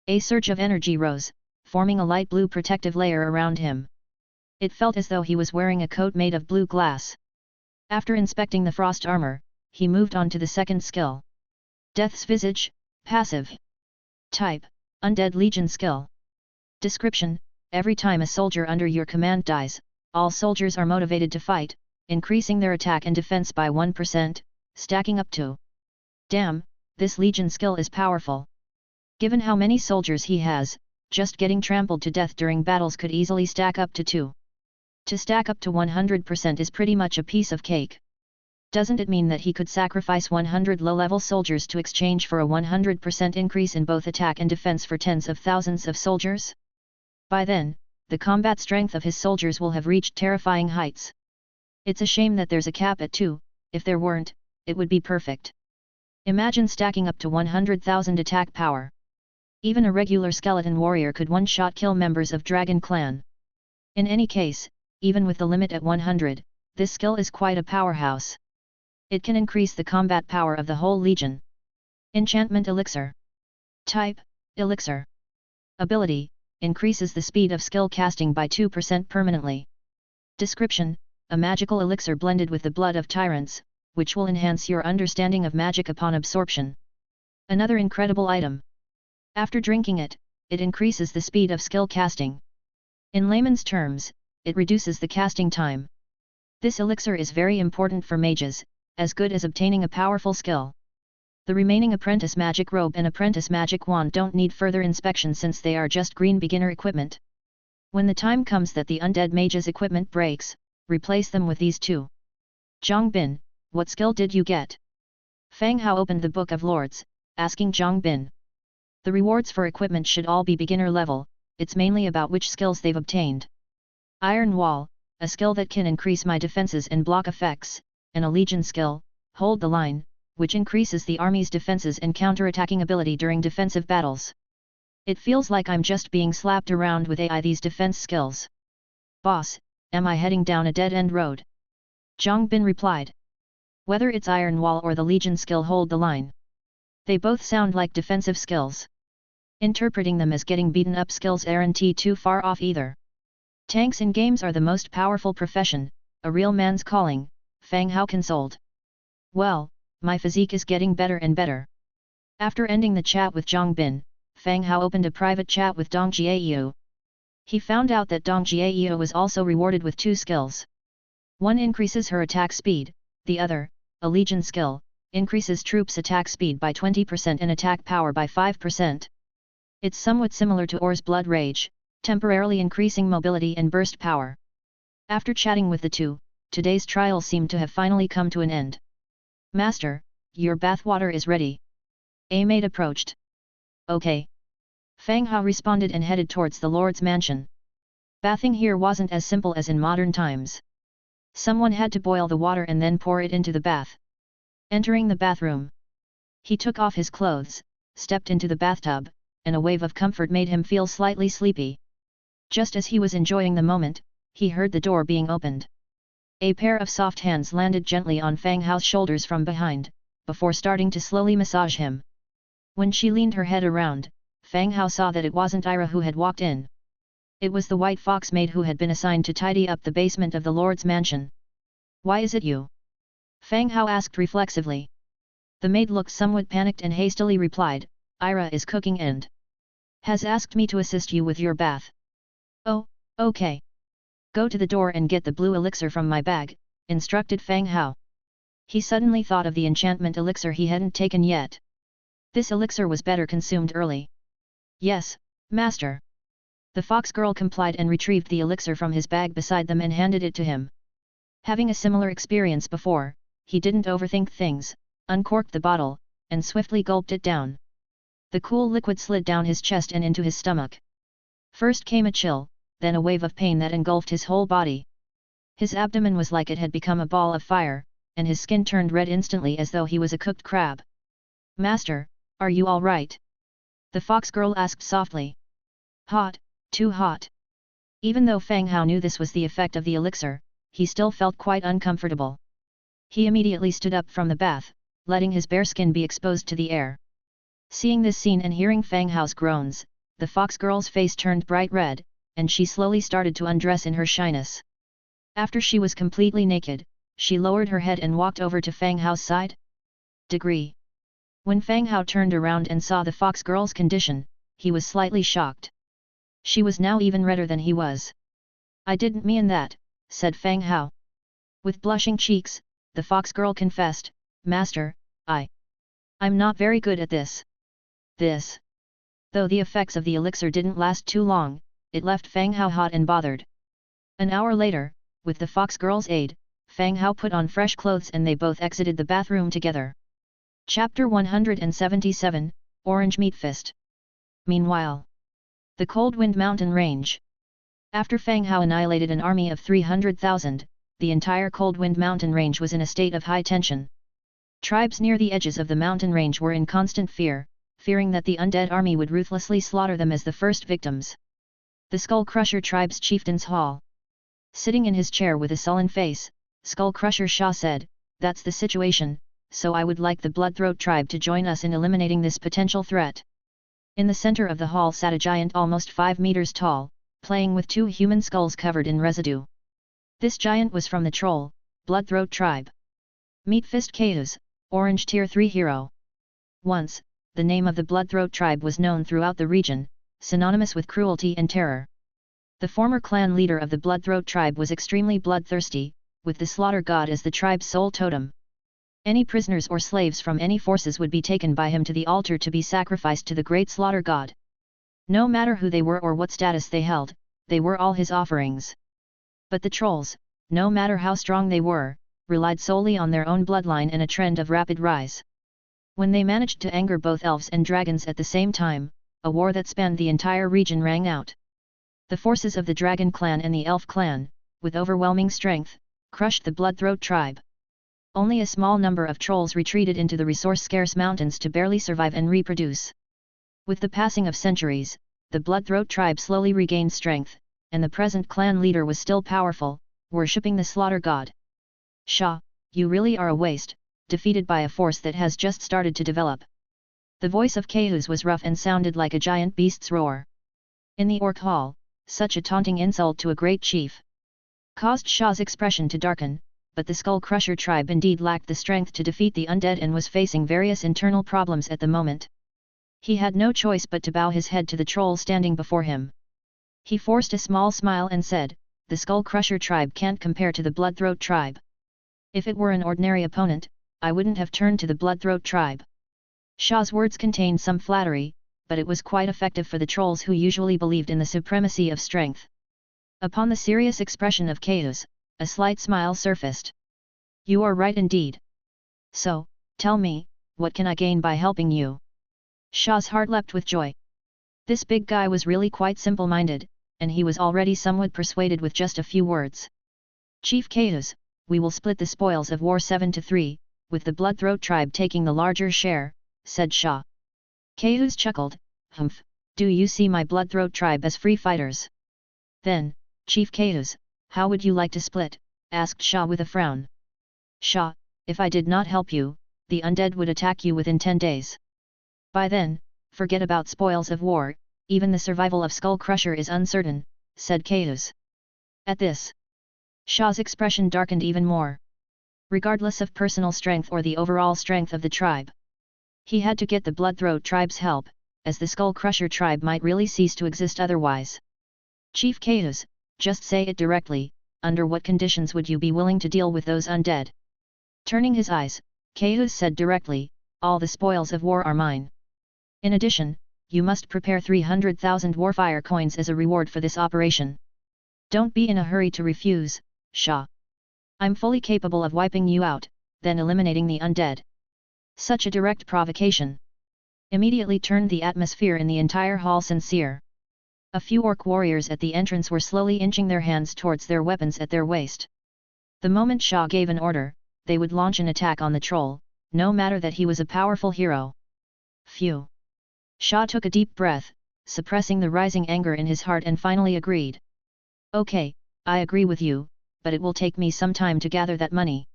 A surge of energy rose, forming a light blue protective layer around him. It felt as though he was wearing a coat made of blue glass. After inspecting the frost armor, he moved on to the second skill. Death's Visage, passive. Type, Undead Legion skill. Description, every time a soldier under your command dies, all soldiers are motivated to fight, increasing their attack and defense by 1%, stacking up to. Damn, this legion skill is powerful. Given how many soldiers he has, just getting trampled to death during battles could easily stack up to 2. To stack up to 100% is pretty much a piece of cake. Doesn't it mean that he could sacrifice 100 low-level soldiers to exchange for a 100% increase in both attack and defense for tens of thousands of soldiers? By then, the combat strength of his soldiers will have reached terrifying heights. It's a shame that there's a cap at 2, if there weren't, it would be perfect. Imagine stacking up to 100,000 attack power. Even a regular skeleton warrior could one-shot kill members of Dragon Clan. In any case, even with the limit at 100, this skill is quite a powerhouse. It can increase the combat power of the whole legion. Enchantment Elixir. Type, Elixir. Ability, increases the speed of skill casting by 2% permanently. Description, a magical elixir blended with the blood of tyrants, which will enhance your understanding of magic upon absorption. Another incredible item. After drinking it, it increases the speed of skill casting. In layman's terms, it reduces the casting time. This elixir is very important for mages, as good as obtaining a powerful skill. The remaining apprentice magic robe and apprentice magic wand don't need further inspection since they are just green beginner equipment. When the time comes that the undead mage's equipment breaks, replace them with these two. Zhang Bin, what skill did you get? Fang Hao opened the Book of Lords, asking Zhang Bin. The rewards for equipment should all be beginner level, it's mainly about which skills they've obtained. Iron Wall, a skill that can increase my defenses and block effects, and a legion skill, Hold the Line, which increases the army's defenses and counter-attacking ability during defensive battles. It feels like I'm just being slapped around with AI these defense skills. Boss, am I heading down a dead-end road? Zhang Bin replied. Whether it's Iron Wall or the Legion skill Hold the Line, they both sound like defensive skills. Interpreting them as getting beaten up skills aren't too far off either. Tanks in games are the most powerful profession, a real man's calling, Fang Hao consoled. Well, my physique is getting better and better. After ending the chat with Zhang Bin, Fang Hao opened a private chat with Dong Jiayu. He found out that Dong Jiayu was also rewarded with 2 skills. One increases her attack speed, the other, a Legion skill, increases troops' attack speed by 20% and attack power by 5%. It's somewhat similar to Or's Blood Rage, temporarily increasing mobility and burst power. After chatting with the two, today's trial seemed to have finally come to an end. Master, your bathwater is ready. A maid approached. Okay. Fang Hao responded and headed towards the Lord's mansion. Bathing here wasn't as simple as in modern times. Someone had to boil the water and then pour it into the bath. Entering the bathroom, he took off his clothes, stepped into the bathtub, and a wave of comfort made him feel slightly sleepy. Just as he was enjoying the moment, he heard the door being opened. A pair of soft hands landed gently on Fang Hao's shoulders from behind, before starting to slowly massage him. When she leaned her head around, Fang Hao saw that it wasn't Ira who had walked in. It was the white fox maid who had been assigned to tidy up the basement of the Lord's mansion. Why is it you? Fang Hao asked reflexively. The maid looked somewhat panicked and hastily replied, Ira is cooking and has asked me to assist you with your bath. Oh, okay. Go to the door and get the blue elixir from my bag, instructed Fang Hao. He suddenly thought of the enchantment elixir he hadn't taken yet. This elixir was better consumed early. Yes, master. The fox girl complied and retrieved the elixir from his bag beside them and handed it to him. Having a similar experience before, he didn't overthink things, uncorked the bottle, and swiftly gulped it down. The cool liquid slid down his chest and into his stomach. First came a chill, then a wave of pain that engulfed his whole body. His abdomen was like it had become a ball of fire, and his skin turned red instantly as though he was a cooked crab. Master, are you all right? The fox girl asked softly. Hot, too hot. Even though Fang Hao knew this was the effect of the elixir, he still felt quite uncomfortable. He immediately stood up from the bath, letting his bare skin be exposed to the air. Seeing this scene and hearing Fang Hao's groans, the fox girl's face turned bright red, and she slowly started to undress in her shyness. After she was completely naked, she lowered her head and walked over to Fang Hao's side. Degree. When Fang Hao turned around and saw the fox girl's condition, he was slightly shocked. She was now even redder than he was. I didn't mean that, said Fang Hao. With blushing cheeks, the fox girl confessed, Master, I'm not very good at this. Though the effects of the elixir didn't last too long, it left Fang Hao hot and bothered. An hour later, with the fox girl's aid, Fang Hao put on fresh clothes and they both exited the bathroom together. Chapter 177, Orange Meat Fist. Meanwhile, the Cold Wind Mountain Range. After Fang Hao annihilated an army of 300,000, the entire Cold Wind Mountain Range was in a state of high tension. Tribes near the edges of the mountain range were in constant fear, fearing that the undead army would ruthlessly slaughter them as the first victims. The Skull Crusher tribe's chieftain's hall. Sitting in his chair with a sullen face, Skull Crusher Sha said, That's the situation, so I would like the Bloodthroat tribe to join us in eliminating this potential threat. In the center of the hall sat a giant almost 5 meters tall, playing with 2 human skulls covered in residue. This giant was from the Troll, Bloodthroat tribe. Meat Fist Chaos, Orange Tier 3 hero. Once, the name of the Bloodthroat tribe was known throughout the region, synonymous with cruelty and terror. The former clan leader of the Bloodthroat tribe was extremely bloodthirsty, with the slaughter god as the tribe's sole totem. Any prisoners or slaves from any forces would be taken by him to the altar to be sacrificed to the great slaughter god. No matter who they were or what status they held, they were all his offerings. But the trolls, no matter how strong they were, relied solely on their own bloodline and a trend of rapid rise. When they managed to anger both elves and dragons at the same time, a war that spanned the entire region rang out. The forces of the Dragon Clan and the Elf Clan, with overwhelming strength, crushed the Bloodthroat tribe. Only a small number of trolls retreated into the resource-scarce mountains to barely survive and reproduce. With the passing of centuries, the Bloodthroat tribe slowly regained strength, and the present clan leader was still powerful, worshipping the slaughter god. Sha, you really are a waste, defeated by a force that has just started to develop. The voice of Chaos was rough and sounded like a giant beast's roar. In the Orc Hall, such a taunting insult to a great chief caused Sha's expression to darken, but the Skull Crusher tribe indeed lacked the strength to defeat the undead and was facing various internal problems at the moment. He had no choice but to bow his head to the troll standing before him. He forced a small smile and said, The Skull Crusher tribe can't compare to the Bloodthroat tribe. If it were an ordinary opponent, I wouldn't have turned to the Bloodthroat tribe. Sha's words contained some flattery, but it was quite effective for the trolls who usually believed in the supremacy of strength. Upon the serious expression of Chaos, a slight smile surfaced. You are right indeed. So, tell me, what can I gain by helping you? Sha's heart leapt with joy. This big guy was really quite simple-minded, and he was already somewhat persuaded with just a few words. Chief Chaos, we will split the spoils of war 7-3, with the Bloodthroat tribe taking the larger share, said Sha. Chaos chuckled, Humph, do you see my Bloodthroat tribe as free fighters? Then, Chief Chaos, how would you like to split? Asked Sha with a frown. Sha, if I did not help you, the undead would attack you within 10 days. By then, forget about spoils of war, even the survival of Skull Crusher is uncertain, said Chaos. At this, Sha's expression darkened even more. Regardless of personal strength or the overall strength of the tribe, he had to get the Bloodthroat tribe's help, as the Skull Crusher tribe might really cease to exist otherwise. Chief Chaos, just say it directly, under what conditions would you be willing to deal with those undead? Turning his eyes, Chaos said directly, all the spoils of war are mine. In addition, you must prepare 300,000 warfire coins as a reward for this operation. Don't be in a hurry to refuse, Sha. I'm fully capable of wiping you out, then eliminating the undead. Such a direct provocation immediately turned the atmosphere in the entire hall sincere. A few orc warriors at the entrance were slowly inching their hands towards their weapons at their waist. The moment Sha gave an order, they would launch an attack on the troll, no matter that he was a powerful hero. Phew! Sha took a deep breath, suppressing the rising anger in his heart and finally agreed. Okay, I agree with you, but it will take me some time to gather that money.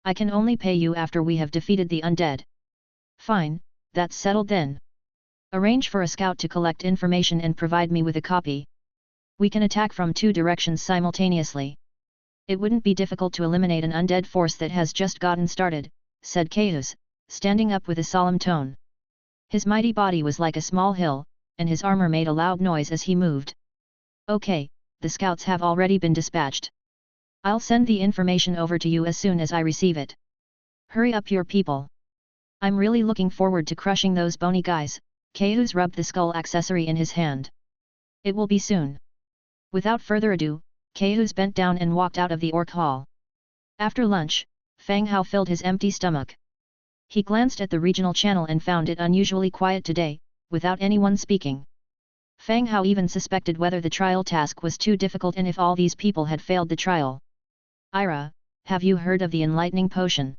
I can only pay you after we have defeated the undead. Fine, that's settled then. Arrange for a scout to collect information and provide me with a copy. We can attack from 2 directions simultaneously. It wouldn't be difficult to eliminate an undead force that has just gotten started, said Chaos, standing up with a solemn tone. His mighty body was like a small hill, and his armor made a loud noise as he moved. Okay, the scouts have already been dispatched. I'll send the information over to you as soon as I receive it. Hurry up your people. I'm really looking forward to crushing those bony guys. Cayuse rubbed the skull accessory in his hand. It will be soon. Without further ado, Cayuse bent down and walked out of the orc hall. After lunch, Fang Hao filled his empty stomach. He glanced at the regional channel and found it unusually quiet today, without anyone speaking. Fang Hao even suspected whether the trial task was too difficult and if all these people had failed the trial. Ira, have you heard of the enlightening potion?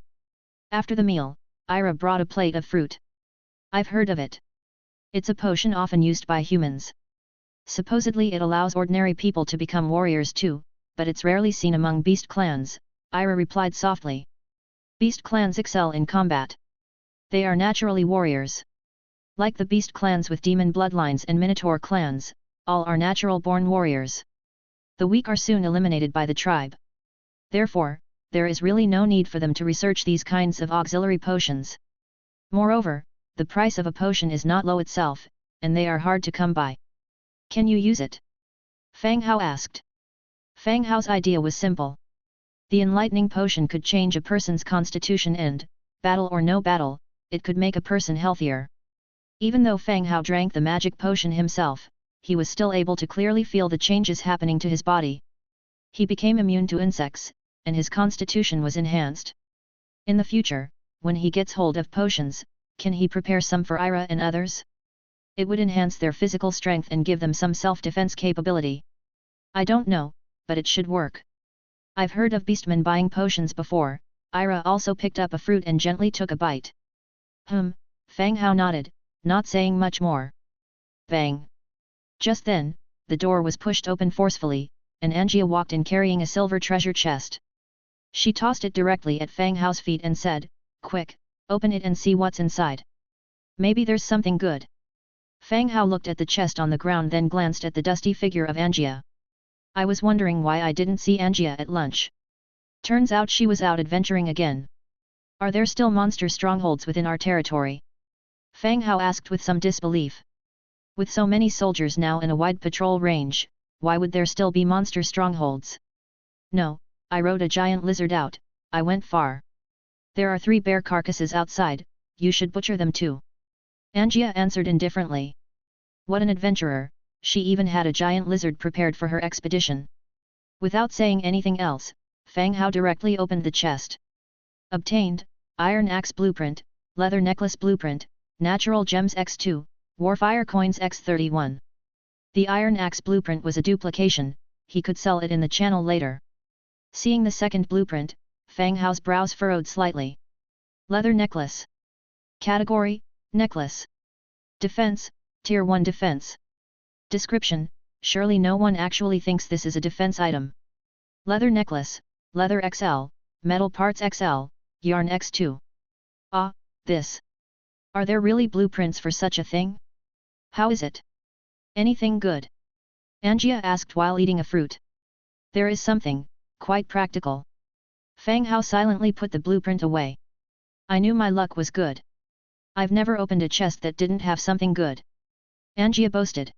After the meal, Ira brought a plate of fruit. I've heard of it. It's a potion often used by humans. Supposedly it allows ordinary people to become warriors too, but it's rarely seen among beast clans, Ira replied softly. Beast clans excel in combat. They are naturally warriors. Like the beast clans with demon bloodlines and minotaur clans, all are natural-born warriors. The weak are soon eliminated by the tribe. Therefore, there is really no need for them to research these kinds of auxiliary potions. Moreover, the price of a potion is not low itself, and they are hard to come by. Can you use it? Fang Hao asked. Fang Hao's idea was simple. The enlightening potion could change a person's constitution and, battle or no battle, it could make a person healthier. Even though Fang Hao drank the magic potion himself, he was still able to clearly feel the changes happening to his body. He became immune to insects, and his constitution was enhanced. In the future, when he gets hold of potions, can he prepare some for Ira and others? It would enhance their physical strength and give them some self-defense capability. I don't know, but it should work. I've heard of beastmen buying potions before. Ira also picked up a fruit and gently took a bite. Fang Hao nodded, not saying much more. Bang! Just then, the door was pushed open forcefully, and Angia walked in carrying a silver treasure chest. She tossed it directly at Fang Hao's feet and said, "Quick, open it and see what's inside. Maybe there's something good." Fang Hao looked at the chest on the ground, then glanced at the dusty figure of Angia. I was wondering why I didn't see Angia at lunch. Turns out she was out adventuring again. Are there still monster strongholds within our territory? Fang Hao asked with some disbelief. With so many soldiers now and a wide patrol range, why would there still be monster strongholds? No, I rode a giant lizard out, I went far. There are 3 bear carcasses outside, you should butcher them too. Angia answered indifferently. What an adventurer, she even had a giant lizard prepared for her expedition. Without saying anything else, Fang Hao directly opened the chest. Obtained, Iron Axe Blueprint, Leather Necklace Blueprint, Natural Gems X2, Warfire Coins X31. The Iron Axe Blueprint was a duplication, he could sell it in the channel later. Seeing the second blueprint, Fang Hao's brows furrowed slightly. Leather Necklace. Category, Necklace. Defense, Tier 1 Defense. Description, surely no one actually thinks this is a defense item. Leather Necklace, Leather XL, Metal Parts XL, Yarn X2. Ah, this. Are there really blueprints for such a thing? How is it? Anything good? Angia asked while eating a fruit. There is something, quite practical. Fang Hao silently put the blueprint away. I knew my luck was good. I've never opened a chest that didn't have something good. Angia boasted.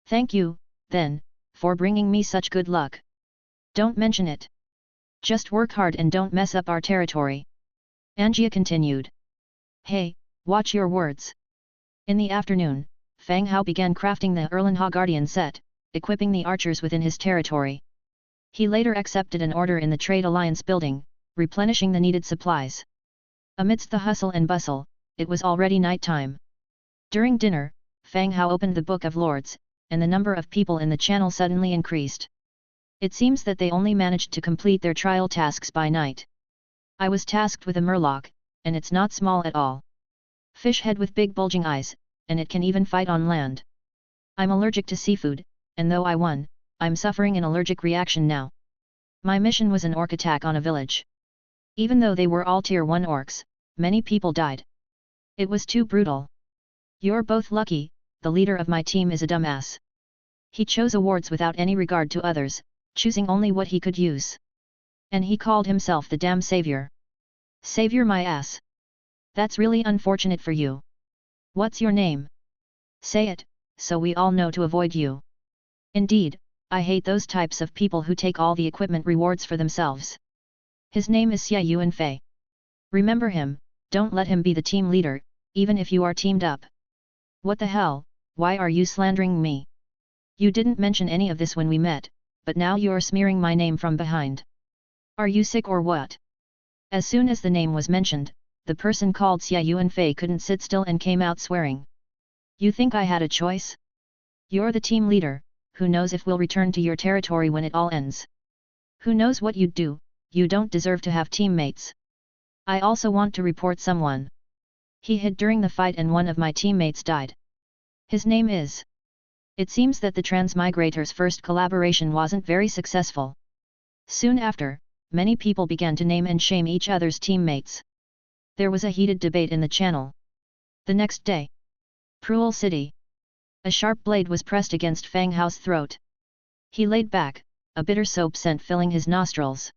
Thank you, then, for bringing me such good luck. Don't mention it. Just work hard and don't mess up our territory. Angia continued. Hey, watch your words. In the afternoon, Fang Hao began crafting the Erlenha Guardian set, equipping the archers within his territory. He later accepted an order in the Trade Alliance building, replenishing the needed supplies. Amidst the hustle and bustle, it was already night time. During dinner, Fang Hao opened the Book of Lords, and the number of people in the channel suddenly increased. It seems that they only managed to complete their trial tasks by night. I was tasked with a murloc, and it's not small at all. Fish head with big bulging eyes, and it can even fight on land. I'm allergic to seafood, and though I won, I'm suffering an allergic reaction now. My mission was an orc attack on a village. Even though they were all tier 1 orcs, many people died. It was too brutal. You're both lucky, the leader of my team is a dumbass. He chose awards without any regard to others, choosing only what he could use. And he called himself the damn savior. Savior my ass. That's really unfortunate for you. What's your name? Say it, so we all know to avoid you. Indeed, I hate those types of people who take all the equipment rewards for themselves. His name is Xia Yuanfei. Remember him, don't let him be the team leader, even if you are teamed up. What the hell, why are you slandering me? You didn't mention any of this when we met, but now you're smearing my name from behind. Are you sick or what? As soon as the name was mentioned, the person called Xia Yuanfei couldn't sit still and came out swearing. You think I had a choice? You're the team leader, who knows if we'll return to your territory when it all ends. Who knows what you'd do, you don't deserve to have teammates. I also want to report someone. He hid during the fight and one of my teammates died. His name is... It seems that the Transmigrators' first collaboration wasn't very successful. Soon after, many people began to name and shame each other's teammates. There was a heated debate in the channel. The next day. Pruel City. A sharp blade was pressed against Fang Hao's throat. He laid back, a bitter soap scent filling his nostrils.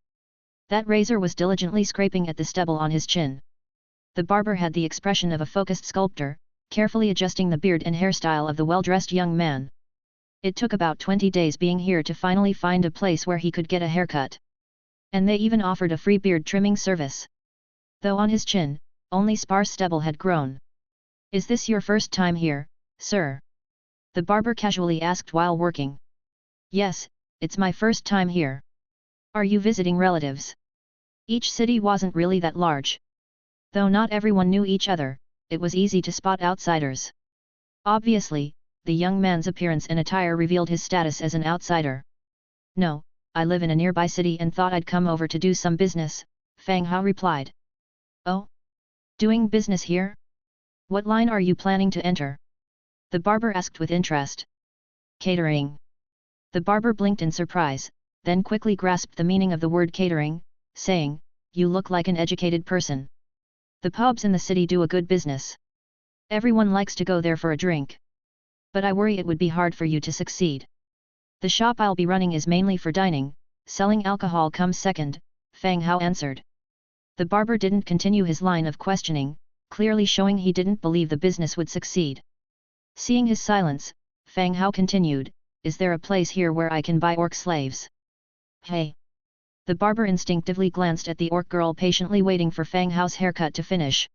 That razor was diligently scraping at the stubble on his chin. The barber had the expression of a focused sculptor, carefully adjusting the beard and hairstyle of the well-dressed young man. It took about 20 days being here to finally find a place where he could get a haircut. And they even offered a free beard trimming service. Though on his chin, only sparse stubble had grown. Is this your first time here, sir? The barber casually asked while working. Yes, it's my first time here. Are you visiting relatives? Each city wasn't really that large. Though not everyone knew each other, it was easy to spot outsiders. Obviously, the young man's appearance and attire revealed his status as an outsider. No, I live in a nearby city and thought I'd come over to do some business, Fang Hao replied. Oh? Doing business here? What line are you planning to enter? The barber asked with interest. Catering. The barber blinked in surprise, then quickly grasped the meaning of the word catering, saying, You look like an educated person. The pubs in the city do a good business. Everyone likes to go there for a drink. But I worry it would be hard for you to succeed. The shop I'll be running is mainly for dining, selling alcohol comes second, Fang Hao answered. The barber didn't continue his line of questioning, clearly showing he didn't believe the business would succeed. Seeing his silence, Fang Hao continued, Is there a place here where I can buy orc slaves? Hey! The barber instinctively glanced at the orc girl patiently waiting for Fang Hao's haircut to finish.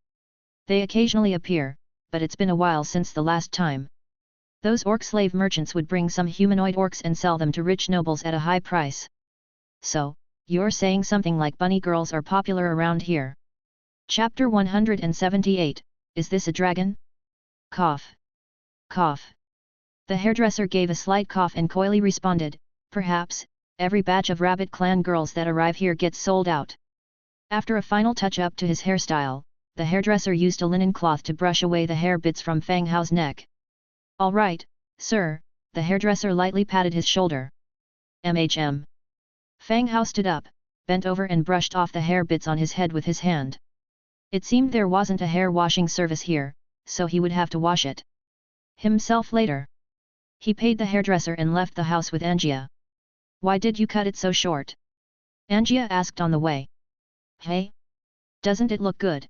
They occasionally appear, but it's been a while since the last time. Those orc slave merchants would bring some humanoid orcs and sell them to rich nobles at a high price. So, you're saying something like bunny girls are popular around here. Chapter 178, Is this a dragon? Cough. Cough. The hairdresser gave a slight cough and coyly responded, Perhaps, every batch of Rabbit Clan girls that arrive here gets sold out. After a final touch-up to his hairstyle, the hairdresser used a linen cloth to brush away the hair bits from Fang Hao's neck. All right, sir, the hairdresser lightly patted his shoulder. MHM. Fang Hao stood up, bent over and brushed off the hair bits on his head with his hand. It seemed there wasn't a hair washing service here, so he would have to wash it himself later. He paid the hairdresser and left the house with Angia. Why did you cut it so short? Angia asked on the way. Hey? Doesn't it look good?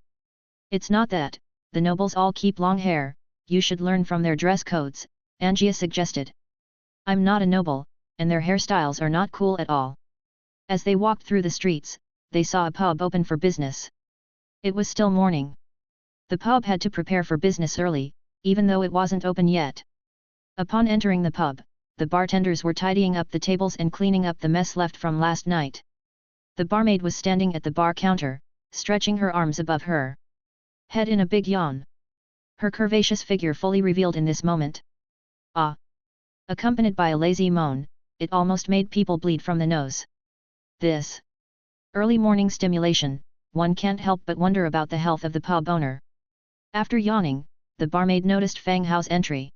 It's not that, the nobles all keep long hair, you should learn from their dress codes, Angia suggested. I'm not a noble, and their hairstyles are not cool at all. As they walked through the streets, they saw a pub open for business. It was still morning. The pub had to prepare for business early, even though it wasn't open yet. Upon entering the pub, the bartenders were tidying up the tables and cleaning up the mess left from last night. The barmaid was standing at the bar counter, stretching her arms above her head in a big yawn. Her curvaceous figure fully revealed in this moment. Ah! Accompanied by a lazy moan, it almost made people bleed from the nose. This early morning stimulation, one can't help but wonder about the health of the pub owner. After yawning, the barmaid noticed Fang Hao's entry.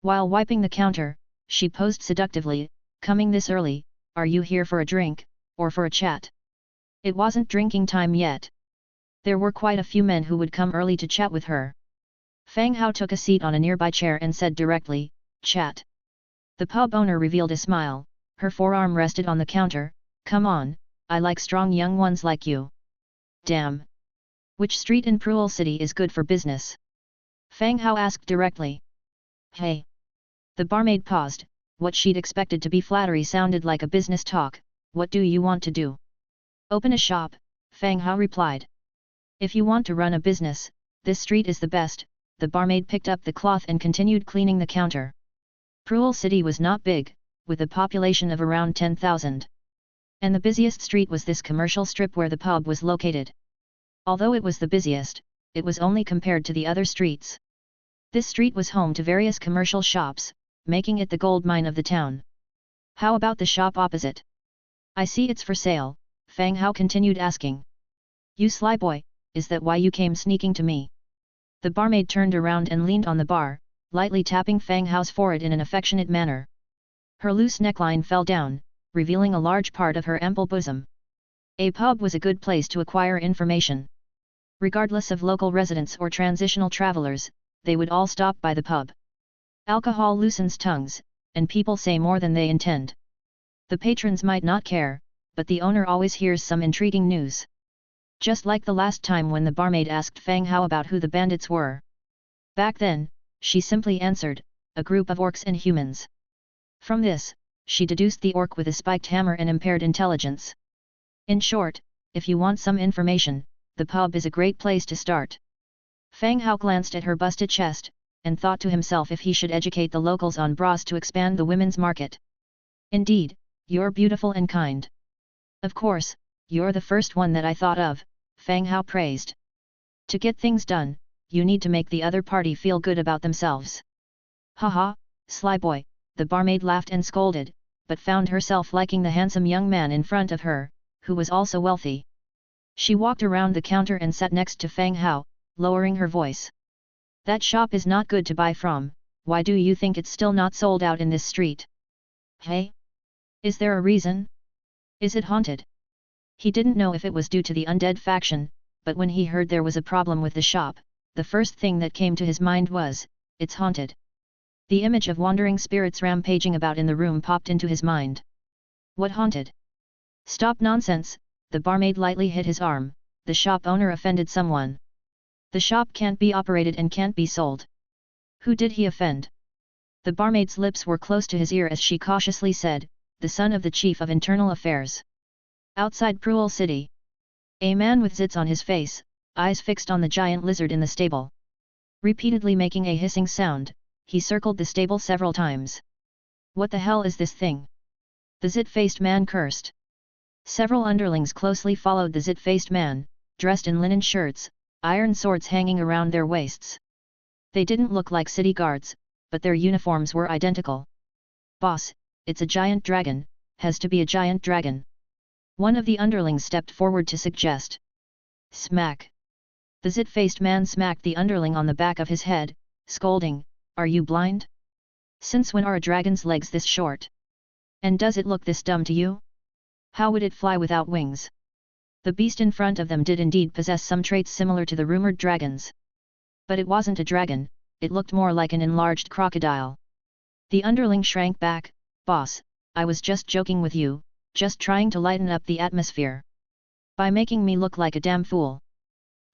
While wiping the counter, she posed seductively, Coming this early, are you here for a drink, or for a chat? It wasn't drinking time yet. There were quite a few men who would come early to chat with her. Fang Hao took a seat on a nearby chair and said directly, Chat. The pub owner revealed a smile, her forearm rested on the counter, Come on, I like strong young ones like you. Damn. Which street in Pruel City is good for business? Fang Hao asked directly. Hey. The barmaid paused, What she'd expected to be flattery sounded like a business talk. What do you want to do? Open a shop, Fang Hao replied. If you want to run a business, this street is the best. The barmaid picked up the cloth and continued cleaning the counter. Pruel City was not big, with a population of around 10,000. And the busiest street was this commercial strip where the pub was located. Although it was the busiest, it was only compared to the other streets. This street was home to various commercial shops, making it the gold mine of the town. How about the shop opposite? I see it's for sale, Fang Hao continued asking. You sly boy, is that why you came sneaking to me? The barmaid turned around and leaned on the bar, lightly tapping Fang Hao's forehead in an affectionate manner. Her loose neckline fell down, revealing a large part of her ample bosom. A pub was a good place to acquire information. Regardless of local residents or transitional travelers, they would all stop by the pub. Alcohol loosens tongues, and people say more than they intend. The patrons might not care, but the owner always hears some intriguing news. Just like the last time when the barmaid asked Fang Hao about who the bandits were. Back then, she simply answered, a group of orcs and humans. From this, she deduced the orc with a spiked hammer and impaired intelligence. In short, if you want some information, the pub is a great place to start. Fang Hao glanced at her busted chest, and thought to himself if he should educate the locals on bras to expand the women's market. Indeed, you're beautiful and kind. Of course, you're the first one that I thought of, Fang Hao praised. To get things done, you need to make the other party feel good about themselves. Haha, sly boy, the barmaid laughed and scolded, but found herself liking the handsome young man in front of her, who was also wealthy. She walked around the counter and sat next to Fang Hao, lowering her voice. That shop is not good to buy from. Why do you think it's still not sold out in this street? Hey? Is there a reason? Is it haunted? He didn't know if it was due to the undead faction, but when he heard there was a problem with the shop, the first thing that came to his mind was, it's haunted. The image of wandering spirits rampaging about in the room popped into his mind. What haunted? Stop nonsense, the barmaid lightly hit his arm. The shop owner offended someone. The shop can't be operated and can't be sold. Who did he offend? The barmaid's lips were close to his ear as she cautiously said, the son of the chief of internal affairs. Outside Pruel City. A man with zits on his face, eyes fixed on the giant lizard in the stable. Repeatedly making a hissing sound, he circled the stable several times. What the hell is this thing? The zit-faced man cursed. Several underlings closely followed the zit-faced man, dressed in linen shirts, iron swords hanging around their waists. They didn't look like city guards, but their uniforms were identical. Boss, it's a giant dragon, has to be a giant dragon. One of the underlings stepped forward to suggest. Smack! The zit-faced man smacked the underling on the back of his head, scolding, are you blind? Since when are a dragon's legs this short? And does it look this dumb to you? How would it fly without wings? The beast in front of them did indeed possess some traits similar to the rumored dragons. But it wasn't a dragon, it looked more like an enlarged crocodile. The underling shrank back, boss, I was just joking with you, just trying to lighten up the atmosphere. By making me look like a damn fool.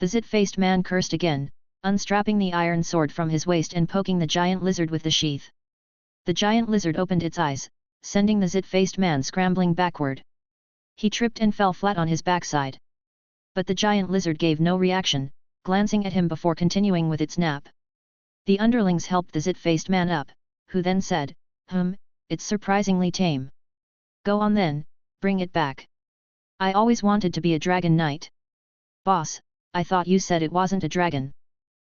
The zit-faced man cursed again, unstrapping the iron sword from his waist and poking the giant lizard with the sheath. The giant lizard opened its eyes, sending the zit-faced man scrambling backward. He tripped and fell flat on his backside. But the giant lizard gave no reaction, glancing at him before continuing with its nap. The underlings helped the zit-faced man up, who then said, it's surprisingly tame. Go on then, bring it back. I always wanted to be a dragon knight. Boss, I thought you said it wasn't a dragon.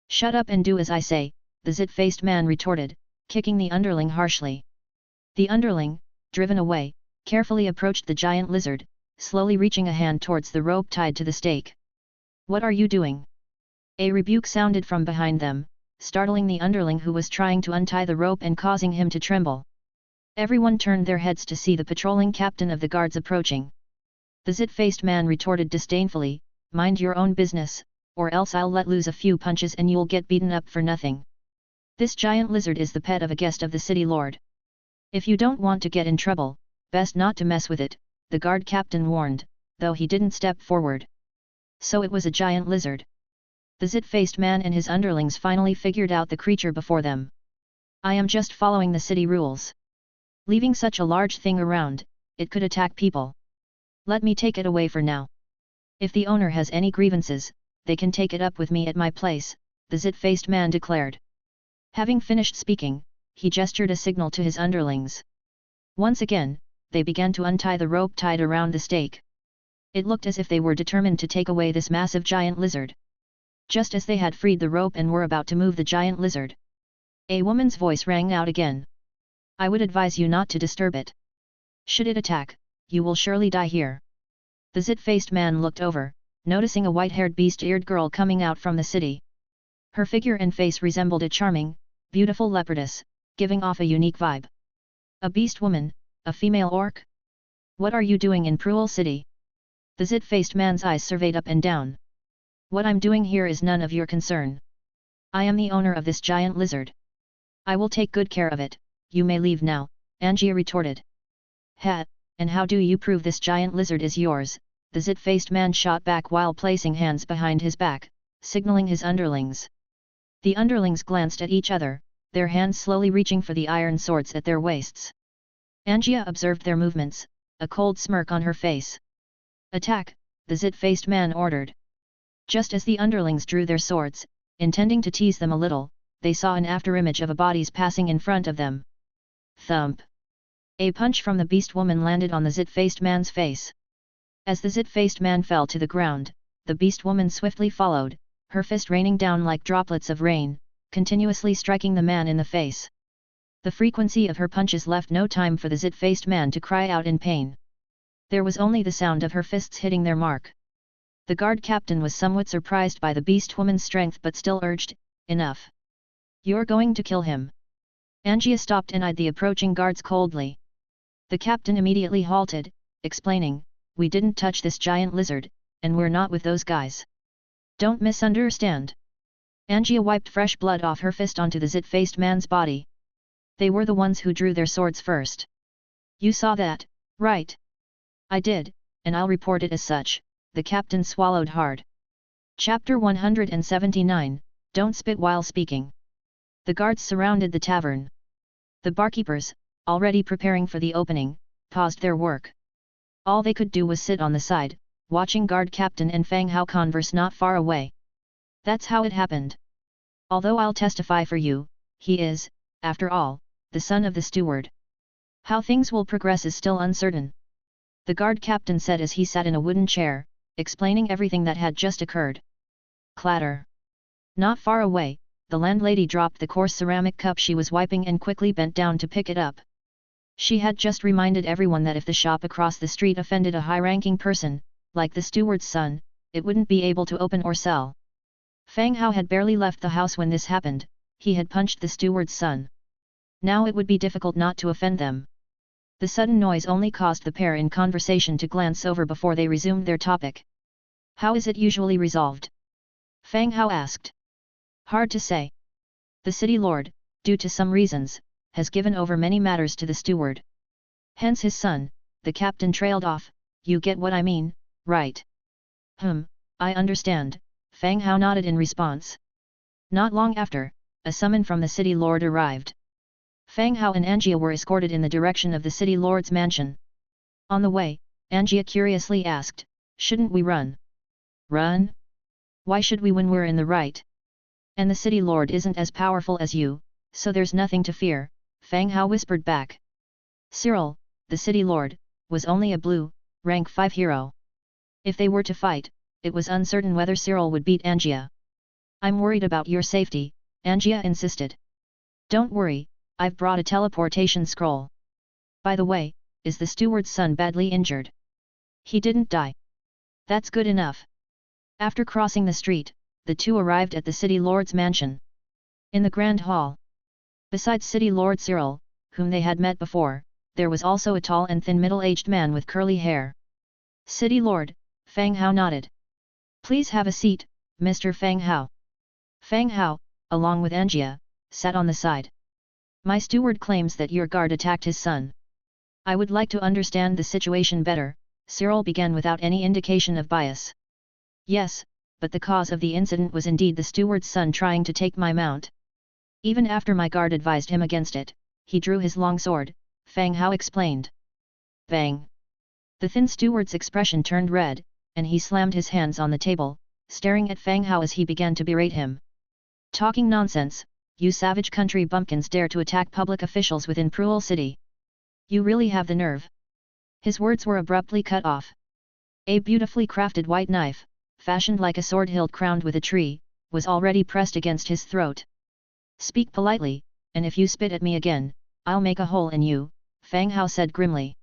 Shut up and do as I say, the zit-faced man retorted, kicking the underling harshly. The underling, driven away, carefully approached the giant lizard, slowly reaching a hand towards the rope tied to the stake. What are you doing? A rebuke sounded from behind them, startling the underling who was trying to untie the rope and causing him to tremble. Everyone turned their heads to see the patrolling captain of the guards approaching. The zit-faced man retorted disdainfully, mind your own business, or else I'll let loose a few punches and you'll get beaten up for nothing. This giant lizard is the pet of a guest of the city lord. If you don't want to get in trouble, best not to mess with it, the guard captain warned, though he didn't step forward. So it was a giant lizard. The zit-faced man and his underlings finally figured out the creature before them. I am just following the city rules. Leaving such a large thing around, it could attack people. Let me take it away for now. If the owner has any grievances, they can take it up with me at my place, the zit-faced man declared. Having finished speaking, he gestured a signal to his underlings. Once again, they began to untie the rope tied around the stake. It looked as if they were determined to take away this massive giant lizard. Just as they had freed the rope and were about to move the giant lizard, a woman's voice rang out again. I would advise you not to disturb it. Should it attack, you will surely die here. The zit-faced man looked over, noticing a white-haired beast-eared girl coming out from the city. Her figure and face resembled a charming, beautiful leopardess, giving off a unique vibe. A beast woman, a female orc? What are you doing in Pruel City? The zit-faced man's eyes surveyed up and down. What I'm doing here is none of your concern. I am the owner of this giant lizard. I will take good care of it, you may leave now, Angia retorted. Ha, and how do you prove this giant lizard is yours? The zit-faced man shot back while placing hands behind his back, signaling his underlings. The underlings glanced at each other, their hands slowly reaching for the iron swords at their waists. Angia observed their movements, a cold smirk on her face. Attack, the zit-faced man ordered. Just as the underlings drew their swords, intending to tease them a little, they saw an afterimage of a bodies passing in front of them. Thump! A punch from the beast woman landed on the zit-faced man's face. As the zit-faced man fell to the ground, the beast woman swiftly followed, her fist raining down like droplets of rain, continuously striking the man in the face. The frequency of her punches left no time for the zit-faced man to cry out in pain. There was only the sound of her fists hitting their mark. The guard captain was somewhat surprised by the beast woman's strength but still urged, enough. You're going to kill him. Angia stopped and eyed the approaching guards coldly. The captain immediately halted, explaining, we didn't touch this giant lizard, and we're not with those guys. Don't misunderstand. Angia wiped fresh blood off her fist onto the zit-faced man's body. They were the ones who drew their swords first. You saw that, right? I did, and I'll report it as such, the captain swallowed hard. Chapter 179, Don't Spit While Speaking. The guards surrounded the tavern. The barkeepers, already preparing for the opening, paused their work. All they could do was sit on the side, watching guard captain and Fang Hao converse not far away. That's how it happened. Although I'll testify for you, he is, after all, the son of the steward. How things will progress is still uncertain. The guard captain said as he sat in a wooden chair, explaining everything that had just occurred. Clatter. Not far away, the landlady dropped the coarse ceramic cup she was wiping and quickly bent down to pick it up. She had just reminded everyone that if the shop across the street offended a high-ranking person, like the steward's son, it wouldn't be able to open or sell. Fang Hao had barely left the house when this happened, he had punched the steward's son. Now it would be difficult not to offend them. The sudden noise only caused the pair in conversation to glance over before they resumed their topic. How is it usually resolved? Fang Hao asked. Hard to say. The city lord, due to some reasons, has given over many matters to the steward. Hence his son, the captain trailed off, you get what I mean, right? I understand, Fang Hao nodded in response. Not long after, a summon from the city lord arrived. Fang Hao and Angia were escorted in the direction of the city lord's mansion. On the way, Angia curiously asked, shouldn't we run? Run? Why should we when we're in the right? And the city lord isn't as powerful as you, so there's nothing to fear, Fang Hao whispered back. Cyril, the city lord, was only a blue, rank 5 hero. If they were to fight, it was uncertain whether Cyril would beat Angia. I'm worried about your safety, Angia insisted. Don't worry, I've brought a teleportation scroll. By the way, is the steward's son badly injured? He didn't die. That's good enough. After crossing the street, the two arrived at the city lord's mansion. In the grand hall, besides city lord Cyril, whom they had met before, there was also a tall and thin middle-aged man with curly hair. City lord, Fang Hao nodded. Please have a seat, Mr. Fang Hao. Fang Hao, along with Angia, sat on the side. My steward claims that your guard attacked his son. I would like to understand the situation better, Cyril began without any indication of bias. Yes, but the cause of the incident was indeed the steward's son trying to take my mount. Even after my guard advised him against it, he drew his long sword, Fang Hao explained. Bang! The thin steward's expression turned red, and he slammed his hands on the table, staring at Fang Hao as he began to berate him. Talking nonsense, you savage country bumpkins dare to attack public officials within Pruel City. You really have the nerve. His words were abruptly cut off. A beautifully crafted white knife, fashioned like a sword hilt crowned with a tree, was already pressed against his throat. Speak politely, and if you spit at me again, I'll make a hole in you, Fang Hao said grimly.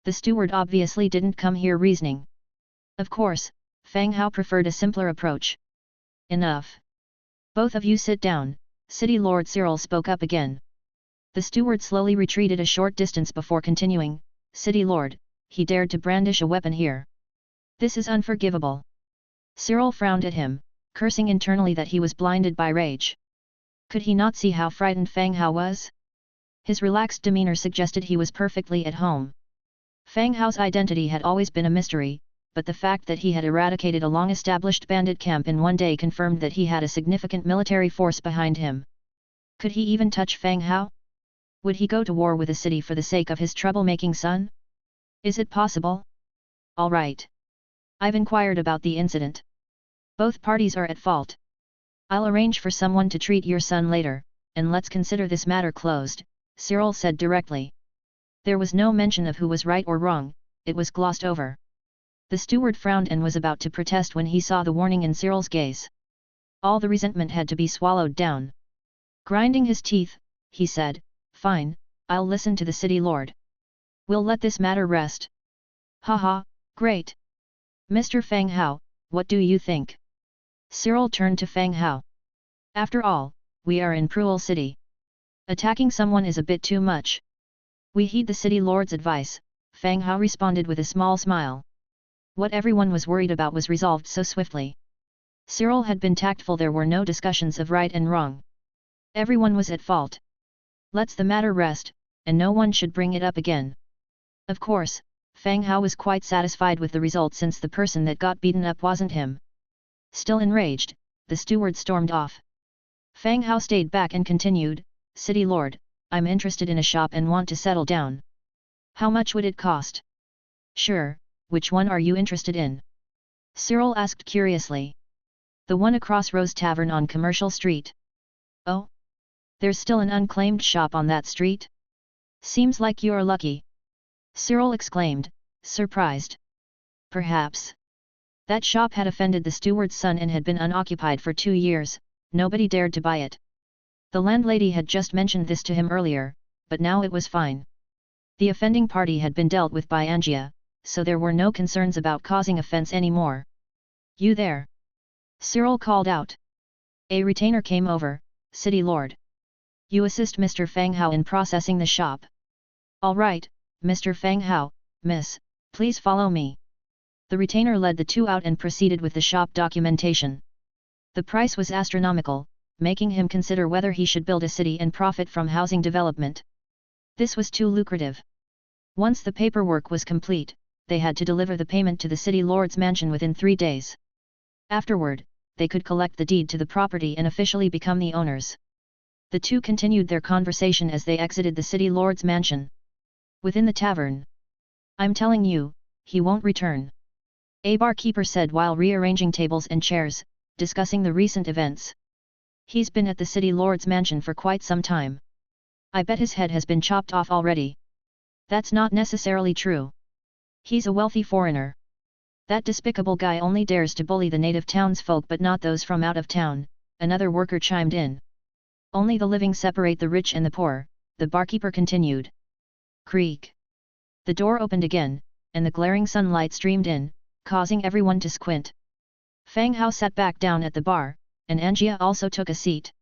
The steward obviously didn't come here reasoning. Of course, Fang Hao preferred a simpler approach. Enough. Both of you sit down, City Lord Cyril spoke up again. The steward slowly retreated a short distance before continuing, City Lord, he dared to brandish a weapon here. This is unforgivable. Cyril frowned at him, cursing internally that he was blinded by rage. Could he not see how frightened Fang Hao was? His relaxed demeanor suggested he was perfectly at home. Fang Hao's identity had always been a mystery, but the fact that he had eradicated a long-established bandit camp in one day confirmed that he had a significant military force behind him. Could he even touch Fang Hao? Would he go to war with the city for the sake of his troublemaking son? Is it possible? All right. I've inquired about the incident. Both parties are at fault. I'll arrange for someone to treat your son later, and let's consider this matter closed, Cyril said directly. There was no mention of who was right or wrong, it was glossed over. The steward frowned and was about to protest when he saw the warning in Cyril's gaze. All the resentment had to be swallowed down. Grinding his teeth, he said, Fine, I'll listen to the city lord. We'll let this matter rest. Haha, great. Mr. Fang Hao, what do you think? Cyril turned to Fang Hao. After all, we are in Pruel City. Attacking someone is a bit too much. We heed the city lord's advice, Fang Hao responded with a small smile. What everyone was worried about was resolved so swiftly. Cyril had been tactful, there were no discussions of right and wrong. Everyone was at fault. Let's the matter rest, and no one should bring it up again. Of course, Fang Hao was quite satisfied with the result since the person that got beaten up wasn't him. Still enraged, the steward stormed off. Fang Hao stayed back and continued, City Lord, I'm interested in a shop and want to settle down. How much would it cost? Sure, which one are you interested in? Cyril asked curiously. The one across Rose Tavern on Commercial Street. Oh? There's still an unclaimed shop on that street? Seems like you're lucky. Cyril exclaimed, surprised. Perhaps. That shop had offended the steward's son and had been unoccupied for 2 years, nobody dared to buy it. The landlady had just mentioned this to him earlier, but now it was fine. The offending party had been dealt with by Angia, so there were no concerns about causing offense anymore. You there? Cyril called out. A retainer came over, City Lord. You assist Mr. Fang Hao in processing the shop. All right, Mr. Fang Hao, miss, please follow me. The retainer led the two out and proceeded with the shop documentation. The price was astronomical, making him consider whether he should build a city and profit from housing development. This was too lucrative. Once the paperwork was complete, they had to deliver the payment to the city lord's mansion within 3 days. Afterward, they could collect the deed to the property and officially become the owners. The two continued their conversation as they exited the city lord's mansion. Within the tavern. I'm telling you, he won't return. A barkeeper said while rearranging tables and chairs, discussing the recent events. He's been at the city lord's mansion for quite some time. I bet his head has been chopped off already. That's not necessarily true. He's a wealthy foreigner. That despicable guy only dares to bully the native townsfolk but not those from out of town, another worker chimed in. Only the living separate the rich and the poor, the barkeeper continued. Creak. The door opened again, and the glaring sunlight streamed in, causing everyone to squint. Fang Hao sat back down at the bar, and Angia also took a seat.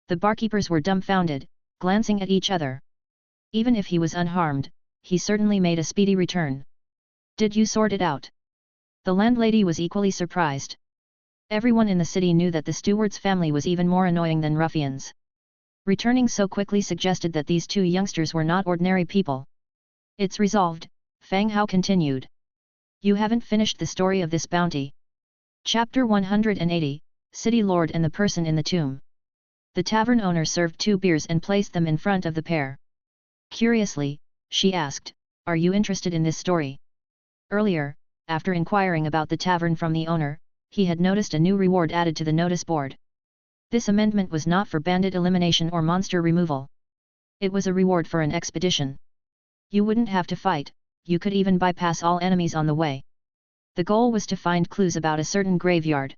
The barkeepers were dumbfounded, glancing at each other. Even if he was unharmed, he certainly made a speedy return. Did you sort it out? The landlady was equally surprised. Everyone in the city knew that the steward's family was even more annoying than ruffians. Returning so quickly suggested that these two youngsters were not ordinary people. It's resolved, Fang Hao continued. You haven't finished the story of this bounty. Chapter 180, City Lord and the Person in the Tomb. The tavern owner served 2 beers and placed them in front of the pair. Curiously, She asked, "Are you interested in this story?" Earlier, after inquiring about the tavern from the owner, he had noticed a new reward added to the notice board. This amendment was not for bandit elimination or monster removal. It was a reward for an expedition. You wouldn't have to fight, you could even bypass all enemies on the way. The goal was to find clues about a certain graveyard.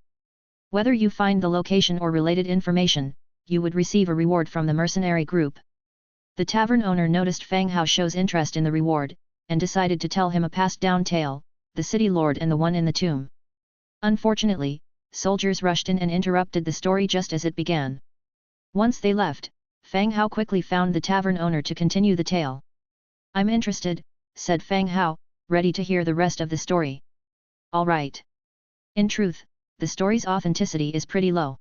Whether you find the location or related information, you would receive a reward from the mercenary group. The tavern owner noticed Fang Hao shows interest in the reward, and decided to tell him a passed-down tale, the city lord and the one in the tomb. Unfortunately, soldiers rushed in and interrupted the story just as it began. Once they left, Fang Hao quickly found the tavern owner to continue the tale. "I'm interested," said Fang Hao, ready to hear the rest of the story. "All right. In truth, the story's authenticity is pretty low.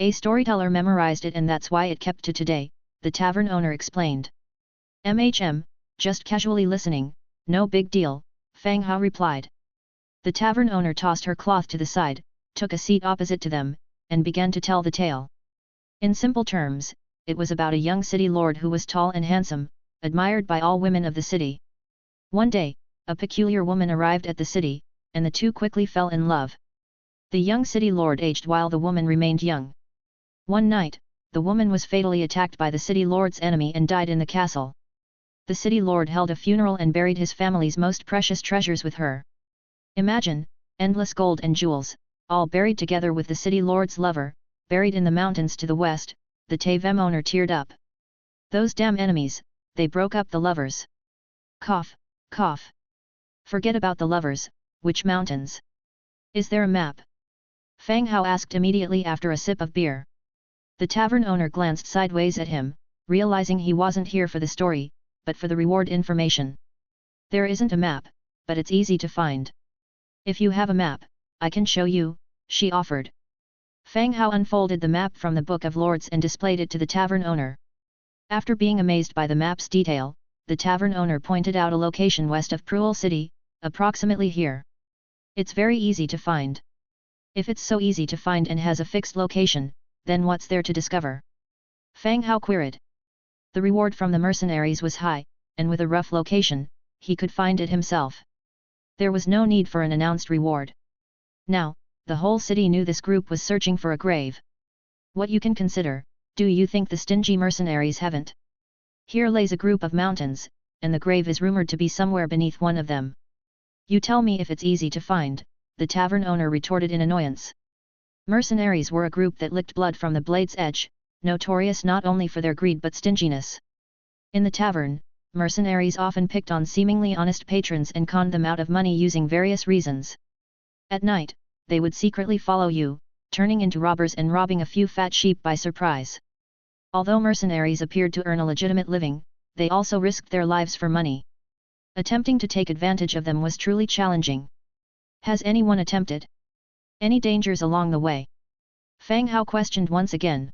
A storyteller memorized it and that's why it kept to today," the tavern owner explained. Just casually listening, no big deal," Fang Hao replied. The tavern owner tossed her cloth to the side, took a seat opposite to them, and began to tell the tale. In simple terms, it was about a young city lord who was tall and handsome, admired by all women of the city. One day, a peculiar woman arrived at the city, and the two quickly fell in love. The young city lord aged while the woman remained young. One night, the woman was fatally attacked by the city lord's enemy and died in the castle. The city lord held a funeral and buried his family's most precious treasures with her. Imagine, endless gold and jewels, all buried together with the city lord's lover, buried in the mountains to the west. The tavern owner teared up. "Those damn enemies, they broke up the lovers." Cough, cough. "Forget about the lovers, which mountains? Is there a map?" Fang Hao asked immediately after a sip of beer. The tavern owner glanced sideways at him, realizing he wasn't here for the story, but for the reward information. "There isn't a map, but it's easy to find. If you have a map, I can show you," she offered. Fang Hao unfolded the map from the Book of Lords and displayed it to the tavern owner. After being amazed by the map's detail, the tavern owner pointed out a location west of Pruel City, approximately here. "It's very easy to find." "If it's so easy to find and has a fixed location, then what's there to discover?" Fang Hao queried. The reward from the mercenaries was high, and with a rough location, he could find it himself. There was no need for an announced reward. Now, the whole city knew this group was searching for a grave. What you can consider, do you think the stingy mercenaries haven't? Here lays a group of mountains, and the grave is rumored to be somewhere beneath one of them. You tell me if it's easy to find, the tavern owner retorted in annoyance. Mercenaries were a group that licked blood from the blade's edge, notorious not only for their greed but stinginess. In the tavern, mercenaries often picked on seemingly honest patrons and conned them out of money using various reasons. At night, they would secretly follow you, turning into robbers and robbing a few fat sheep by surprise. Although mercenaries appeared to earn a legitimate living, they also risked their lives for money. Attempting to take advantage of them was truly challenging. Has anyone attempted? Any dangers along the way? Fang Hao questioned once again.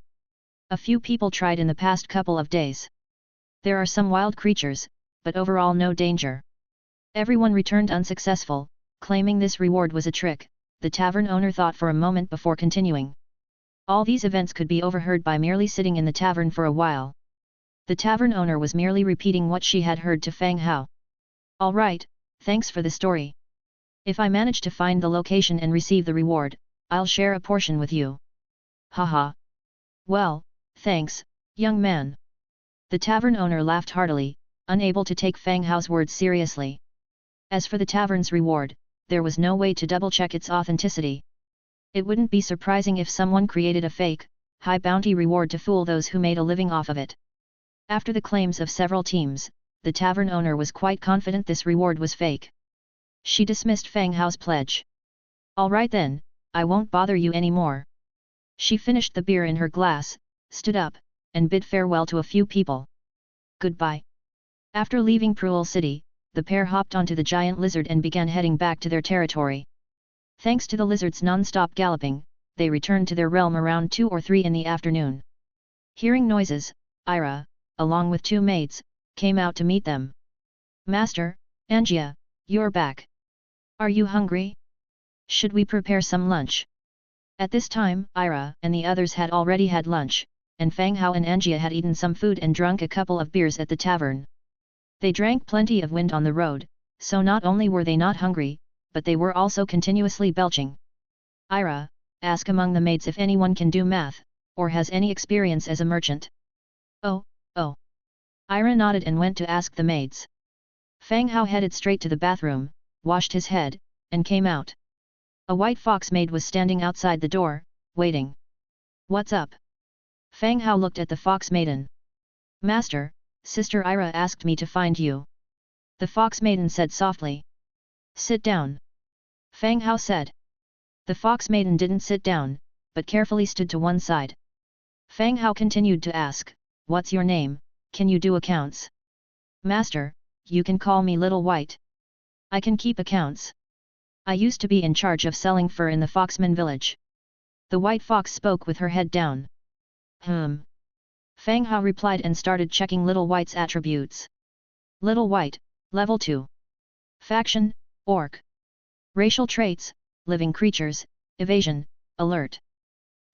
A few people tried in the past couple of days. There are some wild creatures, but overall no danger. Everyone returned unsuccessful, claiming this reward was a trick. The tavern owner thought for a moment before continuing. All these events could be overheard by merely sitting in the tavern for a while. The tavern owner was merely repeating what she had heard to Fang Hao. "All right, thanks for the story. If I manage to find the location and receive the reward, I'll share a portion with you." "Haha. Well, thanks, young man." The tavern owner laughed heartily, unable to take Fang Hao's words seriously. As for the tavern's reward, there was no way to double-check its authenticity. It wouldn't be surprising if someone created a fake, high-bounty reward to fool those who made a living off of it. After the claims of several teams, the tavern owner was quite confident this reward was fake. She dismissed Fang Hao's pledge. "All right then, I won't bother you anymore." She finished the beer in her glass, stood up, and bid farewell to a few people. "Goodbye." After leaving Pruel City, the pair hopped onto the giant lizard and began heading back to their territory. Thanks to the lizard's non-stop galloping, they returned to their realm around 2 or 3 in the afternoon. Hearing noises, Ira, along with 2 maids, came out to meet them. "Master, Angia, you're back. Are you hungry? Should we prepare some lunch?" At this time, Ira and the others had already had lunch, and Fang Hao and Angia had eaten some food and drunk a couple of beers at the tavern. They drank plenty of wind on the road, so not only were they not hungry, but they were also continuously belching. Ira, ask among the maids if anyone can do math, or has any experience as a merchant. Oh. Ira nodded and went to ask the maids. Fang Hao headed straight to the bathroom, washed his head, and came out. A white fox maid was standing outside the door, waiting. What's up? Fang Hao looked at the fox maiden. Master, Sister Ira asked me to find you. The fox maiden said softly. Sit down. Fang Hao said. The fox maiden didn't sit down, but carefully stood to one side. Fang Hao continued to ask, what's your name, can you do accounts? Master, you can call me Little White. I can keep accounts. I used to be in charge of selling fur in the Foxman village. The white fox spoke with her head down. Fang Hao replied and started checking Little White's attributes. Little White, Level 2. Faction, Orc. Racial traits, Living creatures, Evasion, Alert.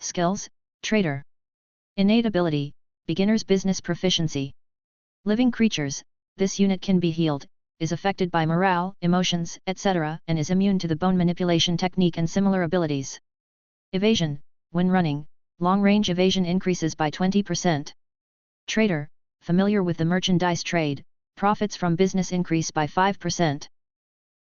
Skills, Trader. Innate ability, Beginner's business proficiency. Living creatures, this unit can be healed, is affected by morale, emotions, etc. and is immune to the bone manipulation technique and similar abilities. Evasion, when running, long-range evasion increases by 20%. Trader, familiar with the merchandise trade, profits from business increase by 5%.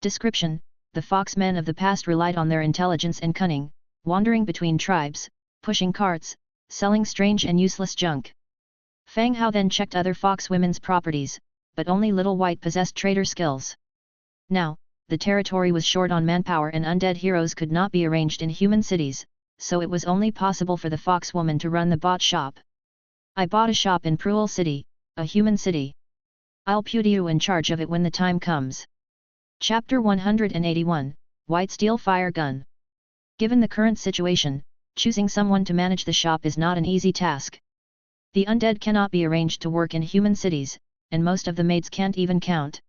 Description, the foxmen of the past relied on their intelligence and cunning, wandering between tribes, pushing carts, selling strange and useless junk. Fang Hao then checked other foxwomen's properties, but only Little White possessed trader skills. Now, the territory was short on manpower and undead heroes could not be arranged in human cities, so it was only possible for the foxwoman to run the bot shop. I bought a shop in Pruel City, a human city. I'll put you in charge of it when the time comes. Chapter 181, White Steel Fire Gun. Given the current situation, choosing someone to manage the shop is not an easy task. The undead cannot be arranged to work in human cities, and most of the maids can't even count.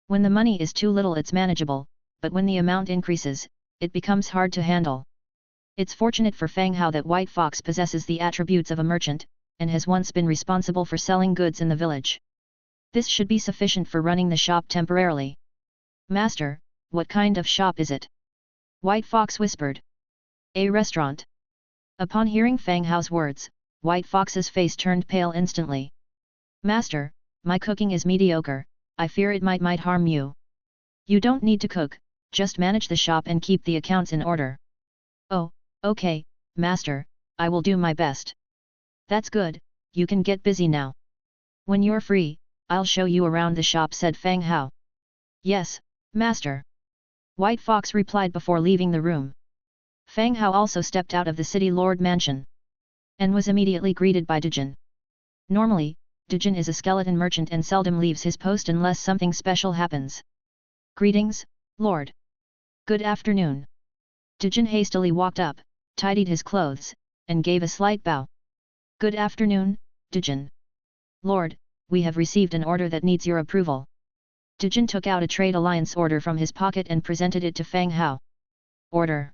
When the money is too little it's manageable, but when the amount increases, it becomes hard to handle. It's fortunate for Fang Hao that White Fox possesses the attributes of a merchant, and has once been responsible for selling goods in the village. This should be sufficient for running the shop temporarily. Master, what kind of shop is it? White Fox whispered. A restaurant. Upon hearing Fang Hao's words, White Fox's face turned pale instantly. Master, my cooking is mediocre, I fear it might harm you. You don't need to cook, just manage the shop and keep the accounts in order. Oh, okay, Master, I will do my best. That's good, you can get busy now. When you're free, I'll show you around the shop, said Fang Hao. Yes, Master. White Fox replied before leaving the room. Fang Hao also stepped out of the city lord mansion, and was immediately greeted by Dujin. Normally, Dujin is a skeleton merchant and seldom leaves his post unless something special happens. Greetings, Lord. Good afternoon. Dujin hastily walked up, tidied his clothes, and gave a slight bow. Good afternoon, Dujin. Lord, we have received an order that needs your approval. Dujin took out a trade alliance order from his pocket and presented it to Fang Hao. Order.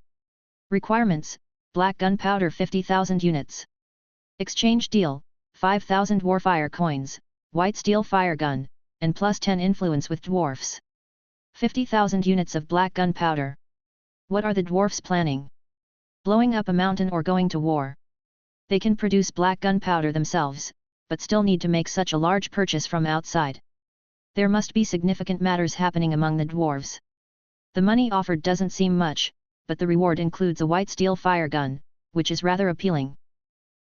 Requirements, black gunpowder 50,000 units. Exchange deal, 5,000 warfire coins, white steel fire gun, and plus 10 influence with dwarfs. 50,000 units of black gunpowder. What are the dwarfs planning? Blowing up a mountain or going to war? They can produce black gunpowder themselves, but still need to make such a large purchase from outside. There must be significant matters happening among the dwarves. The money offered doesn't seem much, but the reward includes a white steel fire gun, which is rather appealing.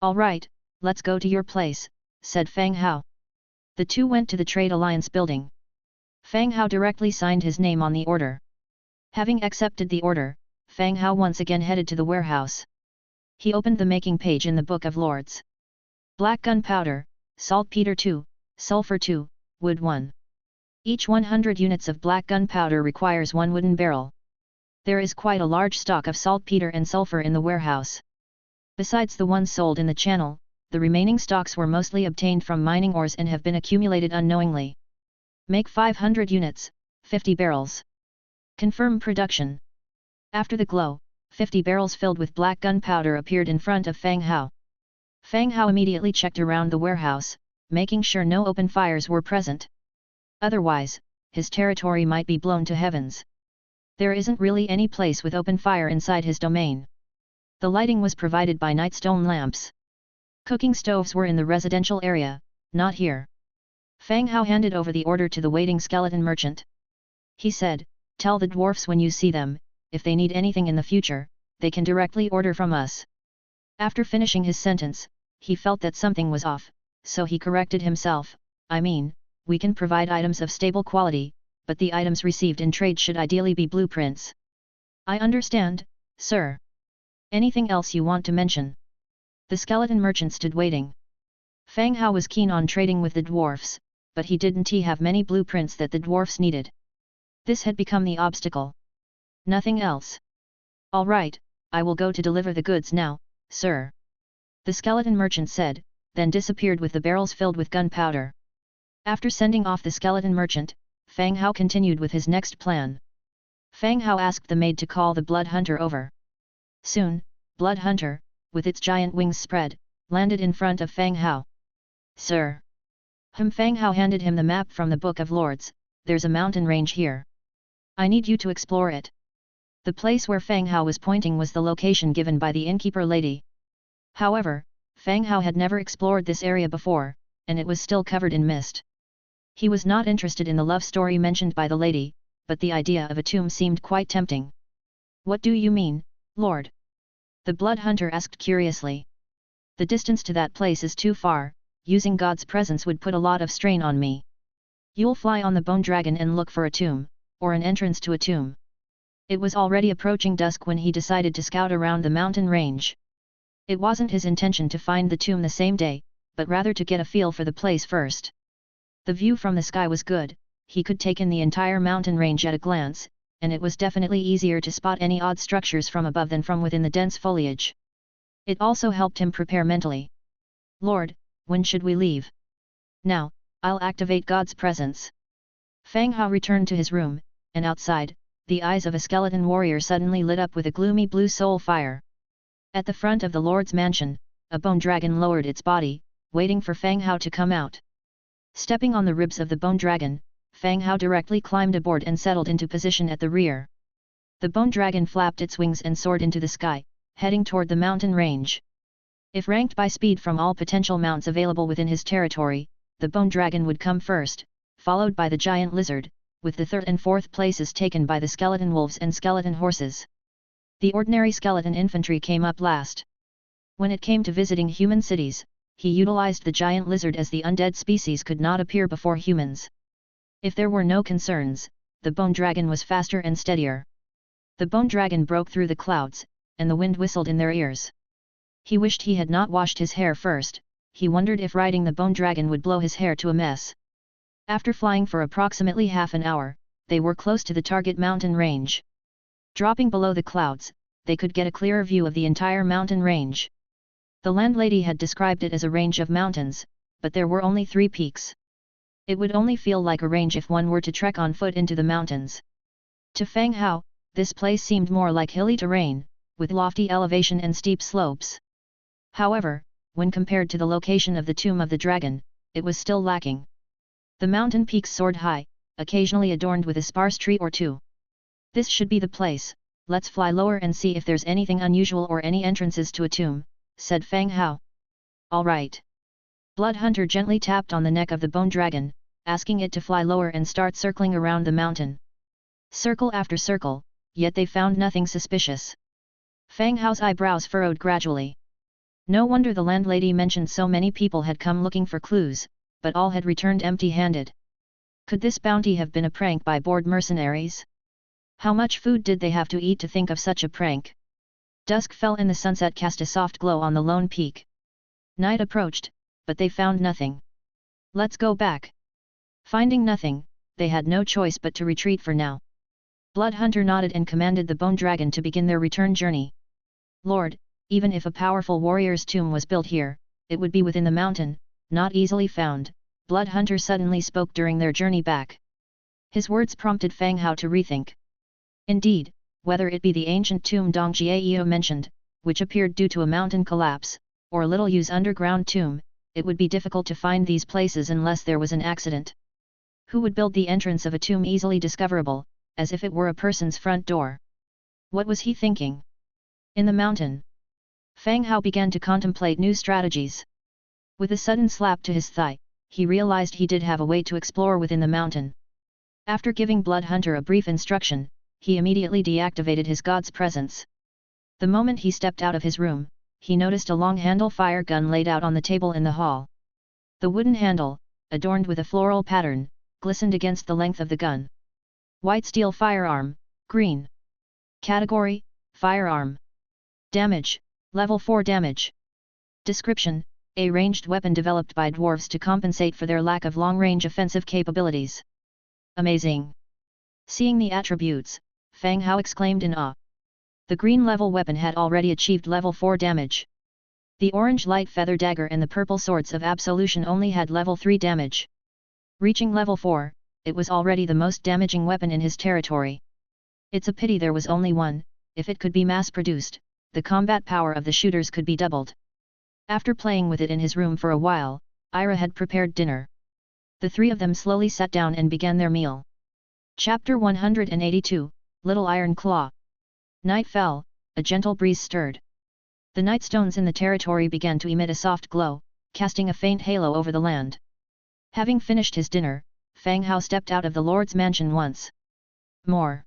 All right, let's go to your place, said Fang Hao. The two went to the Trade Alliance building. Fang Hao directly signed his name on the order. Having accepted the order, Fang Hao once again headed to the warehouse. He opened the making page in the Book of Lords. Black gunpowder, saltpeter 2, sulfur 2, wood 1. Each 100 units of black gunpowder requires one wooden barrel. There is quite a large stock of saltpeter and sulfur in the warehouse. Besides the ones sold in the channel, the remaining stocks were mostly obtained from mining ores and have been accumulated unknowingly. Make 500 units, 50 barrels. Confirm production. After the glow, 50 barrels filled with black gunpowder appeared in front of Fang Hao. Fang Hao immediately checked around the warehouse, making sure no open fires were present. Otherwise, his territory might be blown to heavens. There isn't really any place with open fire inside his domain. The lighting was provided by night stone lamps. Cooking stoves were in the residential area, not here. Fang Hao handed over the order to the waiting skeleton merchant. He said, "Tell the dwarfs when you see them, if they need anything in the future, they can directly order from us." After finishing his sentence, he felt that something was off, so he corrected himself, "I mean, we can provide items of stable quality, but the items received in trade should ideally be blueprints." "I understand, sir. Anything else you want to mention?" The skeleton merchant stood waiting. Fang Hao was keen on trading with the dwarfs, but he didn't have many blueprints that the dwarfs needed. This had become the obstacle. "Nothing else? All right, I will go to deliver the goods now, sir," the skeleton merchant said, then disappeared with the barrels filled with gunpowder. After sending off the skeleton merchant, Fang Hao continued with his next plan. Fang Hao asked the maid to call the blood hunter over. Soon, Blood Hunter, with its giant wings spread, landed in front of Fang Hao. "Sir." Fang Hao handed him the map from the Book of Lords. "There's a mountain range here. I need you to explore it." The place where Fang Hao was pointing was the location given by the innkeeper lady. However, Fang Hao had never explored this area before, and it was still covered in mist. He was not interested in the love story mentioned by the lady, but the idea of a tomb seemed quite tempting. "What do you mean, Lord?" the blood hunter asked curiously. "The distance to that place is too far, using God's presence would put a lot of strain on me. You'll fly on the bone dragon and look for a tomb, or an entrance to a tomb." It was already approaching dusk when he decided to scout around the mountain range. It wasn't his intention to find the tomb the same day, but rather to get a feel for the place first. The view from the sky was good, he could take in the entire mountain range at a glance, and it was definitely easier to spot any odd structures from above than from within the dense foliage. It also helped him prepare mentally. "Lord, when should we leave?" "Now, I'll activate God's presence." Fang Hao returned to his room, and outside, the eyes of a skeleton warrior suddenly lit up with a gloomy blue soul fire. At the front of the Lord's mansion, a bone dragon lowered its body, waiting for Fang Hao to come out. Stepping on the ribs of the bone dragon, Fang Hao directly climbed aboard and settled into position at the rear. The bone dragon flapped its wings and soared into the sky, heading toward the mountain range. If ranked by speed from all potential mounts available within his territory, the bone dragon would come first, followed by the giant lizard, with the third and fourth places taken by the skeleton wolves and skeleton horses. The ordinary skeleton infantry came up last. When it came to visiting human cities, he utilized the giant lizard as the undead species could not appear before humans. If there were no concerns, the bone dragon was faster and steadier. The bone dragon broke through the clouds, and the wind whistled in their ears. He wished he had not washed his hair first. He wondered if riding the bone dragon would blow his hair to a mess. After flying for approximately half an hour, they were close to the target mountain range. Dropping below the clouds, they could get a clearer view of the entire mountain range. The landlady had described it as a range of mountains, but there were only 3 peaks. It would only feel like a range if one were to trek on foot into the mountains. To Fang Hao, this place seemed more like hilly terrain, with lofty elevation and steep slopes. However, when compared to the location of the Tomb of the Dragon, it was still lacking. The mountain peaks soared high, occasionally adorned with a sparse tree or two. "This should be the place, let's fly lower and see if there's anything unusual or any entrances to a tomb," said Fang Hao. "All right." Blood Hunter gently tapped on the neck of the bone dragon, asking it to fly lower and start circling around the mountain. Circle after circle, yet they found nothing suspicious. Fang Hao's eyebrows furrowed gradually. No wonder the landlady mentioned so many people had come looking for clues, but all had returned empty-handed. Could this bounty have been a prank by bored mercenaries? How much food did they have to eat to think of such a prank? Dusk fell and the sunset cast a soft glow on the lone peak. Night approached, but they found nothing. "Let's go back." Finding nothing, they had no choice but to retreat for now. Blood Hunter nodded and commanded the bone dragon to begin their return journey. "Lord, even if a powerful warrior's tomb was built here, it would be within the mountain, not easily found," Blood Hunter suddenly spoke during their journey back. His words prompted Fang Hao to rethink. Indeed, whether it be the ancient tomb Dong Jiao mentioned, which appeared due to a mountain collapse, or Little Yu's underground tomb, it would be difficult to find these places unless there was an accident. Who would build the entrance of a tomb easily discoverable, as if it were a person's front door? What was he thinking? In the mountain, Fang Hao began to contemplate new strategies. With a sudden slap to his thigh, he realized he did have a way to explore within the mountain. After giving Blood Hunter a brief instruction, he immediately deactivated his god's presence. The moment he stepped out of his room, he noticed a long-handle fire gun laid out on the table in the hall. The wooden handle, adorned with a floral pattern, glistened against the length of the gun. White steel firearm, green. Category, firearm. Damage, level 4 damage. Description, a ranged weapon developed by dwarves to compensate for their lack of long-range offensive capabilities. Amazing! Seeing the attributes, Fang Hao exclaimed in awe. The green level weapon had already achieved level 4 damage. The orange light feather dagger and the purple swords of absolution only had level 3 damage. Reaching level 4, it was already the most damaging weapon in his territory. It's a pity there was only one. If it could be mass-produced, the combat power of the shooters could be doubled. After playing with it in his room for a while, Ira had prepared dinner. The three of them slowly sat down and began their meal. Chapter 182, Little Iron Claw. Night fell, a gentle breeze stirred. The night stones in the territory began to emit a soft glow, casting a faint halo over the land. Having finished his dinner, Fang Hao stepped out of the Lord's mansion once more.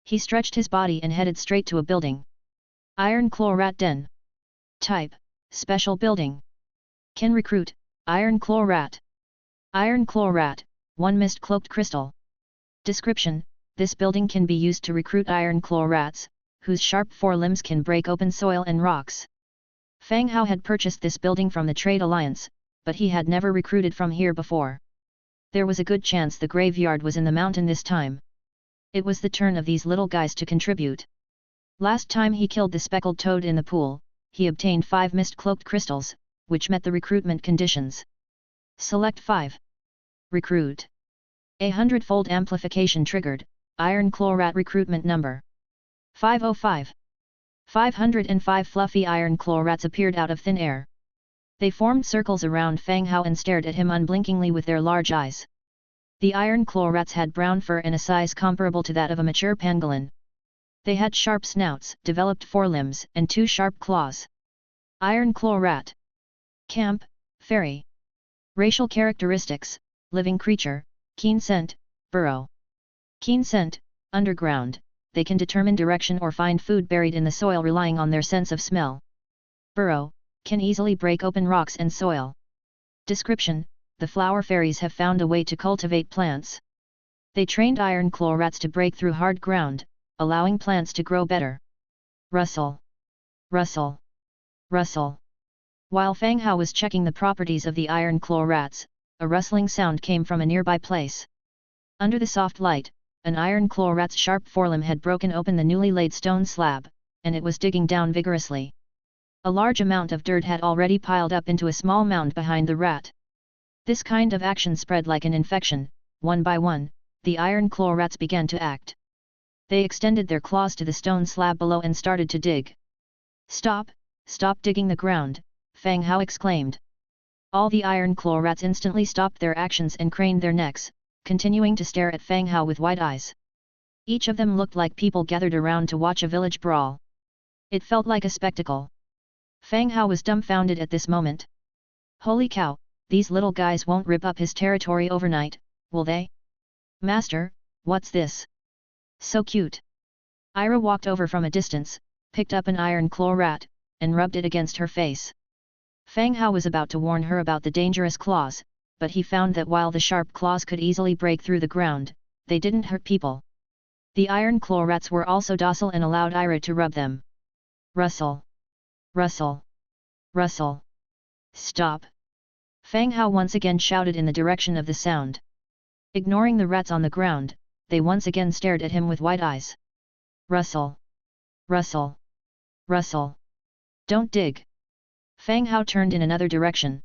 He stretched his body and headed straight to a building. Iron Claw Rat Den. Type, Special Building. Can recruit, Iron Claw Rat. Iron Claw Rat, 1 mist-cloaked crystal. Description, this building can be used to recruit Iron Claw Rats, whose sharp forelimbs can break open soil and rocks. Fang Hao had purchased this building from the Trade Alliance, but he had never recruited from here before. There was a good chance the graveyard was in the mountain this time. It was the turn of these little guys to contribute. Last time he killed the speckled toad in the pool, he obtained 5 mist-cloaked crystals, which met the recruitment conditions. Select 5. Recruit. A hundredfold amplification triggered, Iron Claw Rat recruitment number 505. 505 fluffy Iron Claw Rats appeared out of thin air. They formed circles around Fang Hao and stared at him unblinkingly with their large eyes. The Iron Claw Rats had brown fur and a size comparable to that of a mature pangolin. They had sharp snouts, developed forelimbs, and 2 sharp claws. Iron Claw Rat. Camp, Fairy. Racial characteristics, living creature, keen scent, burrow. Keen scent, underground, they can determine direction or find food buried in the soil relying on their sense of smell. Burrow, can easily break open rocks and soil. Description, the flower fairies have found a way to cultivate plants. They trained Iron Claw Rats to break through hard ground, allowing plants to grow better. Rustle. Rustle. Rustle. While Fang Hao was checking the properties of the Iron Claw Rats, a rustling sound came from a nearby place. Under the soft light, an Iron Claw Rat's sharp forelimb had broken open the newly laid stone slab, and it was digging down vigorously. A large amount of dirt had already piled up into a small mound behind the rat. This kind of action spread like an infection. One by one, the Iron Claw Rats began to act. They extended their claws to the stone slab below and started to dig. Stop, stop digging the ground, Fang Hao exclaimed. All the Iron Claw Rats instantly stopped their actions and craned their necks, continuing to stare at Fang Hao with wide eyes. Each of them looked like people gathered around to watch a village brawl. It felt like a spectacle. Fang Hao was dumbfounded at this moment. Holy cow, these little guys won't rip up his territory overnight, will they? Master, what's this? So cute. Ira walked over from a distance, picked up an Iron Claw Rat, and rubbed it against her face. Fang Hao was about to warn her about the dangerous claws, but he found that while the sharp claws could easily break through the ground, they didn't hurt people. The Iron Claw Rats were also docile and allowed Ira to rub them. Rustle. Rustle. Rustle. Stop. Fang Hao once again shouted in the direction of the sound. Ignoring the rats on the ground, they once again stared at him with wide eyes. Rustle. Rustle. Rustle. Don't dig. Fang Hao turned in another direction.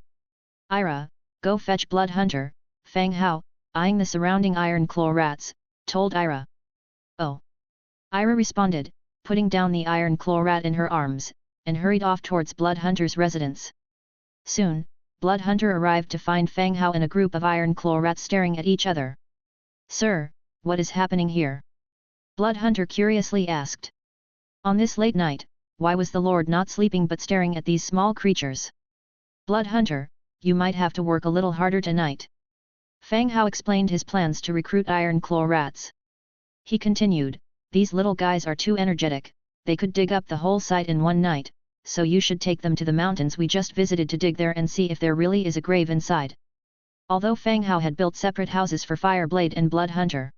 Ira, go fetch Blood Hunter, Fang Hao, eyeing the surrounding Iron Claw Rats, told Ira. Oh. Ira responded, putting down the Iron Claw Rat in her arms, and hurried off towards Blood Hunter's residence. Soon, Blood Hunter arrived to find Fang Hao and a group of Iron Claw Rats staring at each other. Sir, what is happening here? Blood Hunter curiously asked. On this late night, why was the Lord not sleeping but staring at these small creatures? Blood Hunter, you might have to work a little harder tonight. Fang Hao explained his plans to recruit Iron Claw rats. He continued, these little guys are too energetic, they could dig up the whole site in one night, so you should take them to the mountains we just visited to dig there and see if there really is a grave inside. Although Fang Hao had built separate houses for Fireblade and Blood Hunter.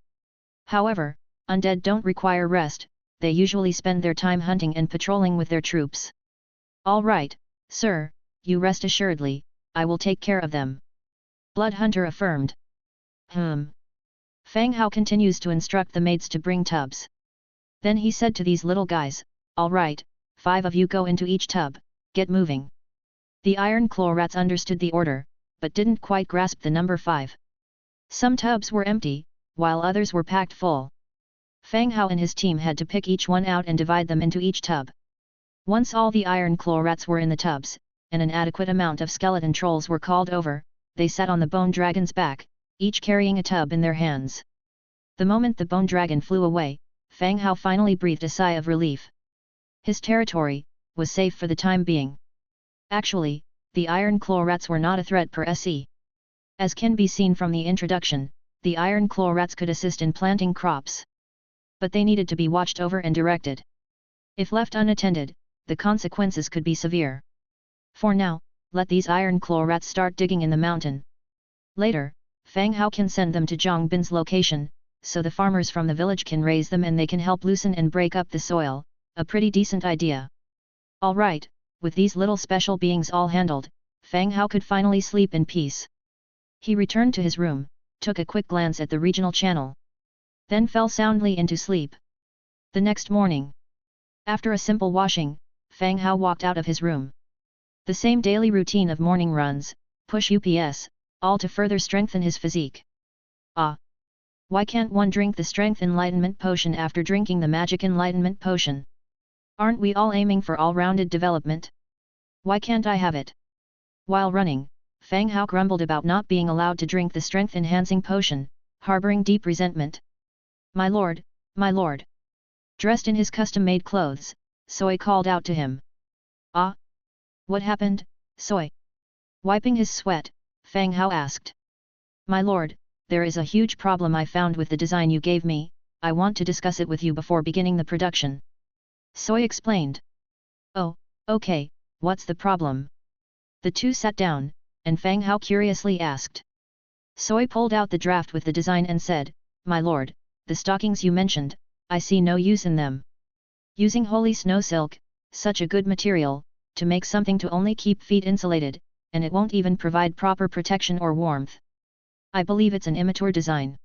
However, undead don't require rest, they usually spend their time hunting and patrolling with their troops. All right, sir, you rest assuredly, I will take care of them. Blood Hunter affirmed. Fang Hao continues to instruct the maids to bring tubs. Then he said to these little guys, all right, 5 of you go into each tub, get moving. The Iron Claw rats understood the order, but didn't quite grasp the number 5. Some tubs were empty, while others were packed full. Fang Hao and his team had to pick each one out and divide them into each tub. Once all the Iron Claw rats were in the tubs, and an adequate amount of skeleton trolls were called over, they sat on the bone dragon's back, each carrying a tub in their hands. The moment the bone dragon flew away, Fang Hao finally breathed a sigh of relief. His territory was safe for the time being. Actually, the Iron Claw rats were not a threat per se. As can be seen from the introduction, the Iron Claw rats could assist in planting crops. But they needed to be watched over and directed. If left unattended, the consequences could be severe. For now, let these Iron Claw rats start digging in the mountain. Later, Fang Hao can send them to Zhang Bin's location, so the farmers from the village can raise them and they can help loosen and break up the soil, a pretty decent idea. Alright, with these little special beings all handled, Fang Hao could finally sleep in peace. He returned to his room, took a quick glance at the regional channel. Then fell soundly into sleep. The next morning, after a simple washing, Fang Hao walked out of his room. The same daily routine of morning runs, push UPS, all to further strengthen his physique. Ah! Why can't one drink the Strength Enlightenment Potion after drinking the Magic Enlightenment Potion? Aren't we all aiming for all-rounded development? Why can't I have it? While running, Fang Hao grumbled about not being allowed to drink the strength-enhancing potion, harboring deep resentment. My lord, my lord! Dressed in his custom-made clothes, Soi called out to him. Ah! What happened, Soi? Wiping his sweat, Fang Hao asked. My lord, there is a huge problem I found with the design you gave me, I want to discuss it with you before beginning the production. Soi explained. Oh, okay, what's the problem? The two sat down, and Fang Hao curiously asked. Soi pulled out the draft with the design and said, My lord, the stockings you mentioned, I see no use in them. Using holy snow silk, such a good material, to make something to only keep feet insulated, and it won't even provide proper protection or warmth. I believe it's an immature design.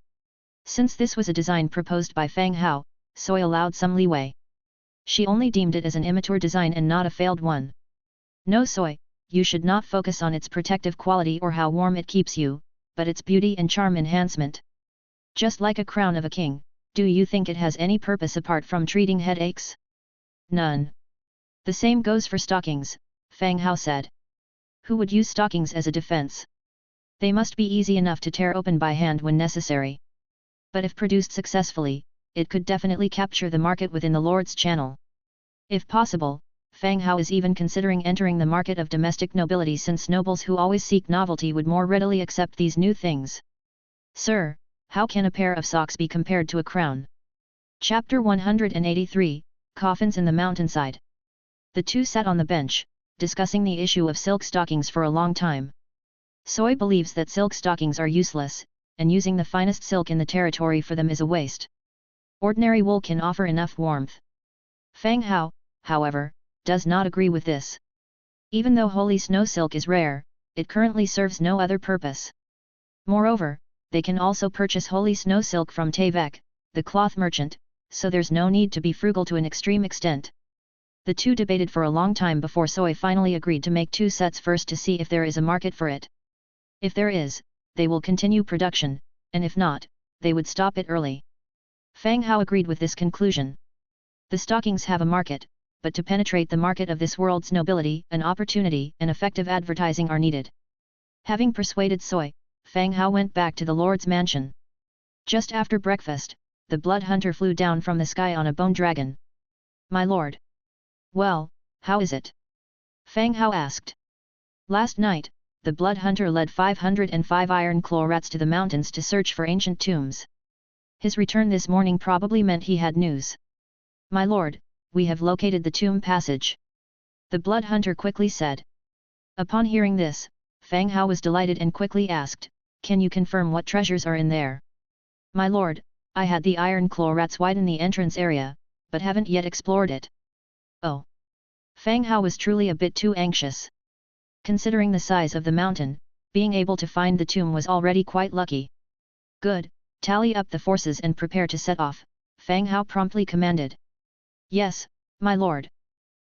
Since this was a design proposed by Fang Hao, Soi allowed some leeway. She only deemed it as an immature design and not a failed one. No Soi, you should not focus on its protective quality or how warm it keeps you, but its beauty and charm enhancement. Just like a crown of a king, do you think it has any purpose apart from treating headaches? None. The same goes for stockings, Fang Hao said. Who would use stockings as a defense? They must be easy enough to tear open by hand when necessary. But if produced successfully, it could definitely capture the market within the Lord's channel. If possible, Fang Hao is even considering entering the market of domestic nobility since nobles who always seek novelty would more readily accept these new things. Sir, how can a pair of socks be compared to a crown? Chapter 183, Coffins in the Mountainside. The two sat on the bench, discussing the issue of silk stockings for a long time. Soi believes that silk stockings are useless, and using the finest silk in the territory for them is a waste. Ordinary wool can offer enough warmth. Fang Hao, however, does not agree with this. Even though holy snow silk is rare, it currently serves no other purpose. Moreover, they can also purchase holy snow silk from Tevek, the cloth merchant, so there's no need to be frugal to an extreme extent. The two debated for a long time before Soi finally agreed to make 2 sets first to see if there is a market for it. If there is, they will continue production, and if not, they would stop it early. Fang Hao agreed with this conclusion. The stockings have a market, but to penetrate the market of this world's nobility, an opportunity and effective advertising are needed. Having persuaded Soi, Fang Hao went back to the Lord's mansion. Just after breakfast, the blood hunter flew down from the sky on a bone dragon. My lord. Well, how is it? Fang Hao asked. Last night, the blood hunter led 505 iron claw rats to the mountains to search for ancient tombs. His return this morning probably meant he had news. My lord, we have located the tomb passage. The blood hunter quickly said. Upon hearing this, Fang Hao was delighted and quickly asked, can you confirm what treasures are in there? My lord, I had the iron claw rats widen the entrance area, but haven't yet explored it. Oh. Fang Hao was truly a bit too anxious. Considering the size of the mountain, being able to find the tomb was already quite lucky. Good, tally up the forces and prepare to set off, Fang Hao promptly commanded. Yes, my lord.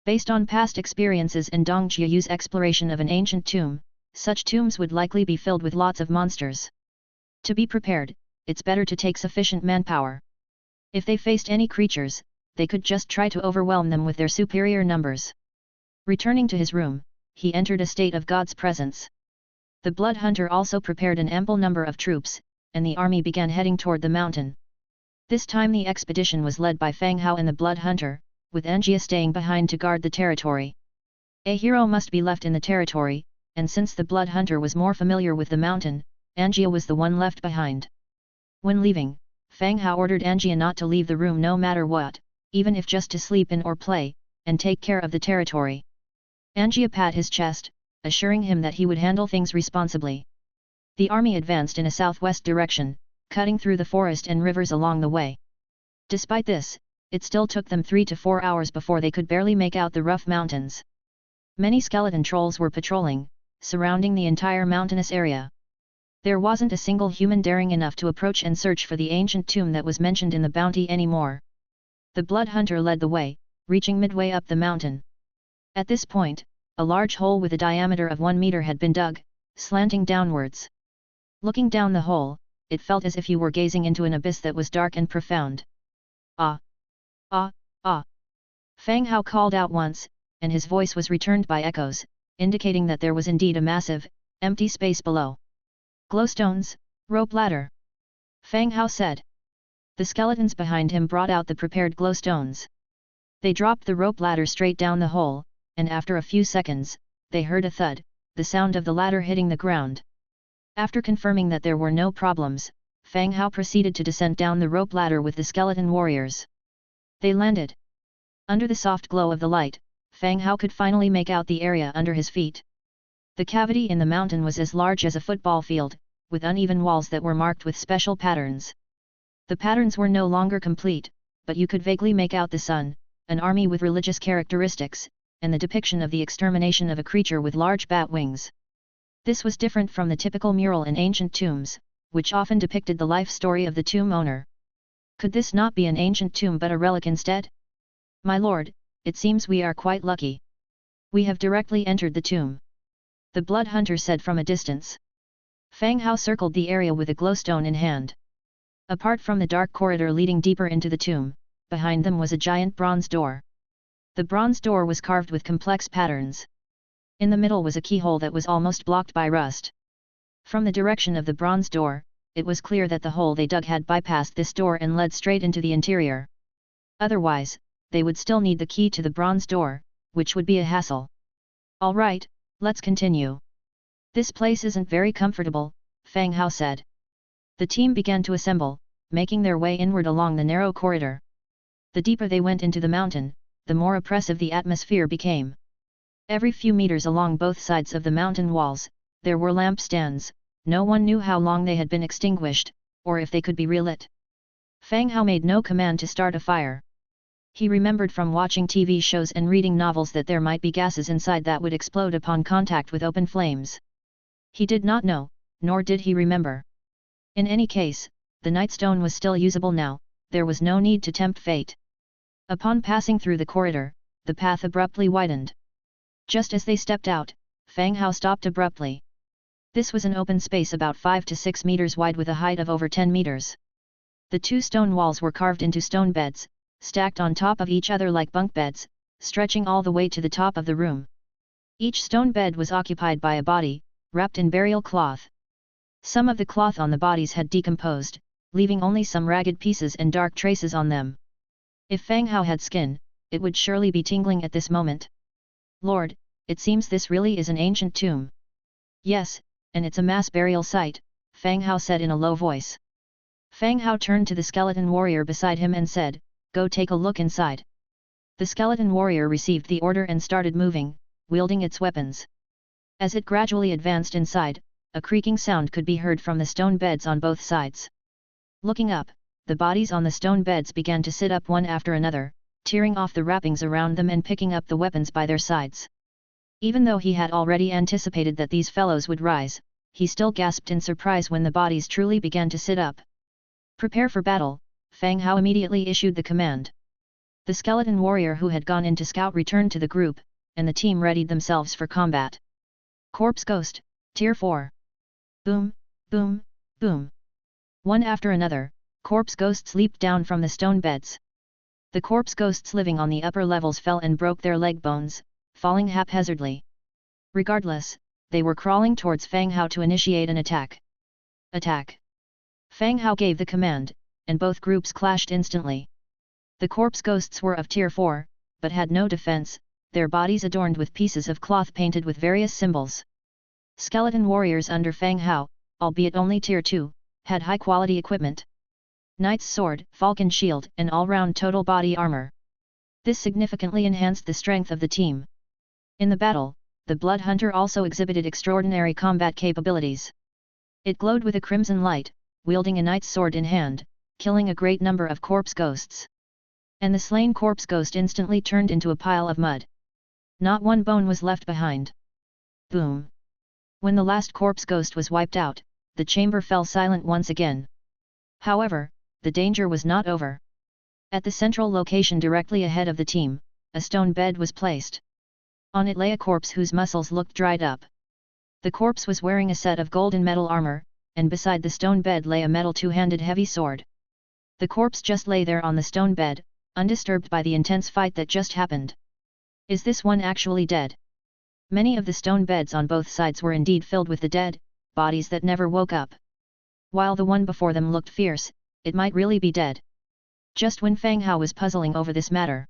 Based on past experiences and Dong Jiayu's exploration of an ancient tomb, such tombs would likely be filled with lots of monsters. To be prepared, it's better to take sufficient manpower. If they faced any creatures, they could just try to overwhelm them with their superior numbers. Returning to his room, he entered a state of God's presence. The blood hunter also prepared an ample number of troops, and the army began heading toward the mountain. This time the expedition was led by Fang Hao and the blood hunter, with Anjia staying behind to guard the territory. A hero must be left in the territory, and since the blood hunter was more familiar with the mountain, Anjia was the one left behind. When leaving, Fang Hao ordered Anjia not to leave the room no matter what, even if just to sleep in or play, and take care of the territory. Anjia pat his chest, assuring him that he would handle things responsibly. The army advanced in a southwest direction, cutting through the forest and rivers along the way. Despite this, it still took them 3 to 4 hours before they could barely make out the rough mountains. Many skeleton trolls were patrolling, surrounding the entire mountainous area. There wasn't a single human daring enough to approach and search for the ancient tomb that was mentioned in the bounty anymore. The blood hunter led the way, reaching midway up the mountain. At this point, a large hole with a diameter of 1 meter had been dug, slanting downwards. Looking down the hole, it felt as if you were gazing into an abyss that was dark and profound. Ah! Ah! Ah! Fang Hao called out once, and his voice was returned by echoes, indicating that there was indeed a massive, empty space below. Glowstones, rope ladder. Fang Hao said. The skeletons behind him brought out the prepared glowstones. They dropped the rope ladder straight down the hole, and after a few seconds, they heard a thud, the sound of the ladder hitting the ground. After confirming that there were no problems, Fang Hao proceeded to descend down the rope ladder with the skeleton warriors. They landed. Under the soft glow of the light, Fang Hao could finally make out the area under his feet. The cavity in the mountain was as large as a football field, with uneven walls that were marked with special patterns. The patterns were no longer complete, but you could vaguely make out the sun, an army with religious characteristics, and the depiction of the extermination of a creature with large bat wings. This was different from the typical mural in ancient tombs, which often depicted the life story of the tomb owner. Could this not be an ancient tomb but a relic instead? My lord, it seems we are quite lucky. We have directly entered the tomb. The blood hunter said from a distance. Fang Hao circled the area with a glowstone in hand. Apart from the dark corridor leading deeper into the tomb, behind them was a giant bronze door. The bronze door was carved with complex patterns. In the middle was a keyhole that was almost blocked by rust. From the direction of the bronze door, it was clear that the hole they dug had bypassed this door and led straight into the interior. Otherwise, they would still need the key to the bronze door, which would be a hassle. All right, let's continue. This place isn't very comfortable, Fang Hao said. The team began to assemble, making their way inward along the narrow corridor. The deeper they went into the mountain, the more oppressive the atmosphere became. Every few meters along both sides of the mountain walls, there were lampstands. No one knew how long they had been extinguished, or if they could be relit. Fang Hao made no command to start a fire. He remembered from watching TV shows and reading novels that there might be gases inside that would explode upon contact with open flames. He did not know, nor did he remember. In any case, the nightstone was still usable now, there was no need to tempt fate. Upon passing through the corridor, the path abruptly widened. Just as they stepped out, Fang Hao stopped abruptly. This was an open space about 5 to 6 meters wide with a height of over 10 meters. The 2 stone walls were carved into stone beds, stacked on top of each other like bunk beds, stretching all the way to the top of the room. Each stone bed was occupied by a body, wrapped in burial cloth. Some of the cloth on the bodies had decomposed, leaving only some ragged pieces and dark traces on them. If Fang Hao had skin, it would surely be tingling at this moment. Lord, it seems this really is an ancient tomb. Yes, and it's a mass burial site, Fang Hao said in a low voice. Fang Hao turned to the skeleton warrior beside him and said, "Go take a look inside." The skeleton warrior received the order and started moving, wielding its weapons. As it gradually advanced inside, a creaking sound could be heard from the stone beds on both sides. Looking up, the bodies on the stone beds began to sit up one after another, tearing off the wrappings around them and picking up the weapons by their sides. Even though he had already anticipated that these fellows would rise, he still gasped in surprise when the bodies truly began to sit up. "Prepare for battle," Fang Hao immediately issued the command. The skeleton warrior who had gone in to scout returned to the group, and the team readied themselves for combat. Corpse Ghost, Tier 4. Boom, boom, boom. One after another, corpse ghosts leaped down from the stone beds. The corpse ghosts living on the upper levels fell and broke their leg bones, falling haphazardly. Regardless, they were crawling towards Fang Hao to initiate an attack. Attack! Fang Hao gave the command, and both groups clashed instantly. The corpse ghosts were of Tier 4, but had no defense, their bodies adorned with pieces of cloth painted with various symbols. Skeleton warriors under Fang Hao, albeit only Tier 2, had high-quality equipment. Knight's sword, falcon shield and all-round total body armor. This significantly enhanced the strength of the team. In the battle, the Blood Hunter also exhibited extraordinary combat capabilities. It glowed with a crimson light, wielding a knight's sword in hand, killing a great number of corpse ghosts. And the slain corpse ghost instantly turned into a pile of mud. Not one bone was left behind. Boom! When the last corpse ghost was wiped out, the chamber fell silent once again. However, the danger was not over. At the central location directly ahead of the team, a stone bed was placed. On it lay a corpse whose muscles looked dried up. The corpse was wearing a set of golden metal armor, and beside the stone bed lay a metal two-handed heavy sword. The corpse just lay there on the stone bed, undisturbed by the intense fight that just happened. Is this one actually dead? Many of the stone beds on both sides were indeed filled with the dead, bodies that never woke up. While the one before them looked fierce, it might really be dead. Just when Fang Hao was puzzling over this matter.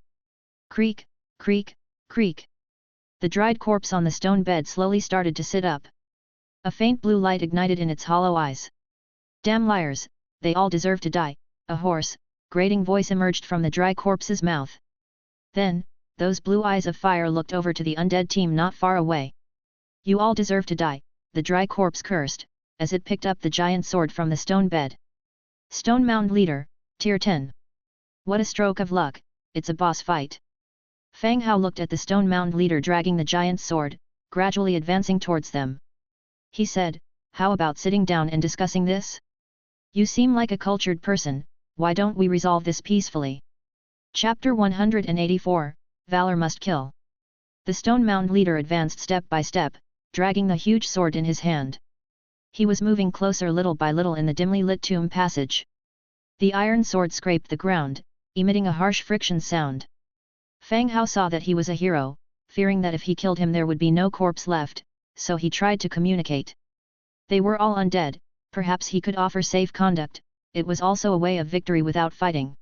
Creak, creak, creak. The dried corpse on the stone bed slowly started to sit up. A faint blue light ignited in its hollow eyes. "Damn liars, they all deserve to die," a hoarse, grating voice emerged from the dry corpse's mouth. Then, those blue eyes of fire looked over to the undead team not far away. "You all deserve to die," the dry corpse cursed, as it picked up the giant sword from the stone bed. "Stone Mound Leader, Tier 10. What a stroke of luck, it's a boss fight." Fang Hao looked at the Stone Mound Leader dragging the giant sword, gradually advancing towards them. He said, "How about sitting down and discussing this? You seem like a cultured person, why don't we resolve this peacefully?" Chapter 184, Valor Must Kill. The Stone Mound Leader advanced step by step, dragging the huge sword in his hand. He was moving closer little by little in the dimly lit tomb passage. The iron sword scraped the ground, emitting a harsh friction sound. Fang Hao saw that he was a hero, fearing that if he killed him there would be no corpse left, so he tried to communicate. They were all undead, perhaps he could offer safe conduct, it was also a way of victory without fighting.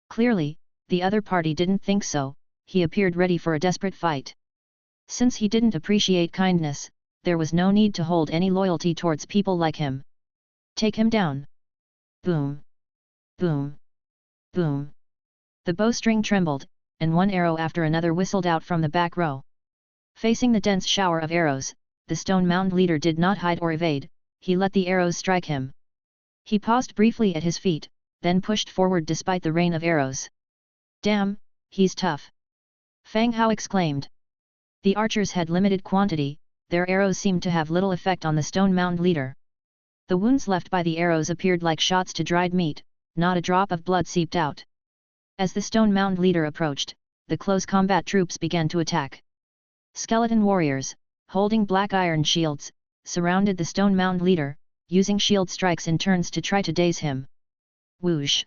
Clearly, the other party didn't think so, he appeared ready for a desperate fight. Since he didn't appreciate kindness, there was no need to hold any loyalty towards people like him. "Take him down." Boom! Boom! Boom! The bowstring trembled, and one arrow after another whistled out from the back row. Facing the dense shower of arrows, the Stone Mound Leader did not hide or evade, he let the arrows strike him. He paused briefly at his feet, then pushed forward despite the rain of arrows. "Damn, he's tough!" Fang Hao exclaimed. The archers had limited quantity, their arrows seemed to have little effect on the Stone Mound Leader. The wounds left by the arrows appeared like shots to dried meat, not a drop of blood seeped out. As the Stone Mound Leader approached, the close combat troops began to attack. Skeleton warriors, holding black iron shields, surrounded the Stone Mound Leader, using shield strikes in turns to try to daze him. Whoosh!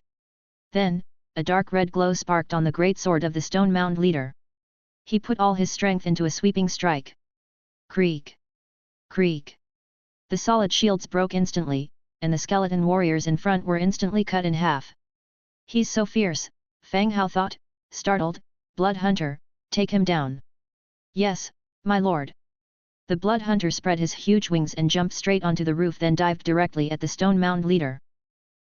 Then, a dark red glow sparked on the great sword of the Stone Mound Leader. He put all his strength into a sweeping strike. Creak! Creak! The solid shields broke instantly, and the skeleton warriors in front were instantly cut in half. "He's so fierce," Fang Hao thought, startled. "Blood Hunter, take him down." "Yes, my lord." The Blood Hunter spread his huge wings and jumped straight onto the roof, then dived directly at the Stone Mound leader.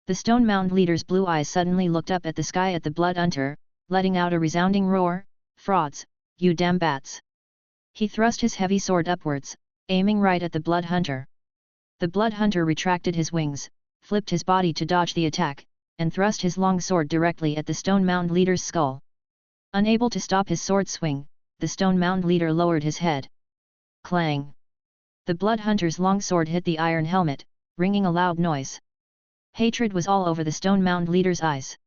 The Stone Mound leader's blue eyes suddenly looked up at the sky at the Blood Hunter, letting out a resounding roar, "Frauds, you damn bats!" He thrust his heavy sword upwards, aiming right at the Blood Hunter. The Blood Hunter retracted his wings, flipped his body to dodge the attack, and thrust his long sword directly at the Stone Mound leader's skull. Unable to stop his sword swing, the Stone Mound leader lowered his head. Clang! The Blood Hunter's long sword hit the iron helmet, ringing a loud noise. Hatred was all over the Stone Mound leader's eyes.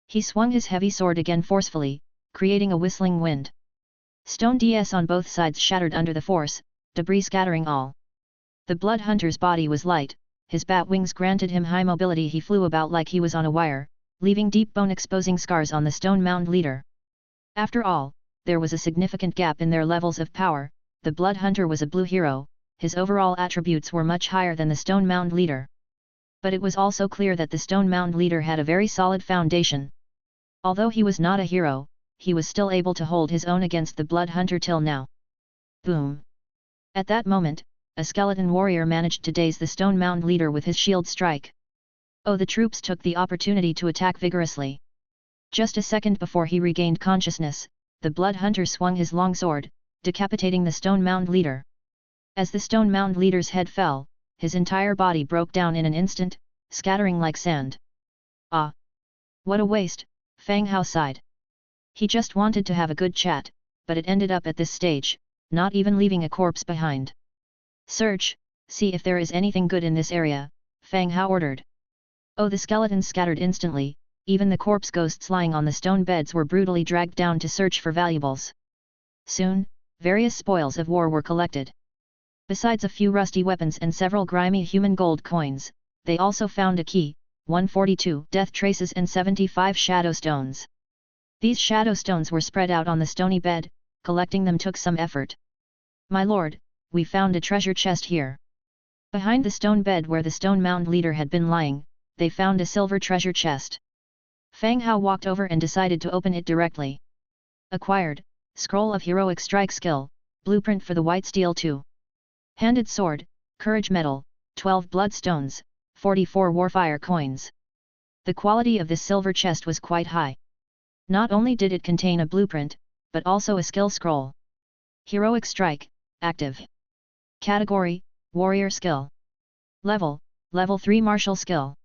He swung his heavy sword again forcefully, creating a whistling wind. Stone DS on both sides shattered under the force, debris scattering all. The Blood Hunter's body was light, his bat wings granted him high mobility. He flew about like he was on a wire, leaving deep bone-exposing scars on the Stone Mound leader. After all, there was a significant gap in their levels of power. The Blood Hunter was a blue hero, his overall attributes were much higher than the Stone Mound leader. But it was also clear that the Stone Mound leader had a very solid foundation. Although he was not a hero, he was still able to hold his own against the Blood Hunter till now. Boom! At that moment, a skeleton warrior managed to daze the Stone Mound leader with his shield strike. Oh, the troops took the opportunity to attack vigorously. Just a second before he regained consciousness, the Blood Hunter swung his long sword, decapitating the Stone Mound leader. As the Stone Mound leader's head fell, his entire body broke down in an instant, scattering like sand. Ah! What a waste, Fang Hao sighed. He just wanted to have a good chat, but it ended up at this stage, not even leaving a corpse behind. "Search, see if there is anything good in this area," Fang Hao ordered. Oh, the skeletons scattered instantly, even the corpse ghosts lying on the stone beds were brutally dragged down to search for valuables. Soon, various spoils of war were collected. Besides a few rusty weapons and several grimy human gold coins, they also found a key, 142 death traces and 75 shadow stones. These shadow stones were spread out on the stony bed, collecting them took some effort. "My lord, we found a treasure chest here." Behind the stone bed where the Stone Mound leader had been lying, they found a silver treasure chest. Fang Hao walked over and decided to open it directly. Acquired, Scroll of Heroic Strike Skill, Blueprint for the White Steel 2. Handed Sword, Courage Medal, 12 Bloodstones, 44 Warfire Coins. The quality of this silver chest was quite high. Not only did it contain a blueprint, but also a skill scroll. Heroic Strike, active. Category, Warrior Skill. Level, Level 3 Martial Skill.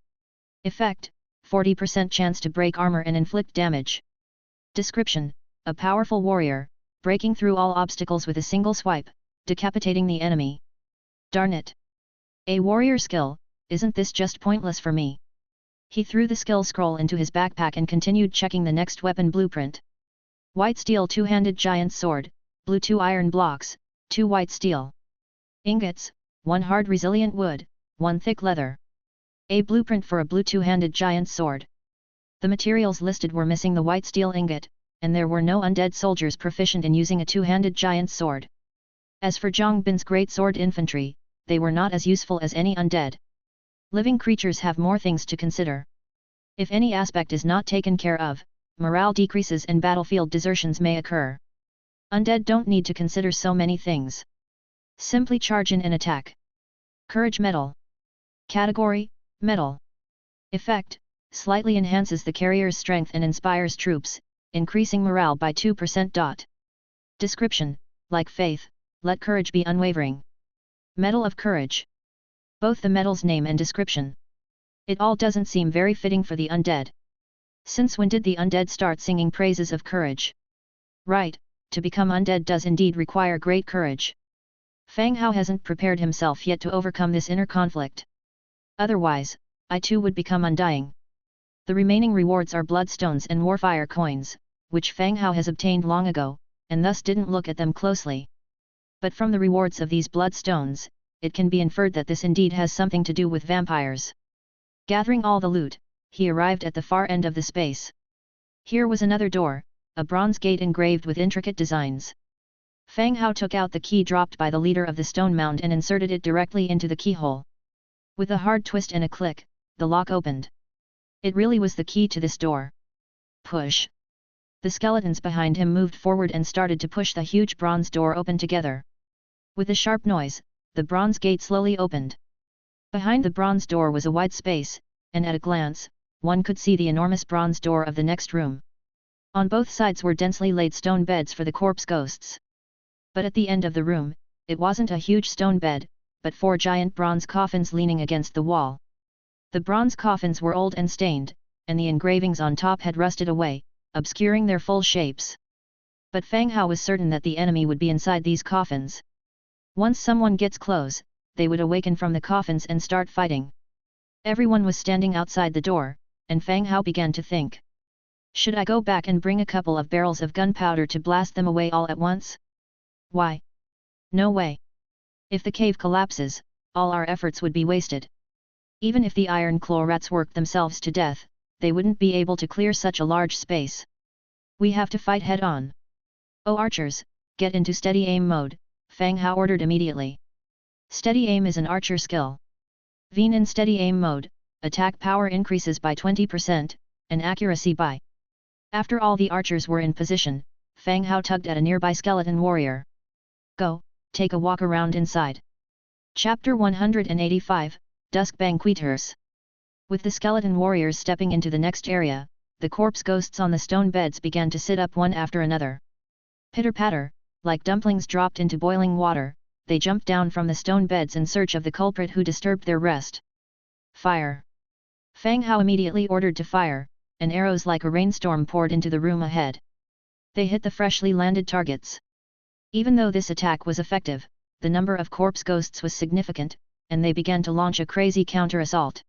Effect, 40% chance to break armor and inflict damage. Description, a powerful warrior, breaking through all obstacles with a single swipe, decapitating the enemy. Darn it! A warrior skill, isn't this just pointless for me? He threw the skill scroll into his backpack and continued checking the next weapon blueprint. White steel two-handed giant sword, blue 2 iron blocks, 2 white steel. Ingots, 1 hard resilient wood, 1 thick leather. A blueprint for a blue two-handed giant sword. The materials listed were missing the white steel ingot, and there were no undead soldiers proficient in using a two-handed giant sword. As for Zhang Bin's great sword infantry, they were not as useful as any undead. Living creatures have more things to consider. If any aspect is not taken care of, morale decreases and battlefield desertions may occur. Undead don't need to consider so many things. Simply charge in and attack. Courage Medal. Category, Medal. Effect, slightly enhances the carrier's strength and inspires troops, increasing morale by 2%. Description, like faith, let courage be unwavering. Medal of Courage. Both the medal's name and description. It all doesn't seem very fitting for the undead. Since when did the undead start singing praises of courage? Right, to become undead does indeed require great courage. Fang Hao hasn't prepared himself yet to overcome this inner conflict. Otherwise, I too would become undying. The remaining rewards are bloodstones and warfire coins, which Fang Hao has obtained long ago, and thus didn't look at them closely. But from the rewards of these bloodstones, it can be inferred that this indeed has something to do with vampires. Gathering all the loot, he arrived at the far end of the space. Here was another door, a bronze gate engraved with intricate designs. Fang Hao took out the key dropped by the leader of the stone mound and inserted it directly into the keyhole. With a hard twist and a click, the lock opened. It really was the key to this door. Push. The skeletons behind him moved forward and started to push the huge bronze door open together. With a sharp noise, the bronze gate slowly opened. Behind the bronze door was a wide space, and at a glance, one could see the enormous bronze door of the next room. On both sides were densely laid stone beds for the corpse ghosts. But at the end of the room, it wasn't a huge stone bed, but 4 giant bronze coffins leaning against the wall. The bronze coffins were old and stained, and the engravings on top had rusted away, obscuring their full shapes. But Fang Hao was certain that the enemy would be inside these coffins. Once someone gets close, they would awaken from the coffins and start fighting. Everyone was standing outside the door, and Fang Hao began to think. Should I go back and bring a couple of barrels of gunpowder to blast them away all at once? Why? No way. If the cave collapses, all our efforts would be wasted. Even if the iron claw rats worked themselves to death, they wouldn't be able to clear such a large space. We have to fight head-on. Oh archers, get into steady aim mode, Fang Hao ordered immediately. Steady aim is an archer skill. When in steady aim mode, attack power increases by 20%, and accuracy by. After all the archers were in position, Fang Hao tugged at a nearby skeleton warrior. Go, take a walk around inside. Chapter 185, Dusk Banqueters. With the skeleton warriors stepping into the next area, the corpse ghosts on the stone beds began to sit up one after another. Pitter-patter, like dumplings dropped into boiling water, they jumped down from the stone beds in search of the culprit who disturbed their rest. Fire! Fang Hao immediately ordered to fire, and arrows like a rainstorm poured into the room ahead. They hit the freshly landed targets. Even though this attack was effective, the number of corpse ghosts was significant, and they began to launch a crazy counter-assault.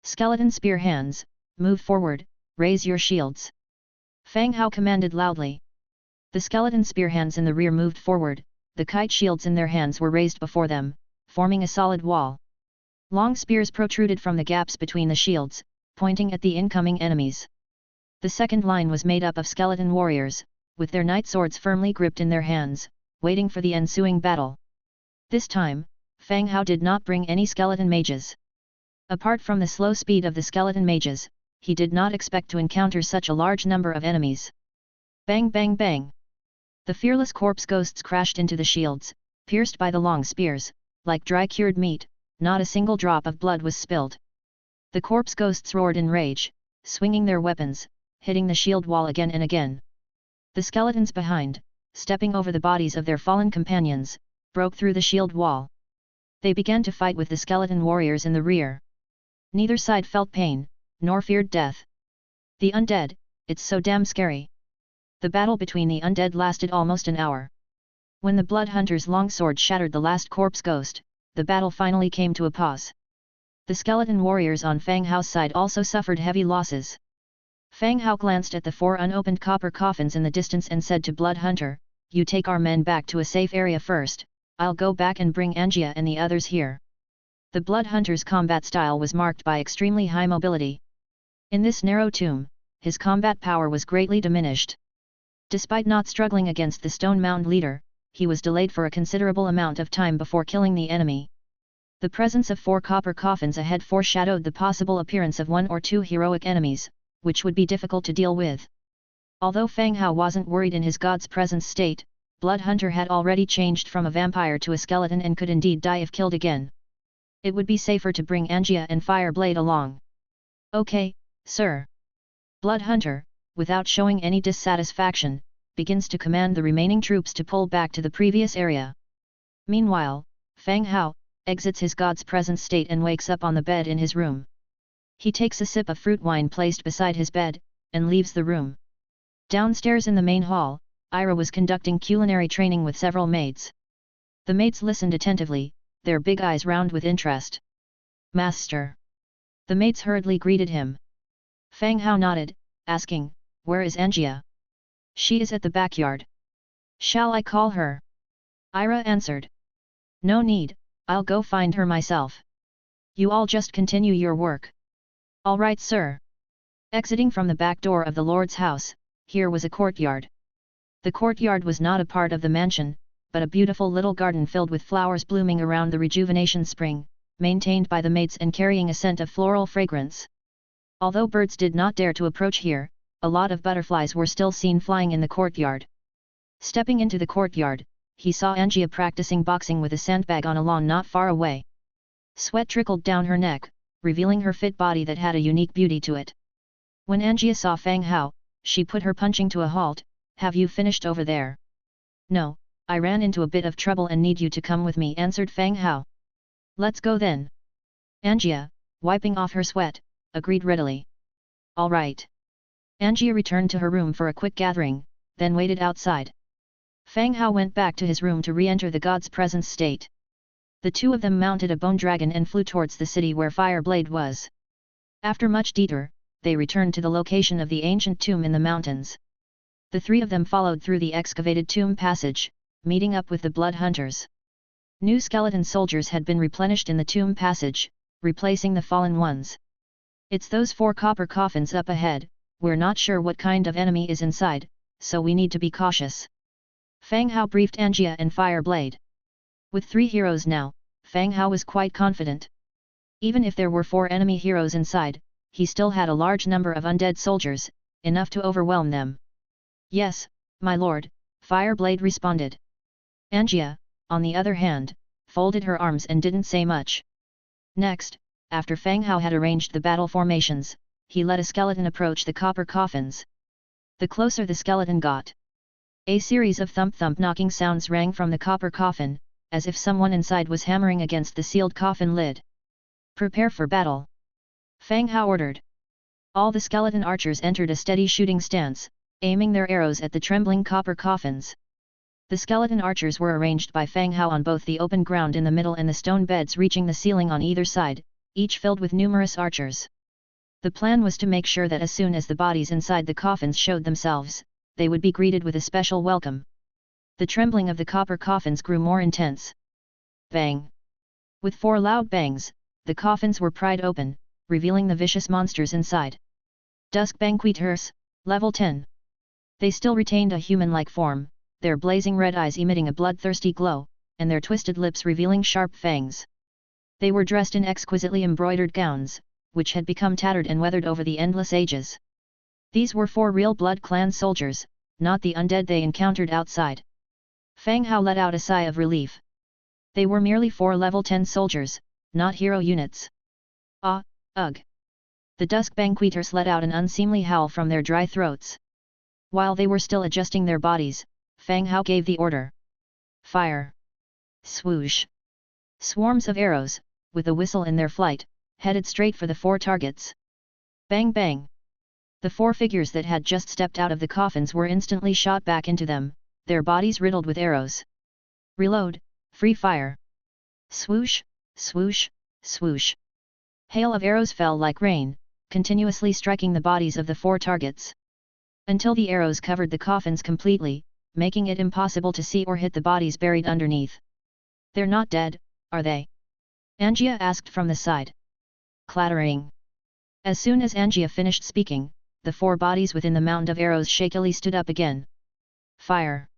Skeleton spear hands, move forward, raise your shields. Fang Hao commanded loudly. The skeleton spear hands in the rear moved forward, the kite shields in their hands were raised before them, forming a solid wall. Long spears protruded from the gaps between the shields, pointing at the incoming enemies. The second line was made up of skeleton warriors, with their knight swords firmly gripped in their hands, waiting for the ensuing battle. This time, Fang Hao did not bring any skeleton mages. Apart from the slow speed of the skeleton mages, he did not expect to encounter such a large number of enemies. Bang bang bang! The fearless corpse ghosts crashed into the shields, pierced by the long spears, like dry-cured meat, not a single drop of blood was spilled. The corpse ghosts roared in rage, swinging their weapons, hitting the shield wall again and again. The skeletons behind, stepping over the bodies of their fallen companions, broke through the shield wall. They began to fight with the skeleton warriors in the rear. Neither side felt pain, nor feared death. The undead, it's so damn scary. The battle between the undead lasted almost an hour. When the blood hunter's longsword shattered the last corpse ghost, the battle finally came to a pause. The skeleton warriors on Fang Hao's side also suffered heavy losses. Fang Hao glanced at the 4 unopened copper coffins in the distance and said to Blood Hunter, "You take our men back to a safe area first, I'll go back and bring Angia and the others here." The Blood Hunter's combat style was marked by extremely high mobility. In this narrow tomb, his combat power was greatly diminished. Despite not struggling against the Stone Mound leader, he was delayed for a considerable amount of time before killing the enemy. The presence of 4 copper coffins ahead foreshadowed the possible appearance of 1 or 2 heroic enemies, which would be difficult to deal with. Although Fang Hao wasn't worried in his God's presence state, Blood Hunter had already changed from a vampire to a skeleton and could indeed die if killed again. It would be safer to bring Angia and Fireblade along. "Okay, sir." Blood Hunter, without showing any dissatisfaction, begins to command the remaining troops to pull back to the previous area. Meanwhile, Fang Hao exits his God's presence state and wakes up on the bed in his room. He takes a sip of fruit wine placed beside his bed, and leaves the room. Downstairs in the main hall, Ira was conducting culinary training with several maids. The maids listened attentively, their big eyes round with interest. "Master!" The maids hurriedly greeted him. Fang Hao nodded, asking, "Where is Angia?" "She is at the backyard." "Shall I call her?" Ira answered. "No need, I'll go find her myself. You all just continue your work." "All right, sir." Exiting from the back door of the Lord's house, here was a courtyard. The courtyard was not a part of the mansion, but a beautiful little garden filled with flowers blooming around the rejuvenation spring, maintained by the maids and carrying a scent of floral fragrance. Although birds did not dare to approach here, a lot of butterflies were still seen flying in the courtyard. Stepping into the courtyard, he saw Angia practicing boxing with a sandbag on a lawn not far away. Sweat trickled down her neck, revealing her fit body that had a unique beauty to it. When Angia saw Fang Hao, she put her punching to a halt. "Have you finished over there?" "No, I ran into a bit of trouble and need you to come with me," answered Fang Hao. "Let's go then." Angia, wiping off her sweat, agreed readily. "All right." Angia returned to her room for a quick gathering, then waited outside. Fang Hao went back to his room to re-enter the god's presence state. The two of them mounted a bone dragon and flew towards the city where Fireblade was. After much detour, they returned to the location of the ancient tomb in the mountains. The three of them followed through the excavated tomb passage, meeting up with the blood hunters. New skeleton soldiers had been replenished in the tomb passage, replacing the fallen ones. "It's those 4 copper coffins up ahead. We're not sure what kind of enemy is inside, so we need to be cautious." Fang Hao briefed Angia and Fireblade. With 3 heroes now, Fang Hao was quite confident. Even if there were 4 enemy heroes inside, he still had a large number of undead soldiers, enough to overwhelm them. "Yes, my lord," Fireblade responded. Angia, on the other hand, folded her arms and didn't say much. Next, after Fang Hao had arranged the battle formations, he let a skeleton approach the copper coffins. The closer the skeleton got, a series of thump-thump knocking sounds rang from the copper coffin, as if someone inside was hammering against the sealed coffin lid. "Prepare for battle," Fang Hao ordered. All the skeleton archers entered a steady shooting stance, aiming their arrows at the trembling copper coffins. The skeleton archers were arranged by Fang Hao on both the open ground in the middle and the stone beds reaching the ceiling on either side, each filled with numerous archers. The plan was to make sure that as soon as the bodies inside the coffins showed themselves, they would be greeted with a special welcome. The trembling of the copper coffins grew more intense. Bang! With 4 loud bangs, the coffins were pried open, revealing the vicious monsters inside. Dusk Banqueters, Level 10. They still retained a human-like form, their blazing red eyes emitting a bloodthirsty glow, and their twisted lips revealing sharp fangs. They were dressed in exquisitely embroidered gowns, which had become tattered and weathered over the endless ages. These were 4 real Blood Clan soldiers, not the undead they encountered outside. Fang Hao let out a sigh of relief. They were merely 4 level 10 soldiers, not hero units. "Ah, ugh!" The Dusk Banqueters let out an unseemly howl from their dry throats. While they were still adjusting their bodies, Fang Hao gave the order. "Fire!" Swoosh! Swarms of arrows, with a whistle in their flight, headed straight for the 4 targets. Bang bang! The 4 figures that had just stepped out of the coffins were instantly shot back into them, their bodies riddled with arrows. "Reload, free fire!" Swoosh, swoosh, swoosh! Hail of arrows fell like rain, continuously striking the bodies of the 4 targets. Until the arrows covered the coffins completely, making it impossible to see or hit the bodies buried underneath. "They're not dead, are they?" Angia asked from the side. Clattering. As soon as Angia finished speaking, the 4 bodies within the mound of arrows shakily stood up again. Fire!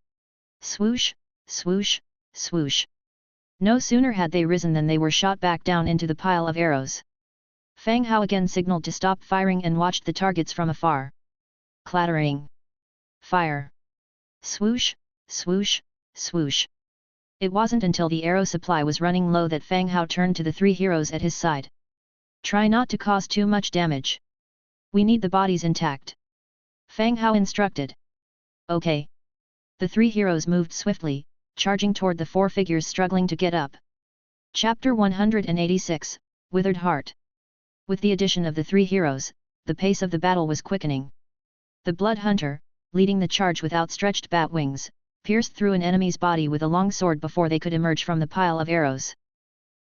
Swoosh, swoosh, swoosh! No sooner had they risen than they were shot back down into the pile of arrows. Fang Hao again signaled to stop firing and watched the targets from afar. Clattering. Fire! Swoosh, swoosh, swoosh! It wasn't until the arrow supply was running low that Fang Hao turned to the 3 heroes at his side. "Try not to cause too much damage. We need the bodies intact," Fang Hao instructed. "Okay." The 3 heroes moved swiftly, charging toward the 4 figures struggling to get up. Chapter 186, Withered Heart. With the addition of the 3 heroes, the pace of the battle was quickening. The Blood Hunter, leading the charge with outstretched bat wings, pierced through an enemy's body with a long sword before they could emerge from the pile of arrows.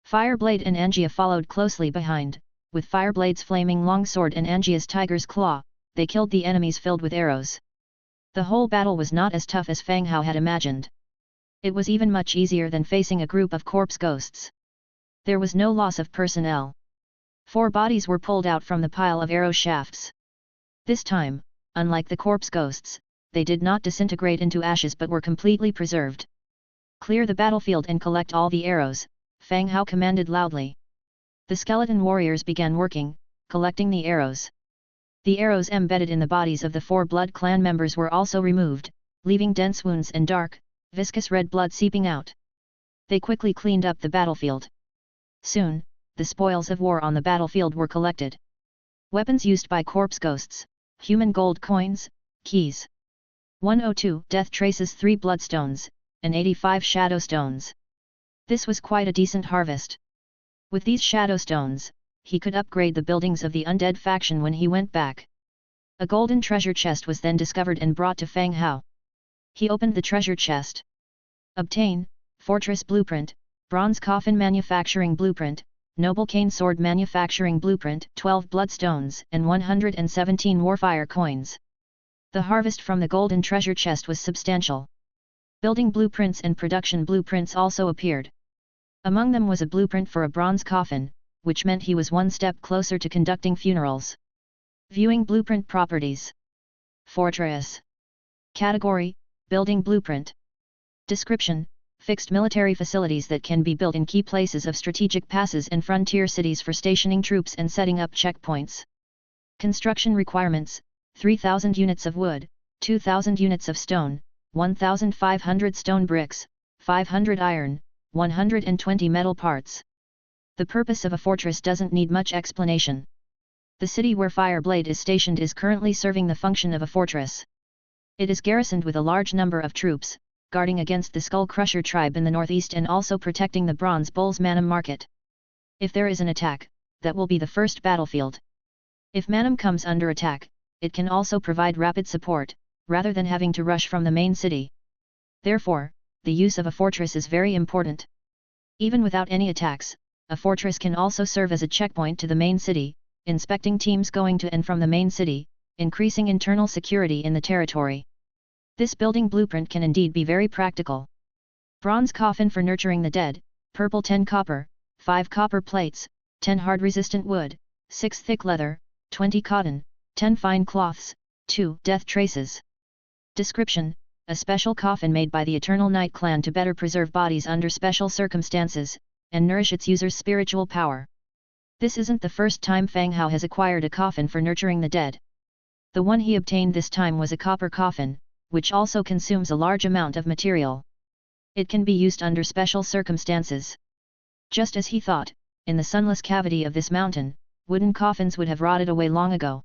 Fireblade and Angia followed closely behind, with Fireblade's flaming longsword and Angia's tiger's claw. They killed the enemies filled with arrows. The whole battle was not as tough as Fang Hao had imagined. It was even much easier than facing a group of corpse ghosts. There was no loss of personnel. 4 bodies were pulled out from the pile of arrow shafts. This time, unlike the corpse ghosts, they did not disintegrate into ashes but were completely preserved. "Clear the battlefield and collect all the arrows," Fang Hao commanded loudly. The skeleton warriors began working, collecting the arrows. The arrows embedded in the bodies of the 4 Blood clan members were also removed, leaving dense wounds and dark, viscous red blood seeping out. They quickly cleaned up the battlefield. Soon, the spoils of war on the battlefield were collected. Weapons used by corpse ghosts, human gold coins, keys. 102 death traces, 3 bloodstones, and 85 shadow stones. This was quite a decent harvest. With these shadow stones, he could upgrade the buildings of the undead faction when he went back. A golden treasure chest was then discovered and brought to Fang Hao. He opened the treasure chest. Obtain, Fortress Blueprint, Bronze Coffin Manufacturing Blueprint, Noble Cane Sword Manufacturing Blueprint, 12 bloodstones and 117 warfire coins. The harvest from the golden treasure chest was substantial. Building blueprints and production blueprints also appeared. Among them was a blueprint for a bronze coffin, which meant he was one step closer to conducting funerals. Viewing blueprint properties. Fortress. Category: Building blueprint. Description: Fixed military facilities that can be built in key places of strategic passes and frontier cities for stationing troops and setting up checkpoints. Construction requirements: 3,000 units of wood, 2,000 units of stone, 1,500 stone bricks, 500 iron, 120 metal parts. The purpose of a fortress doesn't need much explanation. The city where Fireblade is stationed is currently serving the function of a fortress. It is garrisoned with a large number of troops, guarding against the Skull Crusher tribe in the northeast and also protecting the Bronze Bulls Manum Market. If there is an attack, that will be the first battlefield. If Manum comes under attack, it can also provide rapid support, rather than having to rush from the main city. Therefore, the use of a fortress is very important. Even without any attacks, a fortress can also serve as a checkpoint to the main city, inspecting teams going to and from the main city, increasing internal security in the territory. This building blueprint can indeed be very practical. Bronze coffin for nurturing the dead, purple 10 copper, 5 copper plates, 10 hard resistant wood, 6 thick leather, 20 cotton, 10 fine cloths, 2 death traces. Description: A special coffin made by the Eternal Night clan to better preserve bodies under special circumstances, and nourish its user's spiritual power. This isn't the first time Fang Hao has acquired a coffin for nurturing the dead. The one he obtained this time was a copper coffin, which also consumes a large amount of material. It can be used under special circumstances. Just as he thought, in the sunless cavity of this mountain, wooden coffins would have rotted away long ago.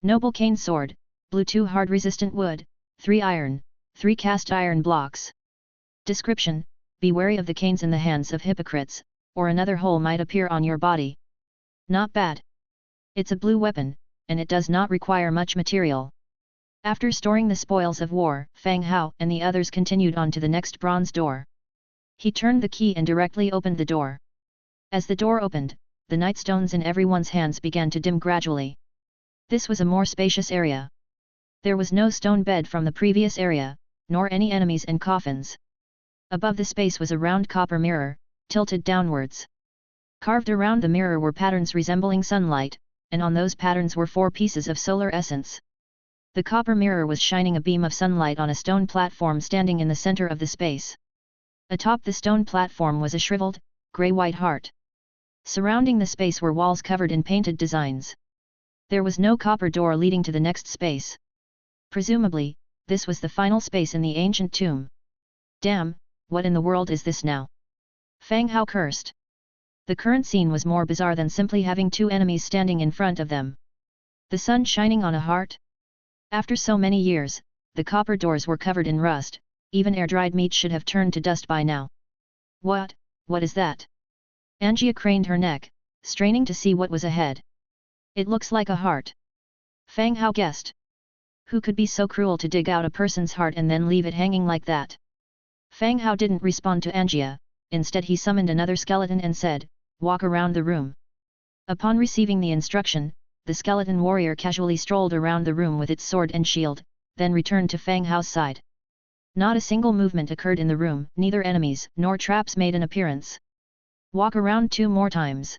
Noble cane sword, blue 2 hard resistant wood, 3 iron, 3 cast iron blocks. Description: Be wary of the canes in the hands of hypocrites, or another hole might appear on your body. Not bad. It's a blue weapon, and it does not require much material. After storing the spoils of war, Fang Hao and the others continued on to the next bronze door. He turned the key and directly opened the door. As the door opened, the nightstones in everyone's hands began to dim gradually. This was a more spacious area. There was no stone bed from the previous area, nor any enemies and coffins. Above the space was a round copper mirror, tilted downwards. Carved around the mirror were patterns resembling sunlight, and on those patterns were 4 pieces of solar essence. The copper mirror was shining a beam of sunlight on a stone platform standing in the center of the space. Atop the stone platform was a shriveled, grey-white heart. Surrounding the space were walls covered in painted designs. There was no copper door leading to the next space. Presumably, this was the final space in the ancient tomb. Damn, what in the world is this now? Fang Hao cursed. The current scene was more bizarre than simply having 2 enemies standing in front of them. The sun shining on a heart? After so many years, the copper doors were covered in rust, even air-dried meat should have turned to dust by now. What is that? Angia craned her neck, straining to see what was ahead. It looks like a heart. Fang Hao guessed. Who could be so cruel to dig out a person's heart and then leave it hanging like that? Fang Hao didn't respond to Angia, instead he summoned another skeleton and said, "Walk around the room." Upon receiving the instruction, the skeleton warrior casually strolled around the room with its sword and shield, then returned to Fang Hao's side. Not a single movement occurred in the room, neither enemies nor traps made an appearance. Walk around 2 more times.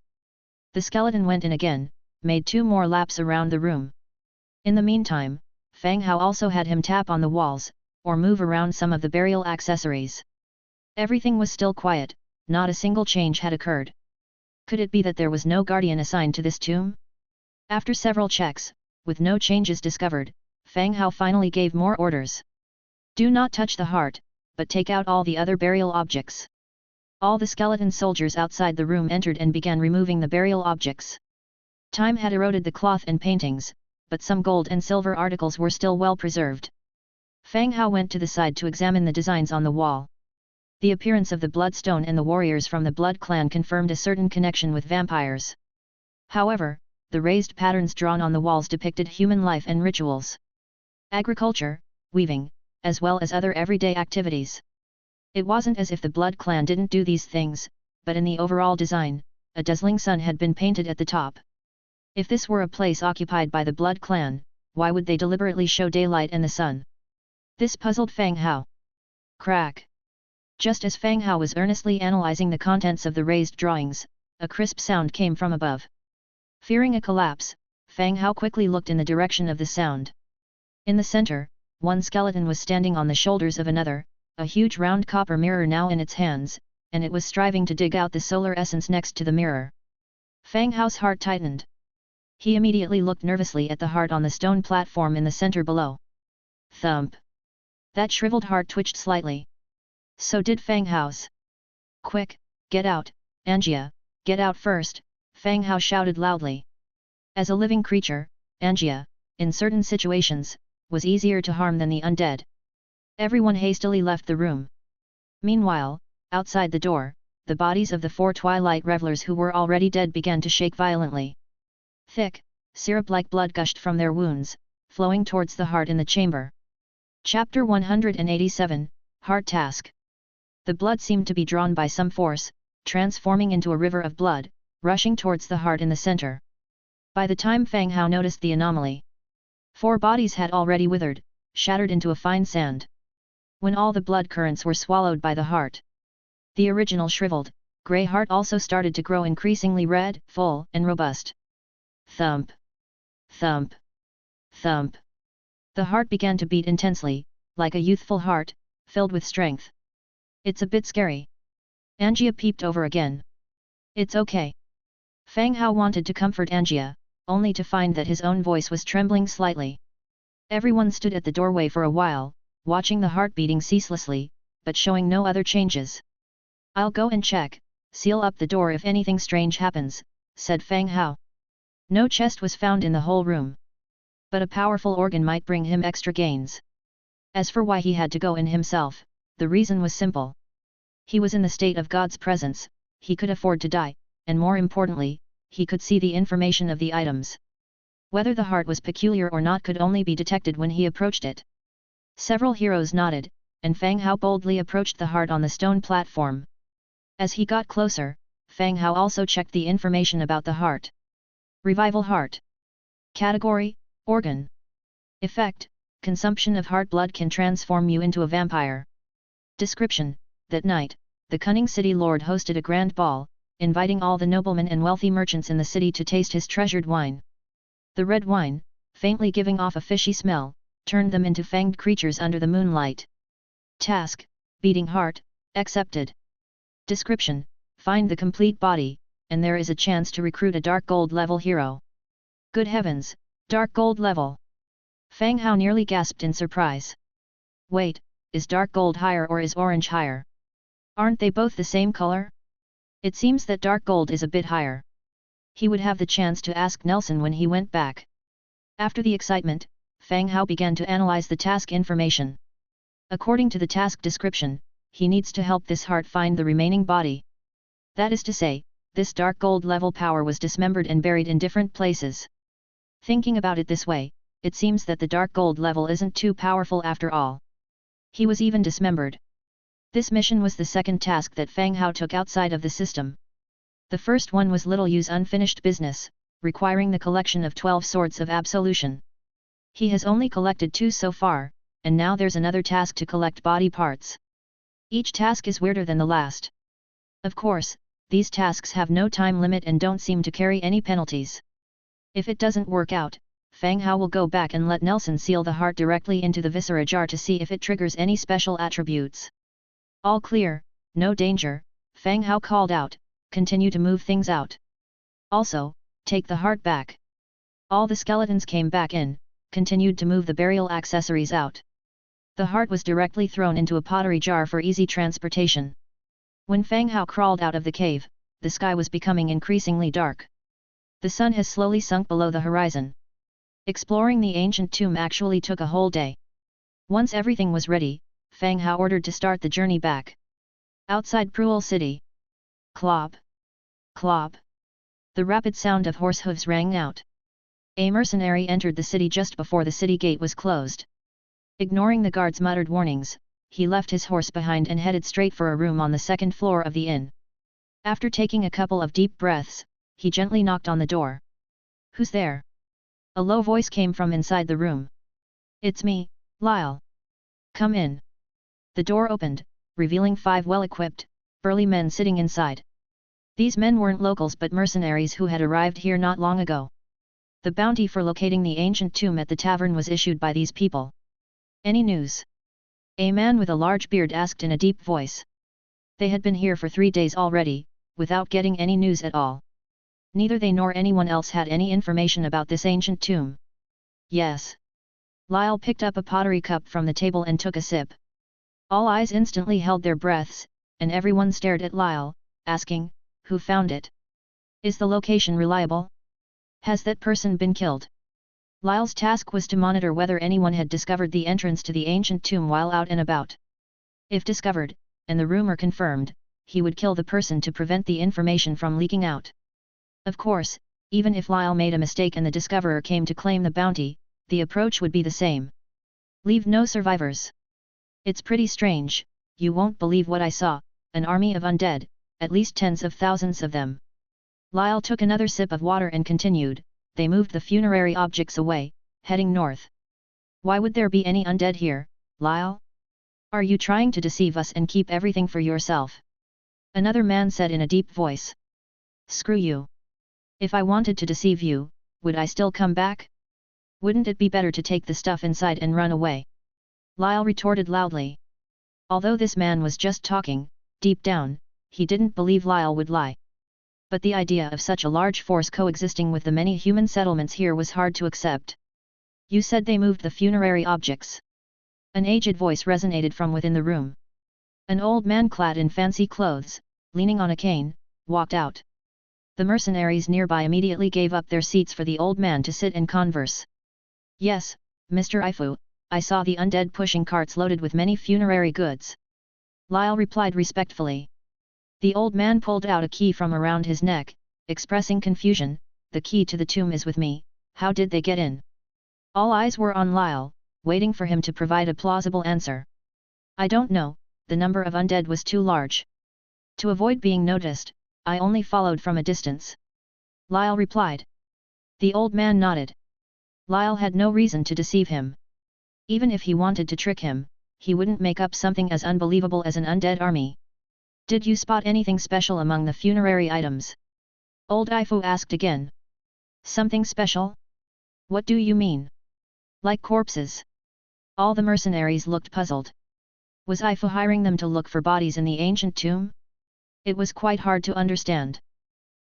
The skeleton went in again, made 2 more laps around the room. In the meantime, Fang Hao also had him tap on the walls, or move around some of the burial accessories. Everything was still quiet, not a single change had occurred. Could it be that there was no guardian assigned to this tomb? After several checks, with no changes discovered, Fang Hao finally gave more orders. Do not touch the heart, but take out all the other burial objects. All the skeleton soldiers outside the room entered and began removing the burial objects. Time had eroded the cloth and paintings, but some gold and silver articles were still well preserved. Fang Hao went to the side to examine the designs on the wall. The appearance of the bloodstone and the warriors from the Blood clan confirmed a certain connection with vampires. However, the raised patterns drawn on the walls depicted human life and rituals. Agriculture, weaving, as well as other everyday activities. It wasn't as if the Blood clan didn't do these things, but in the overall design, a dazzling sun had been painted at the top. If this were a place occupied by the Blood clan, why would they deliberately show daylight and the sun? This puzzled Fang Hao. Crack! Just as Fang Hao was earnestly analyzing the contents of the raised drawings, a crisp sound came from above. Fearing a collapse, Fang Hao quickly looked in the direction of the sound. In the center, one skeleton was standing on the shoulders of another, a huge round copper mirror now in its hands, and it was striving to dig out the solar essence next to the mirror. Fang Hao's heart tightened. He immediately looked nervously at the heart on the stone platform in the center below. Thump! That shriveled heart twitched slightly. So did Fang Hao's. Quick, get out, Angia, get out first, Fang Hao shouted loudly. As a living creature, Angia, in certain situations, was easier to harm than the undead. Everyone hastily left the room. Meanwhile, outside the door, the bodies of the 4 twilight revelers who were already dead began to shake violently. Thick, syrup-like blood gushed from their wounds, flowing towards the heart in the chamber. Chapter 187, Heart Task. The blood seemed to be drawn by some force, transforming into a river of blood, rushing towards the heart in the center. By the time Fang Hao noticed the anomaly, 4 bodies had already withered, shattered into a fine sand. When all the blood currents were swallowed by the heart, the original shriveled, grey heart also started to grow increasingly red, full, and robust. Thump! Thump! Thump! The heart began to beat intensely, like a youthful heart, filled with strength. It's a bit scary. Angia peeped over again. It's okay. Fang Hao wanted to comfort Angia, only to find that his own voice was trembling slightly. Everyone stood at the doorway for a while, watching the heart beating ceaselessly, but showing no other changes. I'll go and check, seal up the door if anything strange happens, said Fang Hao. No chest was found in the whole room. But a powerful organ might bring him extra gains. As for why he had to go in himself, the reason was simple. He was in the state of God's presence, he could afford to die, and more importantly, he could see the information of the items. Whether the heart was peculiar or not could only be detected when he approached it. Several heroes nodded, and Fang Hao boldly approached the heart on the stone platform. As he got closer, Fang Hao also checked the information about the heart. Revival heart. Category, organ. Effect, consumption of heart blood can transform you into a vampire. Description, that night, the cunning city lord hosted a grand ball, inviting all the noblemen and wealthy merchants in the city to taste his treasured wine. The red wine, faintly giving off a fishy smell, turned them into fanged creatures under the moonlight. Task, beating heart, accepted. Description, find the complete body, and there is a chance to recruit a dark gold level hero. Good heavens, dark gold level! Fang Hao nearly gasped in surprise. Wait, is dark gold higher or is orange higher? Aren't they both the same color? It seems that dark gold is a bit higher. He would have the chance to ask Nelson when he went back. After the excitement, Fang Hao began to analyze the task information. According to the task description, he needs to help this heart find the remaining body. That is to say, this dark gold level power was dismembered and buried in different places. Thinking about it this way, it seems that the dark gold level isn't too powerful after all. He was even dismembered. This mission was the second task that Fang Hao took outside of the system. The first one was little use unfinished business, requiring the collection of 12 swords of absolution. He has only collected 2 so far, and now there's another task to collect body parts. Each task is weirder than the last. Of course, these tasks have no time limit and don't seem to carry any penalties. If it doesn't work out, Fang Hao will go back and let Nelson seal the heart directly into the viscera jar to see if it triggers any special attributes. All clear, no danger, Fang Hao called out, continue to move things out. Also, take the heart back. All the skeletons came back in, continued to move the burial accessories out. The heart was directly thrown into a pottery jar for easy transportation. When Fang Hao crawled out of the cave, the sky was becoming increasingly dark. The sun has slowly sunk below the horizon. Exploring the ancient tomb actually took a whole day. Once everything was ready, Fang Hao ordered to start the journey back. Outside Pruel City. Clop. Clop. The rapid sound of horse hooves rang out. A mercenary entered the city just before the city gate was closed. Ignoring the guard's muttered warnings, he left his horse behind and headed straight for a room on the second floor of the inn. After taking a couple of deep breaths, he gently knocked on the door. "Who's there?" A low voice came from inside the room. "It's me, Lyle. Come in." The door opened, revealing 5 well-equipped, burly men sitting inside. These men weren't locals but mercenaries who had arrived here not long ago. The bounty for locating the ancient tomb at the tavern was issued by these people. "Any news?" A man with a large beard asked in a deep voice. They had been here for 3 days already, without getting any news at all. Neither they nor anyone else had any information about this ancient tomb. "Yes." Lyle picked up a pottery cup from the table and took a sip. All eyes instantly held their breaths, and everyone stared at Lyle, asking, "Who found it? Is the location reliable? Has that person been killed?" Lyle's task was to monitor whether anyone had discovered the entrance to the ancient tomb while out and about. If discovered, and the rumor confirmed, he would kill the person to prevent the information from leaking out. Of course, even if Lyle made a mistake and the discoverer came to claim the bounty, the approach would be the same. Leave no survivors. "It's pretty strange, you won't believe what I saw, an army of undead, at least tens of thousands of them." Lyle took another sip of water and continued, "They moved the funerary objects away, heading north." "Why would there be any undead here, Lyle? Are you trying to deceive us and keep everything for yourself?" Another man said in a deep voice. "Screw you. If I wanted to deceive you, would I still come back? Wouldn't it be better to take the stuff inside and run away?" Lyle retorted loudly. Although this man was just talking, deep down, he didn't believe Lyle would lie. But the idea of such a large force coexisting with the many human settlements here was hard to accept. "You said they moved the funerary objects?" An aged voice resonated from within the room. An old man clad in fancy clothes, leaning on a cane, walked out. The mercenaries nearby immediately gave up their seats for the old man to sit and converse. "Yes, Mr. Ifu, I saw the undead pushing carts loaded with many funerary goods." Lyle replied respectfully. The old man pulled out a key from around his neck, expressing confusion. "The key to the tomb is with me, how did they get in?" All eyes were on Lyle, waiting for him to provide a plausible answer. "I don't know, the number of undead was too large. To avoid being noticed, I only followed from a distance," Lyle replied. The old man nodded. Lyle had no reason to deceive him. Even if he wanted to trick him, he wouldn't make up something as unbelievable as an undead army. "Did you spot anything special among the funerary items?" Old Ifu asked again. "Something special? What do you mean? Like corpses?" All the mercenaries looked puzzled. Was Ifu hiring them to look for bodies in the ancient tomb? It was quite hard to understand.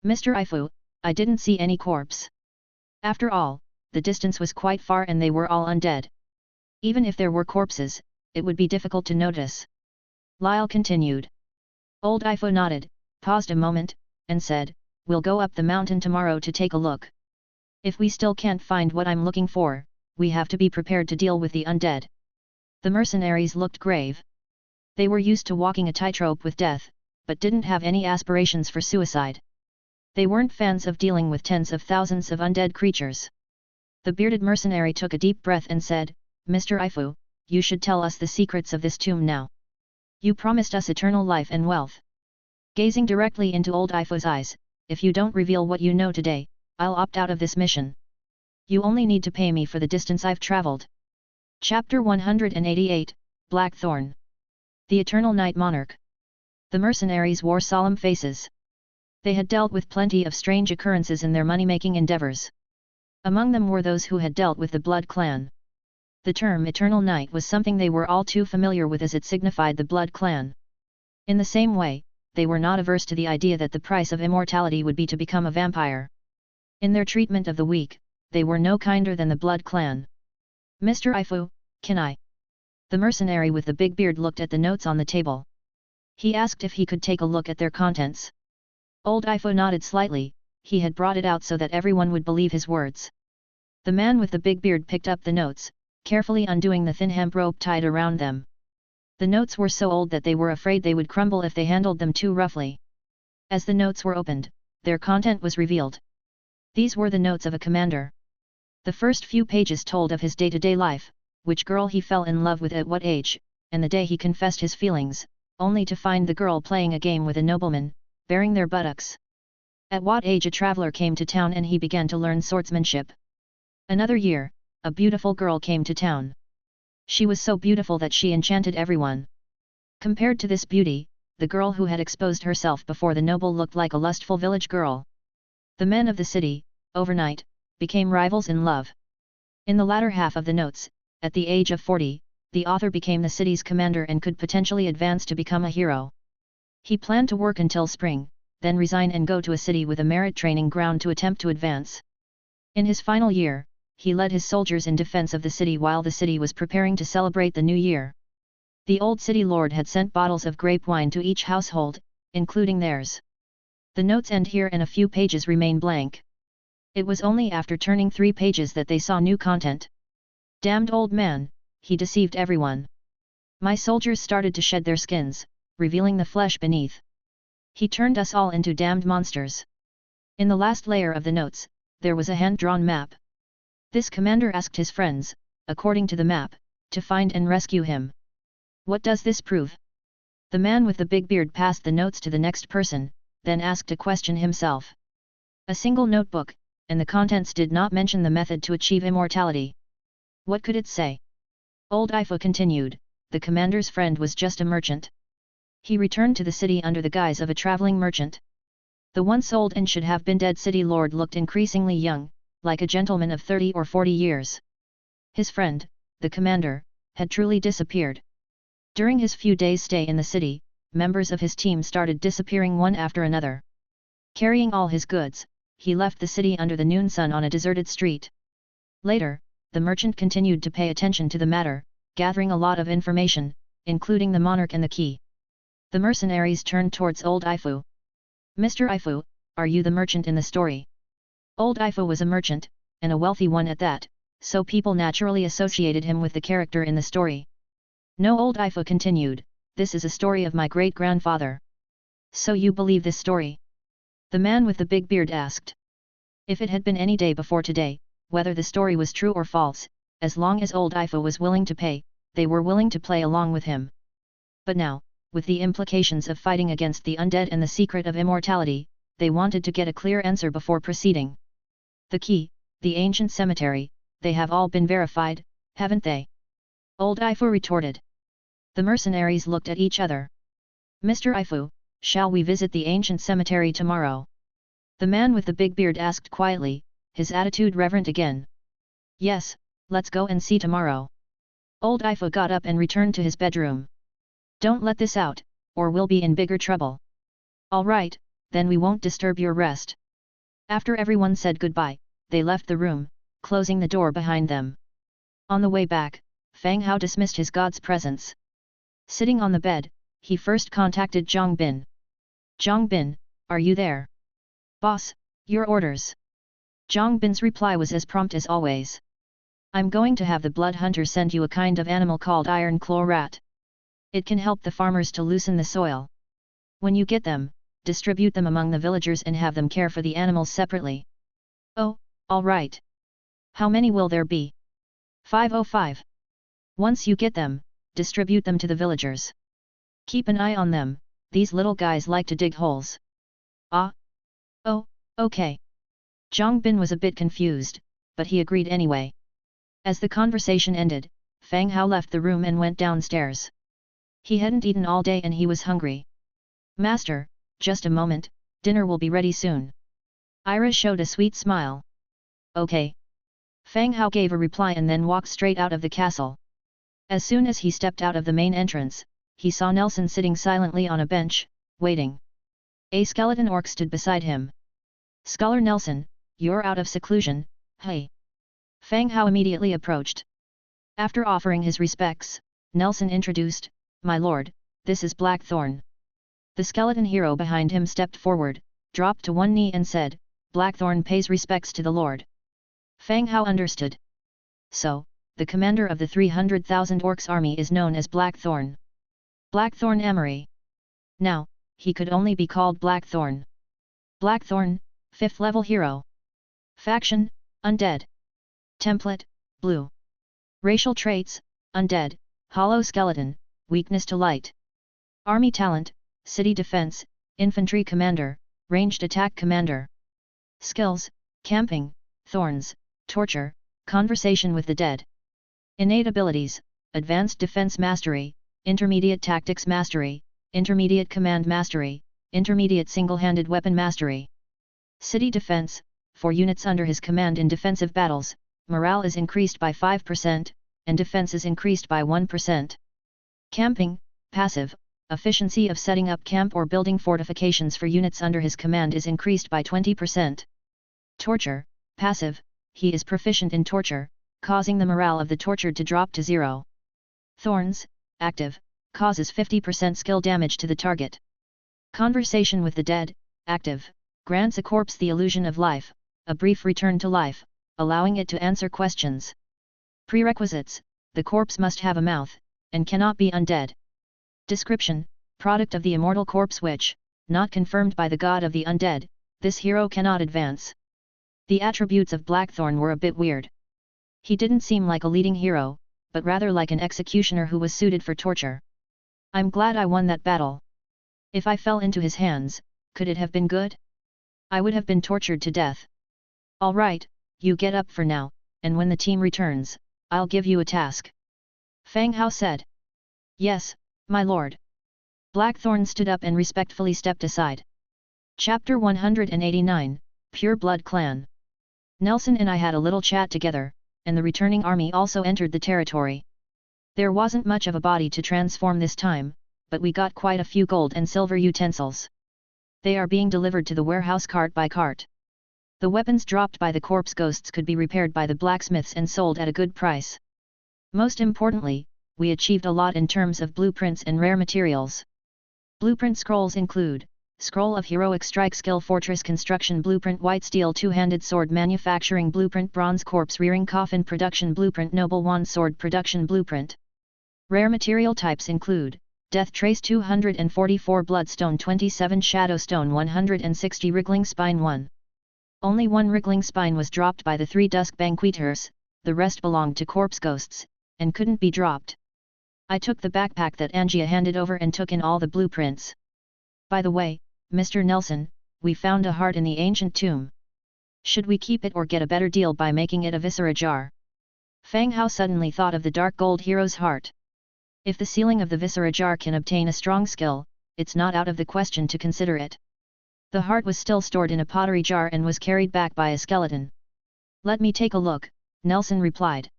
"Mr. Ifu, I didn't see any corpse. After all, the distance was quite far and they were all undead. Even if there were corpses, it would be difficult to notice," Lyle continued. Old Ifu nodded, paused a moment, and said, "We'll go up the mountain tomorrow to take a look. If we still can't find what I'm looking for, we have to be prepared to deal with the undead." The mercenaries looked grave. They were used to walking a tightrope with death, but didn't have any aspirations for suicide. They weren't fans of dealing with tens of thousands of undead creatures. The bearded mercenary took a deep breath and said, "Mr. Ifu, you should tell us the secrets of this tomb now. You promised us eternal life and wealth." Gazing directly into old Ifu's eyes, "If you don't reveal what you know today, I'll opt out of this mission. You only need to pay me for the distance I've traveled." Chapter 188, Blackthorn. The Eternal Night Monarch. The mercenaries wore solemn faces. They had dealt with plenty of strange occurrences in their money-making endeavors. Among them were those who had dealt with the Blood Clan. The term Eternal Night was something they were all too familiar with as it signified the Blood Clan. In the same way, they were not averse to the idea that the price of immortality would be to become a vampire. In their treatment of the weak, they were no kinder than the Blood Clan. "Mr. Ifu, can I?" The mercenary with the big beard looked at the notes on the table. He asked if he could take a look at their contents. Old Ifu nodded slightly. He had brought it out so that everyone would believe his words. The man with the big beard picked up the notes, carefully undoing the thin hemp rope tied around them. The notes were so old that they were afraid they would crumble if they handled them too roughly. As the notes were opened, their content was revealed. These were the notes of a commander. The first few pages told of his day-to-day life, which girl he fell in love with at what age, and the day he confessed his feelings, only to find the girl playing a game with a nobleman, baring their buttocks. At what age a traveler came to town and he began to learn swordsmanship. Another year, a beautiful girl came to town. She was so beautiful that she enchanted everyone. Compared to this beauty, the girl who had exposed herself before the noble looked like a lustful village girl. The men of the city, overnight, became rivals in love. In the latter half of the notes, at the age of 40, the author became the city's commander and could potentially advance to become a hero. He planned to work until spring, then resign and go to a city with a merit training ground to attempt to advance. In his final year, he led his soldiers in defense of the city while the city was preparing to celebrate the new year. The old city lord had sent bottles of grape wine to each household, including theirs. The notes end here and a few pages remain blank. It was only after turning 3 pages that they saw new content. "Damned old man, he deceived everyone. My soldiers started to shed their skins, revealing the flesh beneath. He turned us all into damned monsters." In the last layer of the notes, there was a hand-drawn map. This commander asked his friends, according to the map, to find and rescue him. "What does this prove?" The man with the big beard passed the notes to the next person, then asked a question himself. A single notebook, and the contents did not mention the method to achieve immortality. What could it say? Old Ifu continued, "The commander's friend was just a merchant. He returned to the city under the guise of a traveling merchant. The once old and should have been dead city lord looked increasingly young, like a gentleman of 30 or 40 years. His friend, the commander, had truly disappeared. During his few days' stay in the city, members of his team started disappearing one after another. Carrying all his goods, he left the city under the noon sun on a deserted street. Later, the merchant continued to pay attention to the matter, gathering a lot of information, including the monarch and the key. The mercenaries turned towards old Ifu. "Mr. Ifu, are you the merchant in the story?" Old Ifu was a merchant, and a wealthy one at that, so people naturally associated him with the character in the story. "No," old Ifu continued, "this is a story of my great-grandfather." "So you believe this story?" the man with the big beard asked. If it had been any day before today, whether the story was true or false, as long as old Ifu was willing to pay, they were willing to play along with him. But now, with the implications of fighting against the undead and the secret of immortality, they wanted to get a clear answer before proceeding. "The key, the ancient cemetery, they have all been verified, haven't they?" Old Ifu retorted. The mercenaries looked at each other. "Mr. Ifu, shall we visit the ancient cemetery tomorrow?" the man with the big beard asked quietly, his attitude reverent again. "Yes, let's go and see tomorrow." Old Ifu got up and returned to his bedroom. "Don't let this out, or we'll be in bigger trouble." "All right, then we won't disturb your rest." After everyone said goodbye, they left the room, closing the door behind them. On the way back, Fang Hao dismissed his god's presence. Sitting on the bed, he first contacted Zhang Bin. "Zhang Bin, are you there?" "Boss, your orders." Zhang Bin's reply was as prompt as always. "I'm going to have the blood hunter send you a kind of animal called iron claw rat. It can help the farmers to loosen the soil. When you get them, distribute them among the villagers and have them care for the animals separately." "Oh, all right. How many will there be?" 505. "Once you get them, distribute them to the villagers. Keep an eye on them, these little guys like to dig holes." "Ah? Oh, okay." Zhang Bin was a bit confused, but he agreed anyway. As the conversation ended, Fang Hao left the room and went downstairs. He hadn't eaten all day and he was hungry. "Master, just a moment, dinner will be ready soon." Ira showed a sweet smile. "Okay." Fang Hao gave a reply and then walked straight out of the castle. As soon as he stepped out of the main entrance, he saw Nelson sitting silently on a bench, waiting. A skeleton orc stood beside him. "Scholar Nelson, you're out of seclusion, hey?" Fang Hao immediately approached. After offering his respects, Nelson introduced, "My lord, this is Blackthorn." The skeleton hero behind him stepped forward, dropped to one knee and said, "Blackthorn pays respects to the lord." Fang Hao understood. So, the commander of the 300,000 orcs army is known as Blackthorn. Blackthorn Amory. Now, he could only be called Blackthorn. Blackthorn, 5th level hero. Faction, Undead. Template, Blue. Racial traits, Undead, Hollow Skeleton, Weakness to Light. Army talent, City Defense, Infantry Commander, Ranged Attack Commander. Skills, Camping, Thorns, Torture, Conversation with the Dead. Innate abilities, Advanced Defense Mastery, Intermediate Tactics Mastery, Intermediate Command Mastery, Intermediate Single-Handed Weapon Mastery. City Defense, for units under his command in defensive battles, morale is increased by 5%, and defense is increased by 1%. Camping, passive, efficiency of setting up camp or building fortifications for units under his command is increased by 20%. Torture, passive, he is proficient in torture, causing the morale of the tortured to drop to 0. Thorns, active, causes 50% skill damage to the target. Conversation with the Dead, active, grants a corpse the illusion of life, a brief return to life, allowing it to answer questions. Prerequisites, the corpse must have a mouth, and cannot be undead. Description, product of the immortal corpse which, not confirmed by the god of the undead, this hero cannot advance. The attributes of Blackthorn were a bit weird. He didn't seem like a leading hero, but rather like an executioner who was suited for torture. I'm glad I won that battle. If I fell into his hands, could it have been good? I would have been tortured to death. All right, you get up for now, and when the team returns, I'll give you a task. Fang Hao said. Yes, my lord. Blackthorn stood up and respectfully stepped aside. Chapter 189, Pure Blood Clan. Nelson and I had a little chat together, and the returning army also entered the territory. There wasn't much of a body to transform this time, but we got quite a few gold and silver utensils. They are being delivered to the warehouse cart by cart. The weapons dropped by the corpse ghosts could be repaired by the blacksmiths and sold at a good price. Most importantly, we achieved a lot in terms of blueprints and rare materials. Blueprint scrolls include, Scroll of Heroic Strike Skill Fortress Construction Blueprint White Steel Two-Handed Sword Manufacturing Blueprint Bronze Corpse Rearing Coffin Production Blueprint Noble Wand Sword Production Blueprint. Rare material types include, Death Trace 244 Bloodstone 27 Shadowstone 160 Wriggling Spine 1. Only one wriggling spine was dropped by the 3 Dusk Banqueters, the rest belonged to corpse ghosts, and couldn't be dropped. I took the backpack that Angia handed over and took in all the blueprints. By the way, Mr. Nelson, we found a heart in the ancient tomb. Should we keep it or get a better deal by making it a viscera jar? Fang Hao suddenly thought of the dark gold hero's heart. If the sealing of the viscera jar can obtain a strong skill, it's not out of the question to consider it. The heart was still stored in a pottery jar and was carried back by a skeleton. Let me take a look, Nelson replied.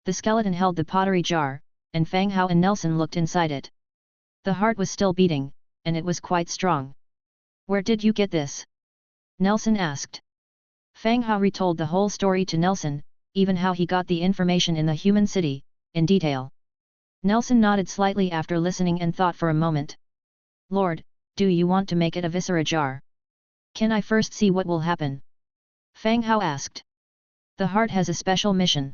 The skeleton held the pottery jar, and Fang Hao and Nelson looked inside it. The heart was still beating, and it was quite strong. Where did you get this? Nelson asked. Fang Hao retold the whole story to Nelson, even how he got the information in the human city, in detail. Nelson nodded slightly after listening and thought for a moment. Lord, do you want to make it a viscera jar? Can I first see what will happen? Fang Hao asked. The heart has a special mission.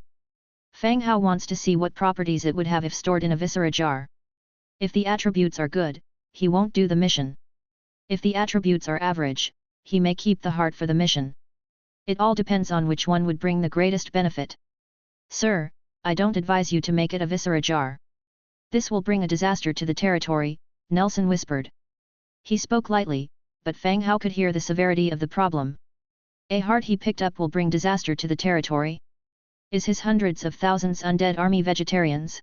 Fang Hao wants to see what properties it would have if stored in a viscera jar. If the attributes are good, he won't do the mission. If the attributes are average, he may keep the heart for the mission. It all depends on which one would bring the greatest benefit. Sir, I don't advise you to make it a viscera jar. This will bring a disaster to the territory, Nelson whispered. He spoke lightly, but Fang Hao could hear the severity of the problem. A heart he picked up will bring disaster to the territory? Is his hundreds of thousands undead army vegetarians?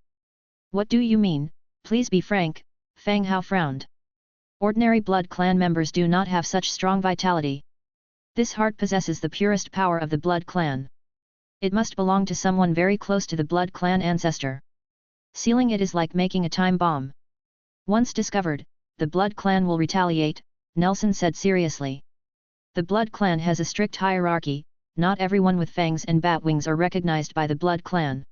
What do you mean? Please be frank, Fang Hao frowned. Ordinary blood clan members do not have such strong vitality. This heart possesses the purest power of the blood clan. It must belong to someone very close to the blood clan ancestor. Sealing it is like making a time bomb. Once discovered, the blood clan will retaliate, Nelson said seriously. The Blood Clan has a strict hierarchy, not everyone with fangs and bat wings are recognized by the Blood Clan.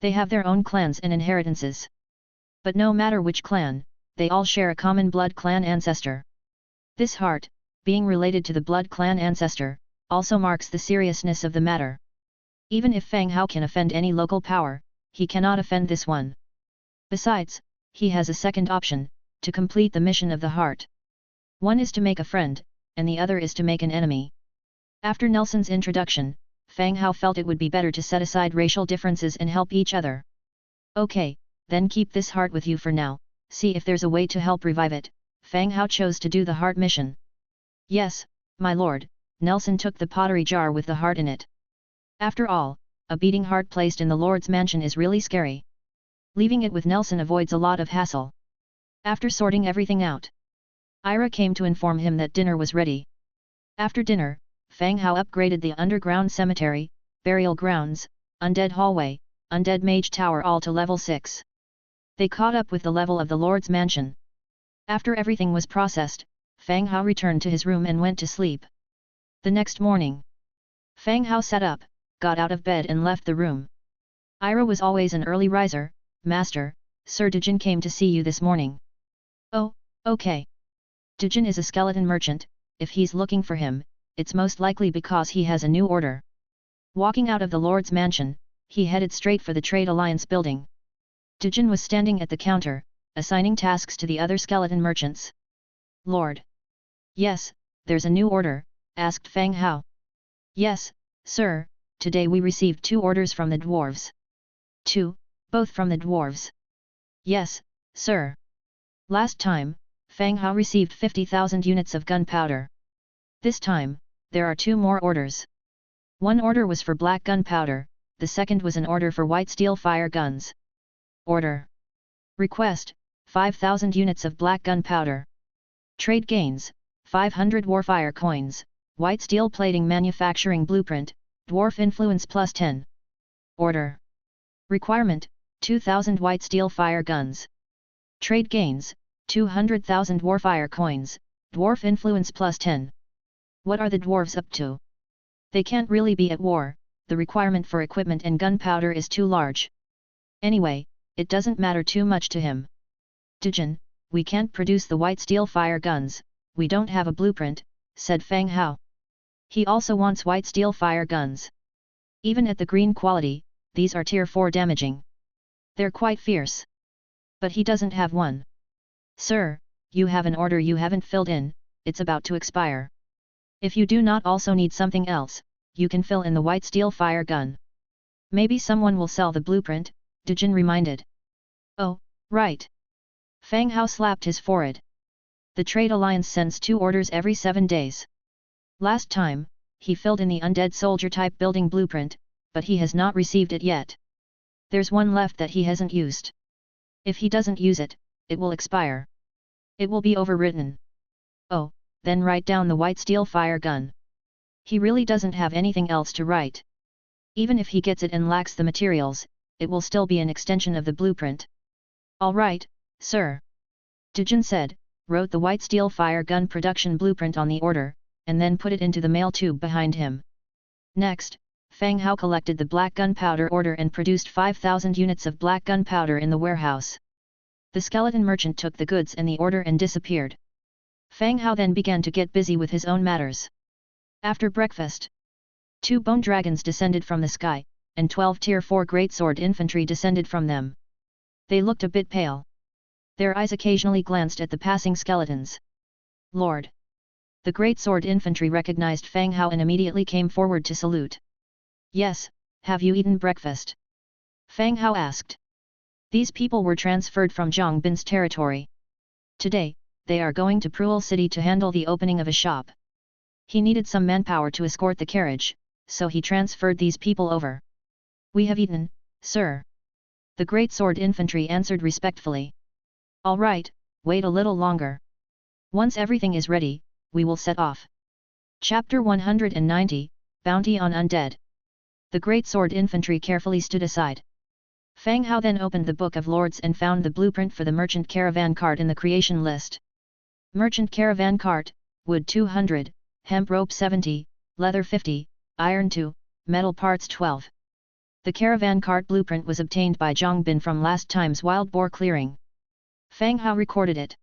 They have their own clans and inheritances. But no matter which clan, they all share a common Blood Clan ancestor. This heart, being related to the Blood Clan ancestor, also marks the seriousness of the matter. Even if Fang Hao can offend any local power, he cannot offend this one. Besides, he has a second option, to complete the mission of the heart. One is to make a friend, and the other is to make an enemy. After Nelson's introduction, Fang Hao felt it would be better to set aside racial differences and help each other. Okay, then keep this heart with you for now, see if there's a way to help revive it. Fang Hao chose to do the heart mission. Yes, my lord, Nelson took the pottery jar with the heart in it. After all, a beating heart placed in the lord's mansion is really scary. Leaving it with Nelson avoids a lot of hassle. After sorting everything out, Ira came to inform him that dinner was ready. After dinner, Fang Hao upgraded the underground cemetery, burial grounds, undead hallway, undead mage tower all to level 6. They caught up with the level of the lord's mansion. After everything was processed, Fang Hao returned to his room and went to sleep. The next morning, Fang Hao sat up, got out of bed and left the room. Ira was always an early riser. Master, Sir Dejin came to see you this morning. Oh, okay. Dejin is a skeleton merchant, if he's looking for him, it's most likely because he has a new order. Walking out of the lord's mansion, he headed straight for the Trade Alliance building. Dejin was standing at the counter, assigning tasks to the other skeleton merchants. Lord. Yes, there's a new order, asked Fang Hao. Yes, sir, today we received 2 orders from the dwarves. 2, both from the dwarves. Yes, sir. Last time, Fang Hao received 50,000 units of gunpowder. This time, there are 2 more orders. One order was for black gunpowder, the second was an order for white steel fire guns. Order. Request, 5,000 units of black gunpowder. Trade gains, 500 warfire coins, white steel plating manufacturing blueprint, dwarf influence plus 10. Order. Requirement, 2,000 white steel fire guns. Trade gains, 200,000 warfire coins, dwarf influence plus 10. What are the dwarves up to? They can't really be at war, the requirement for equipment and gunpowder is too large. Anyway, it doesn't matter too much to him. Dejin, we can't produce the white steel fire guns, we don't have a blueprint, said Fang Hao. He also wants white steel fire guns. Even at the green quality, these are tier 4 damaging. They're quite fierce. But he doesn't have one. Sir, you have an order you haven't filled in, it's about to expire. If you do not also need something else, you can fill in the white steel fire gun. Maybe someone will sell the blueprint, Dejin reminded. Oh, right. Fang Hao slapped his forehead. The Trade Alliance sends 2 orders every 7 days. Last time, he filled in the undead soldier type building blueprint, but he has not received it yet. There's one left that he hasn't used. If he doesn't use it, it will expire. It will be overwritten. Oh, then write down the white steel fire gun. He really doesn't have anything else to write. Even if he gets it and lacks the materials, it will still be an extension of the blueprint. All right, sir. Dejin said, wrote the white steel fire gun production blueprint on the order, and then put it into the mail tube behind him. Next, Fang Hao collected the black gunpowder order and produced 5,000 units of black gunpowder in the warehouse. The skeleton merchant took the goods and the order and disappeared. Fang Hao then began to get busy with his own matters. After breakfast, 2 bone dragons descended from the sky, and 12 tier 4 greatsword infantry descended from them. They looked a bit pale. Their eyes occasionally glanced at the passing skeletons. Lord! The greatsword infantry recognized Fang Hao and immediately came forward to salute. Yes, have you eaten breakfast? Fang Hao asked. These people were transferred from Zhang Bin's territory. Today, they are going to Pruel City to handle the opening of a shop. He needed some manpower to escort the carriage, so he transferred these people over. We have eaten, sir. The greatsword infantry answered respectfully. All right, wait a little longer. Once everything is ready, we will set off. Chapter 190, Bounty on Undead. The greatsword infantry carefully stood aside. Fang Hao then opened the Book of Lords and found the blueprint for the merchant caravan cart in the creation list. Merchant caravan cart, wood 200, hemp rope 70, leather 50, iron 2, metal parts 12. The caravan cart blueprint was obtained by Zhang Bin from last time's wild boar clearing. Fang Hao recorded it.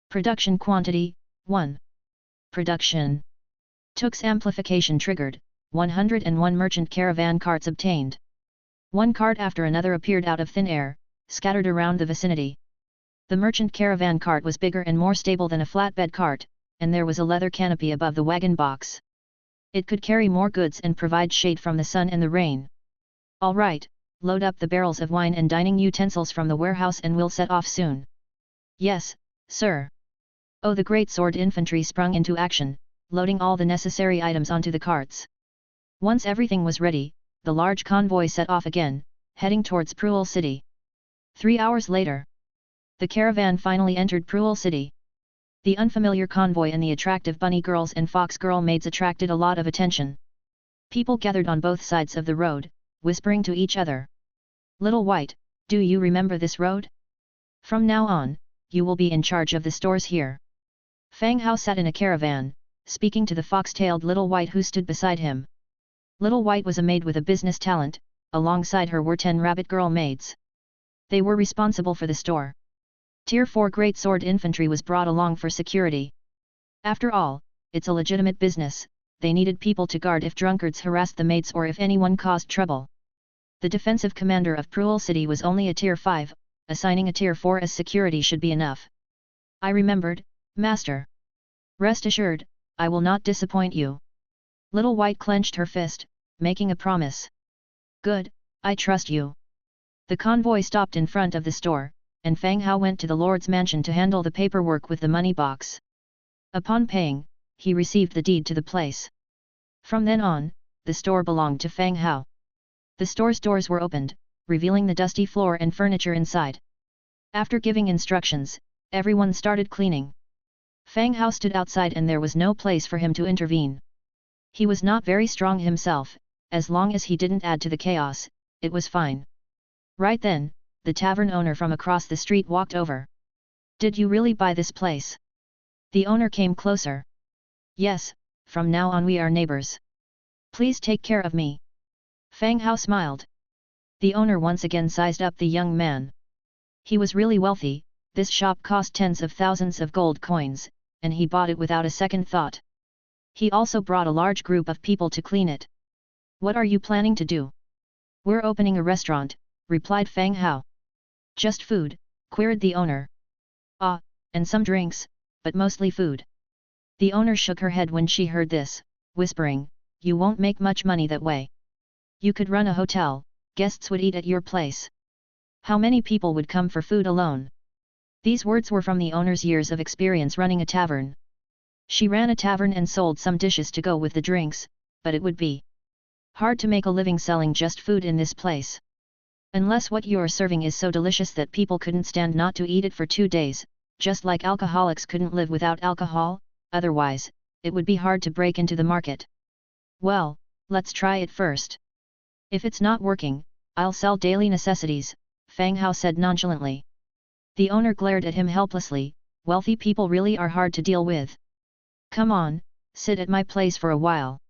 Production quantity, 1. Production. Took's amplification triggered, 101 merchant caravan carts obtained. One cart after another appeared out of thin air, scattered around the vicinity. The merchant caravan cart was bigger and more stable than a flatbed cart, and there was a leather canopy above the wagon box. It could carry more goods and provide shade from the sun and the rain. All right, load up the barrels of wine and dining utensils from the warehouse and we'll set off soon. Yes, sir. Oh, the great sword infantry sprung into action, loading all the necessary items onto the carts. Once everything was ready, the large convoy set off again, heading towards Pruel City. 3 hours later, the caravan finally entered Pruel City. The unfamiliar convoy and the attractive bunny girls and fox girl maids attracted a lot of attention. People gathered on both sides of the road, whispering to each other. Little White, do you remember this road? From now on, you will be in charge of the stores here. Fang Hao sat in a caravan, speaking to the fox-tailed Little White who stood beside him. Little White was a maid with a business talent, alongside her were 10 rabbit girl maids. They were responsible for the store. Tier 4 Great Sword Infantry was brought along for security. After all, it's a legitimate business, they needed people to guard if drunkards harassed the maids or if anyone caused trouble. The defensive commander of Pruel City was only a Tier 5, assigning a Tier 4 as security should be enough. I remembered, Master. Rest assured, I will not disappoint you. Little White clenched her fist, making a promise. Good, I trust you. The convoy stopped in front of the store, and Fang Hao went to the Lord's mansion to handle the paperwork with the money box. Upon paying, he received the deed to the place. From then on, the store belonged to Fang Hao. The store's doors were opened, revealing the dusty floor and furniture inside. After giving instructions, everyone started cleaning. Fang Hao stood outside and there was no place for him to intervene. He was not very strong himself, as long as he didn't add to the chaos, it was fine. Right then, the tavern owner from across the street walked over. Did you really buy this place? The owner came closer. Yes, from now on we are neighbors. Please take care of me. Fang Hao smiled. The owner once again sized up the young man. He was really wealthy, this shop cost tens of thousands of gold coins, and he bought it without a second thought. He also brought a large group of people to clean it. What are you planning to do? We're opening a restaurant, replied Fang Hao. Just food, queried the owner. Ah, and some drinks, but mostly food. The owner shook her head when she heard this, whispering, you won't make much money that way. You could run a hotel, guests would eat at your place. How many people would come for food alone? These words were from the owner's years of experience running a tavern. She ran a tavern and sold some dishes to go with the drinks, but it would be hard to make a living selling just food in this place. Unless what you're serving is so delicious that people couldn't stand not to eat it for 2 days, just like alcoholics couldn't live without alcohol, otherwise, it would be hard to break into the market. Well, let's try it first. If it's not working, I'll sell daily necessities, Fang Hao said nonchalantly. The owner glared at him helplessly, wealthy people really are hard to deal with. Come on, sit at my place for a while.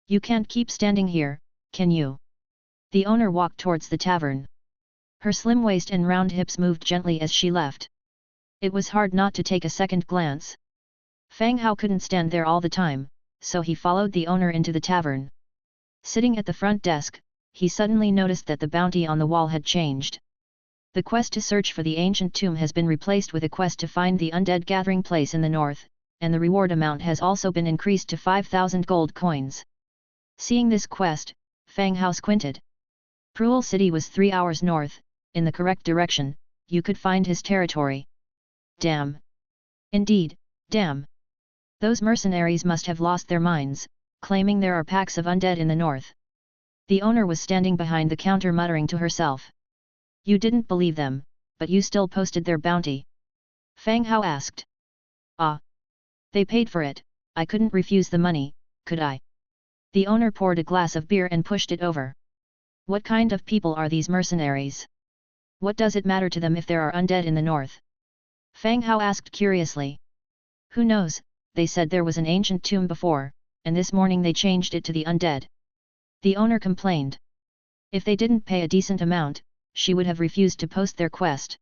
You can't keep standing here, can you? The owner walked towards the tavern. Her slim waist and round hips moved gently as she left. It was hard not to take a second glance. Fang Hao couldn't stand there all the time, so he followed the owner into the tavern. Sitting at the front desk, he suddenly noticed that the bounty on the wall had changed. The quest to search for the ancient tomb has been replaced with a quest to find the undead gathering place in the north, and the reward amount has also been increased to 5,000 gold coins. Seeing this quest, Fang Hao squinted. Pruel City was 3 hours north, in the correct direction, you could find his territory. Damn! Indeed, damn! Those mercenaries must have lost their minds, claiming there are packs of undead in the north. The owner was standing behind the counter muttering to herself. You didn't believe them, but you still posted their bounty. Fang Hao asked. Ah! They paid for it, I couldn't refuse the money, could I? The owner poured a glass of beer and pushed it over. What kind of people are these mercenaries? What does it matter to them if there are undead in the north? Fang Hao asked curiously. Who knows, they said there was an ancient tomb before, and this morning they changed it to the undead. The owner complained. If they didn't pay a decent amount, she would have refused to post their quest.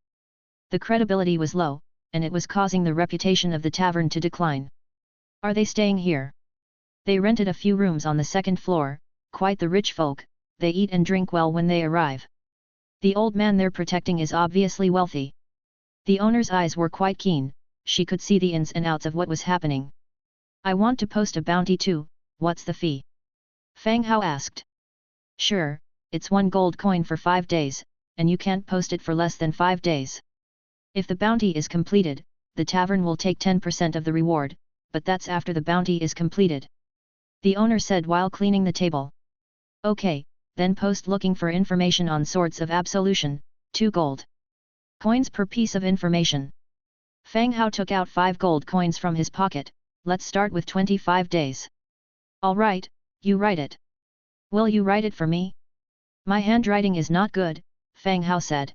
The credibility was low, and it was causing the reputation of the tavern to decline. Are they staying here? They rented a few rooms on the second floor, quite the rich folk, they eat and drink well when they arrive. The old man they're protecting is obviously wealthy. The owner's eyes were quite keen, she could see the ins and outs of what was happening. I want to post a bounty too, what's the fee? Fang Hao asked. Sure, it's 1 gold coin for 5 days, and you can't post it for less than 5 days. If the bounty is completed, the tavern will take 10% of the reward, but that's after the bounty is completed. The owner said while cleaning the table. Okay, then post looking for information on Swords of Absolution, 2 gold coins per piece of information. Fang Hao took out 5 gold coins from his pocket. Let's start with 25 days. Alright, you write it. Will you write it for me? My handwriting is not good, Fang Hao said.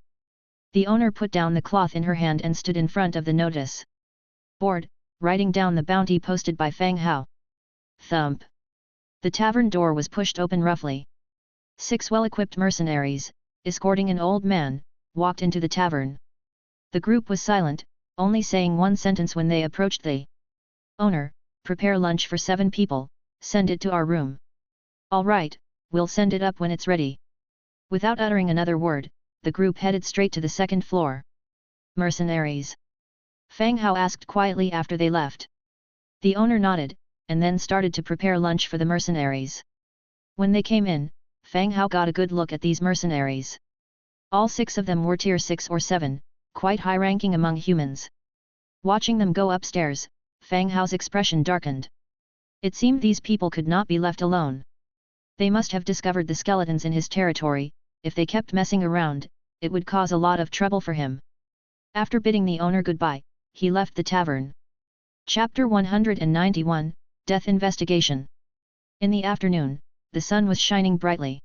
The owner put down the cloth in her hand and stood in front of the notice board, writing down the bounty posted by Fang Hao. Thump. The tavern door was pushed open roughly. 6 well-equipped mercenaries, escorting an old man, walked into the tavern. The group was silent, only saying one sentence when they approached the owner. Prepare lunch for 7 people, send it to our room. All right, we'll send it up when it's ready. Without uttering another word, the group headed straight to the second floor. Mercenaries? Fang Hao asked quietly after they left. The owner nodded, and then started to prepare lunch for the mercenaries. When they came in, Fang Hao got a good look at these mercenaries. All 6 of them were tier 6 or 7, quite high-ranking among humans. Watching them go upstairs, Fang Hao's expression darkened. It seemed these people could not be left alone. They must have discovered the skeletons in his territory. If they kept messing around, it would cause a lot of trouble for him. After bidding the owner goodbye, he left the tavern. Chapter 191, Death Investigation. In the afternoon, the sun was shining brightly.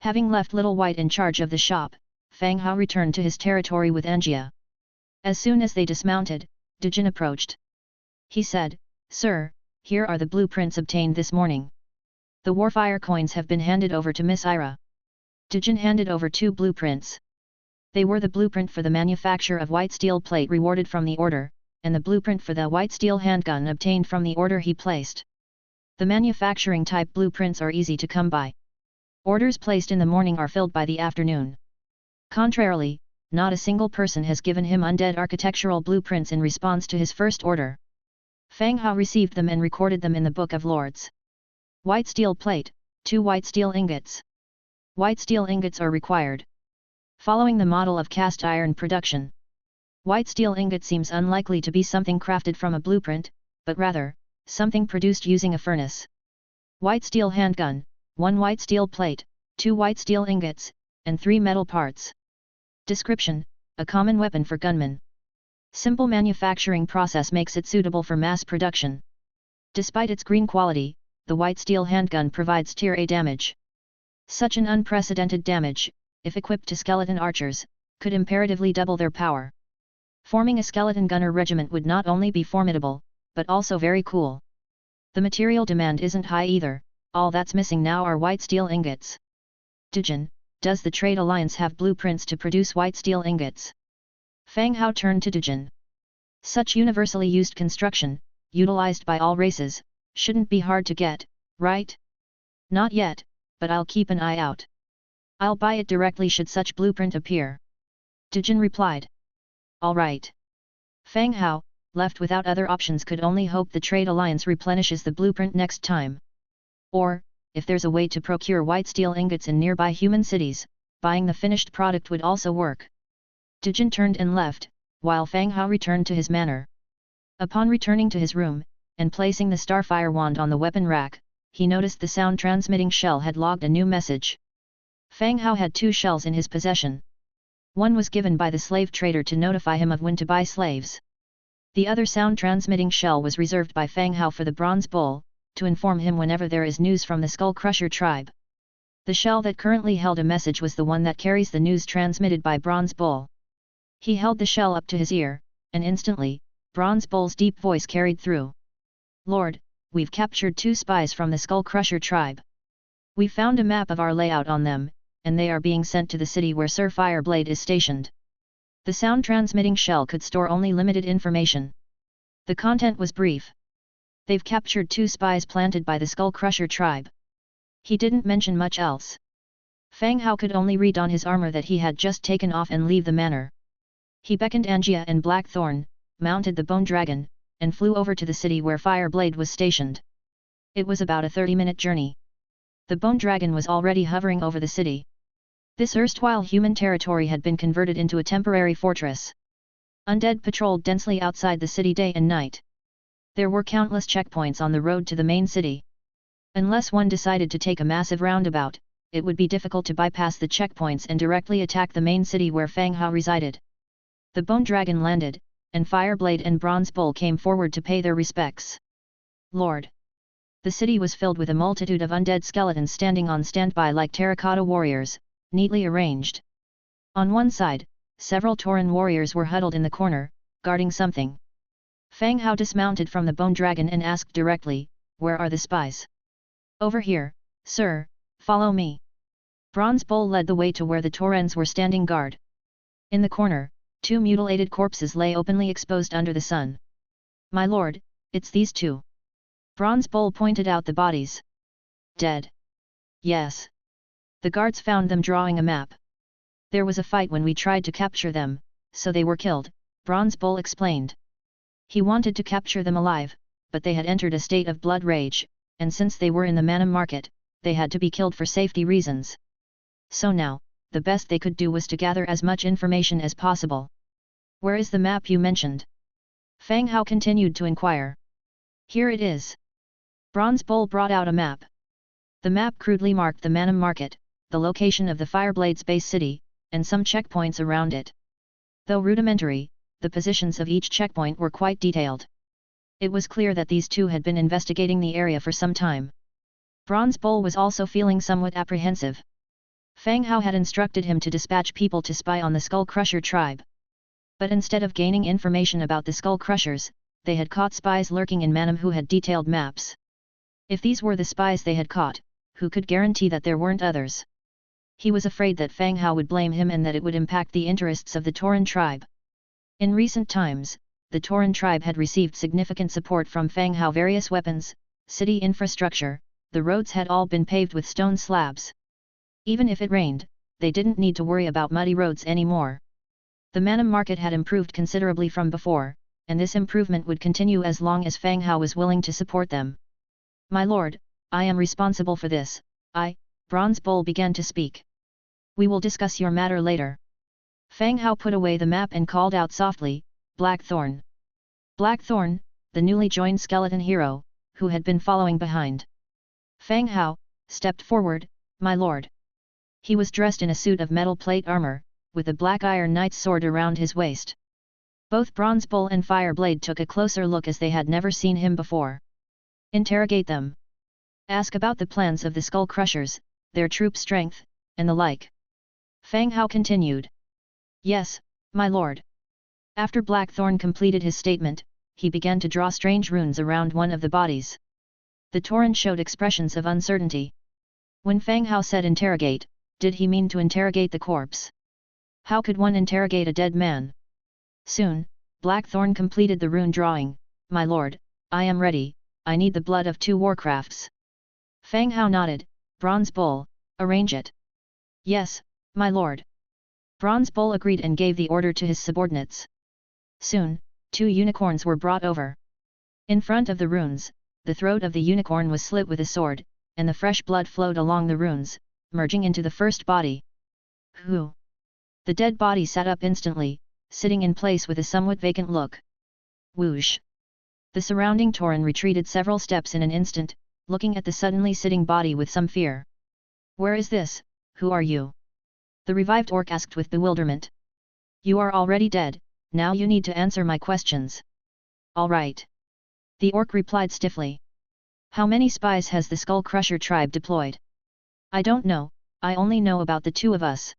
Having left Little White in charge of the shop, Fang Hao returned to his territory with Angia. As soon as they dismounted, Dujin approached. He said, Sir, here are the blueprints obtained this morning. The Warfire coins have been handed over to Miss Ira. Dujin handed over 2 blueprints. They were the blueprint for the manufacture of white steel plate rewarded from the order, and the blueprint for the white steel handgun obtained from the order he placed. The manufacturing type blueprints are easy to come by. Orders placed in the morning are filled by the afternoon. Contrarily, not a single person has given him undead architectural blueprints in response to his first order. Fang Hao received them and recorded them in the Book of Lords. White steel plate, 2 white steel ingots. White steel ingots are required. Following the model of cast iron production. White steel ingot seems unlikely to be something crafted from a blueprint, but rather, something produced using a furnace. White steel handgun, 1 white steel plate, 2 white steel ingots, and 3 metal parts. Description: a common weapon for gunmen. Simple manufacturing process makes it suitable for mass production. Despite its green quality, the white steel handgun provides tier A damage. Such an unprecedented damage, if equipped to skeleton archers, could imperatively double their power. Forming a skeleton gunner regiment would not only be formidable, but also very cool. The material demand isn't high either, all that's missing now are white steel ingots. Dujin, does the Trade Alliance have blueprints to produce white steel ingots? Fang Hao turned to Dujin. Such universally used construction, utilized by all races, shouldn't be hard to get, right? Not yet, but I'll keep an eye out. I'll buy it directly should such blueprint appear. Dujin replied. All right. Fang Hao, left without other options, could only hope the Trade Alliance replenishes the blueprint next time. Or, if there's a way to procure white steel ingots in nearby human cities, buying the finished product would also work. Dujin turned and left, while Fang Hao returned to his manor. Upon returning to his room, and placing the Starfire wand on the weapon rack, he noticed the sound-transmitting shell had logged a new message. Fang Hao had 2 shells in his possession. One was given by the slave trader to notify him of when to buy slaves. The other sound-transmitting shell was reserved by Fang Hao for the Bronze Bull, to inform him whenever there is news from the Skull Crusher tribe. The shell that currently held a message was the one that carries the news transmitted by Bronze Bull. He held the shell up to his ear, and instantly, Bronze Bull's deep voice carried through. Lord, we've captured 2 spies from the Skull Crusher tribe. We found a map of our layout on them, and they are being sent to the city where Sir Fireblade is stationed. The sound-transmitting shell could store only limited information. The content was brief. They've captured 2 spies planted by the Skull Crusher tribe. He didn't mention much else. Fang Hao could only read on his armor that he had just taken off and leave the manor. He beckoned Angia and Blackthorn, mounted the bone dragon, and flew over to the city where Fireblade was stationed. It was about a 30-minute journey. The bone dragon was already hovering over the city. This erstwhile human territory had been converted into a temporary fortress. Undead patrolled densely outside the city day and night. There were countless checkpoints on the road to the main city. Unless one decided to take a massive roundabout, it would be difficult to bypass the checkpoints and directly attack the main city where Fang Hao resided. The bone dragon landed, and Fireblade and Bronze Bull came forward to pay their respects. Lord! The city was filled with a multitude of undead skeletons standing on standby like terracotta warriors, neatly arranged. On one side, several Tauren warriors were huddled in the corner, guarding something. Fang Hao dismounted from the bone dragon and asked directly, "Where are the spies?" "Over here, sir, follow me." Bronze Bull led the way to where the Taurens were standing guard. In the corner, 2 mutilated corpses lay openly exposed under the sun. "My lord, it's these 2. Bronze Bull pointed out the bodies. "Dead?" "Yes. The guards found them drawing a map. There was a fight when we tried to capture them, so they were killed," Bronze Bull explained. He wanted to capture them alive, but they had entered a state of blood rage, and since they were in the Manam market, they had to be killed for safety reasons. So now, the best they could do was to gather as much information as possible. "Where is the map you mentioned?" Fang Hao continued to inquire. "Here it is." Bronze Bull brought out a map. The map crudely marked the Manam market, the location of the Fireblade's base city, and some checkpoints around it. Though rudimentary, the positions of each checkpoint were quite detailed. It was clear that these 2 had been investigating the area for some time. Bronze Bull was also feeling somewhat apprehensive. Fang Hao had instructed him to dispatch people to spy on the Skull Crusher tribe. But instead of gaining information about the Skull Crushers, they had caught spies lurking in Manam who had detailed maps. If these were the spies they had caught, who could guarantee that there weren't others? He was afraid that Fang Hao would blame him and that it would impact the interests of the Tauren tribe. In recent times, the Tauren tribe had received significant support from Fang Hao. Various weapons, city infrastructure, the roads had all been paved with stone slabs. Even if it rained, they didn't need to worry about muddy roads anymore. The Manam market had improved considerably from before, and this improvement would continue as long as Fang Hao was willing to support them. "My lord, I am responsible for this." Bronze Bull began to speak. "We will discuss your matter later." Fang Hao put away the map and called out softly, "Blackthorn." Blackthorn, the newly joined skeleton hero, who had been following behind Fang Hao, stepped forward, "My lord." He was dressed in a suit of metal plate armor, with a black iron knight's sword around his waist. Both Bronze Bull and Fireblade took a closer look as they had never seen him before. "Interrogate them. Ask about the plans of the Skull Crushers, their troop strength, and the like." Fang Hao continued. "Yes, my lord." After Blackthorn completed his statement, he began to draw strange runes around one of the bodies. The Tauren showed expressions of uncertainty. When Fang Hao said interrogate, did he mean to interrogate the corpse? How could one interrogate a dead man? Soon, Blackthorn completed the rune drawing. "My lord, I am ready, I need the blood of 2 warcrafts." Fang Hao nodded. "Bronze Bull, arrange it." "Yes, my lord." Bronze Bull agreed and gave the order to his subordinates. Soon, 2 unicorns were brought over. In front of the runes, the throat of the unicorn was slit with a sword, and the fresh blood flowed along the runes, merging into the first body. "Who?" The dead body sat up instantly, sitting in place with a somewhat vacant look. Whoosh! The surrounding Tauren retreated several steps in an instant, looking at the suddenly sitting body with some fear. "Where is this? Who are you?" the revived orc asked with bewilderment. "You are already dead, now you need to answer my questions." "All right." The orc replied stiffly. "How many spies has the Skull Crusher tribe deployed?" "I don't know, I only know about the 2 of us."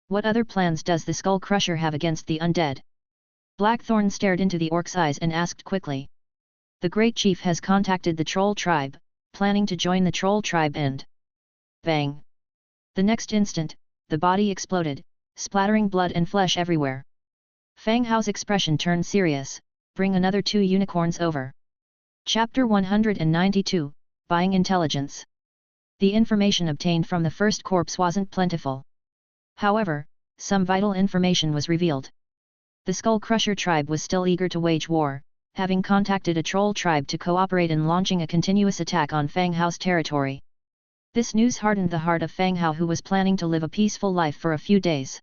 "What other plans does the Skull Crusher have against the undead?" Blackthorn stared into the orc's eyes and asked quickly. The great chief has contacted the troll tribe, planning to join the troll tribe and... Bang! The next instant, the body exploded, splattering blood and flesh everywhere. Fang Hao's expression turned serious. Bring another 2 unicorns over. Chapter 192, Buying Intelligence. The information obtained from the first corpse wasn't plentiful. However, some vital information was revealed. The Skull Crusher tribe was still eager to wage war, having contacted a troll tribe to cooperate in launching a continuous attack on Fang Hao's territory. This news hardened the heart of Fang Hao, who was planning to live a peaceful life for a few days.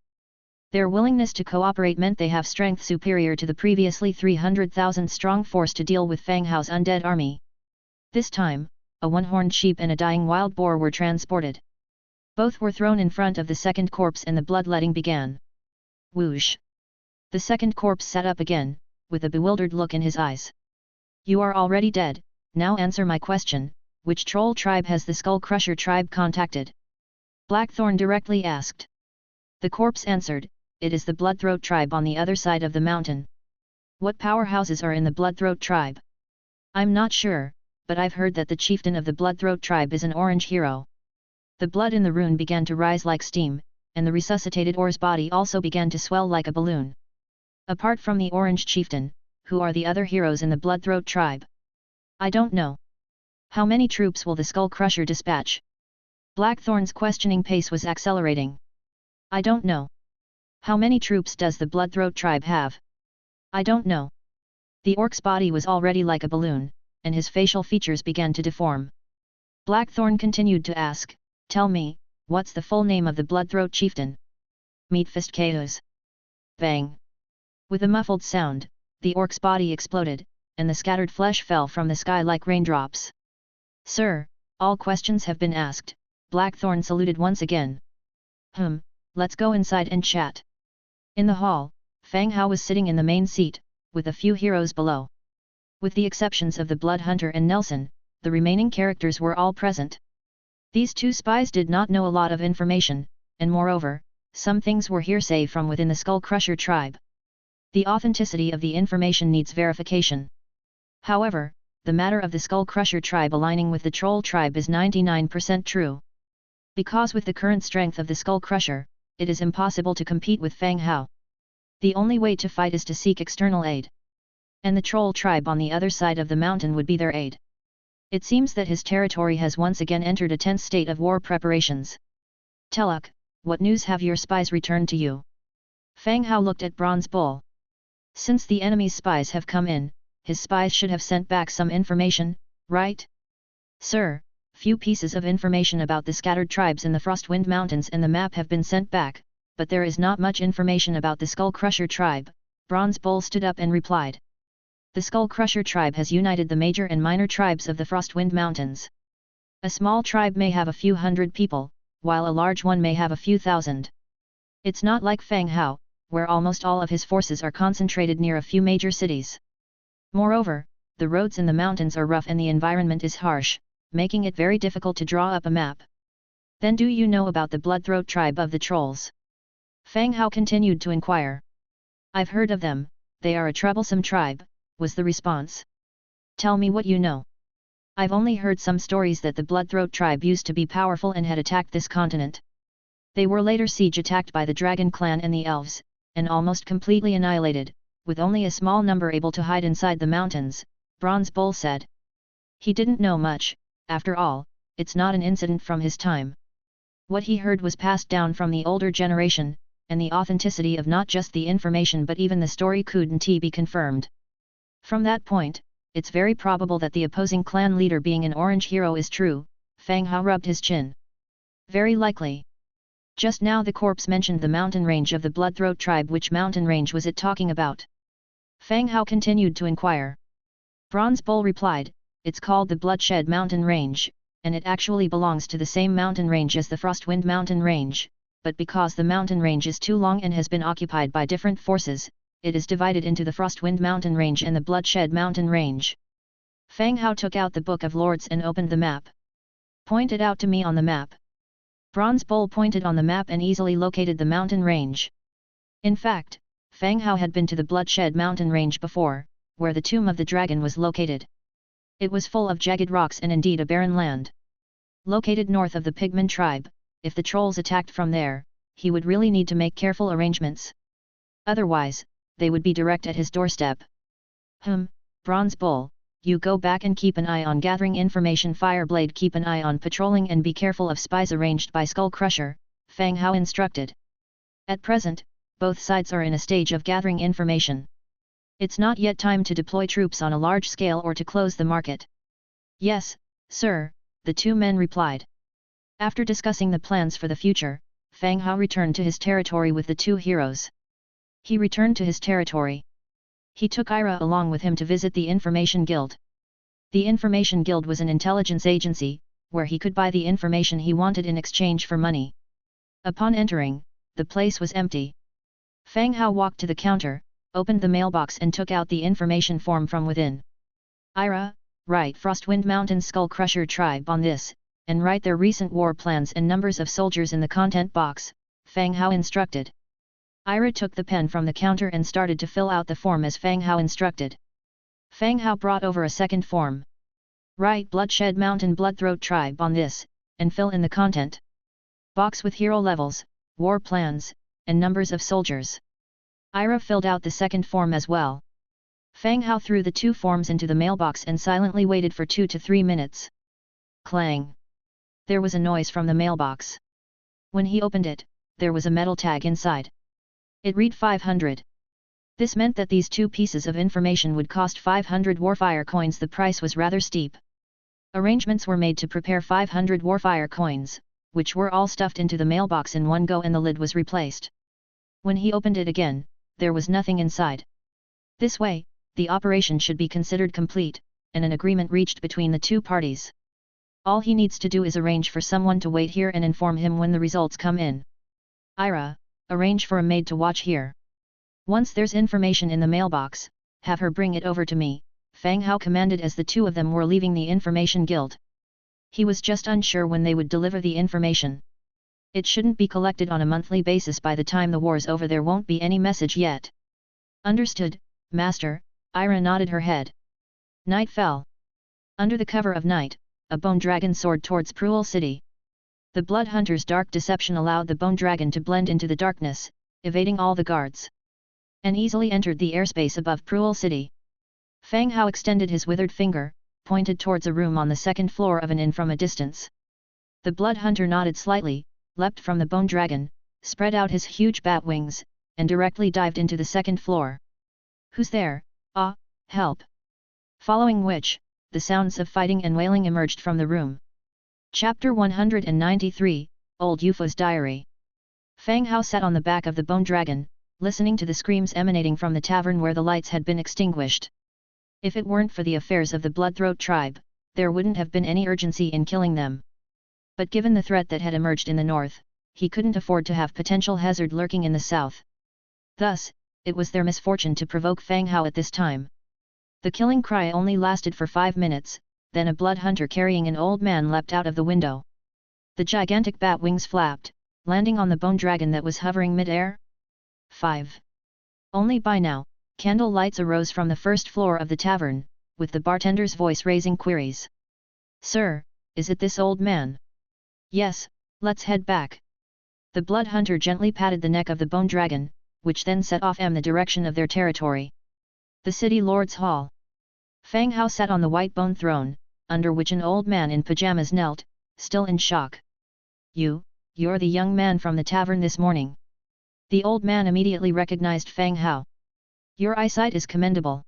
Their willingness to cooperate meant they have strength superior to the previously 300,000 strong force to deal with Fang Hao's undead army. This time, a one-horned sheep and a dying wild boar were transported. Both were thrown in front of the second corpse and the bloodletting began. Whoosh! The second corpse sat up again, with a bewildered look in his eyes. You are already dead, now answer my question, which troll tribe has the Skull Crusher tribe contacted? Blackthorn directly asked. The corpse answered, it is the Bloodthroat tribe on the other side of the mountain. What powerhouses are in the Bloodthroat tribe? I'm not sure, but I've heard that the chieftain of the Bloodthroat tribe is an orange hero. The blood in the rune began to rise like steam, and the resuscitated or's body also began to swell like a balloon. Apart from the orange chieftain, who are the other heroes in the Bloodthroat tribe? I don't know. How many troops will the Skull Crusher dispatch? Blackthorn's questioning pace was accelerating. I don't know. How many troops does the Bloodthroat tribe have? I don't know. The orc's body was already like a balloon, and his facial features began to deform. Blackthorn continued to ask, tell me, what's the full name of the Bloodthroat chieftain? Meatfist Chaos. Bang! With a muffled sound, the orc's body exploded, and the scattered flesh fell from the sky like raindrops. Sir, all questions have been asked, Blackthorn saluted once again. Let's go inside and chat. In the hall, Fang Hao was sitting in the main seat, with a few heroes below. With the exceptions of the Blood Hunter and Nelson, the remaining characters were all present. These 2 spies did not know a lot of information, and moreover, some things were hearsay from within the Skull Crusher tribe. The authenticity of the information needs verification. However, the matter of the Skull Crusher tribe aligning with the Troll tribe is 99% true. Because with the current strength of the Skull Crusher, it is impossible to compete with Fang Hao. The only way to fight is to seek external aid. And the Troll tribe on the other side of the mountain would be their aid. It seems that his territory has once again entered a tense state of war preparations. Teluk, what news have your spies returned to you? Fang Hao looked at Bronze Bull. Since the enemy's spies have come in, his spies should have sent back some information, right? Sir, few pieces of information about the scattered tribes in the Frostwind Mountains and the map have been sent back, but there is not much information about the Skull Crusher tribe. Bronze Bull stood up and replied. The Skull Crusher tribe has united the major and minor tribes of the Frostwind Mountains. A small tribe may have a few hundred people, while a large one may have a few thousand. It's not like Fang Hao, where almost all of his forces are concentrated near a few major cities. Moreover, the roads in the mountains are rough and the environment is harsh, making it very difficult to draw up a map. Then do you know about the Bloodthroat tribe of the Trolls? Fang Hao continued to inquire. I've heard of them, they are a troublesome tribe, was the response. Tell me what you know. I've only heard some stories that the Bloodthroat tribe used to be powerful and had attacked this continent. They were later siege attacked by the Dragon Clan and the Elves, and almost completely annihilated, with only a small number able to hide inside the mountains, Bronze Bull said. He didn't know much, after all, it's not an incident from his time. What he heard was passed down from the older generation, and the authenticity of not just the information but even the story couldn't be confirmed. From that point, it's very probable that the opposing clan leader being an orange hero is true. Fang Hao rubbed his chin. Very likely. Just now the corpse mentioned the mountain range of the Bloodthroat tribe. Which mountain range was it talking about? Fang Hao continued to inquire. Bronze Bull replied, it's called the Bloodshed Mountain Range, and it actually belongs to the same mountain range as the Frostwind Mountain Range, but because the mountain range is too long and has been occupied by different forces, it is divided into the Frostwind Mountain Range and the Bloodshed Mountain Range. Fang Hao took out the Book of Lords and opened the map. Point it out to me on the map. Bronze Bull pointed on the map and easily located the mountain range. In fact, Fang Hao had been to the Bloodshed Mountain range before, where the tomb of the dragon was located. It was full of jagged rocks and indeed a barren land. Located north of the Pigman tribe, if the trolls attacked from there, he would really need to make careful arrangements. Otherwise, they would be direct at his doorstep. Bronze Bull, you go back and keep an eye on gathering information. Fireblade, keep an eye on patrolling and be careful of spies arranged by Skull Crusher, Fang Hao instructed. At present, both sides are in a stage of gathering information. It's not yet time to deploy troops on a large scale or to close the market. Yes, sir, the two men replied. After discussing the plans for the future, Fang Hao returned to his territory with the two heroes. He returned to his territory. He took Ira along with him to visit the Information Guild. The Information Guild was an intelligence agency, where he could buy the information he wanted in exchange for money. Upon entering, the place was empty. Fang Hao walked to the counter, opened the mailbox and took out the information form from within. Ira, write Frostwind Mountain Skull Crusher tribe on this, and write their recent war plans and numbers of soldiers in the content box, Fang Hao instructed. Ira took the pen from the counter and started to fill out the form as Fang Hao instructed. Fang Hao brought over a second form. Write Bloodshed Mountain Bloodthroat tribe on this, and fill in the content box with hero levels, war plans, and numbers of soldiers. Ira filled out the second form as well. Fang Hao threw the two forms into the mailbox and silently waited for 2 to 3 minutes. Clang! There was a noise from the mailbox. When he opened it, there was a metal tag inside. It read 500. This meant that these two pieces of information would cost 500 Warfire coins. The price was rather steep. Arrangements were made to prepare 500 Warfire coins, which were all stuffed into the mailbox in one go, and the lid was replaced. When he opened it again, there was nothing inside. This way, the operation should be considered complete, and an agreement reached between the two parties. All he needs to do is arrange for someone to wait here and inform him when the results come in. Ira, arrange for a maid to watch here. Once there's information in the mailbox, have her bring it over to me, Fang Hao commanded as the two of them were leaving the Information Guild. He was just unsure when they would deliver the information. It shouldn't be collected on a monthly basis. By the time the war's over there won't be any message yet. Understood, Master, Ira nodded her head. Night fell. Under the cover of night, a bone dragon soared towards Pruel City. The Blood Hunter's dark deception allowed the bone dragon to blend into the darkness, evading all the guards, and easily entered the airspace above Pruel City. Fang Hao extended his withered finger, pointed towards a room on the second floor of an inn from a distance. The Blood Hunter nodded slightly, leapt from the bone dragon, spread out his huge bat wings, and directly dived into the second floor. Who's there? Ah, help! Following which, the sounds of fighting and wailing emerged from the room. Chapter 193, Old UFO's Diary. Fang Hao sat on the back of the bone dragon, listening to the screams emanating from the tavern where the lights had been extinguished. If it weren't for the affairs of the Bloodthroat tribe, there wouldn't have been any urgency in killing them. But given the threat that had emerged in the north, he couldn't afford to have potential hazard lurking in the south. Thus, it was their misfortune to provoke Fang Hao at this time. The killing cry only lasted for 5 minutes, then a blood hunter carrying an old man leapt out of the window. The gigantic bat wings flapped, landing on the bone dragon that was hovering mid-air. 5. Only by now, candle lights arose from the first floor of the tavern, with the bartender's voice raising queries. Sir, is it this old man? Yes, let's head back. The blood hunter gently patted the neck of the bone dragon, which then set off in the direction of their territory. The city lord's hall. Fang Hao sat on the white bone throne, under which an old man in pajamas knelt, still in shock. You're the young man from the tavern this morning. The old man immediately recognized Fang Hao. Your eyesight is commendable.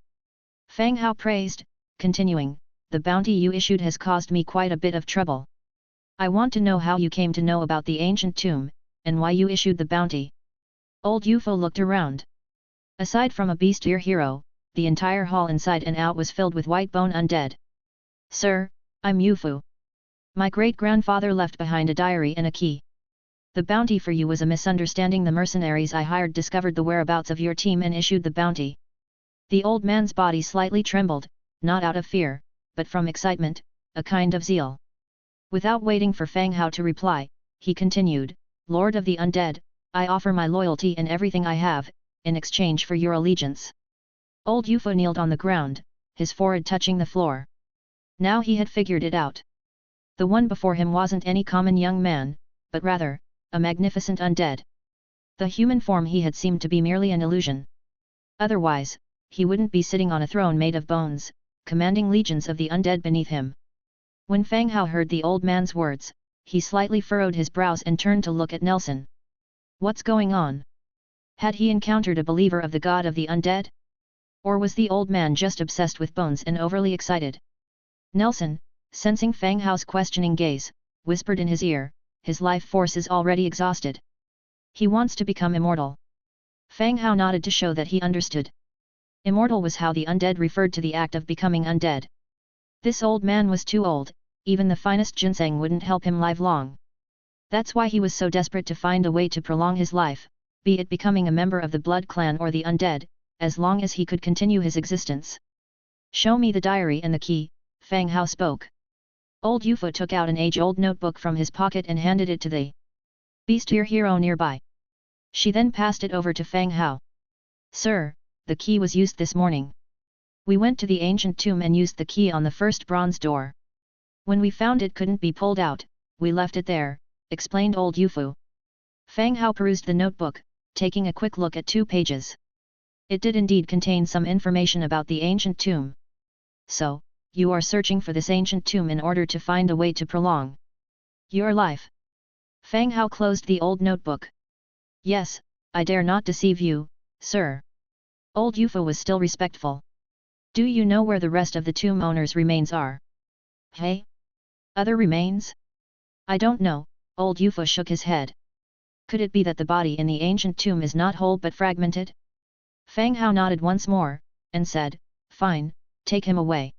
Fang Hao praised, continuing, the bounty you issued has caused me quite a bit of trouble. I want to know how you came to know about the ancient tomb, and why you issued the bounty. Old UFO looked around. Aside from a beast-ear hero, the entire hall inside and out was filled with white bone undead. Sir, I'm UFO. My great-grandfather left behind a diary and a key. The bounty for you was a misunderstanding. The mercenaries I hired discovered the whereabouts of your team and issued the bounty. The old man's body slightly trembled, not out of fear, but from excitement, a kind of zeal. Without waiting for Fang Hao to reply, he continued, Lord of the Undead, I offer my loyalty and everything I have, in exchange for your allegiance. Old UFO kneeled on the ground, his forehead touching the floor. Now he had figured it out. The one before him wasn't any common young man, but rather, a magnificent undead. The human form he had seemed to be merely an illusion. Otherwise, he wouldn't be sitting on a throne made of bones, commanding legions of the undead beneath him. When Fang Hao heard the old man's words, he slightly furrowed his brows and turned to look at Nelson. What's going on? Had he encountered a believer of the god of the undead? Or was the old man just obsessed with bones and overly excited? Nelson, sensing Fang Hao's questioning gaze, whispered in his ear, his life force is already exhausted. He wants to become immortal. Fang Hao nodded to show that he understood. Immortal was how the undead referred to the act of becoming undead. This old man was too old, even the finest ginseng wouldn't help him live long. That's why he was so desperate to find a way to prolong his life, be it becoming a member of the blood clan or the undead, as long as he could continue his existence. Show me the diary and the key, Fang Hao spoke. Old UFO took out an age-old notebook from his pocket and handed it to the beast-ear hero nearby. She then passed it over to Fang Hao. Sir, the key was used this morning. We went to the ancient tomb and used the key on the first bronze door. When we found it couldn't be pulled out, we left it there, explained old UFO. Fang Hao perused the notebook, taking a quick look at 2 pages. It did indeed contain some information about the ancient tomb. So, you are searching for this ancient tomb in order to find a way to prolong your life. Fang Hao closed the old notebook. Yes, I dare not deceive you, sir. Old UFO was still respectful. Do you know where the rest of the tomb owner's remains are? Hey? Other remains? I don't know, old UFO shook his head. Could it be that the body in the ancient tomb is not whole but fragmented? Fang Hao nodded once more, and said, fine, take him away.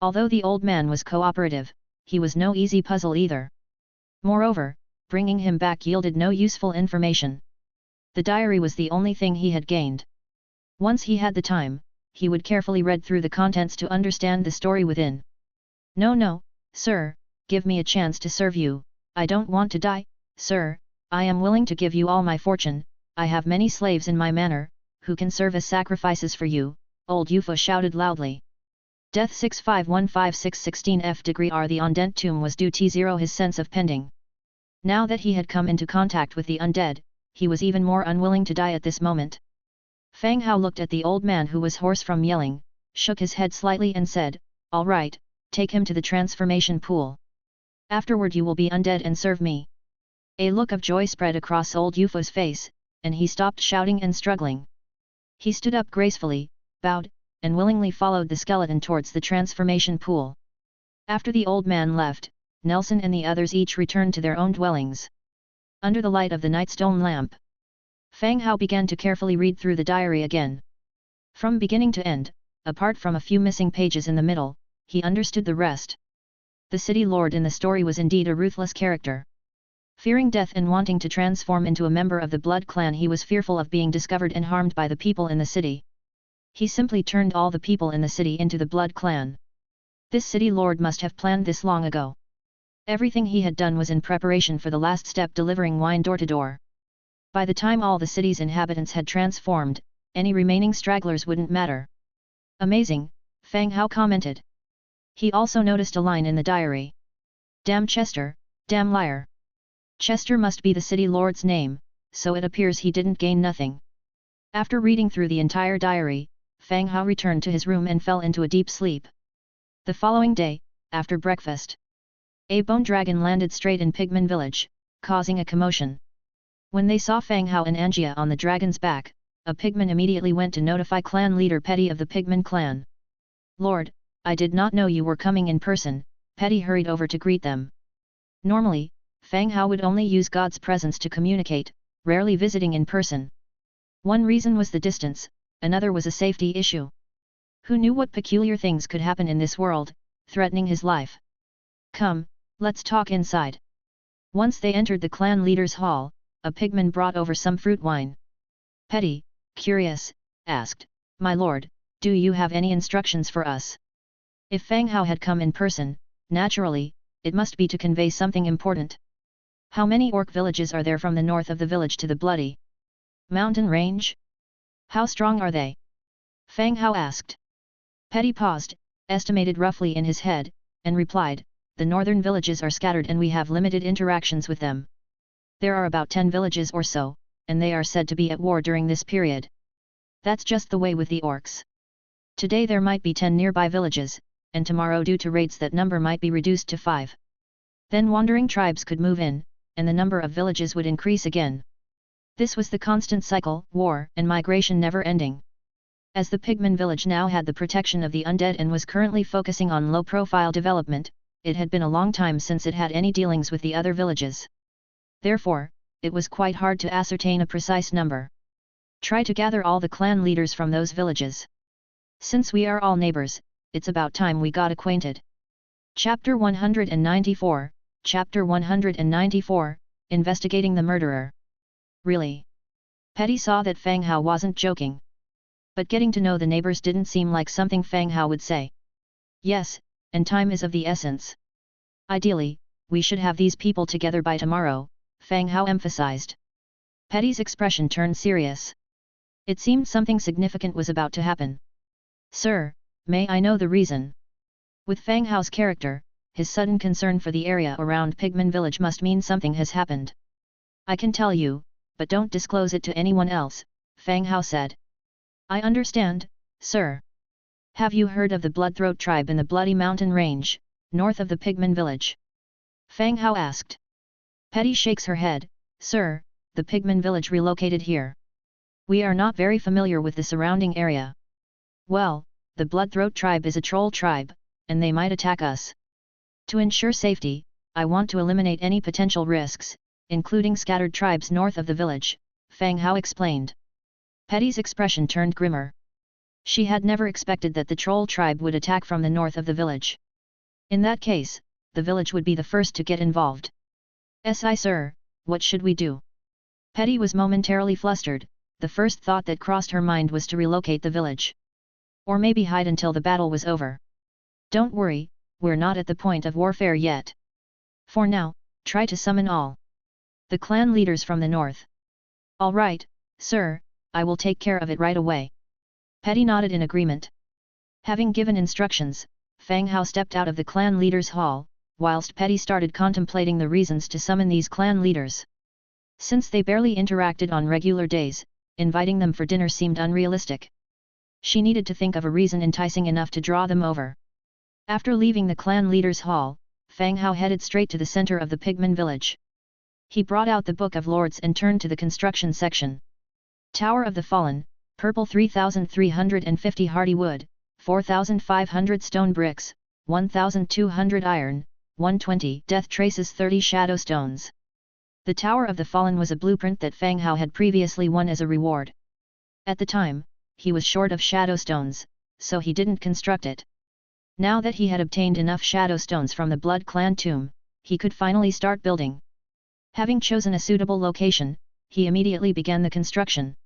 Although the old man was cooperative, he was no easy puzzle either. Moreover, bringing him back yielded no useful information. The diary was the only thing he had gained. Once he had the time, he would carefully read through the contents to understand the story within. No, sir, give me a chance to serve you. I don't want to die, sir. I am willing to give you all my fortune. I have many slaves in my manor, who can serve as sacrifices for you, old UFO shouted loudly. Death 6515616 F degree R. The Undead tomb was due T0 his sense of pending. Now that he had come into contact with the undead, he was even more unwilling to die at this moment. Fang Hao looked at the old man who was hoarse from yelling, shook his head slightly and said, all right, take him to the transformation pool. Afterward you will be undead and serve me. A look of joy spread across old UFO's face, and he stopped shouting and struggling. He stood up gracefully, bowed, and willingly followed the skeleton towards the transformation pool. After the old man left, Nelson and the others each returned to their own dwellings. Under the light of the nightstone lamp, Fang Hao began to carefully read through the diary again. From beginning to end, apart from a few missing pages in the middle, he understood the rest. The city lord in the story was indeed a ruthless character. Fearing death and wanting to transform into a member of the blood clan, he was fearful of being discovered and harmed by the people in the city. He simply turned all the people in the city into the blood clan. This city lord must have planned this long ago. Everything he had done was in preparation for the last step, delivering wine door to door. By the time all the city's inhabitants had transformed, any remaining stragglers wouldn't matter. Amazing, Fang Hao commented. He also noticed a line in the diary. Damn Chester, damn liar. Chester must be the city lord's name, so it appears he didn't gain nothing. After reading through the entire diary, Fang Hao returned to his room and fell into a deep sleep. The following day, after breakfast, a bone dragon landed straight in Pigman village, causing a commotion. When they saw Fang Hao and Angia on the dragon's back, a pigman immediately went to notify clan leader Petty of the Pigman clan. Lord, I did not know you were coming in person. Petty hurried over to greet them. Normally, Fang Hao would only use God's presence to communicate, rarely visiting in person. One reason was the distance, another was a safety issue. Who knew what peculiar things could happen in this world, threatening his life? Come, let's talk inside. Once they entered the clan leader's hall, a pigman brought over some fruit wine. Petty, curious, asked, My lord, do you have any instructions for us? If Fang Hao had come in person, naturally, it must be to convey something important. How many orc villages are there from the north of the village to the bloody mountain range? How strong are they? Fang Hao asked. Petty paused, estimated roughly in his head, and replied, the northern villages are scattered and we have limited interactions with them. There are about 10 villages or so, and they are said to be at war during this period. That's just the way with the orcs. Today there might be 10 nearby villages, and tomorrow due to raids that number might be reduced to 5. Then wandering tribes could move in, and the number of villages would increase again. This was the constant cycle, war and migration never ending. As the Pigman village now had the protection of the undead and was currently focusing on low-profile development, it had been a long time since it had any dealings with the other villages. Therefore, it was quite hard to ascertain a precise number. Try to gather all the clan leaders from those villages. Since we are all neighbors, it's about time we got acquainted. Chapter 194, Chapter 194, Investigating the Murderer. Really? Petty saw that Fang Hao wasn't joking. But getting to know the neighbors didn't seem like something Fang Hao would say. Yes, and time is of the essence. Ideally, we should have these people together by tomorrow, Fang Hao emphasized. Petty's expression turned serious. It seemed something significant was about to happen. Sir, may I know the reason? With Fang Hao's character, his sudden concern for the area around Pigman village must mean something has happened. I can tell you, but don't disclose it to anyone else, Fang Hao said. I understand, sir. Have you heard of the Bloodthroat tribe in the Bloody Mountain Range, north of the Pigman village? Fang Hao asked. Petty shakes her head, sir, the Pigman village relocated here. We are not very familiar with the surrounding area. Well, the Bloodthroat tribe is a troll tribe, and they might attack us. To ensure safety, I want to eliminate any potential risks, including scattered tribes north of the village, Fang Hao explained. Petty's expression turned grimmer. She had never expected that the troll tribe would attack from the north of the village. In that case, the village would be the first to get involved. "Si sir, what should we do?" Petty was momentarily flustered, the first thought that crossed her mind was to relocate the village. Or maybe hide until the battle was over. Don't worry, we're not at the point of warfare yet. For now, try to summon all the clan leaders from the north. All right, sir, I will take care of it right away. Petty nodded in agreement. Having given instructions, Fang Hao stepped out of the clan leaders' hall, whilst Petty started contemplating the reasons to summon these clan leaders. Since they barely interacted on regular days, inviting them for dinner seemed unrealistic. She needed to think of a reason enticing enough to draw them over. After leaving the clan leaders' hall, Fang Hao headed straight to the center of the Pigman village. He brought out the Book of Lords and turned to the construction section. Tower of the Fallen, purple 3,350 hardy wood, 4,500 stone bricks, 1,200 iron, 120 death traces 30 shadow stones. The Tower of the Fallen was a blueprint that Fang Hao had previously won as a reward. At the time, he was short of shadow stones, so he didn't construct it. Now that he had obtained enough shadow stones from the Blood Clan tomb, he could finally start building. Having chosen a suitable location, he immediately began the construction.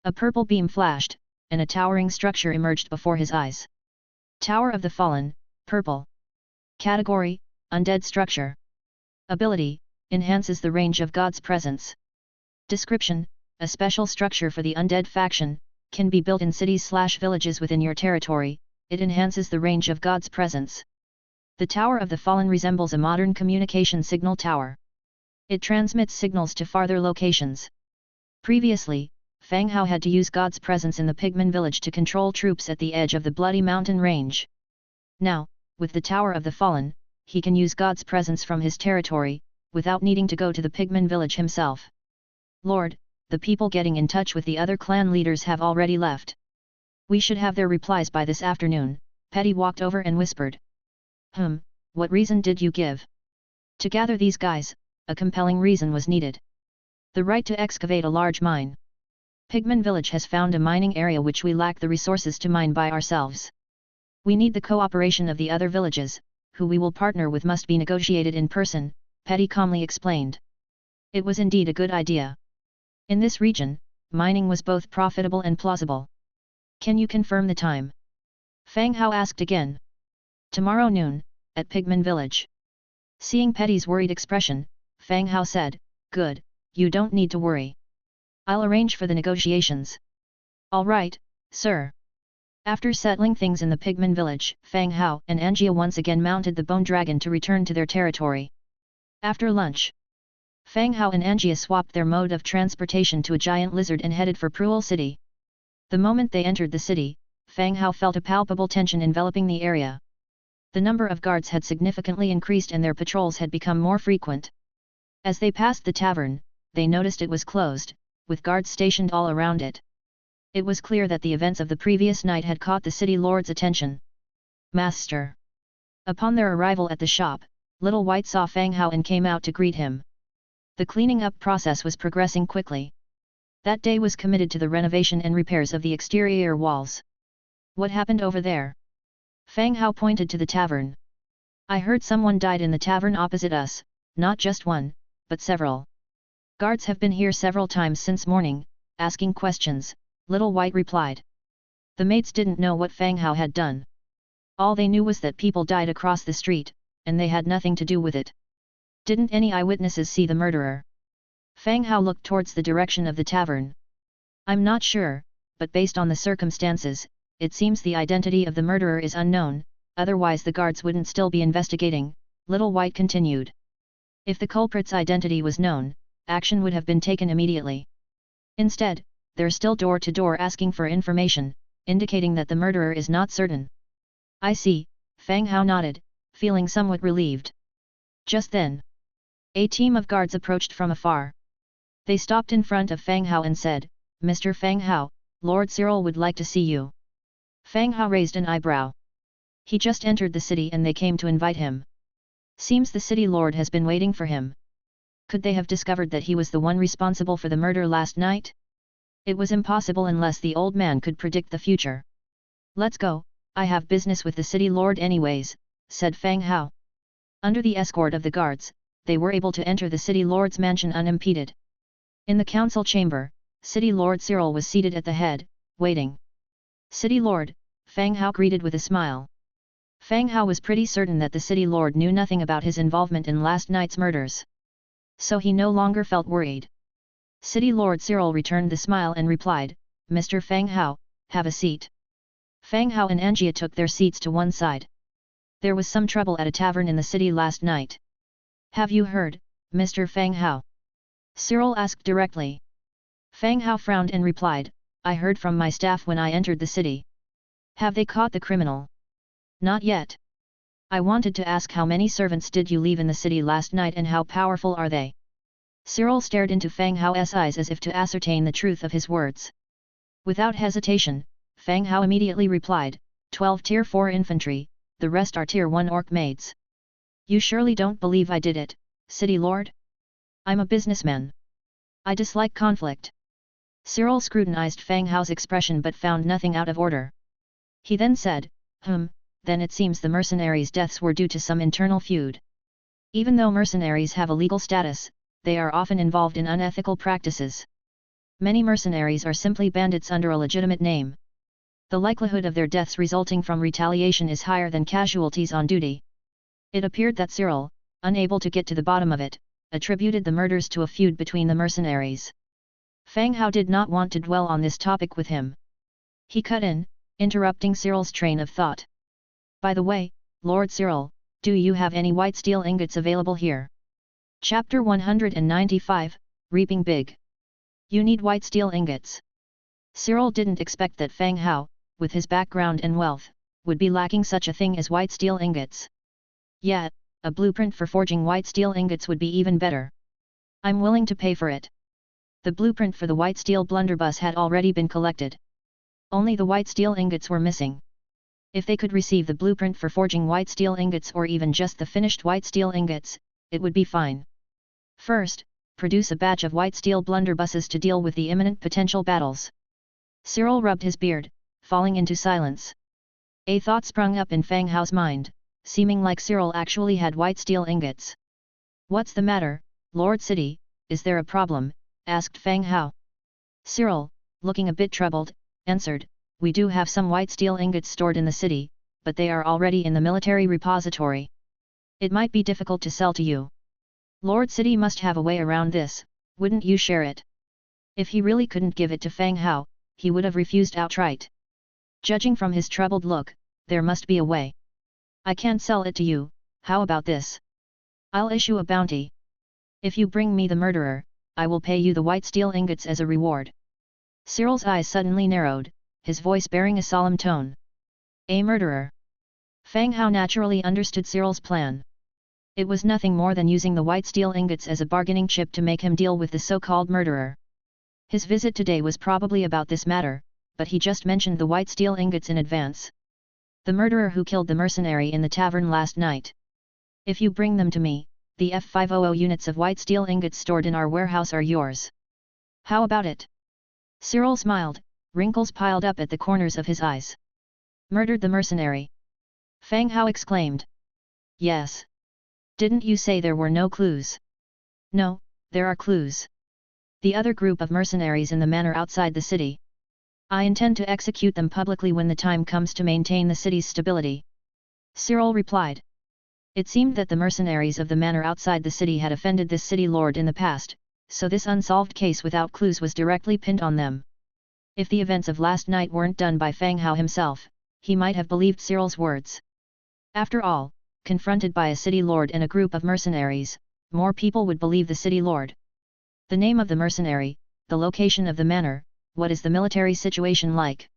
A purple beam flashed, and a towering structure emerged before his eyes. Tower of the Fallen, purple. Category, Undead structure. Ability, enhances the range of God's presence. Description, a special structure for the Undead faction, can be built in cities/villages within your territory, it enhances the range of God's presence. The Tower of the Fallen resembles a modern communication signal tower. It transmits signals to farther locations. Previously, Fang Hao had to use God's presence in the Pigman village to control troops at the edge of the Bloody Mountain Range. Now, with the Tower of the Fallen, he can use God's presence from his territory, without needing to go to the Pigman village himself. Lord, the people getting in touch with the other clan leaders have already left. We should have their replies by this afternoon, Petty walked over and whispered. What reason did you give? To gather these guys, a compelling reason was needed. The right to excavate a large mine. Pigman village has found a mining area which we lack the resources to mine by ourselves. We need the cooperation of the other villages, who we will partner with must be negotiated in person, Petty calmly explained. It was indeed a good idea. In this region, mining was both profitable and plausible. Can you confirm the time? Fang Hao asked again. Tomorrow noon, at Pigman village. Seeing Petty's worried expression, Fang Hao said, Good, you don't need to worry. I'll arrange for the negotiations. All right, sir. After settling things in the Pigman village, Fang Hao and Angia once again mounted the bone dragon to return to their territory. After lunch, Fang Hao and Angia swapped their mode of transportation to a giant lizard and headed for Pruel City. The moment they entered the city, Fang Hao felt a palpable tension enveloping the area. The number of guards had significantly increased and their patrols had become more frequent. As they passed the tavern, they noticed it was closed, with guards stationed all around it. It was clear that the events of the previous night had caught the city lord's attention. Master! Upon their arrival at the shop, Little White saw Fang Hao and came out to greet him. The cleaning up process was progressing quickly. That day was committed to the renovation and repairs of the exterior walls. What happened over there? Fang Hao pointed to the tavern. I heard someone died in the tavern opposite us, not just one, but several. Guards have been here several times since morning, asking questions, Little White replied. The mates didn't know what Fang Hao had done. All they knew was that people died across the street, and they had nothing to do with it. Didn't any eyewitnesses see the murderer? Fang Hao looked towards the direction of the tavern. I'm not sure, but based on the circumstances, it seems the identity of the murderer is unknown, otherwise the guards wouldn't still be investigating, Little White continued. If the culprit's identity was known, action would have been taken immediately. Instead, they're still door to door asking for information, indicating that the murderer is not certain. I see, Fang Hao nodded, feeling somewhat relieved. Just then, a team of guards approached from afar. They stopped in front of Fang Hao and said, Mr. Fang Hao, Lord Cyril would like to see you. Fang Hao raised an eyebrow. He just entered the city and they came to invite him. Seems the city lord has been waiting for him. Could they have discovered that he was the one responsible for the murder last night? It was impossible unless the old man could predict the future. Let's go, I have business with the city lord anyways, said Fang Hao. Under the escort of the guards, they were able to enter the city lord's mansion unimpeded. In the council chamber, City Lord Cyril was seated at the head, waiting. City Lord, Fang Hao greeted with a smile. Fang Hao was pretty certain that the City Lord knew nothing about his involvement in last night's murders. So he no longer felt worried. City Lord Cyril returned the smile and replied, Mr. Fang Hao, have a seat. Fang Hao and Angia took their seats to one side. There was some trouble at a tavern in the city last night. Have you heard, Mr. Fang Hao? Cyril asked directly. Fang Hao frowned and replied, I heard from my staff when I entered the city. Have they caught the criminal? Not yet. I wanted to ask how many servants did you leave in the city last night and how powerful are they? Cyril stared into Fang Hao's eyes as if to ascertain the truth of his words. Without hesitation, Fang Hao immediately replied, 12 Tier 4 infantry, the rest are Tier 1 orc maids. You surely don't believe I did it, City Lord? I'm a businessman. I dislike conflict. Cyril scrutinized Fang Hao's expression but found nothing out of order. He then said, then it seems the mercenaries' deaths were due to some internal feud. Even though mercenaries have a legal status, they are often involved in unethical practices. Many mercenaries are simply bandits under a legitimate name. The likelihood of their deaths resulting from retaliation is higher than casualties on duty. It appeared that Cyril, unable to get to the bottom of it, attributed the murders to a feud between the mercenaries. Fang Hao did not want to dwell on this topic with him. He cut in, interrupting Cyril's train of thought. By the way, Lord Cyril, do you have any white steel ingots available here? Chapter 195, Reaping Big. You need white steel ingots. Cyril didn't expect that Fang Hao, with his background and wealth, would be lacking such a thing as white steel ingots. Yet, a blueprint for forging white steel ingots would be even better. I'm willing to pay for it. The blueprint for the white steel blunderbuss had already been collected. Only the white steel ingots were missing. If they could receive the blueprint for forging white steel ingots or even just the finished white steel ingots, it would be fine. First, produce a batch of white steel blunderbusses to deal with the imminent potential battles. Cyril rubbed his beard, falling into silence. A thought sprung up in Fang Hao's mind, seeming like Cyril actually had white steel ingots. What's the matter, Lord City, is there a problem? Asked Fang Hao. Cyril, looking a bit troubled, answered, we do have some white steel ingots stored in the city, but they are already in the military repository. It might be difficult to sell to you. Lord City must have a way around this, wouldn't you share it? If he really couldn't give it to Fang Hao, he would have refused outright. Judging from his troubled look, there must be a way. I can't sell it to you, how about this? I'll issue a bounty. If you bring me the murderer, I will pay you the white steel ingots as a reward. Cyril's eyes suddenly narrowed, his voice bearing a solemn tone. A murderer. Fang Hao naturally understood Cyril's plan. It was nothing more than using the white steel ingots as a bargaining chip to make him deal with the so-called murderer. His visit today was probably about this matter, but he just mentioned the white steel ingots in advance. The murderer who killed the mercenary in the tavern last night. If you bring them to me, the F500 units of white steel ingots stored in our warehouse are yours. How about it? Cyril smiled, wrinkles piled up at the corners of his eyes. Murdered the mercenary? Fang Hao exclaimed. Yes. Didn't you say there were no clues? No, there are clues. The other group of mercenaries in the manor outside the city. I intend to execute them publicly when the time comes to maintain the city's stability. Cyril replied. It seemed that the mercenaries of the manor outside the city had offended this city lord in the past, so this unsolved case without clues was directly pinned on them. If the events of last night weren't done by Fang Hao himself, he might have believed Cyril's words. After all, confronted by a city lord and a group of mercenaries, more people would believe the city lord. The name of the mercenary, the location of the manor, what is the military situation like?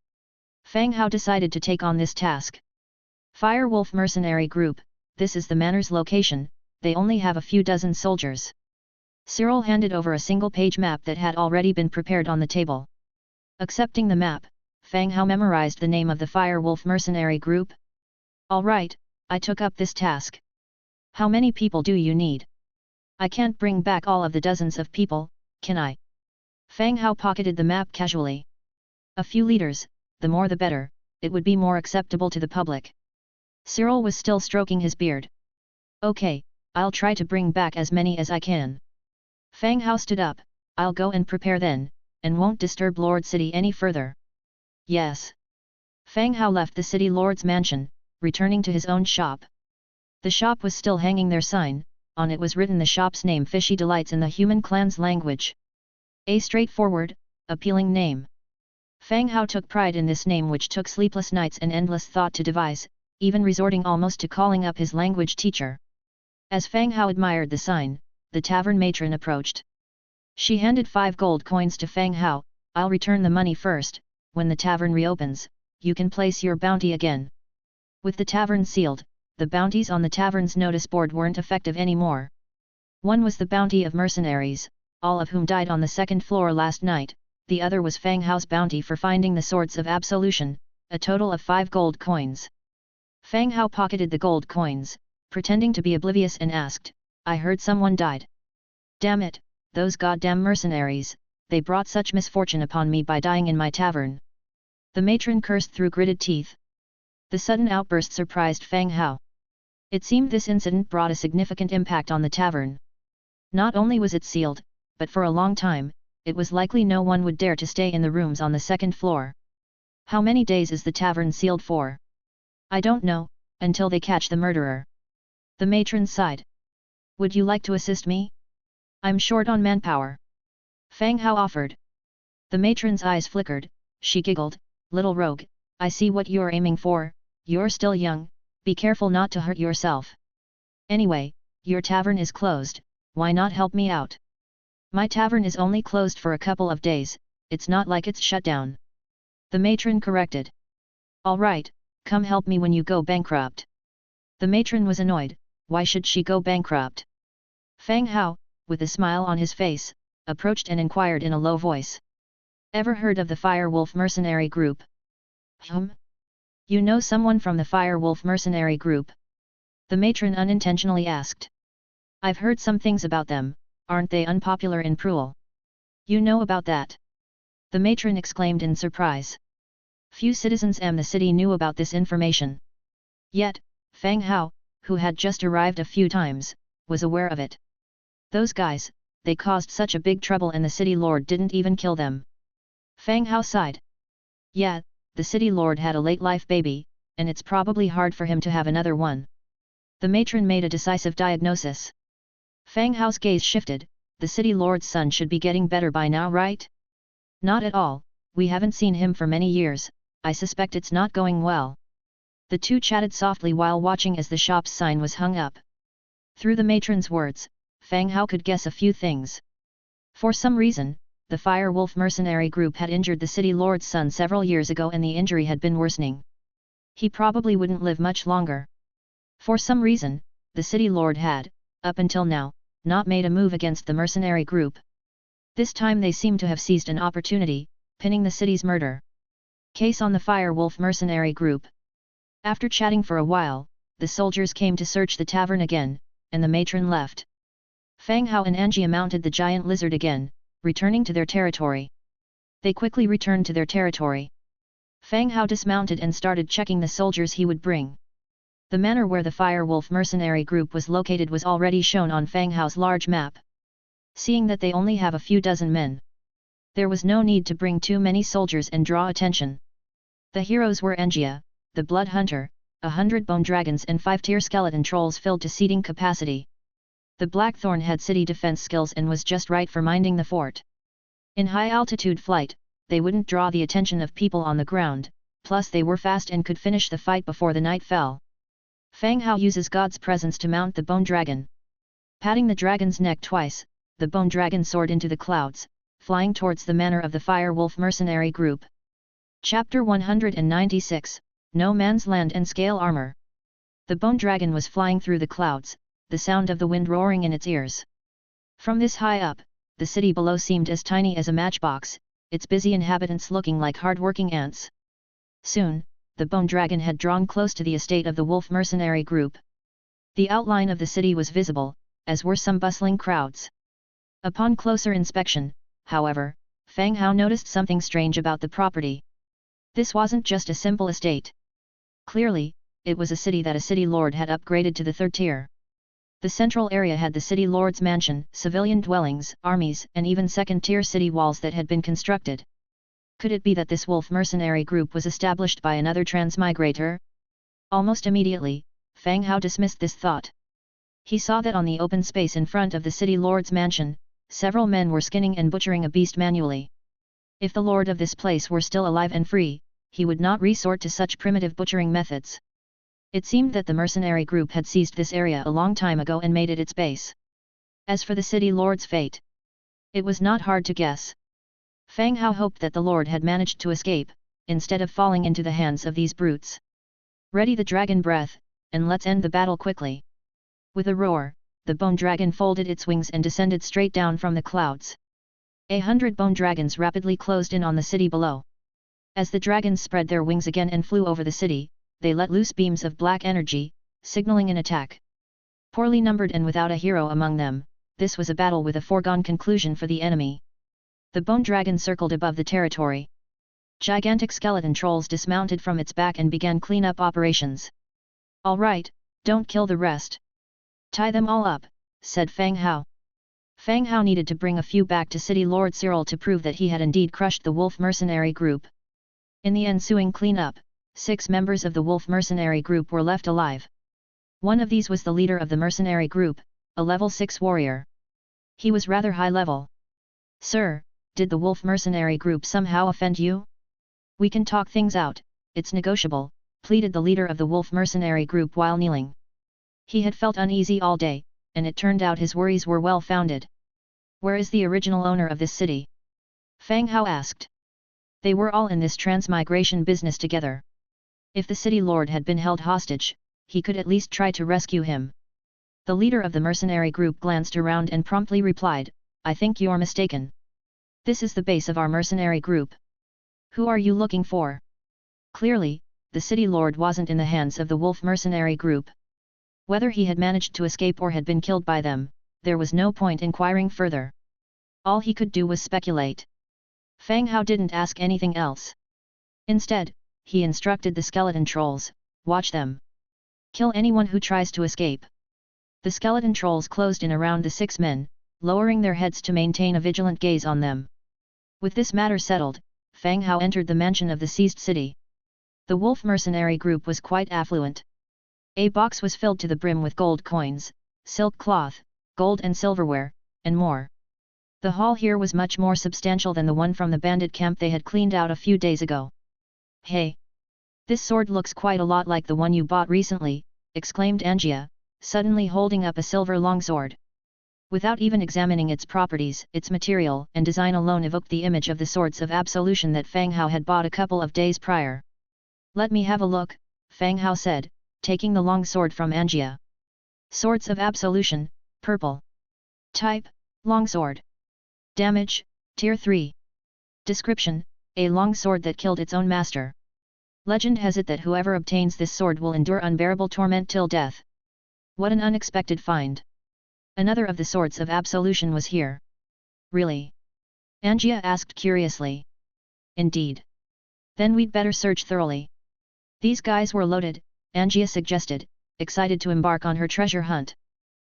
Fang Hao decided to take on this task. Firewolf Mercenary Group, this is the manor's location, they only have a few dozen soldiers. Cyril handed over a single-page map that had already been prepared on the table. Accepting the map, Fang Hao memorized the name of the Firewolf Mercenary Group. All right, I took up this task. How many people do you need? I can't bring back all of the dozens of people, can I? Fang Hao pocketed the map casually. A few leaders, the more the better, it would be more acceptable to the public. Cyril was still stroking his beard. Okay, I'll try to bring back as many as I can. Fang Hao stood up, I'll go and prepare then, and won't disturb Lord City any further. Yes. Fang Hao left the city lord's mansion, returning to his own shop. The shop was still hanging their sign, on it was written the shop's name Fishy Delights in the human clan's language. A straightforward, appealing name. Fang Hao took pride in this name which took sleepless nights and endless thought to devise, even resorting almost to calling up his language teacher. As Fang Hao admired the sign, the tavern matron approached. She handed 5 gold coins to Fang Hao. I'll return the money first, when the tavern reopens, you can place your bounty again. With the tavern sealed, the bounties on the tavern's notice board weren't effective anymore. One was the bounty of mercenaries, all of whom died on the second floor last night, the other was Fang Hao's bounty for finding the swords of absolution, a total of 5 gold coins. Fang Hao pocketed the gold coins, pretending to be oblivious and asked, I heard someone died. Damn it, those goddamn mercenaries, they brought such misfortune upon me by dying in my tavern. The matron cursed through gritted teeth. The sudden outburst surprised Fang Hao. It seemed this incident brought a significant impact on the tavern. Not only was it sealed, but for a long time, it was likely no one would dare to stay in the rooms on the second floor. How many days is the tavern sealed for? I don't know, until they catch the murderer. The matron sighed. Would you like to assist me? I'm short on manpower. Fang Hao offered. The matron's eyes flickered, she giggled, little rogue, I see what you're aiming for, you're still young, be careful not to hurt yourself. Anyway, your tavern is closed, why not help me out? My tavern is only closed for a couple of days, it's not like it's shut down. The matron corrected. All right, come help me when you go bankrupt. The matron was annoyed, why should she go bankrupt? Fang Hao, with a smile on his face, approached and inquired in a low voice. Ever heard of the Firewolf Mercenary Group? You know someone from the Firewolf Mercenary Group? The matron unintentionally asked. I've heard some things about them, aren't they unpopular in Pruel? You know about that? The matron exclaimed in surprise. Few citizens in the city knew about this information. Yet, Fang Hao, who had just arrived a few times, was aware of it. Those guys, they caused such a big trouble and the city lord didn't even kill them. Fang Hao sighed. Yeah, the city lord had a late-life baby, and it's probably hard for him to have another one. The matron made a decisive diagnosis. Fang Hao's gaze shifted, the city lord's son should be getting better by now, right? Not at all, we haven't seen him for many years, I suspect it's not going well. The two chatted softly while watching as the shop's sign was hung up. Through the matron's words, Fang Hao could guess a few things. For some reason, the Fire Wolf mercenary group had injured the city lord's son several years ago and the injury had been worsening. He probably wouldn't live much longer. For some reason, the city lord had, up until now, not made a move against the mercenary group. This time they seemed to have seized an opportunity, pinning the city's murder case on the Fire Wolf mercenary group. After chatting for a while, the soldiers came to search the tavern again, and the matron left. Fang Hao and Angia mounted the giant lizard again, returning to their territory. They quickly returned to their territory. Fang Hao dismounted and started checking the soldiers he would bring. The manor where the Fire Wolf mercenary group was located was already shown on Fang Hao's large map. Seeing that they only have a few dozen men, there was no need to bring too many soldiers and draw attention. The heroes were Angia, the Blood Hunter, 100 bone dragons and 5-tier skeleton trolls filled to seating capacity. The Blackthorn had city defense skills and was just right for minding the fort. In high-altitude flight, they wouldn't draw the attention of people on the ground, plus they were fast and could finish the fight before the night fell. Fang Hao uses God's presence to mount the bone dragon. Patting the dragon's neck twice, the bone dragon soared into the clouds, flying towards the manor of the Fire Wolf mercenary group. Chapter 196, No Man's Land and Scale Armor. The bone dragon was flying through the clouds, the sound of the wind roaring in its ears. From this high up, the city below seemed as tiny as a matchbox, its busy inhabitants looking like hard-working ants. Soon, the bone dragon had drawn close to the estate of the wolf mercenary group. The outline of the city was visible, as were some bustling crowds. Upon closer inspection, however, Fang Hao noticed something strange about the property. This wasn't just a simple estate. Clearly, it was a city that a city lord had upgraded to the 3rd tier. The central area had the city lord's mansion, civilian dwellings, armies, and even 2nd-tier city walls that had been constructed. Could it be that this wolf mercenary group was established by another transmigrator? Almost immediately, Fang Hao dismissed this thought. He saw that on the open space in front of the city lord's mansion, several men were skinning and butchering a beast manually. If the lord of this place were still alive and free, he would not resort to such primitive butchering methods. It seemed that the mercenary group had seized this area a long time ago and made it its base. As for the city lord's fate, it was not hard to guess. Fang Hao hoped that the lord had managed to escape, instead of falling into the hands of these brutes. Ready the dragon breath, and let's end the battle quickly. With a roar, the bone dragon folded its wings and descended straight down from the clouds. 100 bone dragons rapidly closed in on the city below. As the dragons spread their wings again and flew over the city, they let loose beams of black energy, signaling an attack. Poorly numbered and without a hero among them, this was a battle with a foregone conclusion for the enemy. The bone dragon circled above the territory. Gigantic skeleton trolls dismounted from its back and began cleanup operations. All right, don't kill the rest. Tie them all up, said Fang Hao. Fang Hao needed to bring a few back to City Lord Cyril to prove that he had indeed crushed the wolf mercenary group. In the ensuing cleanup, 6 members of the wolf mercenary group were left alive. One of these was the leader of the mercenary group, a level 6 warrior. He was rather high level. Sir, did the wolf mercenary group somehow offend you? We can talk things out, it's negotiable, pleaded the leader of the wolf mercenary group while kneeling. He had felt uneasy all day, and it turned out his worries were well founded. Where is the original owner of this city? Fang Hao asked. They were all in this transmigration business together. If the city lord had been held hostage, he could at least try to rescue him. The leader of the mercenary group glanced around and promptly replied, I think you're mistaken. This is the base of our mercenary group. Who are you looking for? Clearly, the city lord wasn't in the hands of the wolf mercenary group. Whether he had managed to escape or had been killed by them, there was no point inquiring further. All he could do was speculate. Fang Hao didn't ask anything else. Instead, he instructed the skeleton trolls, watch them. Kill anyone who tries to escape. The skeleton trolls closed in around the 6 men, lowering their heads to maintain a vigilant gaze on them. With this matter settled, Fang Hao entered the mansion of the seized city. The wolf mercenary group was quite affluent. A box was filled to the brim with gold coins, silk cloth, gold and silverware, and more. The haul here was much more substantial than the one from the bandit camp they had cleaned out a few days ago. Hey! This sword looks quite a lot like the one you bought recently, exclaimed Angia, suddenly holding up a silver longsword. Without even examining its properties, its material and design alone evoked the image of the swords of absolution that Fang Hao had bought a couple of days prior. Let me have a look, Fang Hao said, taking the longsword from Angia. Swords of absolution, purple. Type, longsword. Damage, Tier 3. Description, a longsword that killed its own master. Legend has it that whoever obtains this sword will endure unbearable torment till death. What an unexpected find. Another of the swords of absolution was here. Really? Angia asked curiously. Indeed. Then we'd better search thoroughly. These guys were loaded, Angia suggested, excited to embark on her treasure hunt.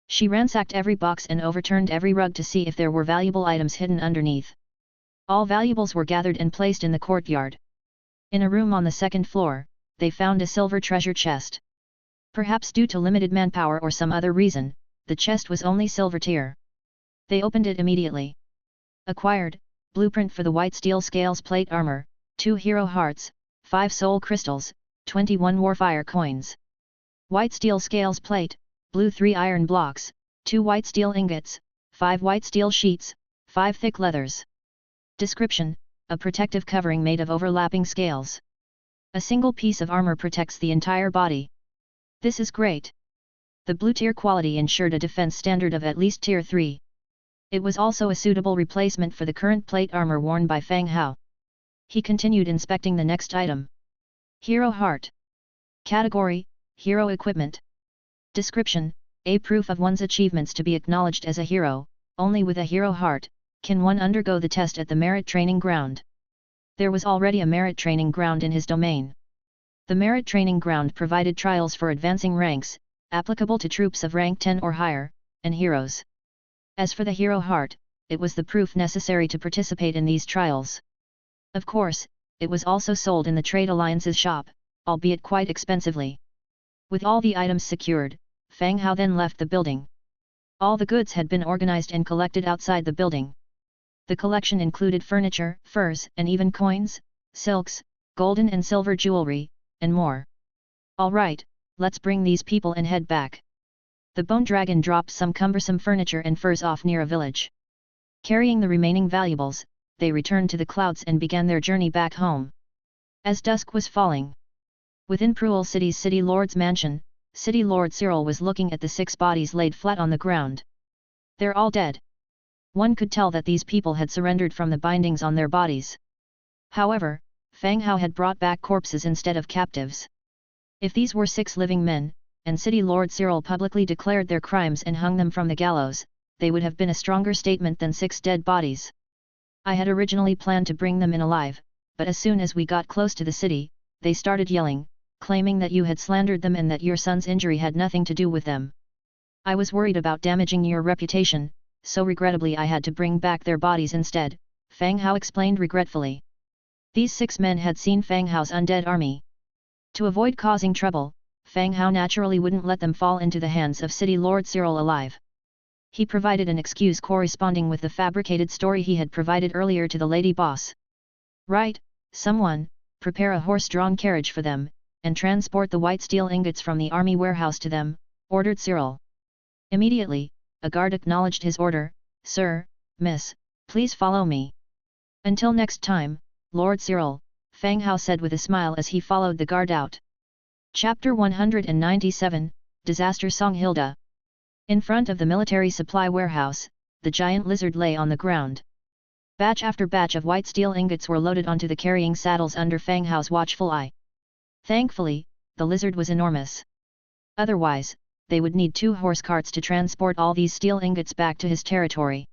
She ransacked every box and overturned every rug to see if there were valuable items hidden underneath. All valuables were gathered and placed in the courtyard. In a room on the second floor, they found a silver treasure chest. Perhaps due to limited manpower or some other reason, the chest was only silver tier. They opened it immediately. Acquired, blueprint for the white steel scales plate armor, 2 hero hearts, 5 soul crystals, 21 warfire coins. White steel scales plate, blue 3 iron blocks, 2 white steel ingots, 5 white steel sheets, 5 thick leathers. Description, a protective covering made of overlapping scales. A single piece of armor protects the entire body. This is great. The blue tier quality ensured a defense standard of at least tier 3. It was also a suitable replacement for the current plate armor worn by Fang Hao. He continued inspecting the next item. Hero Heart. Category, Hero Equipment. Description, a proof of one's achievements to be acknowledged as a hero. Only with a hero heart can one undergo the test at the merit training ground. There was already a merit training ground in his domain. The merit training ground provided trials for advancing ranks, applicable to troops of rank 10 or higher, and heroes. As for the hero heart, it was the proof necessary to participate in these trials. Of course, it was also sold in the Trade Alliance's shop, albeit quite expensively. With all the items secured, Fang Hao then left the building. All the goods had been organized and collected outside the building. The collection included furniture, furs, and even coins, silks, golden and silver jewelry, and more. All right, let's bring these people and head back. The bone dragon dropped some cumbersome furniture and furs off near a village. Carrying the remaining valuables, they returned to the clouds and began their journey back home. As dusk was falling, within Pruel City's City Lord's mansion, City Lord Cyril was looking at the 6 bodies laid flat on the ground. They're all dead. One could tell that these people had surrendered from the bindings on their bodies. However, Fang Hao had brought back corpses instead of captives. If these were 6 living men, and City Lord Cyril publicly declared their crimes and hung them from the gallows, they would have been a stronger statement than 6 dead bodies. I had originally planned to bring them in alive, but as soon as we got close to the city, they started yelling, claiming that you had slandered them and that your son's injury had nothing to do with them. I was worried about damaging your reputation, so regrettably I had to bring back their bodies instead, Fang Hao explained regretfully. These 6 men had seen Fang Hao's undead army. To avoid causing trouble, Fang Hao naturally wouldn't let them fall into the hands of City Lord Cyril alive. He provided an excuse corresponding with the fabricated story he had provided earlier to the lady boss. Right, someone, prepare a horse-drawn carriage for them, and transport the white steel ingots from the army warehouse to them, ordered Cyril. Immediately, a guard acknowledged his order. Sir, miss, please follow me. Until next time, Lord Cyril, Fang Hao said with a smile as he followed the guard out. Chapter 197, Disaster Song Hilda. In front of the military supply warehouse, the giant lizard lay on the ground. Batch after batch of white steel ingots were loaded onto the carrying saddles under Fang Hao's watchful eye. Thankfully, the lizard was enormous. Otherwise, they would need 2 horse carts to transport all these steel ingots back to his territory.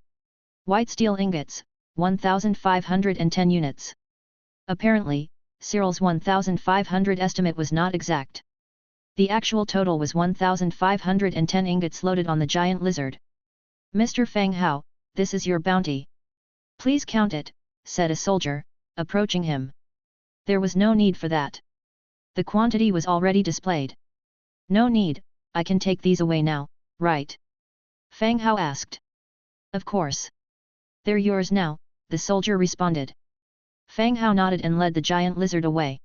White steel ingots, 1,510 units. Apparently, Cyril's 1,500 estimate was not exact. The actual total was 1,510 ingots loaded on the giant lizard. Mr. Fang Hao, this is your bounty. Please count it, said a soldier, approaching him. There was no need for that. The quantity was already displayed. No need, I can take these away now, right? Fang Hao asked. Of course. "They're yours now," the soldier responded. Fang Hao nodded and led the giant lizard away.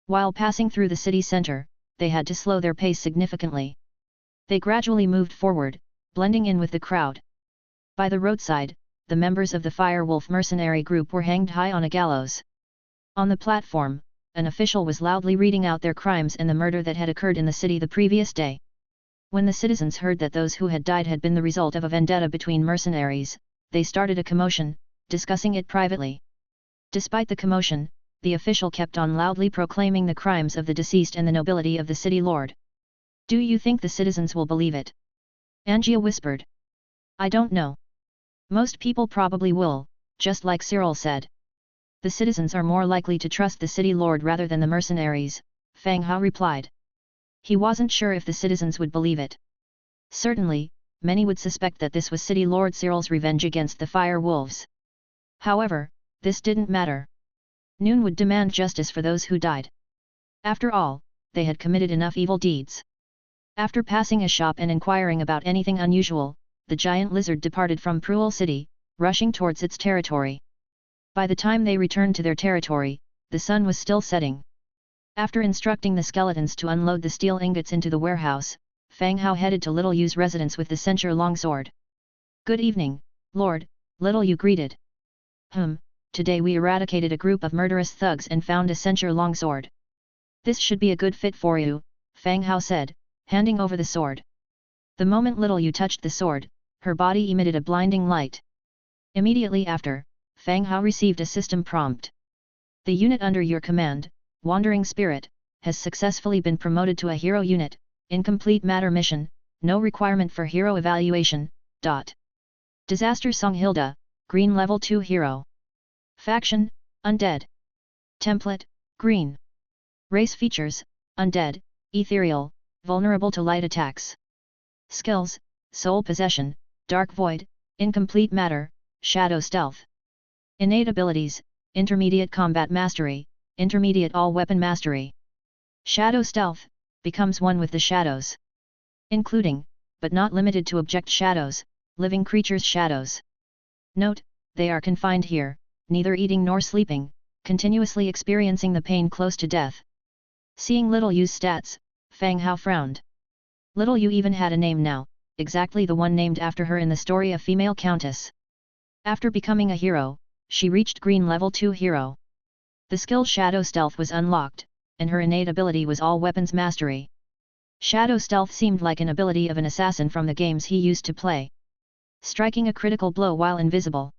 While passing through the city center, they had to slow their pace significantly. They gradually moved forward, blending in with the crowd. By the roadside, the members of the Firewolf mercenary group were hanged high on a gallows. On the platform, an official was loudly reading out their crimes and the murder that had occurred in the city the previous day. When the citizens heard that those who had died had been the result of a vendetta between mercenaries, they started a commotion, discussing it privately. Despite the commotion, the official kept on loudly proclaiming the crimes of the deceased and the nobility of the city lord. "Do you think the citizens will believe it?" Angia whispered. "I don't know. Most people probably will," just like Cyril said. "The citizens are more likely to trust the city lord rather than the mercenaries," Fang Hao replied. He wasn't sure if the citizens would believe it. Certainly, many would suspect that this was city lord Cyril's revenge against the fire wolves. However, this didn't matter. Noon would demand justice for those who died. After all, they had committed enough evil deeds. After passing a shop and inquiring about anything unusual, the giant lizard departed from Pruel City, rushing towards its territory. By the time they returned to their territory, the sun was still setting. After instructing the skeletons to unload the steel ingots into the warehouse, Fang Hao headed to Little Yu's residence with the censure longsword. "Good evening, Lord," Little Yu greeted. Today we eradicated a group of murderous thugs and found a censure longsword. This should be a good fit for you," Fang Hao said, handing over the sword. The moment Little Yu touched the sword, her body emitted a blinding light. Immediately after, Fang Hao received a system prompt. "The unit under your command, Wandering Spirit, has successfully been promoted to a hero unit, incomplete matter mission, no requirement for hero evaluation, ... Disaster Song Hilda, Green Level 2 Hero. Faction, Undead. Template, Green. Race features, Undead, Ethereal, vulnerable to light attacks. Skills, Soul Possession, Dark Void, Incomplete Matter, Shadow Stealth. Innate abilities, Intermediate Combat Mastery, Intermediate All-Weapon Mastery. Shadow Stealth, becomes one with the shadows. Including, but not limited to object shadows, living creatures' shadows. Note, they are confined here, neither eating nor sleeping, continuously experiencing the pain close to death. Seeing Little Yu's stats, Fang Hao frowned. Little Yu even had a name now, exactly the one named after her in the story of Female Countess. After becoming a hero, she reached Green Level 2 Hero. The skill Shadow Stealth was unlocked, and her innate ability was All Weapons Mastery. Shadow Stealth seemed like an ability of an assassin from the games he used to play. Striking a critical blow while invisible.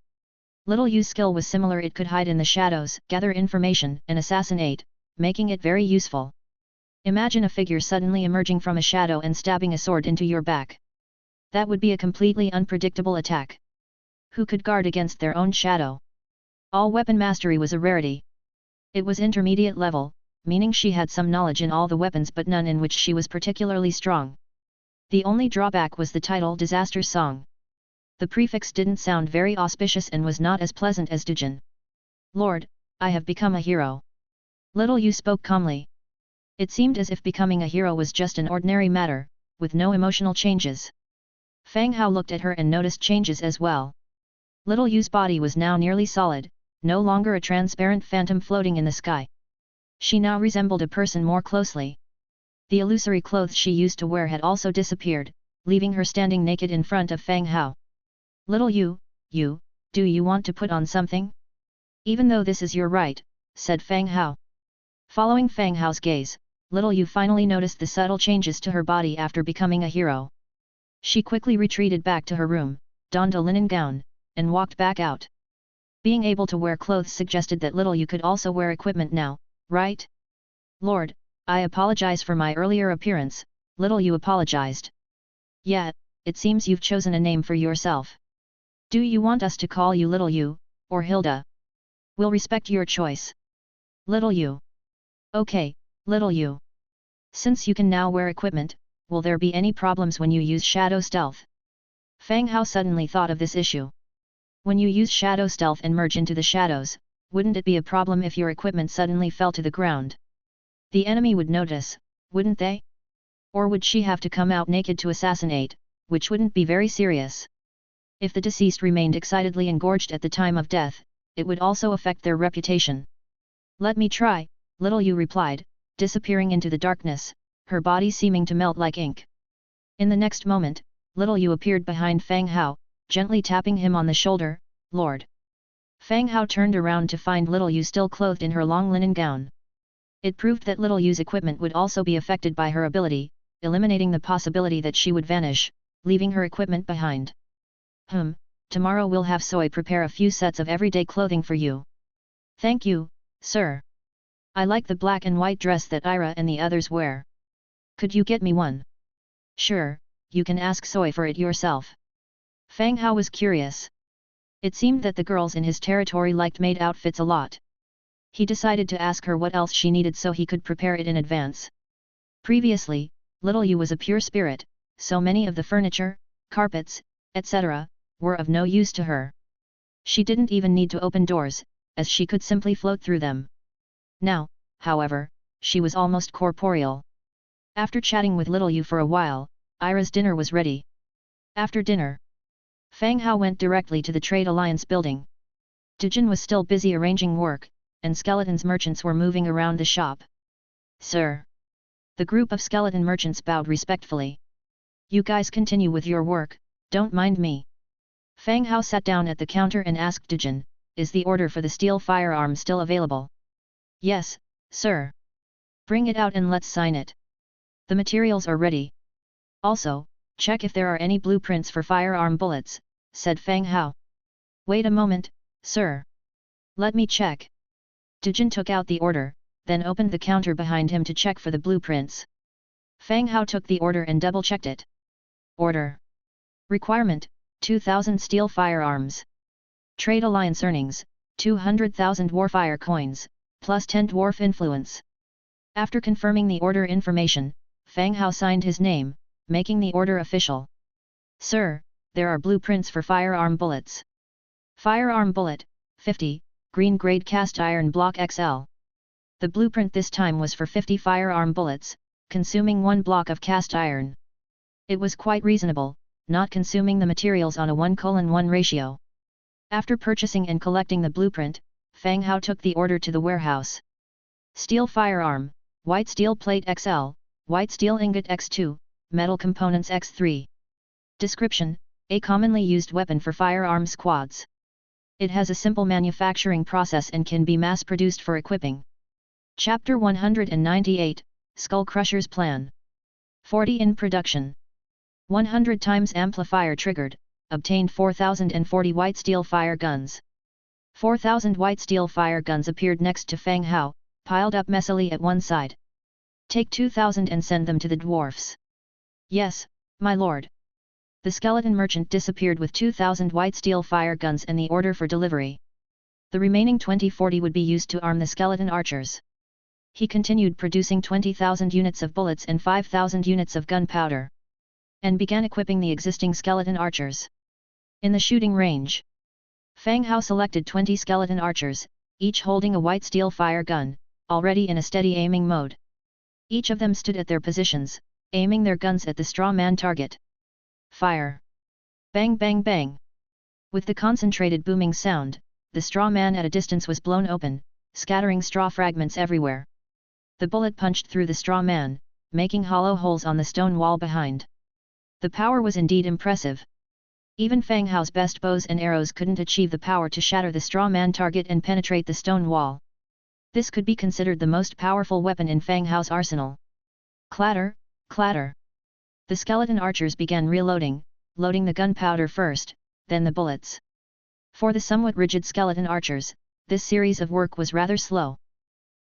Little Yu's skill was similar. It could hide in the shadows, gather information, and assassinate, making it very useful. Imagine a figure suddenly emerging from a shadow and stabbing a sword into your back. That would be a completely unpredictable attack. Who could guard against their own shadow? All Weapon Mastery was a rarity. It was intermediate level, meaning she had some knowledge in all the weapons but none in which she was particularly strong. The only drawback was the title Disaster Song. The prefix didn't sound very auspicious and was not as pleasant as Dujin. "Lord, I have become a hero." Little Yu spoke calmly. It seemed as if becoming a hero was just an ordinary matter, with no emotional changes. Fang Hao looked at her and noticed changes as well. Little Yu's body was now nearly solid, no longer a transparent phantom floating in the sky. She now resembled a person more closely. The illusory clothes she used to wear had also disappeared, leaving her standing naked in front of Fang Hao. "Little Yu, do you want to put on something?" "Even though this is your right," said Fang Hao. Following Fang Hao's gaze, Little Yu finally noticed the subtle changes to her body after becoming a hero. She quickly retreated back to her room, donned a linen gown, and walked back out. Being able to wear clothes suggested that Little Yu could also wear equipment now, right? "Lord, I apologize for my earlier appearance," Little Yu apologized. "Yeah, it seems you've chosen a name for yourself. Do you want us to call you Little Yu, or Hilda? We'll respect your choice." "Little Yu." "Okay, Little Yu. Since you can now wear equipment, will there be any problems when you use Shadow Stealth?" Fang Hao suddenly thought of this issue. When you use Shadow Stealth and merge into the shadows, wouldn't it be a problem if your equipment suddenly fell to the ground? The enemy would notice, wouldn't they? Or would she have to come out naked to assassinate, which wouldn't be very serious? If the deceased remained excitedly engorged at the time of death, it would also affect their reputation. "Let me try," Little Yu replied, disappearing into the darkness, her body seeming to melt like ink. In the next moment, Little Yu appeared behind Fang Hao, gently tapping him on the shoulder. "Lord." Fang Hao turned around to find Little Yu still clothed in her long linen gown. It proved that Little Yu's equipment would also be affected by her ability, eliminating the possibility that she would vanish, leaving her equipment behind. Tomorrow we'll have Soy prepare a few sets of everyday clothing for you." "Thank you, sir. I like the black and white dress that Ira and the others wear. Could you get me one?" "Sure, you can ask Soy for it yourself." Fang Hao was curious. It seemed that the girls in his territory liked maid outfits a lot. He decided to ask her what else she needed so he could prepare it in advance. Previously, Little Yu was a pure spirit, so many of the furniture, carpets, etc., were of no use to her. She didn't even need to open doors, as she could simply float through them. Now, however, she was almost corporeal. After chatting with Little Yu for a while, Ira's dinner was ready. After dinner, Fang Hao went directly to the Trade Alliance building. Dijin was still busy arranging work, and skeleton's merchants were moving around the shop. "Sir." The group of skeleton merchants bowed respectfully. "You guys continue with your work, don't mind me." Fang Hao sat down at the counter and asked Dijin, "Is the order for the steel firearm still available?" "Yes, sir." "Bring it out and let's sign it." "The materials are ready. Also, check if there are any blueprints for firearm bullets," said Fang Hao. "Wait a moment, sir. Let me check." Dijin took out the order, then opened the counter behind him to check for the blueprints. Fang Hao took the order and double-checked it. Order. Requirement, 2,000 steel firearms. Trade Alliance earnings, 200,000 warfire coins, plus 10 dwarf influence. After confirming the order information, Fang Hao signed his name, making the order official. "Sir, there are blueprints for firearm bullets. Firearm bullet, 50, green grade cast iron block XL. The blueprint this time was for 50 firearm bullets, consuming 1 block of cast iron. It was quite reasonable, not consuming the materials on a 1:1 ratio. After purchasing and collecting the blueprint, Fang Hao took the order to the warehouse. Steel firearm, white steel plate XL, white steel ingot X2, metal components X3. Description: a commonly used weapon for firearm squads. It has a simple manufacturing process and can be mass-produced for equipping. Chapter 198, Skull Crusher's Plan. 40 in production. 100 times amplifier triggered, obtained 4,040 white steel fire guns. 4,000 white steel fire guns appeared next to Fang Hao, piled up messily at one side. "Take 2,000 and send them to the dwarfs." "Yes, my lord." The skeleton merchant disappeared with 2,000 white steel fire guns and the order for delivery. The remaining 2040 would be used to arm the skeleton archers. He continued producing 20,000 units of bullets and 5,000 units of gunpowder, and began equipping the existing skeleton archers. In the shooting range, Fang Hao selected 20 skeleton archers, each holding a white steel fire gun, already in a steady aiming mode. Each of them stood at their positions, aiming their guns at the straw man target. Fire! Bang bang bang! With the concentrated booming sound, the straw man at a distance was blown open, scattering straw fragments everywhere. The bullet punched through the straw man, making hollow holes on the stone wall behind. The power was indeed impressive. Even Fang Hao's best bows and arrows couldn't achieve the power to shatter the straw man target and penetrate the stone wall. This could be considered the most powerful weapon in Fang Hao's arsenal. Clatter, clatter. The skeleton archers began reloading, loading the gunpowder first, then the bullets. For the somewhat rigid skeleton archers, this series of work was rather slow.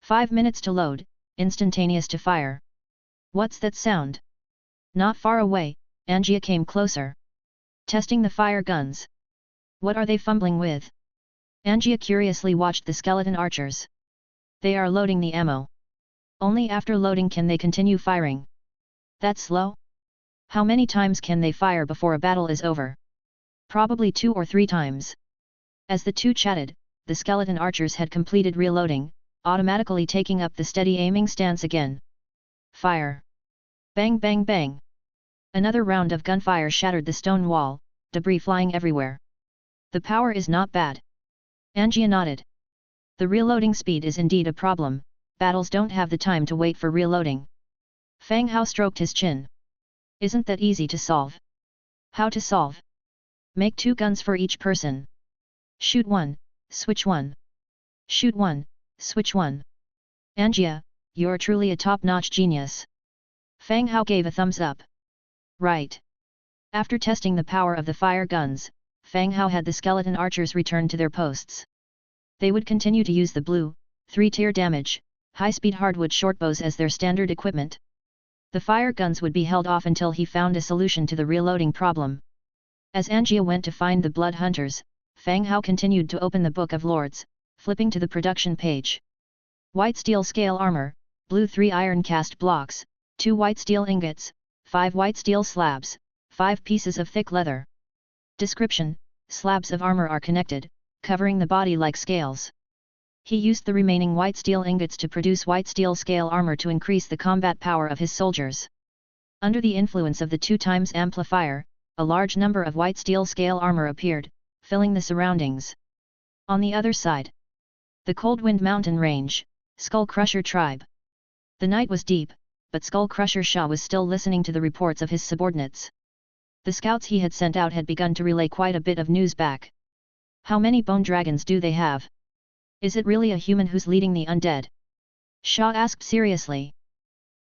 5 minutes to load, instantaneous to fire. What's that sound? Not far away, Angia came closer. Testing the fire guns. What are they fumbling with? Angia curiously watched the skeleton archers. They are loading the ammo. Only after loading can they continue firing. That's slow? How many times can they fire before a battle is over? Probably 2 or 3 times. As the two chatted, the skeleton archers had completed reloading, automatically taking up the steady aiming stance again. Fire! Bang bang bang! Another round of gunfire shattered the stone wall, debris flying everywhere. The power is not bad. Angia nodded. The reloading speed is indeed a problem, battles don't have the time to wait for reloading. Fang Hao stroked his chin. Isn't that easy to solve? How to solve? Make 2 guns for each person. Shoot one, switch one. Shoot one, switch one. Angia, you're truly a top-notch genius. Fang Hao gave a thumbs up. Right. After testing the power of the fire guns, Fang Hao had the skeleton archers return to their posts. They would continue to use the blue, 3-tier damage, high-speed hardwood shortbows as their standard equipment. The fire guns would be held off until he found a solution to the reloading problem. As Angia went to find the blood hunters, Fang Hao continued to open the Book of Lords, flipping to the production page. White steel scale armor, blue 3 iron cast blocks, 2 white steel ingots, 5 white steel slabs, 5 pieces of thick leather. Description: slabs of armor are connected, covering the body like scales. He used the remaining white steel ingots to produce white steel scale armor to increase the combat power of his soldiers. Under the influence of the 2x amplifier, a large number of white steel scale armor appeared, filling the surroundings. On the other side, the Coldwind Mountain Range, Skull Crusher Tribe. The night was deep, but Skull Crusher Shah was still listening to the reports of his subordinates. The scouts he had sent out had begun to relay quite a bit of news back. How many bone dragons do they have? Is it really a human who's leading the undead? Shah asked seriously.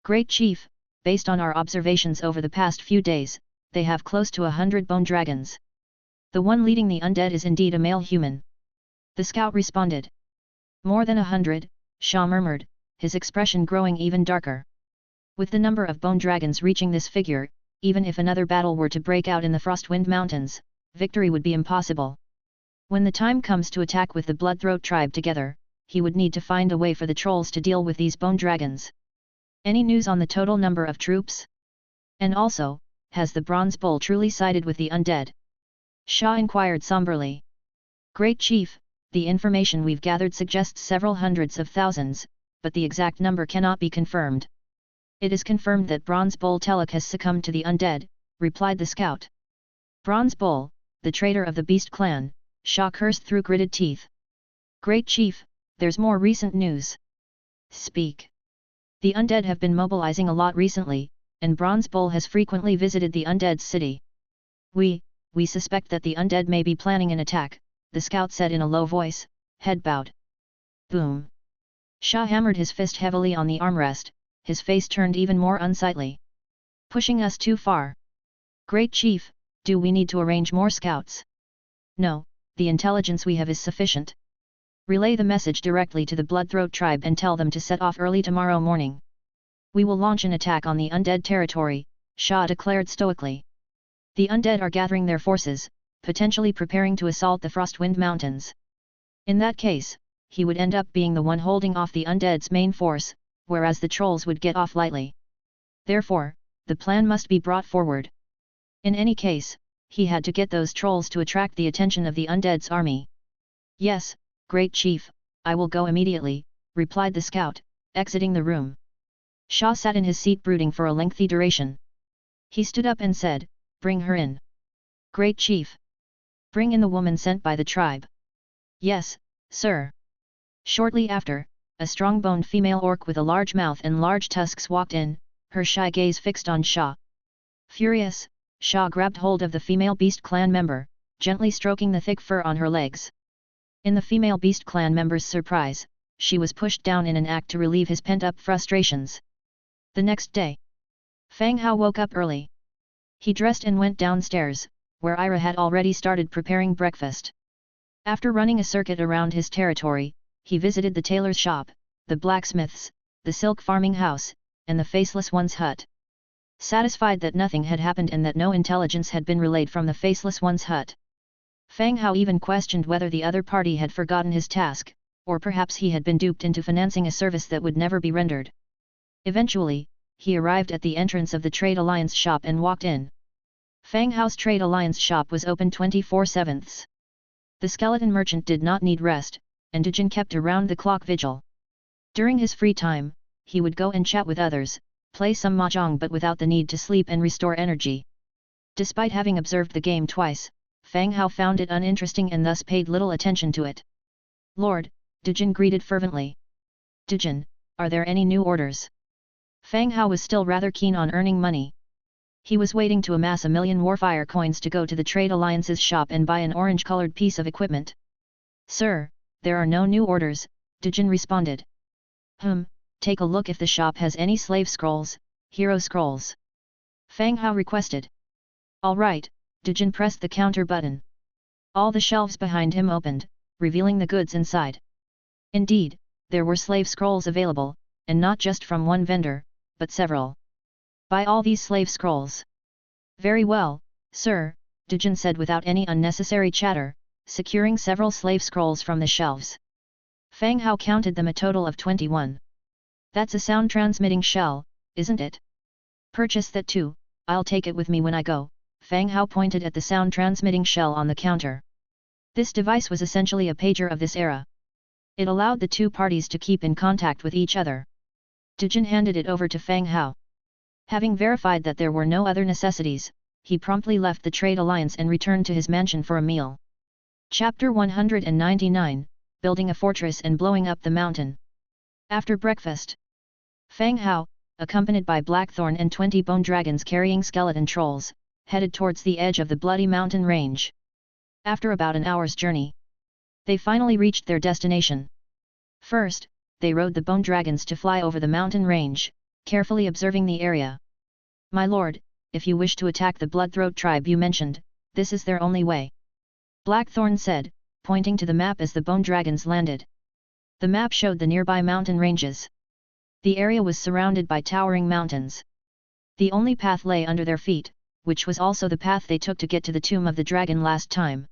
Great Chief, based on our observations over the past few days, they have close to 100 bone dragons. The one leading the undead is indeed a male human. The scout responded. More than 100, Shah murmured, his expression growing even darker. With the number of bone dragons reaching this figure, even if another battle were to break out in the Frostwind Mountains, victory would be impossible. When the time comes to attack with the Bloodthroat tribe together, he would need to find a way for the trolls to deal with these bone dragons. Any news on the total number of troops? And also, has the Bronze Bull truly sided with the undead? Shah inquired somberly. Great Chief, the information we've gathered suggests several hundreds of thousands, but the exact number cannot be confirmed. It is confirmed that Bronze Bull Telek has succumbed to the undead, replied the scout. Bronze Bull, the traitor of the Beast Clan, Shah cursed through gritted teeth. Great Chief, there's more recent news. Speak. The undead have been mobilizing a lot recently, and Bronze Bull has frequently visited the undead's city. We suspect that the undead may be planning an attack, the scout said in a low voice, head bowed. Boom. Shah hammered his fist heavily on the armrest, his face turned even more unsightly. Pushing us too far. Great Chief, do we need to arrange more scouts? No, the intelligence we have is sufficient. Relay the message directly to the Bloodthroat tribe and tell them to set off early tomorrow morning. We will launch an attack on the undead territory, Shah declared stoically. The undead are gathering their forces, potentially preparing to assault the Frostwind Mountains. In that case, he would end up being the one holding off the undead's main force, whereas the trolls would get off lightly. Therefore, the plan must be brought forward. In any case, he had to get those trolls to attract the attention of the undead's army. Yes, Great Chief, I will go immediately, replied the scout, exiting the room. Shah sat in his seat brooding for a lengthy duration. He stood up and said, bring her in. Great Chief. Bring in the woman sent by the tribe. Yes, sir. Shortly after, a strong-boned female orc with a large mouth and large tusks walked in, her shy gaze fixed on Shah. Furious, Shah grabbed hold of the female Beast Clan member, gently stroking the thick fur on her legs. In the female Beast Clan member's surprise, she was pushed down in an act to relieve his pent-up frustrations. The next day, Fang Hao woke up early. He dressed and went downstairs, where Ira had already started preparing breakfast. After running a circuit around his territory, he visited the tailor's shop, the blacksmith's, the silk farming house, and the Faceless One's hut. Satisfied that nothing had happened and that no intelligence had been relayed from the Faceless One's hut, Fang Hao even questioned whether the other party had forgotten his task, or perhaps he had been duped into financing a service that would never be rendered. Eventually, he arrived at the entrance of the Trade Alliance shop and walked in. Fang Hao's Trade Alliance shop was open 24/7. The skeleton merchant did not need rest, and Dujin kept a round-the-clock vigil. During his free time, he would go and chat with others, play some mahjong but without the need to sleep and restore energy. Despite having observed the game twice, Fang Hao found it uninteresting and thus paid little attention to it. "Lord," Dujin greeted fervently. "Dujin, are there any new orders?" Fang Hao was still rather keen on earning money. He was waiting to amass 1,000,000 warfire coins to go to the Trade Alliance's shop and buy an orange-colored piece of equipment. "Sir, there are no new orders," Dujin responded. Take a look if the shop has any slave scrolls, hero scrolls," Fang Hao requested. "All right," Dujin pressed the counter button. All the shelves behind him opened, revealing the goods inside. Indeed, there were slave scrolls available, and not just from one vendor, but several. "Buy all these slave scrolls." "Very well, sir," Dujin said without any unnecessary chatter, securing several slave scrolls from the shelves. Fang Hao counted them a total of 21. "That's a sound transmitting shell, isn't it? Purchase that too, I'll take it with me when I go." Fang Hao pointed at the sound transmitting shell on the counter. This device was essentially a pager of this era. It allowed the two parties to keep in contact with each other. Dujin handed it over to Fang Hao. Having verified that there were no other necessities, he promptly left the Trade Alliance and returned to his mansion for a meal. Chapter 199, Building a Fortress and Blowing Up the Mountain. After breakfast, Fang Hao, accompanied by Blackthorn and 20 bone dragons carrying skeleton trolls, headed towards the edge of the Bloody Mountain range. After about an hour's journey, they finally reached their destination. First, they rode the bone dragons to fly over the mountain range, carefully observing the area. "My lord, if you wish to attack the Bloodthroat tribe you mentioned, this is their only way," Blackthorn said, pointing to the map as the bone dragons landed. The map showed the nearby mountain ranges. The area was surrounded by towering mountains. The only path lay under their feet, which was also the path they took to get to the tomb of the dragon last time.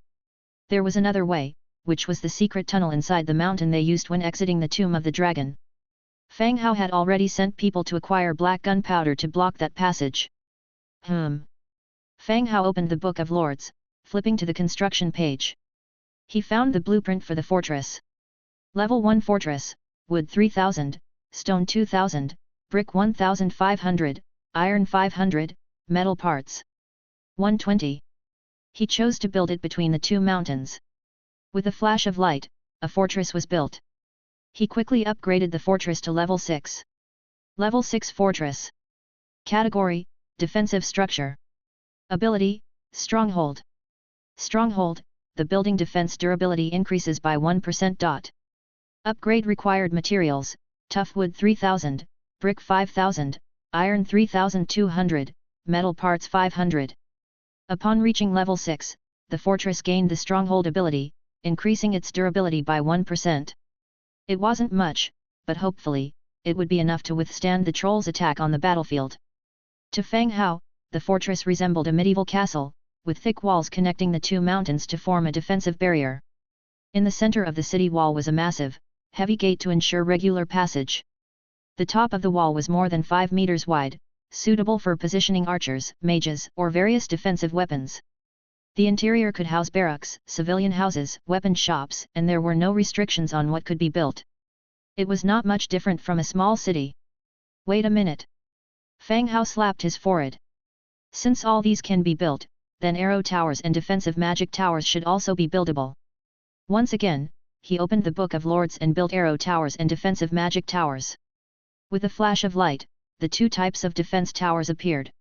There was another way, which was the secret tunnel inside the mountain they used when exiting the tomb of the dragon. Fang Hao had already sent people to acquire black gunpowder to block that passage. Fang Hao opened the Book of Lords, flipping to the construction page. He found the blueprint for the fortress. Level 1 Fortress, Wood 3000, Stone 2000, Brick 1500, Iron 500, Metal Parts 120. He chose to build it between the two mountains. With a flash of light, a fortress was built. He quickly upgraded the fortress to level 6. Level 6 Fortress. Category, Defensive Structure. Ability, Stronghold. Stronghold, the building defense durability increases by 1%. Upgrade required materials, tough wood 3000, brick 5000, iron 3200, metal parts 500. Upon reaching level 6, the fortress gained the stronghold ability, increasing its durability by 1%. It wasn't much, but hopefully, it would be enough to withstand the trolls' attack on the battlefield. To Fang Hao, the fortress resembled a medieval castle, with thick walls connecting the two mountains to form a defensive barrier. In the center of the city wall was a massive, heavy gate to ensure regular passage. The top of the wall was more than 5 meters wide, suitable for positioning archers, mages, or various defensive weapons. The interior could house barracks, civilian houses, weapon shops, and there were no restrictions on what could be built. It was not much different from a small city. "Wait a minute." Fang Hao slapped his forehead. Since all these can be built, then arrow towers and defensive magic towers should also be buildable. Once again, he opened the Book of Lords and built arrow towers and defensive magic towers. With a flash of light, the two types of defense towers appeared.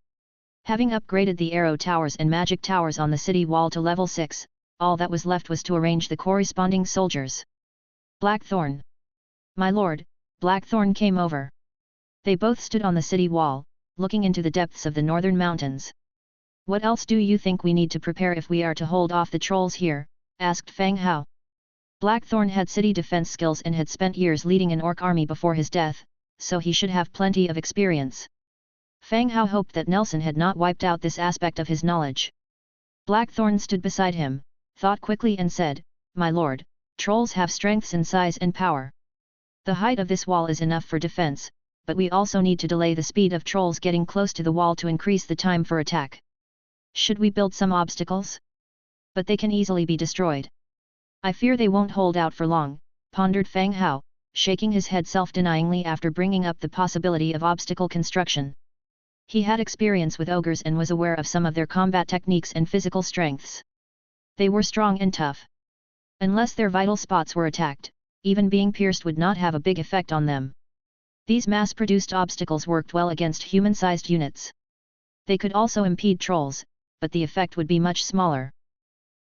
Having upgraded the arrow towers and magic towers on the city wall to level 6, all that was left was to arrange the corresponding soldiers. Blackthorn. "My lord," Blackthorn came over. They both stood on the city wall, looking into the depths of the northern mountains. "What else do you think we need to prepare if we are to hold off the trolls here?" asked Fang Hao. Blackthorn had city defense skills and had spent years leading an orc army before his death, so he should have plenty of experience. Fang Hao hoped that Nelson had not wiped out this aspect of his knowledge. Blackthorn stood beside him, thought quickly and said, "My lord, trolls have strengths in size and power. The height of this wall is enough for defense, but we also need to delay the speed of trolls getting close to the wall to increase the time for attack. Should we build some obstacles? But they can easily be destroyed. I fear they won't hold out for long," pondered Fang Hao, shaking his head self-denyingly after bringing up the possibility of obstacle construction. He had experience with ogres and was aware of some of their combat techniques and physical strengths. They were strong and tough. Unless their vital spots were attacked, even being pierced would not have a big effect on them. These mass-produced obstacles worked well against human-sized units. They could also impede trolls, but the effect would be much smaller.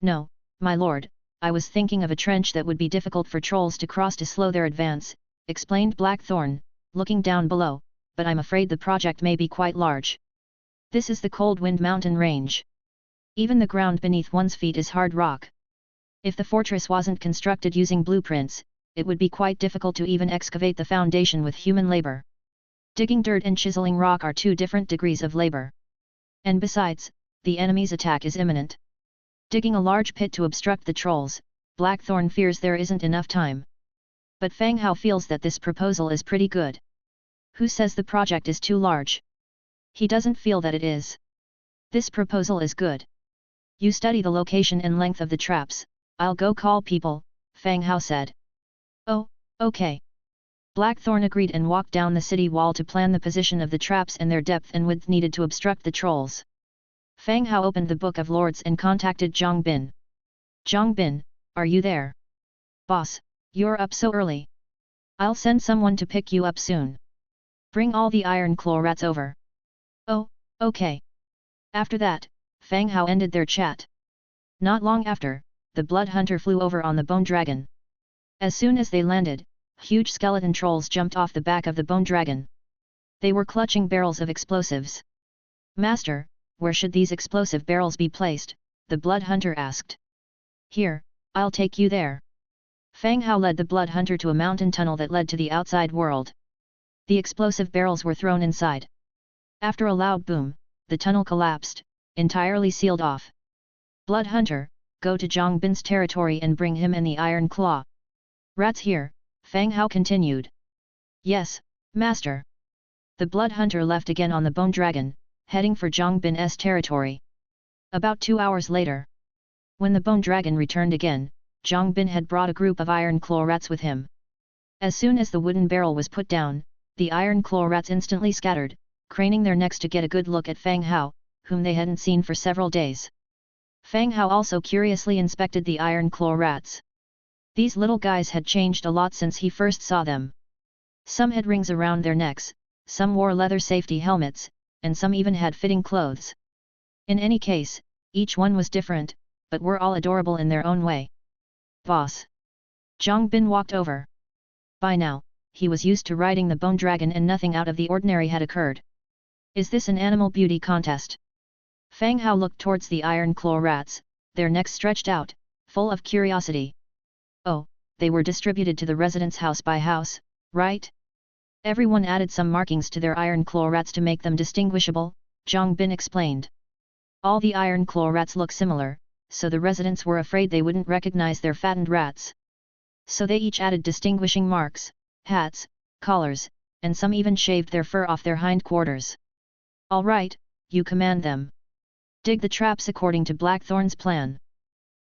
No, my lord, I was thinking of a trench that would be difficult for trolls to cross to slow their advance, explained Blackthorn, looking down below, but I'm afraid the project may be quite large. This is the Cold Wind Mountain range. Even the ground beneath one's feet is hard rock. If the fortress wasn't constructed using blueprints, it would be quite difficult to even excavate the foundation with human labor. Digging dirt and chiseling rock are two different degrees of labor. And besides, the enemy's attack is imminent. Digging a large pit to obstruct the trolls, Blackthorn fears there isn't enough time. But Fang Hao feels that this proposal is pretty good. Who says the project is too large? He doesn't feel that it is. This proposal is good. You study the location and length of the traps, I'll go call people, Fang Hao said. Oh, okay. Blackthorn agreed and walked down the city wall to plan the position of the traps and their depth and width needed to obstruct the trolls. Fang Hao opened the Book of Lords and contacted Zhang Bin. Zhang Bin, are you there? Boss, you're up so early. I'll send someone to pick you up soon. Bring all the iron claw rats over. Oh, okay. After that, Fang Hao ended their chat. Not long after, the Blood Hunter flew over on the Bone Dragon. As soon as they landed, huge skeleton trolls jumped off the back of the Bone Dragon. They were clutching barrels of explosives. Master, where should these explosive barrels be placed? The Blood Hunter asked. Here, I'll take you there. Fang Hao led the Blood Hunter to a mountain tunnel that led to the outside world. The explosive barrels were thrown inside. After a loud boom, the tunnel collapsed, entirely sealed off. Blood Hunter, go to Zhang Bin's territory and bring him and the Iron Claw. Rats here, Fang Hao continued. Yes, Master. The Blood Hunter left again on the Bone Dragon, heading for Zhang Bin's territory. About 2 hours later, when the Bone Dragon returned again, Zhang Bin had brought a group of Iron Claw rats with him. As soon as the wooden barrel was put down, the Iron Claw rats instantly scattered, craning their necks to get a good look at Fang Hao, whom they hadn't seen for several days. Fang Hao also curiously inspected the Iron Claw rats. These little guys had changed a lot since he first saw them. Some had rings around their necks, some wore leather safety helmets, and some even had fitting clothes. In any case, each one was different, but were all adorable in their own way. Boss. Zhang Bin walked over. By now, he was used to riding the Bone Dragon and nothing out of the ordinary had occurred. Is this an animal beauty contest? Fang Hao looked towards the Iron Claw rats, their necks stretched out, full of curiosity. Oh, they were distributed to the residents house by house, right? Everyone added some markings to their Iron Claw rats to make them distinguishable, Zhang Bin explained. All the Iron Claw rats look similar, so the residents were afraid they wouldn't recognize their fattened rats. So they each added distinguishing marks, hats, collars, and some even shaved their fur off their hindquarters. All right, you command them. Dig the traps according to Blackthorn's plan.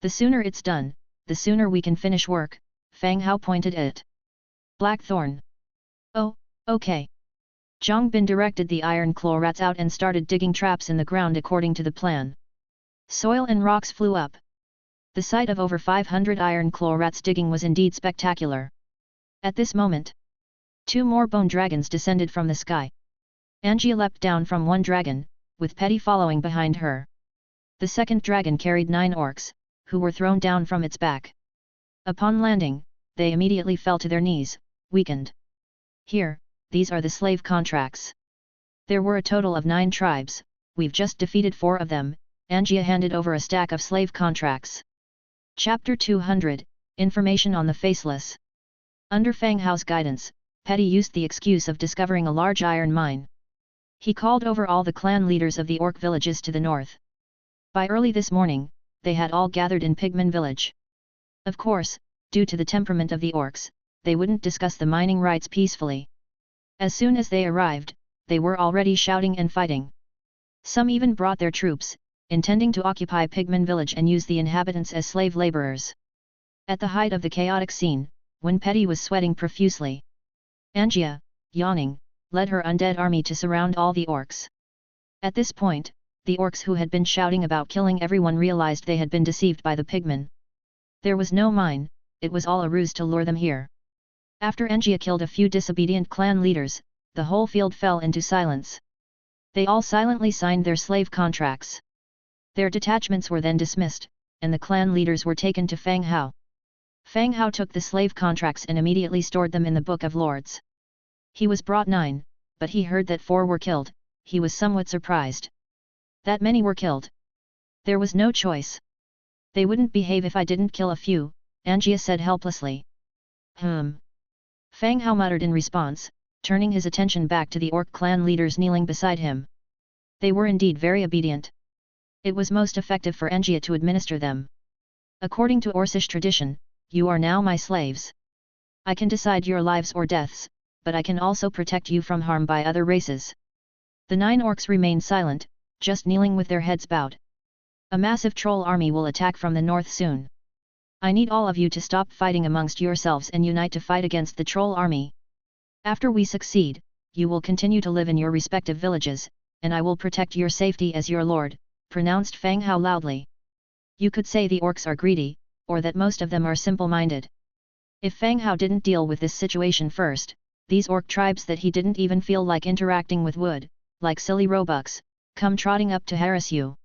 The sooner it's done, the sooner we can finish work, Fang Hao pointed at it. Blackthorn. Oh, okay. Zhang Bin directed the Iron Claw rats out and started digging traps in the ground according to the plan. Soil and rocks flew up. The sight of over 500 Iron Claw rats digging was indeed spectacular. At this moment, 2 more bone dragons descended from the sky. Angia leapt down from one dragon, with Petty following behind her. The second dragon carried 9 orcs, who were thrown down from its back. Upon landing, they immediately fell to their knees, weakened. Here, these are the slave contracts. There were a total of 9 tribes, we've just defeated 4 of them. Angia handed over a stack of slave contracts. Chapter 200, Information on the Faceless. Under Fang Hao's guidance, Petty used the excuse of discovering a large iron mine. He called over all the clan leaders of the orc villages to the north. By early this morning, they had all gathered in Pigman village. Of course, due to the temperament of the orcs, they wouldn't discuss the mining rights peacefully. As soon as they arrived, they were already shouting and fighting. Some even brought their troops, intending to occupy Pigman village and use the inhabitants as slave laborers. At the height of the chaotic scene, when Petty was sweating profusely, Angia, yawning, led her undead army to surround all the orcs. At this point, the orcs who had been shouting about killing everyone realized they had been deceived by the pigmen. There was no mine, it was all a ruse to lure them here. After Engia killed a few disobedient clan leaders, the whole field fell into silence. They all silently signed their slave contracts. Their detachments were then dismissed, and the clan leaders were taken to Fang Hao. Fang Hao took the slave contracts and immediately stored them in the Book of Lords. He was brought 9, but he heard that 4 were killed. He was somewhat surprised. That many were killed. There was no choice. They wouldn't behave if I didn't kill a few, Angia said helplessly. Fang Hao muttered in response, turning his attention back to the orc clan leaders kneeling beside him. They were indeed very obedient. It was most effective for Angia to administer them. According to Orcish tradition, you are now my slaves. I can decide your lives or deaths, but I can also protect you from harm by other races. The 9 orcs remained silent, just kneeling with their heads bowed. A massive troll army will attack from the north soon. I need all of you to stop fighting amongst yourselves and unite to fight against the troll army. After we succeed, you will continue to live in your respective villages, and I will protect your safety as your lord, pronounced Fang Hao loudly. You could say the orcs are greedy, or that most of them are simple-minded. If Fang Hao didn't deal with this situation first, these orc tribes that he didn't even feel like interacting with would, like silly roebucks, come trotting up to harass you.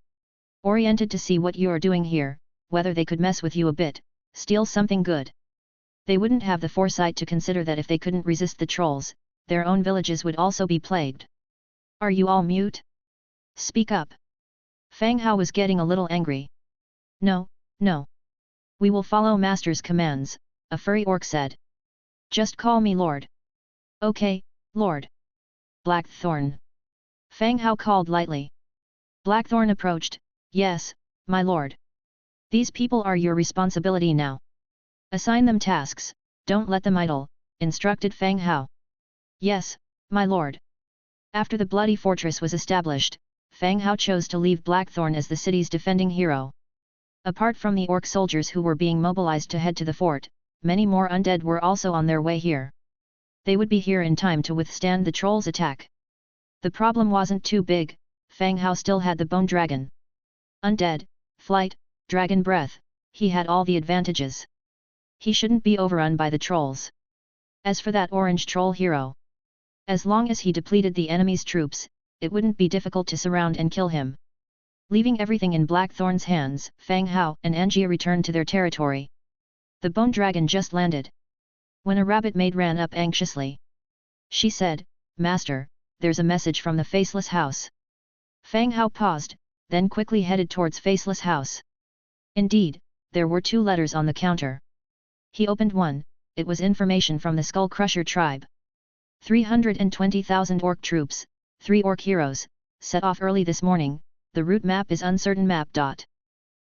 Oriented to see what you're doing here, whether they could mess with you a bit, steal something good. They wouldn't have the foresight to consider that if they couldn't resist the trolls, their own villages would also be plagued. Are you all mute? Speak up. Fang Hao was getting a little angry. No, no. We will follow Master's commands, a furry orc said. Just call me Lord. Okay, Lord. Blackthorn. Fang Hao called lightly. Blackthorn approached. Yes, my lord. These people are your responsibility now. Assign them tasks, don't let them idle, instructed Fang Hao. Yes, my lord. After the bloody fortress was established, Fang Hao chose to leave Blackthorn as the city's defending hero. Apart from the orc soldiers who were being mobilized to head to the fort, many more undead were also on their way here. They would be here in time to withstand the trolls' attack. The problem wasn't too big, Fang Hao still had the bone dragon. Undead, flight, dragon breath, he had all the advantages. He shouldn't be overrun by the trolls. As for that orange troll hero, as long as he depleted the enemy's troops, it wouldn't be difficult to surround and kill him. Leaving everything in Blackthorn's hands, Fang Hao and Angia returned to their territory. The bone dragon just landed. When a rabbit maid ran up anxiously. She said, Master, there's a message from the Faceless House. Fang Hao paused, then quickly headed towards Faceless House. Indeed, there were 2 letters on the counter. He opened one, it was information from the Skull Crusher tribe. 320,000 orc troops, 3 orc heroes, set off early this morning, the route map is uncertain map.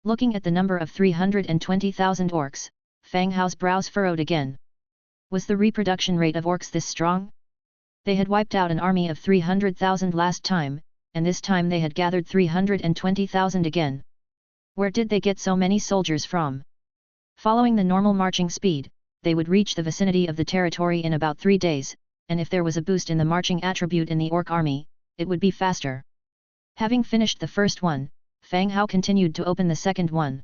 Looking at the number of 320,000 orcs, Fang Hao's brows furrowed again. Was the reproduction rate of orcs this strong? They had wiped out an army of 300,000 last time, and this time they had gathered 320,000 again. Where did they get so many soldiers from? Following the normal marching speed, they would reach the vicinity of the territory in about 3 days, and if there was a boost in the marching attribute in the orc army, it would be faster. Having finished the first one, Fang Hao continued to open the second one.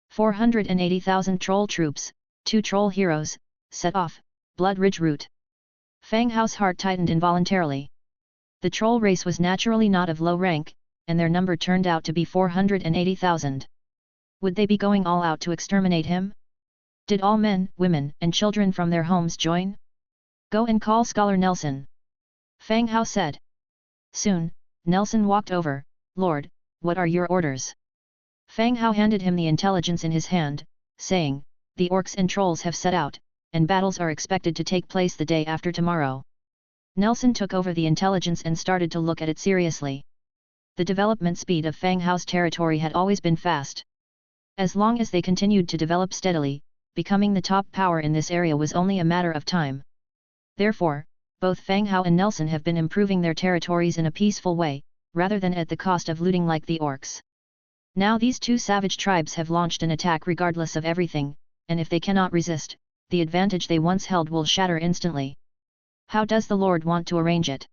480,000 troll troops, 2 troll heroes, set off, Blood Ridge route. Fang Hao's heart tightened involuntarily. The troll race was naturally not of low rank, and their number turned out to be 480,000. Would they be going all out to exterminate him? Did all men, women, and children from their homes join? Go and call Scholar Nelson. Fang Hao said. Soon, Nelson walked over. Lord, what are your orders? Fang Hao handed him the intelligence in his hand, saying, the orcs and trolls have set out, and battles are expected to take place the day after tomorrow. Nelson took over the intelligence and started to look at it seriously. The development speed of Fang Hao's territory had always been fast. As long as they continued to develop steadily, becoming the top power in this area was only a matter of time. Therefore, both Fang Hao and Nelson have been improving their territories in a peaceful way, rather than at the cost of looting like the orcs. Now these 2 savage tribes have launched an attack regardless of everything, and if they cannot resist, the advantage they once held will shatter instantly. How does the Lord want to arrange it?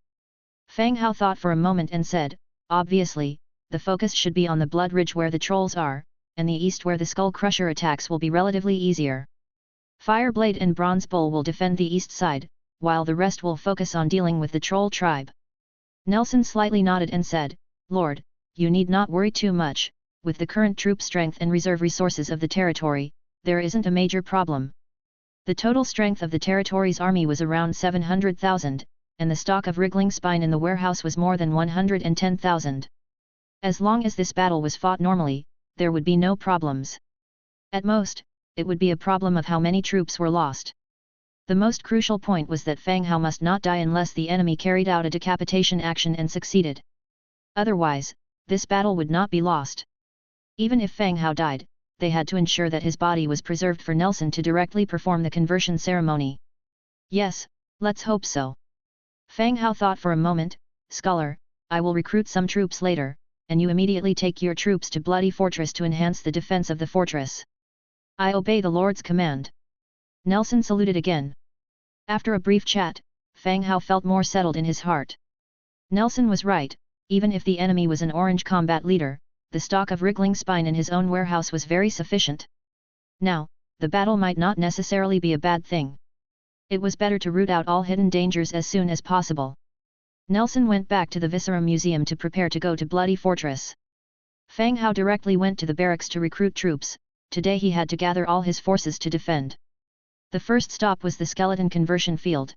Fang Hao thought for a moment and said, obviously, the focus should be on the Blood Ridge where the trolls are, and the east where the Skull Crusher attacks will be relatively easier. Fireblade and Bronze Bull will defend the east side, while the rest will focus on dealing with the troll tribe. Nelson slightly nodded and said, Lord, you need not worry too much, with the current troop strength and reserve resources of the territory, there isn't a major problem. The total strength of the territory's army was around 700,000, and the stock of wriggling spine in the warehouse was more than 110,000. As long as this battle was fought normally, there would be no problems. At most, it would be a problem of how many troops were lost. The most crucial point was that Fang Hao must not die unless the enemy carried out a decapitation action and succeeded. Otherwise, this battle would not be lost. Even if Fang Hao died, they had to ensure that his body was preserved for Nelson to directly perform the conversion ceremony. Yes, let's hope so. Fang Hao thought for a moment, Scholar, I will recruit some troops later, and you immediately take your troops to Bloody Fortress to enhance the defense of the fortress. I obey the Lord's command. Nelson saluted again. After a brief chat, Fang Hao felt more settled in his heart. Nelson was right, even if the enemy was an orange combat leader, the stock of wriggling spine in his own warehouse was very sufficient. Now, the battle might not necessarily be a bad thing. It was better to root out all hidden dangers as soon as possible. Nelson went back to the Viscera Museum to prepare to go to Bloody Fortress. Fang Hao directly went to the barracks to recruit troops. Today he had to gather all his forces to defend. The first stop was the Skeleton Conversion Field.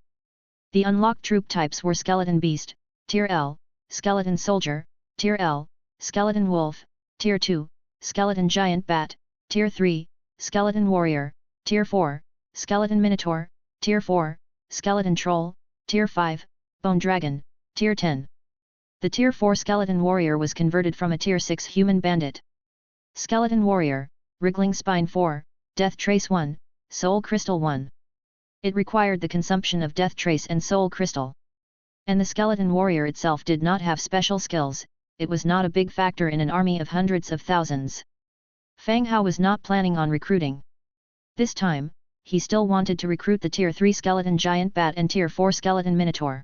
The unlocked troop types were Skeleton Beast, Tier L, Skeleton Soldier, Tier L, Skeleton Wolf, Tier 2, Skeleton Giant Bat, Tier 3, Skeleton Warrior, Tier 4, Skeleton Minotaur, Tier 4, Skeleton Troll, Tier 5, Bone Dragon, Tier 10. The Tier 4 Skeleton Warrior was converted from a Tier 6 Human Bandit. Skeleton Warrior, Wriggling Spine 4, Death Trace 1, Soul Crystal 1. It required the consumption of Death Trace and Soul Crystal. And the Skeleton Warrior itself did not have special skills, it was not a big factor in an army of hundreds of thousands. Fang Hao was not planning on recruiting. This time, he still wanted to recruit the Tier 3 Skeleton Giant Bat and Tier 4 Skeleton Minotaur.